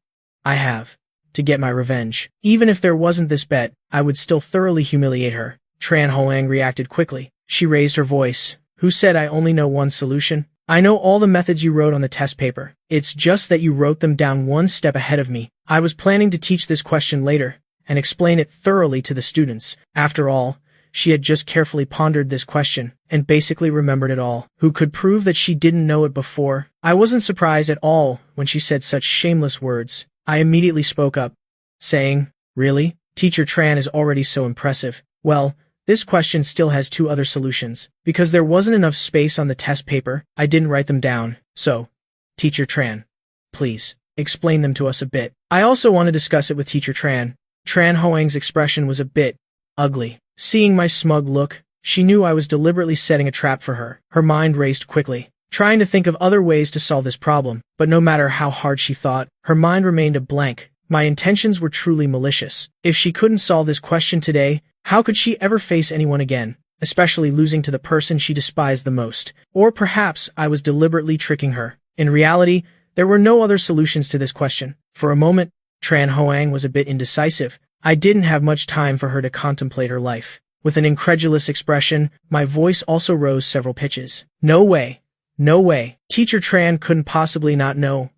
I have to get my revenge. Even if there wasn't this bet, I would still thoroughly humiliate her. Tran Hoang reacted quickly. She raised her voice. Who said I only know one solution? I know all the methods you wrote on the test paper. It's just that you wrote them down one step ahead of me. I was planning to teach this question later and explain it thoroughly to the students. After all, she had just carefully pondered this question and basically remembered it all. Who could prove that she didn't know it before? I wasn't surprised at all when she said such shameless words. I immediately spoke up, saying, Really? Teacher Tran is already so impressive. Well, this question still has two other solutions. Because there wasn't enough space on the test paper, I didn't write them down. So, Teacher Tran, please, explain them to us a bit. I also want to discuss it with Teacher Tran. Tran Hoang's expression was a bit ugly. Seeing my smug look, she knew I was deliberately setting a trap for her. Her mind raced quickly, trying to think of other ways to solve this problem, but no matter how hard she thought, her mind remained a blank. My intentions were truly malicious. If she couldn't solve this question today, how could she ever face anyone again, especially losing to the person she despised the most? Or perhaps I was deliberately tricking her. In reality, there were no other solutions to this question. For a moment, Tran Hoang was a bit indecisive. I didn't have much time for her to contemplate her life. With an incredulous expression, my voice also rose several pitches. No way. No way. Teacher Tran couldn't possibly not know.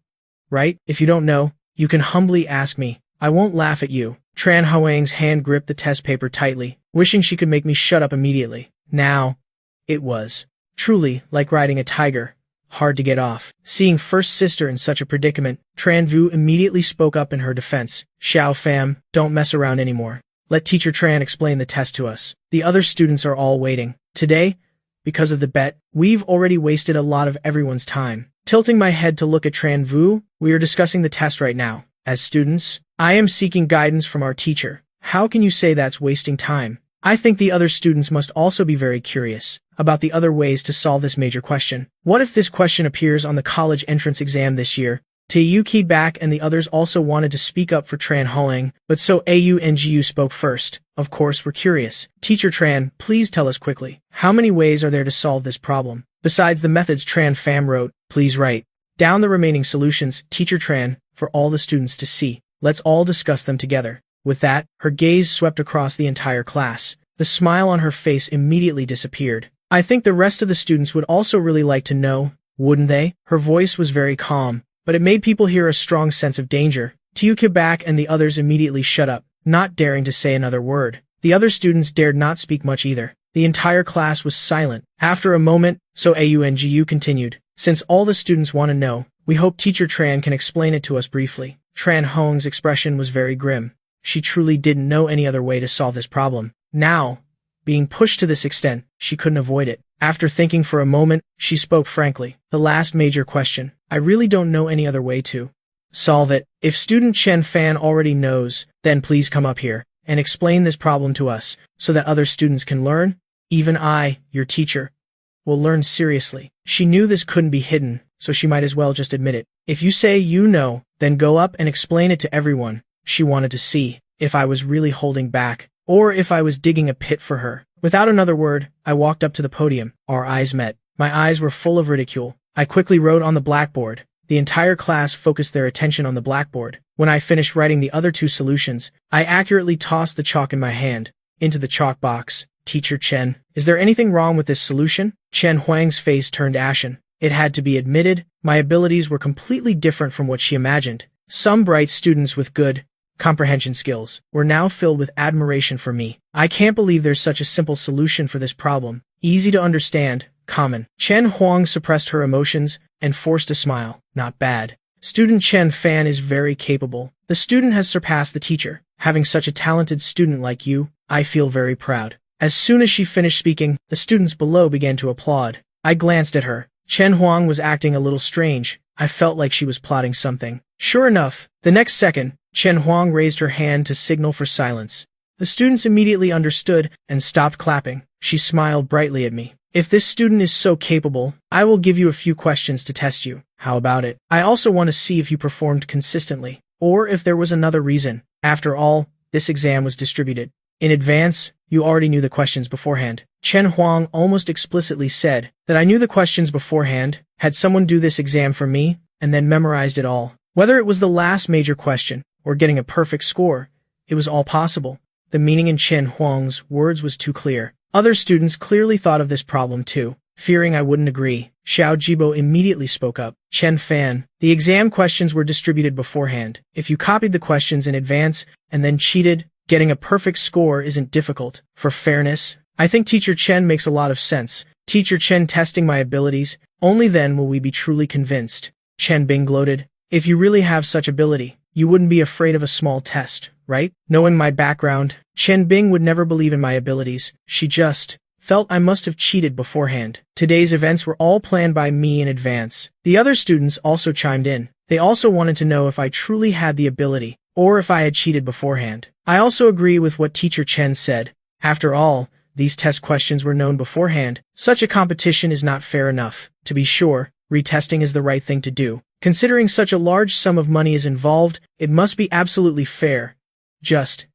Right? If you don't know, you can humbly ask me. I won't laugh at you. Tran Hoang's hand gripped the test paper tightly, wishing she could make me shut up immediately. Now, it was truly like riding a tiger. Hard to get off. Seeing first sister in such a predicament, Tran Vu immediately spoke up in her defense. Xiao Fam, don't mess around anymore. Let Teacher Tran explain the test to us. The other students are all waiting. Today, because of the bet, we've already wasted a lot of everyone's time. Tilting my head to look at Tran Vu, we are discussing the test right now. As students, I am seeking guidance from our teacher. How can you say that's wasting time? I think the other students must also be very curious about the other ways to solve this major question. What if this question appears on the college entrance exam this year? Taeyu Ki back and the others also wanted to speak up for Tran Hoang, but so Au and Jiu spoke first. Of course, we're curious. Teacher Tran, please tell us quickly. How many ways are there to solve this problem? Besides the methods Tran Fam wrote, please write down the remaining solutions, Teacher Tran, for all the students to see. Let's all discuss them together. With that, her gaze swept across the entire class. The smile on her face immediately disappeared. I think the rest of the students would also really like to know, wouldn't they? Her voice was very calm, but it made people hear a strong sense of danger. Tiu Kibak and the others immediately shut up, not daring to say another word. The other students dared not speak much either. The entire class was silent. After a moment, So Au and Jiu continued. Since all the students want to know, we hope Teacher Tran can explain it to us briefly. Tran Hoang's expression was very grim. She truly didn't know any other way to solve this problem. Now, being pushed to this extent, she couldn't avoid it. After thinking for a moment, she spoke frankly. The last major question. I really don't know any other way to solve it. If student Chen Fan already knows, then please come up here and explain this problem to us so that other students can learn. Even I, your teacher, will learn seriously. She knew this couldn't be hidden, so she might as well just admit it. If you say you know, then go up and explain it to everyone. She wanted to see if I was really holding back, or if I was digging a pit for her. Without another word, I walked up to the podium. Our eyes met. My eyes were full of ridicule. I quickly wrote on the blackboard. The entire class focused their attention on the blackboard. When I finished writing the other two solutions, I accurately tossed the chalk in my hand into the chalk box. Teacher Chen, is there anything wrong with this solution? Chen Huang's face turned ashen. It had to be admitted, my abilities were completely different from what she imagined. Some bright students with good comprehension skills were now filled with admiration for me. I can't believe there's such a simple solution for this problem. Easy to understand, common. Chen Huang suppressed her emotions and forced a smile. Not bad. Student Chen Fan is very capable. The student has surpassed the teacher. Having such a talented student like you, I feel very proud. As soon as she finished speaking, the students below began to applaud. I glanced at her. Chen Huang was acting a little strange. I felt like she was plotting something. Sure enough, the next second, Chen Huang raised her hand to signal for silence. The students immediately understood and stopped clapping. She smiled brightly at me. If this student is so capable, I will give you a few questions to test you. How about it? I also want to see if you performed consistently, or if there was another reason. After all, this exam was distributed in advance. You already knew the questions beforehand. Chen Huang almost explicitly said that I knew the questions beforehand, had someone do this exam for me, and then memorized it all. Whether it was the last major question, or getting a perfect score. It was all possible. The meaning in Chen Huang's words was too clear. Other students clearly thought of this problem too. Fearing I wouldn't agree, Xiao Jibo immediately spoke up. Chen Fan, the exam questions were distributed beforehand. If you copied the questions in advance and then cheated, getting a perfect score isn't difficult. For fairness, I think Teacher Chen makes a lot of sense. Teacher Chen testing my abilities, only then will we be truly convinced. Chen Bing gloated. If you really have such ability, you wouldn't be afraid of a small test, right? Knowing my background, Chen Bing would never believe in my abilities. She just felt I must have cheated beforehand. Today's events were all planned by me in advance. The other students also chimed in. They also wanted to know if I truly had the ability, or if I had cheated beforehand. I also agree with what Teacher Chen said. After all, these test questions were known beforehand. Such a competition is not fair enough. To be sure, retesting is the right thing to do. Considering such a large sum of money is involved, it must be absolutely fair, just,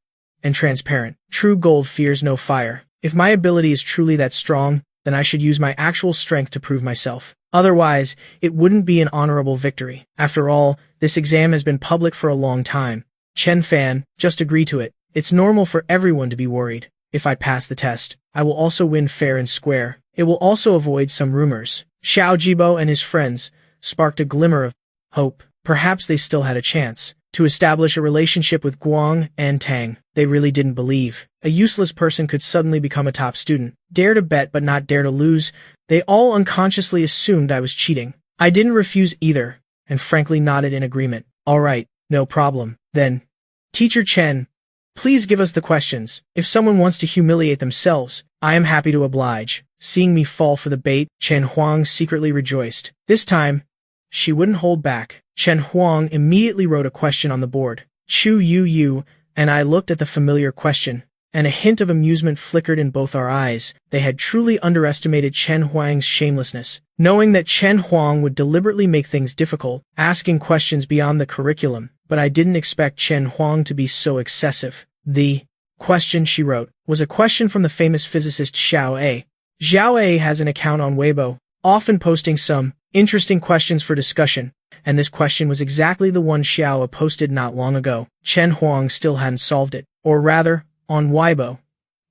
and transparent. True gold fears no fire. If my ability is truly that strong, then I should use my actual strength to prove myself. Otherwise, it wouldn't be an honorable victory. After all, this exam has been public for a long time. Chen Fan, just agree to it. It's normal for everyone to be worried. If I pass the test, I will also win fair and square. It will also avoid some rumors. Xiao Jibo and his friends sparked a glimmer of hope. Perhaps they still had a chance to establish a relationship with Guang and Tang. They really didn't believe a useless person could suddenly become a top student. Dare to bet but not dare to lose. They all unconsciously assumed I was cheating. I didn't refuse either, and frankly nodded in agreement. All right, no problem. Then, Teacher Chen, please give us the questions. If someone wants to humiliate themselves, I am happy to oblige. Seeing me fall for the bait, Chen Huang secretly rejoiced. This time, she wouldn't hold back. Chen Huang immediately wrote a question on the board. Chu Yu Yu, and I looked at the familiar question, and a hint of amusement flickered in both our eyes. They had truly underestimated Chen Huang's shamelessness. Knowing that Chen Huang would deliberately make things difficult, asking questions beyond the curriculum, but I didn't expect Chen Huang to be so excessive. The question she wrote was a question from the famous physicist Xiao A. Xiao A has an account on Weibo, often posting some interesting questions for discussion, and this question was exactly the one Xiao posted not long ago. Chen Huang still hadn't solved it, or rather, on Weibo.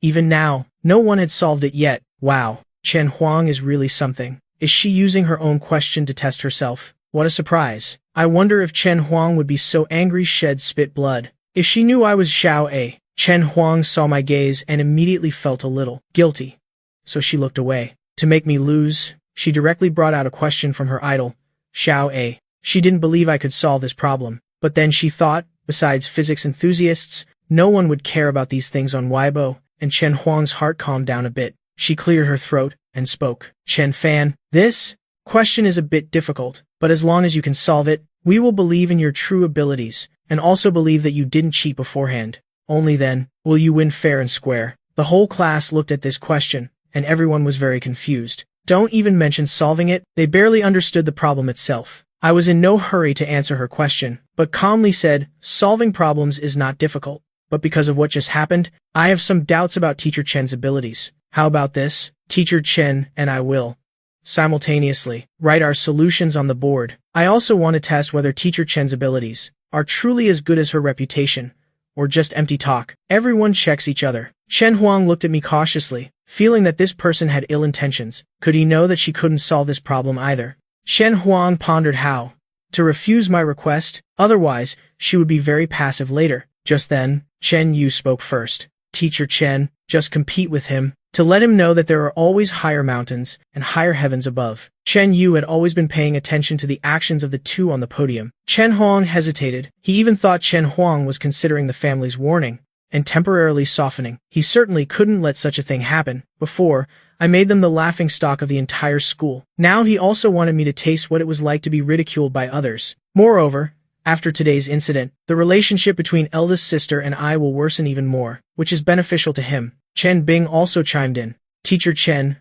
Even now, no one had solved it yet. Wow, Chen Huang is really something. Is she using her own question to test herself? What a surprise. I wonder if Chen Huang would be so angry she'd spit blood. If she knew I was Xiao A. Chen Huang saw my gaze and immediately felt a little guilty. So she looked away. To make me lose, she directly brought out a question from her idol, Xiao A. She didn't believe I could solve this problem. But then she thought, besides physics enthusiasts, no one would care about these things on Weibo, and Chen Huang's heart calmed down a bit. She cleared her throat and spoke. Chen Fan, this question is a bit difficult, but as long as you can solve it, we will believe in your true abilities, and also believe that you didn't cheat beforehand. Only then will you win fair and square. The whole class looked at this question, and everyone was very confused. Don't even mention solving it. They barely understood the problem itself. I was in no hurry to answer her question, but calmly said, solving problems is not difficult. But because of what just happened, I have some doubts about Teacher Chen's abilities. How about this? Teacher Chen and I will simultaneously write our solutions on the board. I also want to test whether Teacher Chen's abilities are truly as good as her reputation, or just empty talk. Everyone checks each other. Chen Huang looked at me cautiously, feeling that this person had ill intentions. Could he know that she couldn't solve this problem either? Chen Huang pondered how to refuse my request, otherwise she would be very passive later. Just then, Chen Yu spoke first. Teacher Chen, just compete with him, to let him know that there are always higher mountains and higher heavens above. Chen Yu had always been paying attention to the actions of the two on the podium. Chen Huang hesitated. He even thought Chen Huang was considering the family's warning and temporarily softening. He certainly couldn't let such a thing happen. Before, I made them the laughingstock of the entire school. Now he also wanted me to taste what it was like to be ridiculed by others. Moreover, after today's incident, the relationship between eldest sister and I will worsen even more, which is beneficial to him. Chen Bing also chimed in. Teacher Chen,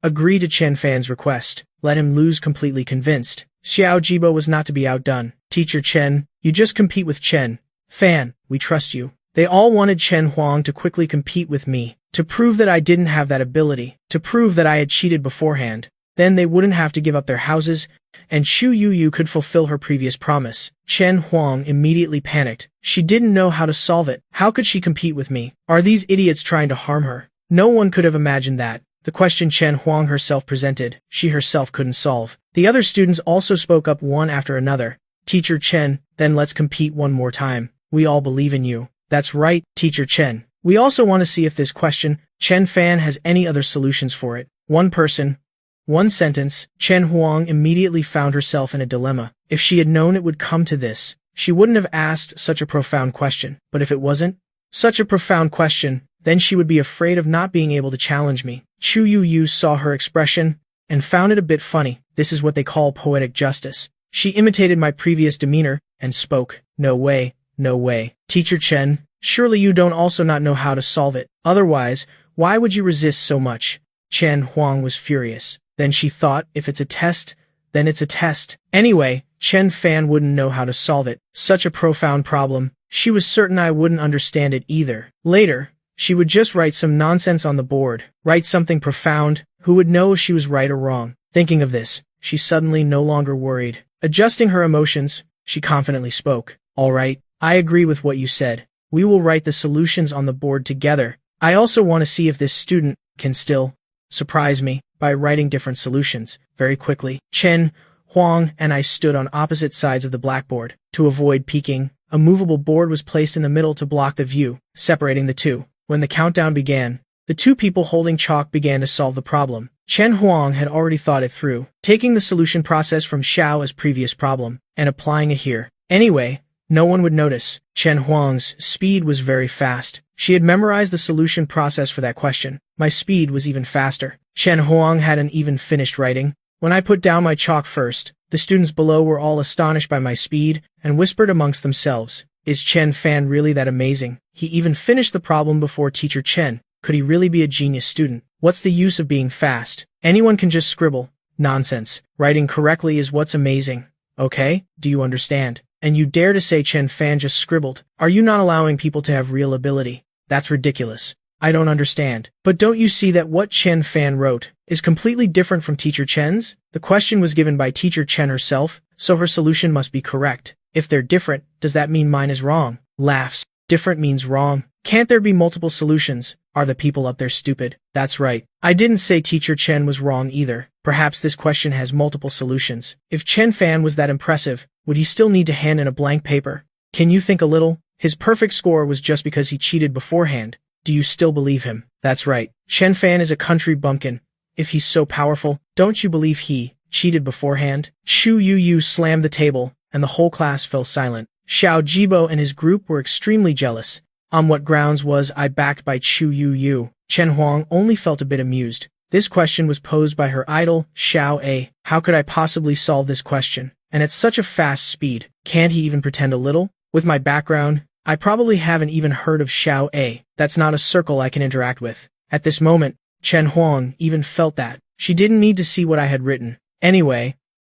agree to Chen Fan's request. Let him lose completely convinced. Xiao Jibo was not to be outdone. Teacher Chen, you just compete with Chen Fan, we trust you. They all wanted Chen Huang to quickly compete with me, to prove that I didn't have that ability, to prove that I had cheated beforehand. Then they wouldn't have to give up their houses And Chu Yu could fulfill her previous promise. Chen Huang immediately panicked. She didn't know how to solve it. How could she compete with me? Are these idiots trying to harm her? No one could have imagined that. The question Chen Huang herself presented, she herself couldn't solve. The other students also spoke up one after another. Teacher Chen, then let's compete one more time. We all believe in you. That's right, Teacher Chen. We also want to see if this question, Chen Fan, has any other solutions for it. One person, one sentence. Chen Huang immediately found herself in a dilemma. If she had known it would come to this, she wouldn't have asked such a profound question. But if it wasn't such a profound question, then she would be afraid of not being able to challenge me. Chu Yu saw her expression and found it a bit funny. This is what they call poetic justice. She imitated my previous demeanor and spoke. No way, no way. Teacher Chen, surely you don't also not know how to solve it. Otherwise, why would you resist so much? Chen Huang was furious. Then she thought, if it's a test, then it's a test. Anyway, Chen Fan wouldn't know how to solve it. Such a profound problem. She was certain I wouldn't understand it either. Later, she would just write some nonsense on the board. Write something profound. Who would know if she was right or wrong? Thinking of this, she suddenly no longer worried. Adjusting her emotions, she confidently spoke. All right, I agree with what you said. We will write the solutions on the board together. I also want to see if this student can still surprise me by writing different solutions very quickly. Chen Huang and I stood on opposite sides of the blackboard. To avoid peeking, a movable board was placed in the middle to block the view, separating the two. When the countdown began, the two people holding chalk began to solve the problem. Chen Huang had already thought it through, taking the solution process from Xiao's previous problem and applying it here. Anyway, no one would notice. Chen Huang's speed was very fast. She had memorized the solution process for that question. My speed was even faster. Chen Huang hadn't even finished writing. When I put down my chalk first, the students below were all astonished by my speed and whispered amongst themselves, "Is Chen Fan really that amazing? He even finished the problem before Teacher Chen. Could he really be a genius student? What's the use of being fast? Anyone can just scribble. Nonsense. Writing correctly is what's amazing. Okay? Do you understand? And you dare to say Chen Fan just scribbled? Are you not allowing people to have real ability? That's ridiculous. I don't understand. But don't you see that what Chen Fan wrote is completely different from Teacher Chen's? The question was given by Teacher Chen herself, so her solution must be correct. If they're different, does that mean mine is wrong? Laughs. Different means wrong. Can't there be multiple solutions? Are the people up there stupid? That's right. I didn't say Teacher Chen was wrong either. Perhaps this question has multiple solutions. If Chen Fan was that impressive, would he still need to hand in a blank paper? Can you think a little? His perfect score was just because he cheated beforehand. Do you still believe him? That's right. Chen Fan is a country bumpkin. If he's so powerful, don't you believe he cheated beforehand? Chu Yu slammed the table, and the whole class fell silent. Xiao Jibo and his group were extremely jealous. On what grounds was I backed by Chu Yu? Chen Huang only felt a bit amused. This question was posed by her idol, Xiao A. How could I possibly solve this question? And at such a fast speed, can't he even pretend a little? With my background, I probably haven't even heard of Xiao A. That's not a circle I can interact with. At this moment, Chen Huang even felt that. She didn't need to see what I had written. Anyway,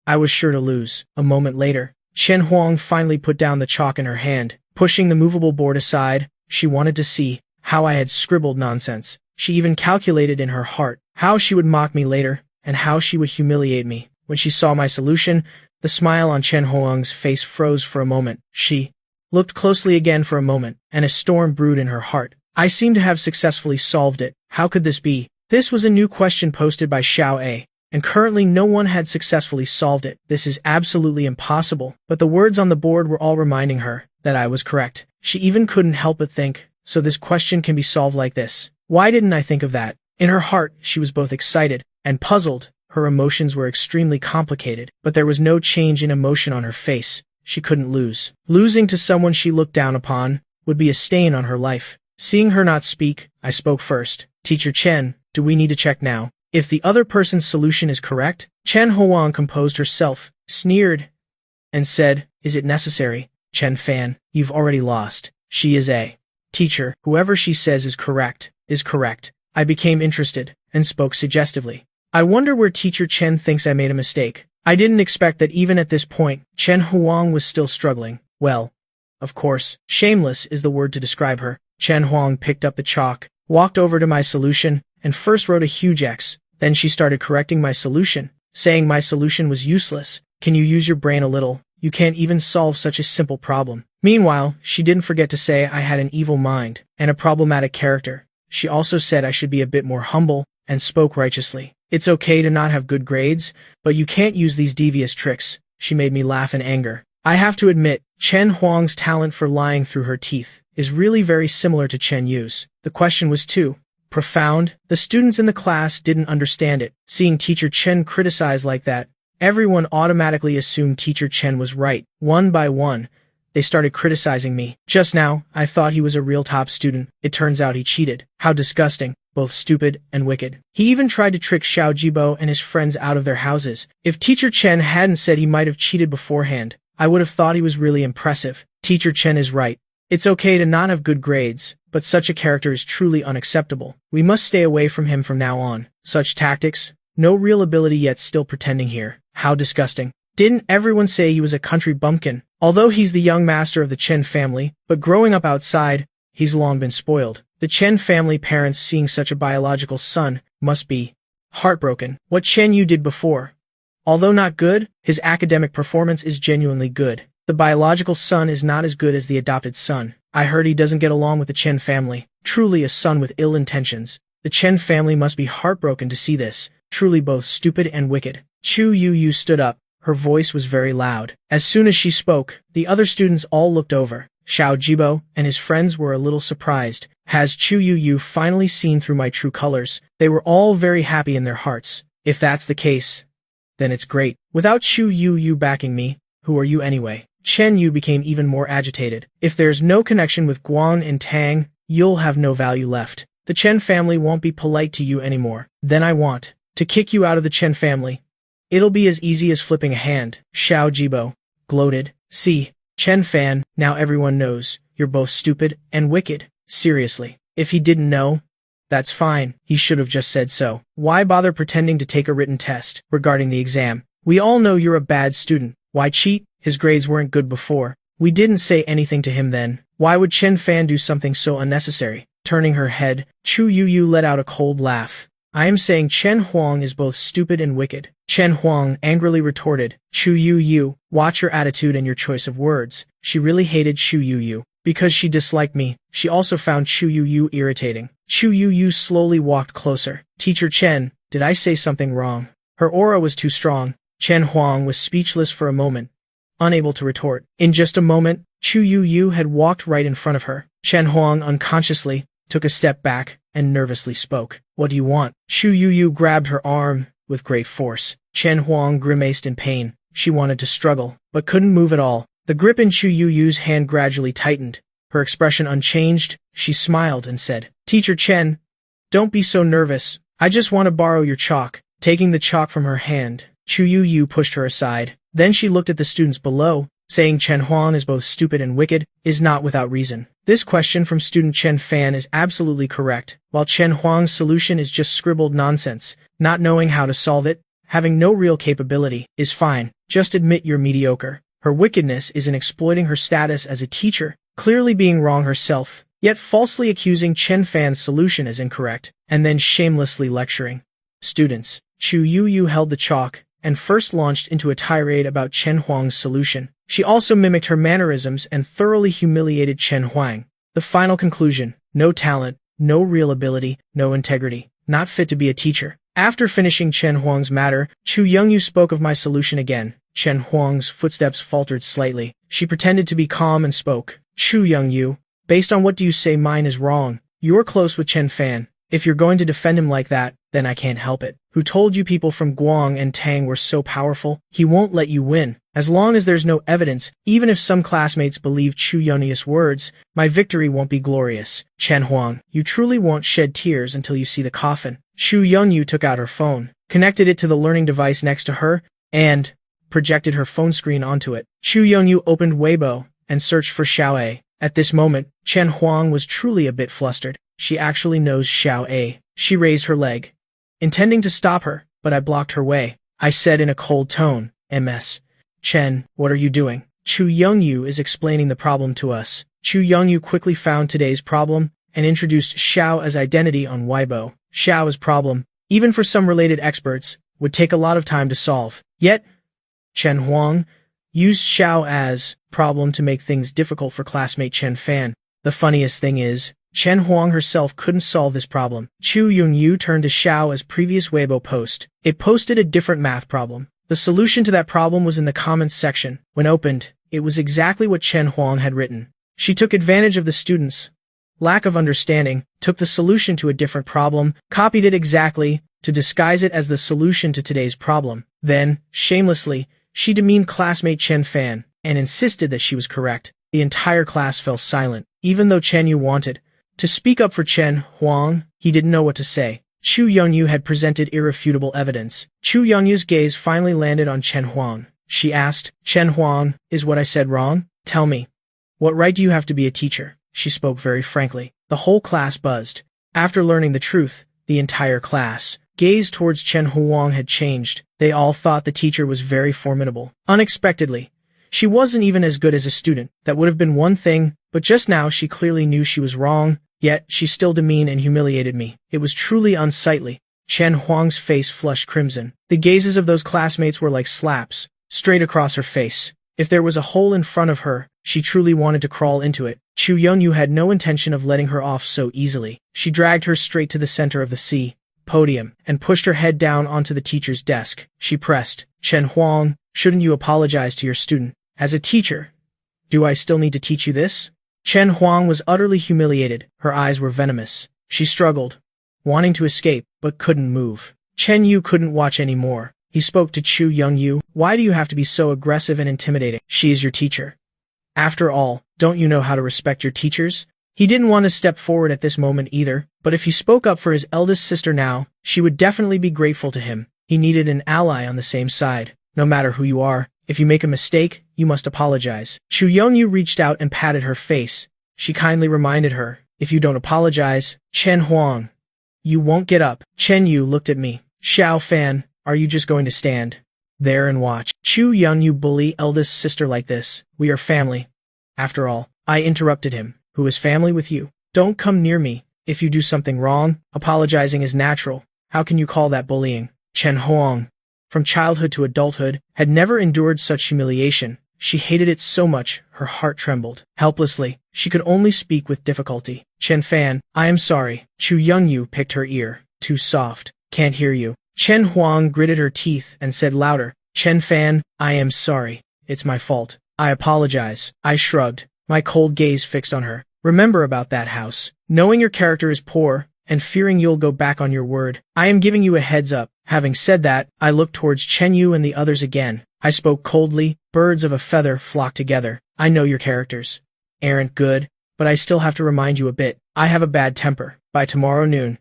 I was sure to lose. A moment later, Chen Huang finally put down the chalk in her hand. Pushing the movable board aside, she wanted to see how I had scribbled nonsense. She even calculated in her heart how she would mock me later and how she would humiliate me. When she saw my solution, the smile on Chen Huang's face froze for a moment. She looked closely again for a moment, and a storm brewed in her heart. I seem to have successfully solved it. How could this be? This was a new question posted by Xiao A, and currently no one had successfully solved it. This is absolutely impossible. But the words on the board were all reminding her that I was correct. She even couldn't help but think, so this question can be solved like this. Why didn't I think of that? In her heart, she was both excited and puzzled. Her emotions were extremely complicated, but there was no change in emotion on her face. She couldn't lose. Losing to someone she looked down upon would be a stain on her life. Seeing her not speak, I spoke first. Teacher Chen, do we need to check now? If the other person's solution is correct? Chen Huang composed herself, sneered, and said, is it necessary? Chen Fan, you've already lost. She is a teacher. Whoever she says is correct, is correct. I became interested and spoke suggestively. I wonder where Teacher Chen thinks I made a mistake. I didn't expect that even at this point, Chen Huang was still struggling. Well, of course, shameless is the word to describe her. Chen Huang picked up the chalk, walked over to my solution, and first wrote a huge X. Then she started correcting my solution. saying my solution was useless. Can you use your brain a little? You can't even solve such a simple problem. Meanwhile, she didn't forget to say I had an evil mind and a problematic character. She also said I should be a bit more humble and spoke righteously. It's okay to not have good grades, but you can't use these devious tricks. She made me laugh in anger. I have to admit, Chen Huang's talent for lying through her teeth is really very similar to Chen Yu's. The question was too profound. The students in the class didn't understand it. Seeing Teacher Chen criticized like that, everyone automatically assumed Teacher Chen was right. One by one, they started criticizing me. Just now, I thought he was a real top student. It turns out he cheated. How disgusting. Both stupid and wicked. He even tried to trick Xiao Jibo and his friends out of their houses. If Teacher Chen hadn't said he might have cheated beforehand, I would have thought he was really impressive. Teacher Chen is right. It's okay to not have good grades, but such a character is truly unacceptable. We must stay away from him from now on. Such tactics, no real ability yet still pretending here. How disgusting. Didn't everyone say he was a country bumpkin? Although he's the young master of the Chen family, but growing up outside, he's long been spoiled. The Chen family parents seeing such a biological son must be heartbroken. What Chen Yu did before, although not good, his academic performance is genuinely good. The biological son is not as good as the adopted son. I heard he doesn't get along with the Chen family. Truly a son with ill intentions. The Chen family must be heartbroken to see this. Truly both stupid and wicked. Chu Yu stood up. Her voice was very loud. As soon as she spoke, the other students all looked over. Xiao Jibo and his friends were a little surprised. Has Chu Yu finally seen through my true colors? They were all very happy in their hearts. If that's the case, then it's great. Without Chu Yu backing me, who are you anyway? Chen Yu became even more agitated. If there's no connection with Guan and Tang, you'll have no value left. The Chen family won't be polite to you anymore. Then I want to kick you out of the Chen family. It'll be as easy as flipping a hand. Xiao Jibo gloated. See, Chen fan, now everyone knows you're both stupid and wicked. Seriously, if he didn't know, that's fine. He should have just said so. Why bother pretending to take a written test regarding the exam? We all know you're a bad student. Why cheat? His grades weren't good before. We didn't say anything to him then. Why would Chen Fan do something so unnecessary? Turning her head, Chu Yu let out a cold laugh. I am saying Chen Huang is both stupid and wicked. Chen Huang angrily retorted. Chu Yu, watch your attitude and your choice of words. She really hated Chu Yu. Because she disliked me, she also found Chu Yu irritating. Chu Yu slowly walked closer. Teacher Chen, did I say something wrong? Her aura was too strong. Chen Huang was speechless for a moment, unable to retort. In just a moment, Chu Yu had walked right in front of her. Chen Huang unconsciously took a step back and nervously spoke. What do you want? Chu Yu grabbed her arm with great force. Chen Huang grimaced in pain. She wanted to struggle, but couldn't move at all. The grip in Chu Yu's hand gradually tightened. Her expression unchanged, she smiled and said, Teacher Chen, don't be so nervous. I just want to borrow your chalk. Taking the chalk from her hand, Chu Yu pushed her aside. Then she looked at the students below, saying Chen Huang is both stupid and wicked, is not without reason. This question from student Chen Fan is absolutely correct, while Chen Huang's solution is just scribbled nonsense. Not knowing how to solve it, having no real capability, is fine. Just admit you're mediocre. Her wickedness is in exploiting her status as a teacher, clearly being wrong herself, yet falsely accusing Chen Fan's solution as incorrect, and then shamelessly lecturing students. Chu Yu held the chalk, and first launched into a tirade about Chen Huang's solution. She also mimicked her mannerisms and thoroughly humiliated Chen Huang. The final conclusion: no talent, no real ability, no integrity, not fit to be a teacher. After finishing Chen Huang's matter, Chu Youngyu spoke of my solution again. Chen Huang's footsteps faltered slightly. She pretended to be calm and spoke. Chu Youngyu, based on what do you say mine is wrong? You're close with Chen Fan. If you're going to defend him like that, then I can't help it. Who told you people from Guang and Tang were so powerful? He won't let you win. As long as there's no evidence, even if some classmates believe Chu Yunyu's words, my victory won't be glorious. Chen Huang, you truly won't shed tears until you see the coffin. Chu Yunyu took out her phone, connected it to the learning device next to her, and projected her phone screen onto it. Chu Yunyu opened Weibo and searched for Xiao A. At this moment, Chen Huang was truly a bit flustered. She actually knows Xiao A. She raised her leg, intending to stop her, but I blocked her way. I said in a cold tone, MS. Chen, what are you doing? Chu Youngyu is explaining the problem to us. Chu Youngyu quickly found today's problem and introduced Xiao as identity on Weibo. Xiao's problem, even for some related experts, would take a lot of time to solve. Yet, Chen Huang used Xiao as problem to make things difficult for classmate Chen Fan. The funniest thing is, Chen Huang herself couldn't solve this problem. Chu Yongyu turned to Xiao as previous Weibo post. It posted a different math problem. The solution to that problem was in the comments section. When opened, it was exactly what Chen Huang had written. She took advantage of the students' lack of understanding, took the solution to a different problem, copied it exactly, to disguise it as the solution to today's problem. Then, shamelessly, she demeaned classmate Chen Fan, and insisted that she was correct. The entire class fell silent. Even though Chen Yu wanted to speak up for Chen Huang, he didn't know what to say. Chu Yongyu had presented irrefutable evidence. Chu Yongyu's gaze finally landed on Chen Huang. She asked, Chen Huang, is what I said wrong? Tell me. What right do you have to be a teacher? She spoke very frankly. The whole class buzzed. After learning the truth, the entire class gaze towards Chen Huang had changed. They all thought the teacher was very formidable. Unexpectedly, she wasn't even as good as a student. That would have been one thing, but just now she clearly knew she was wrong, yet she still demeaned and humiliated me. It was truly unsightly. Chen Huang's face flushed crimson. The gazes of those classmates were like slaps, straight across her face. If there was a hole in front of her, she truly wanted to crawl into it. Chu Yongyu had no intention of letting her off so easily. She dragged her straight to the center of the podium, and pushed her head down onto the teacher's desk. She pressed, Chen Huang, shouldn't you apologize to your student? As a teacher, do I still need to teach you this? Chen Huang was utterly humiliated. Her eyes were venomous. She struggled, wanting to escape, but couldn't move. Chen Yu couldn't watch anymore. He spoke to Chu Yongyu. Why do you have to be so aggressive and intimidating? She is your teacher. After all, don't you know how to respect your teachers? He didn't want to step forward at this moment either, but if he spoke up for his eldest sister now, she would definitely be grateful to him. He needed an ally on the same side. No matter who you are, if you make a mistake, you must apologize. Chu Yongyu reached out and patted her face. She kindly reminded her, if you don't apologize, Chen Huang, you won't get up. Chen Yu looked at me. Xiao Fan, are you just going to stand there and watch Chu Yongyu bully eldest sister like this? We are family. After all, I interrupted him. Who is family with you? Don't come near me. If you do something wrong, apologizing is natural. How can you call that bullying? Chen Huang, from childhood to adulthood, had never endured such humiliation. She hated it so much, her heart trembled. Helplessly, she could only speak with difficulty. Chen Fan, I am sorry. Chu Yongyu picked her ear. Too soft. Can't hear you. Chen Huang gritted her teeth and said louder, Chen Fan, I am sorry. It's my fault. I apologize. I shrugged, my cold gaze fixed on her. Remember about that house. Knowing your character is poor, and fearing you'll go back on your word, I am giving you a heads up. Having said that, I looked towards Chen Yu and the others again. I spoke coldly. Birds of a feather flock together. I know your characters aren't good, but I still have to remind you a bit. I have a bad temper. By tomorrow noon,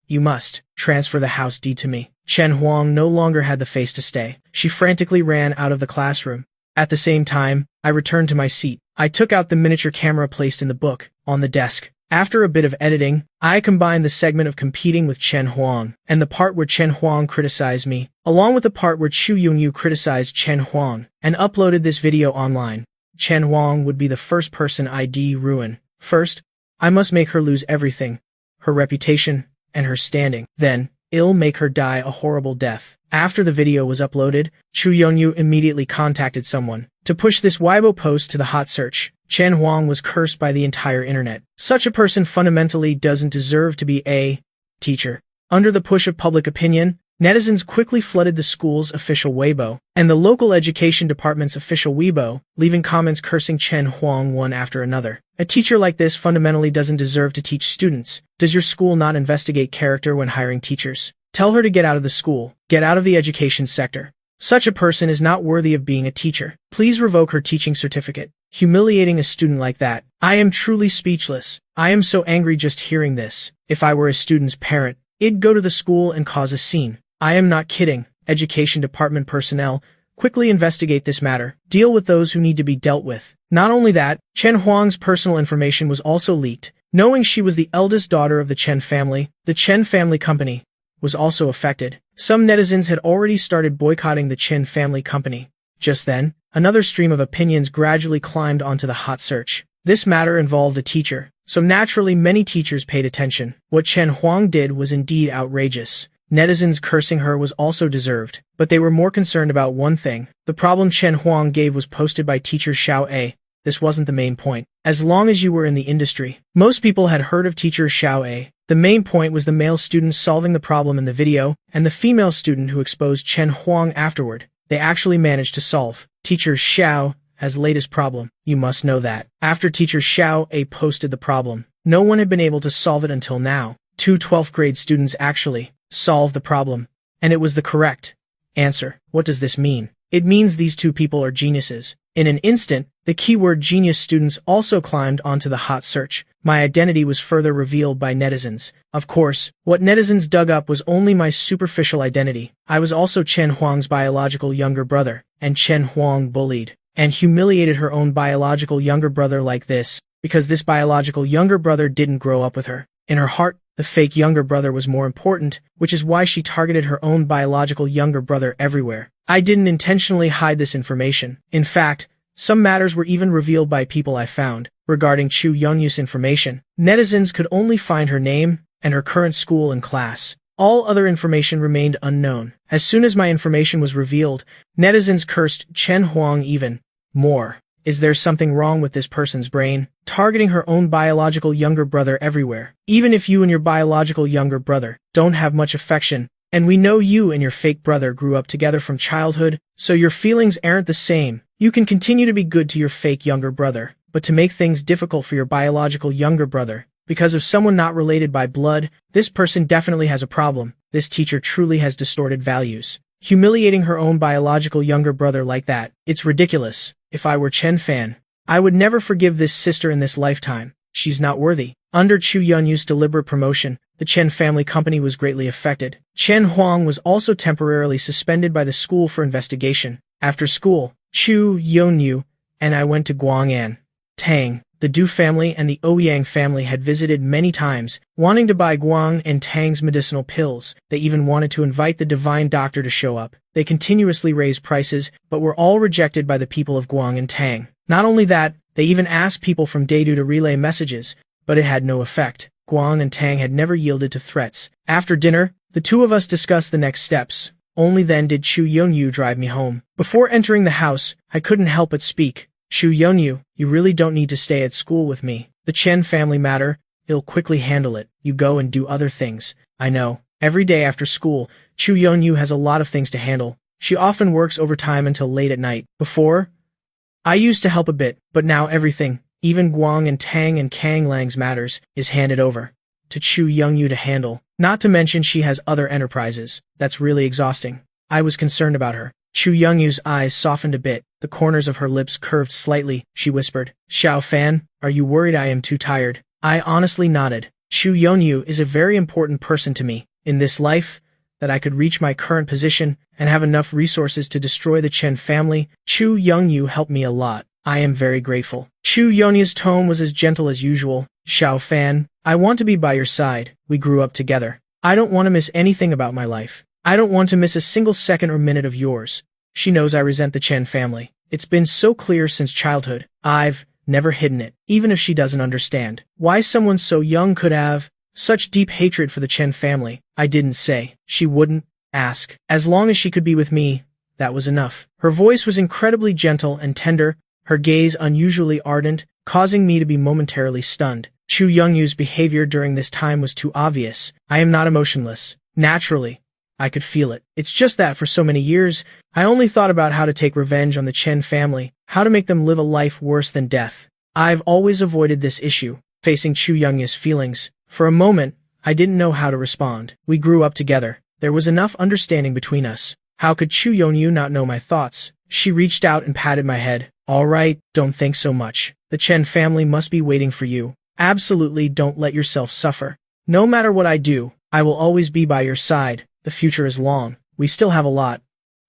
you must transfer the house deed to me. Chen Huang no longer had the face to stay. She frantically ran out of the classroom. At the same time, I returned to my seat. I took out the miniature camera placed in the book, on the desk. After a bit of editing, I combined the segment of competing with Chen Huang, and the part where Chen Huang criticized me, along with the part where Chu Yongyu criticized Chen Huang, and uploaded this video online. Chen Huang would be the first person I'd ruin. First, I must make her lose everything, her reputation, and her standing. Then, I'll make her die a horrible death. After the video was uploaded, Chu Yongyu immediately contacted someone to push this Weibo post to the hot search. Chen Huang was cursed by the entire internet. Such a person fundamentally doesn't deserve to be a teacher. Under the push of public opinion, netizens quickly flooded the school's official Weibo and the local education department's official Weibo, leaving comments cursing Chen Huang one after another. A teacher like this fundamentally doesn't deserve to teach students. Does your school not investigate character when hiring teachers? Tell her to get out of the school. Get out of the education sector. Such a person is not worthy of being a teacher. Please revoke her teaching certificate. Humiliating a student like that. I am truly speechless. I am so angry just hearing this. If I were a student's parent, I'd go to the school and cause a scene. I am not kidding. Education department personnel, quickly investigate this matter. Deal with those who need to be dealt with. Not only that, Chen Huang's personal information was also leaked. Knowing she was the eldest daughter of the Chen family company was also affected. Some netizens had already started boycotting the Chen family company. Just then, another stream of opinions gradually climbed onto the hot search. This matter involved a teacher, so naturally many teachers paid attention. What Chen Huang did was indeed outrageous. Netizens cursing her was also deserved, but they were more concerned about one thing. The problem Chen Huang gave was posted by teacher Xiao A. This wasn't the main point. As long as you were in the industry, most people had heard of teacher Xiao A. The main point was the male student solving the problem in the video, and the female student who exposed Chen Huang afterward. They actually managed to solve teacher Xiao A's latest problem. You must know that. After teacher Xiao A posted the problem, no one had been able to solve it until now. Two 12th grade students actually solved the problem, and it was the correct answer. What does this mean? It means these two people are geniuses. In an instant, the keyword genius students also climbed onto the hot search. My identity was further revealed by netizens. Of course, what netizens dug up was only my superficial identity. I was also Chen Huang's biological younger brother, and Chen Huang bullied and humiliated her own biological younger brother like this, because this biological younger brother didn't grow up with her. In her heart, the fake younger brother was more important, which is why she targeted her own biological younger brother everywhere. I didn't intentionally hide this information. In fact, some matters were even revealed by people I found. Regarding Chu Yonyu's information, netizens could only find her name and her current school and class. All other information remained unknown. As soon as my information was revealed, netizens cursed Chen Huang even more. Is there something wrong with this person's brain? Targeting her own biological younger brother everywhere. Even if you and your biological younger brother don't have much affection, and we know you and your fake brother grew up together from childhood, so your feelings aren't the same, you can continue to be good to your fake younger brother, but to make things difficult for your biological younger brother, because of someone not related by blood, this person definitely has a problem. This teacher truly has distorted values. Humiliating her own biological younger brother like that, it's ridiculous. If I were Chen Fan, I would never forgive this sister in this lifetime. She's not worthy. Under Chu Yunyu's deliberate promotion, the Chen family company was greatly affected. Chen Huang was also temporarily suspended by the school for investigation. After school, Chu Yunyu and I went to Guang'an. Tang, the Du family and the Ouyang family had visited many times, wanting to buy Guang and Tang's medicinal pills. They even wanted to invite the divine doctor to show up. They continuously raised prices, but were all rejected by the people of Guang and Tang. Not only that, they even asked people from Daidu to relay messages, but it had no effect. Guang and Tang had never yielded to threats. After dinner, the two of us discussed the next steps. Only then did Chu Yunyu drive me home. Before entering the house, I couldn't help but speak. Chu Yunyu, you really don't need to stay at school with me. The Chen family matter, I'll quickly handle it. You go and do other things. I know. Every day after school, Chu Yunyu has a lot of things to handle. She often works overtime until late at night. Before, I used to help a bit, but now everything, even Guang and Tang and Kang Lang's matters, is handed over to Chu Yunyu to handle. Not to mention she has other enterprises. That's really exhausting. I was concerned about her. Chu Yunyu's eyes softened a bit. The corners of her lips curved slightly. She whispered, Xiao Fan, are you worried I am too tired? I honestly nodded. Chu Yunyu is a very important person to me in this life, that I could reach my current position and have enough resources to destroy the Chen family. Chu Yunyu helped me a lot. I am very grateful. Chu Yunyu's tone was as gentle as usual. Xiao Fan, I want to be by your side. We grew up together. I don't want to miss anything about my life. I don't want to miss a single second or minute of yours. She knows I resent the Chen family. It's been so clear since childhood. I've never hidden it, even if she doesn't understand why someone so young could have such deep hatred for the Chen family. I didn't say. She wouldn't ask. As long as she could be with me, that was enough. Her voice was incredibly gentle and tender, her gaze unusually ardent, causing me to be momentarily stunned. Chu Yunyu's behavior during this time was too obvious. I am not emotionless. Naturally, I could feel it. It's just that for so many years, I only thought about how to take revenge on the Chen family, how to make them live a life worse than death. I've always avoided this issue, facing Chu Yunyu's feelings. For a moment, I didn't know how to respond. We grew up together. There was enough understanding between us. How could Chu Yunyu not know my thoughts? She reached out and patted my head. All right, don't think so much. The Chen family must be waiting for you. Absolutely don't let yourself suffer. No matter what I do, I will always be by your side. The future is long. We still have a lot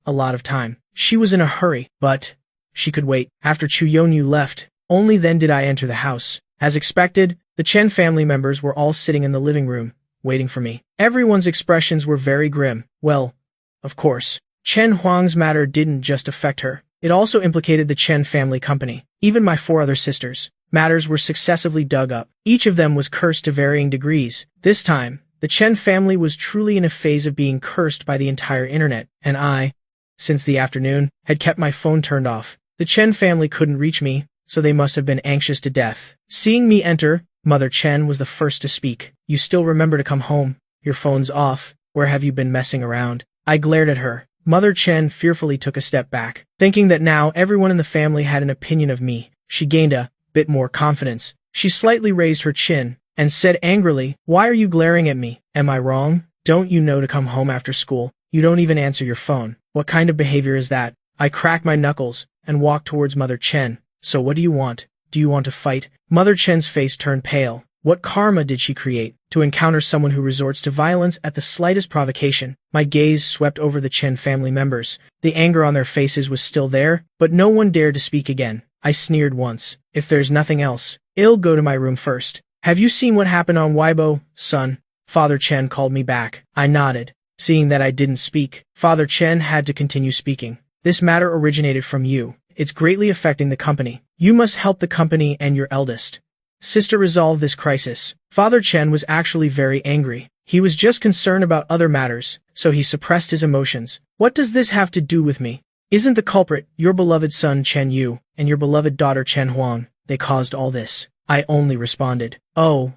of time. She was in a hurry, but she could wait. After Chu Yunyu left, only then did I enter the house. As expected, the Chen family members were all sitting in the living room, waiting for me. Everyone's expressions were very grim. Well, of course, Chen Huang's matter didn't just affect her. It also implicated the Chen family company. Even my 4 other sisters' matters were successively dug up. Each of them was cursed to varying degrees. This time, The Chen family was truly in a phase of being cursed by the entire internet, and I, since the afternoon, had kept my phone turned off. The Chen family couldn't reach me, so they must have been anxious to death. Seeing me enter, Mother Chen was the first to speak. "You still remember to come home? Your phone's off. Where have you been messing around?" I glared at her. Mother Chen fearfully took a step back. Thinking that now everyone in the family had an opinion of me, she gained a bit more confidence. She slightly raised her chin and said angrily, "Why are you glaring at me? Am I wrong? Don't you know to come home after school? You don't even answer your phone. What kind of behavior is that?" I cracked my knuckles and walked towards Mother Chen. "So what do you want? Do you want to fight?" Mother Chen's face turned pale. What karma did she create to encounter someone who resorts to violence at the slightest provocation? My gaze swept over the Chen family members. The anger on their faces was still there, but no one dared to speak again. I sneered once. "If there's nothing else, I'll go to my room first." "Have you seen what happened on Weibo, son?" Father Chen called me back. I nodded. Seeing that I didn't speak, Father Chen had to continue speaking. "This matter originated from you. It's greatly affecting the company. You must help the company and your eldest sister resolve this crisis." Father Chen was actually very angry. He was just concerned about other matters, so he suppressed his emotions. "What does this have to do with me? Isn't the culprit your beloved son Chen Yu and your beloved daughter Chen Huang? They caused all this." I only responded, "Oh,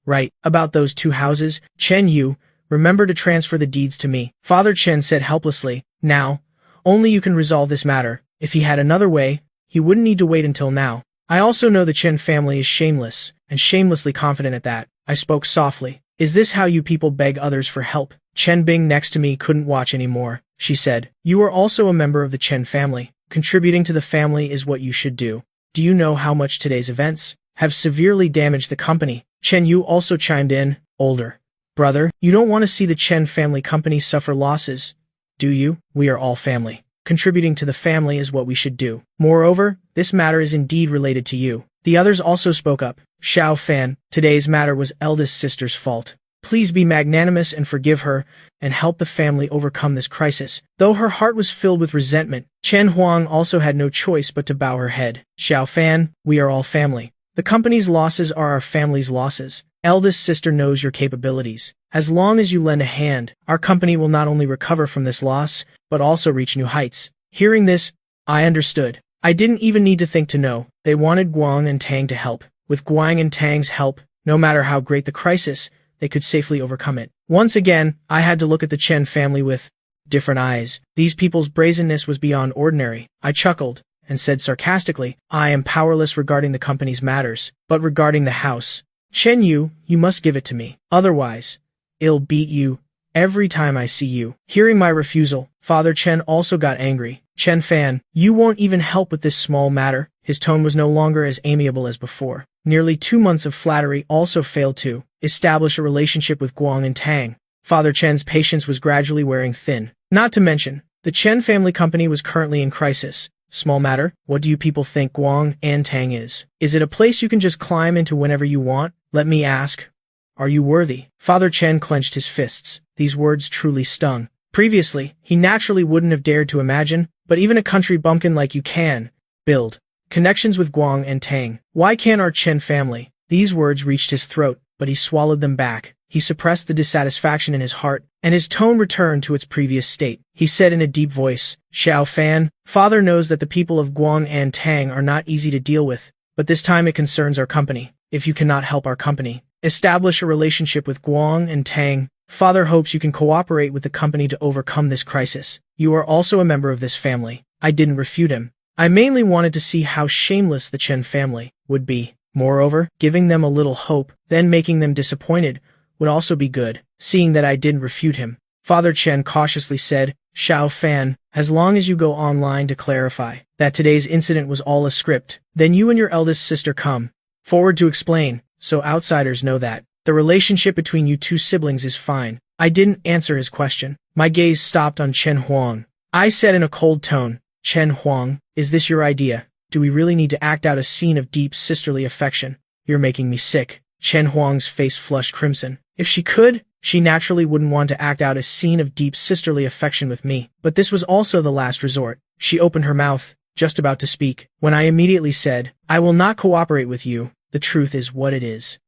right, about those 2 houses, Chen Yu, remember to transfer the deeds to me." Father Chen said helplessly, "Now, only you can resolve this matter. If he had another way, he wouldn't need to wait until now." I also know the Chen family is shameless, and shamelessly confident at that. I spoke softly. "Is this how you people beg others for help?" Chen Bing next to me couldn't watch anymore. She said, "You are also a member of the Chen family. Contributing to the family is what you should do. Do you know how much today's events have severely damaged the company?" Chen Yu also chimed in, "Older brother, you don't want to see the Chen family company suffer losses, do you? We are all family. Contributing to the family is what we should do. Moreover, this matter is indeed related to you." The others also spoke up. "Xiao Fan, today's matter was eldest sister's fault. Please be magnanimous and forgive her, and help the family overcome this crisis." Though her heart was filled with resentment, Chen Huang also had no choice but to bow her head. "Xiao Fan, we are all family. The company's losses are our family's losses. Eldest sister knows your capabilities. As long as you lend a hand, our company will not only recover from this loss, but also reach new heights." Hearing this, I understood. I didn't even need to think to know. They wanted Guang and Tang to help. With Guang and Tang's help, no matter how great the crisis, they could safely overcome it. Once again, I had to look at the Chen family with different eyes. These people's brazenness was beyond ordinary. I chuckled and said sarcastically, "I am powerless regarding the company's matters, but regarding the house, Chen Yu, you must give it to me. Otherwise, I'll beat you every time I see you." Hearing my refusal, Father Chen also got angry. "Chen Fan, you won't even help with this small matter." His tone was no longer as amiable as before. Nearly 2 months of flattery also failed to establish a relationship with Guang and Tang. Father Chen's patience was gradually wearing thin. Not to mention, the Chen family company was currently in crisis. Small matter? What do you people think Guang and Tang is? Is it a place you can just climb into whenever you want? Let me ask, are you worthy? Father Chen clenched his fists. These words truly stung. Previously, he naturally wouldn't have dared to imagine, but even a country bumpkin like you can build connections with Guang and Tang. Why can't our Chen family? These words reached his throat, but he swallowed them back. He suppressed the dissatisfaction in his heart, and his tone returned to its previous state. He said in a deep voice, "Xiao Fan, Father knows that the people of Guang and Tang are not easy to deal with, but this time it concerns our company. If you cannot help our company establish a relationship with Guang and Tang, Father hopes you can cooperate with the company to overcome this crisis. You are also a member of this family." I didn't refute him. I mainly wanted to see how shameless the Chen family would be. Moreover, giving them a little hope, then making them disappointed, would also be good. Seeing that I didn't refute him, Father Chen cautiously said, "Xiao Fan, as long as you go online to clarify that today's incident was all a script, then you and your eldest sister come forward to explain, so outsiders know that the relationship between you 2 siblings is fine." I didn't answer his question. My gaze stopped on Chen Huang. I said in a cold tone, "Chen Huang, is this your idea? Do we really need to act out a scene of deep sisterly affection? You're making me sick." Chen Huang's face flushed crimson. If she could, she naturally wouldn't want to act out a scene of deep sisterly affection with me. But this was also the last resort. She opened her mouth, just about to speak, when I immediately said, "I will not cooperate with you. The truth is what it is.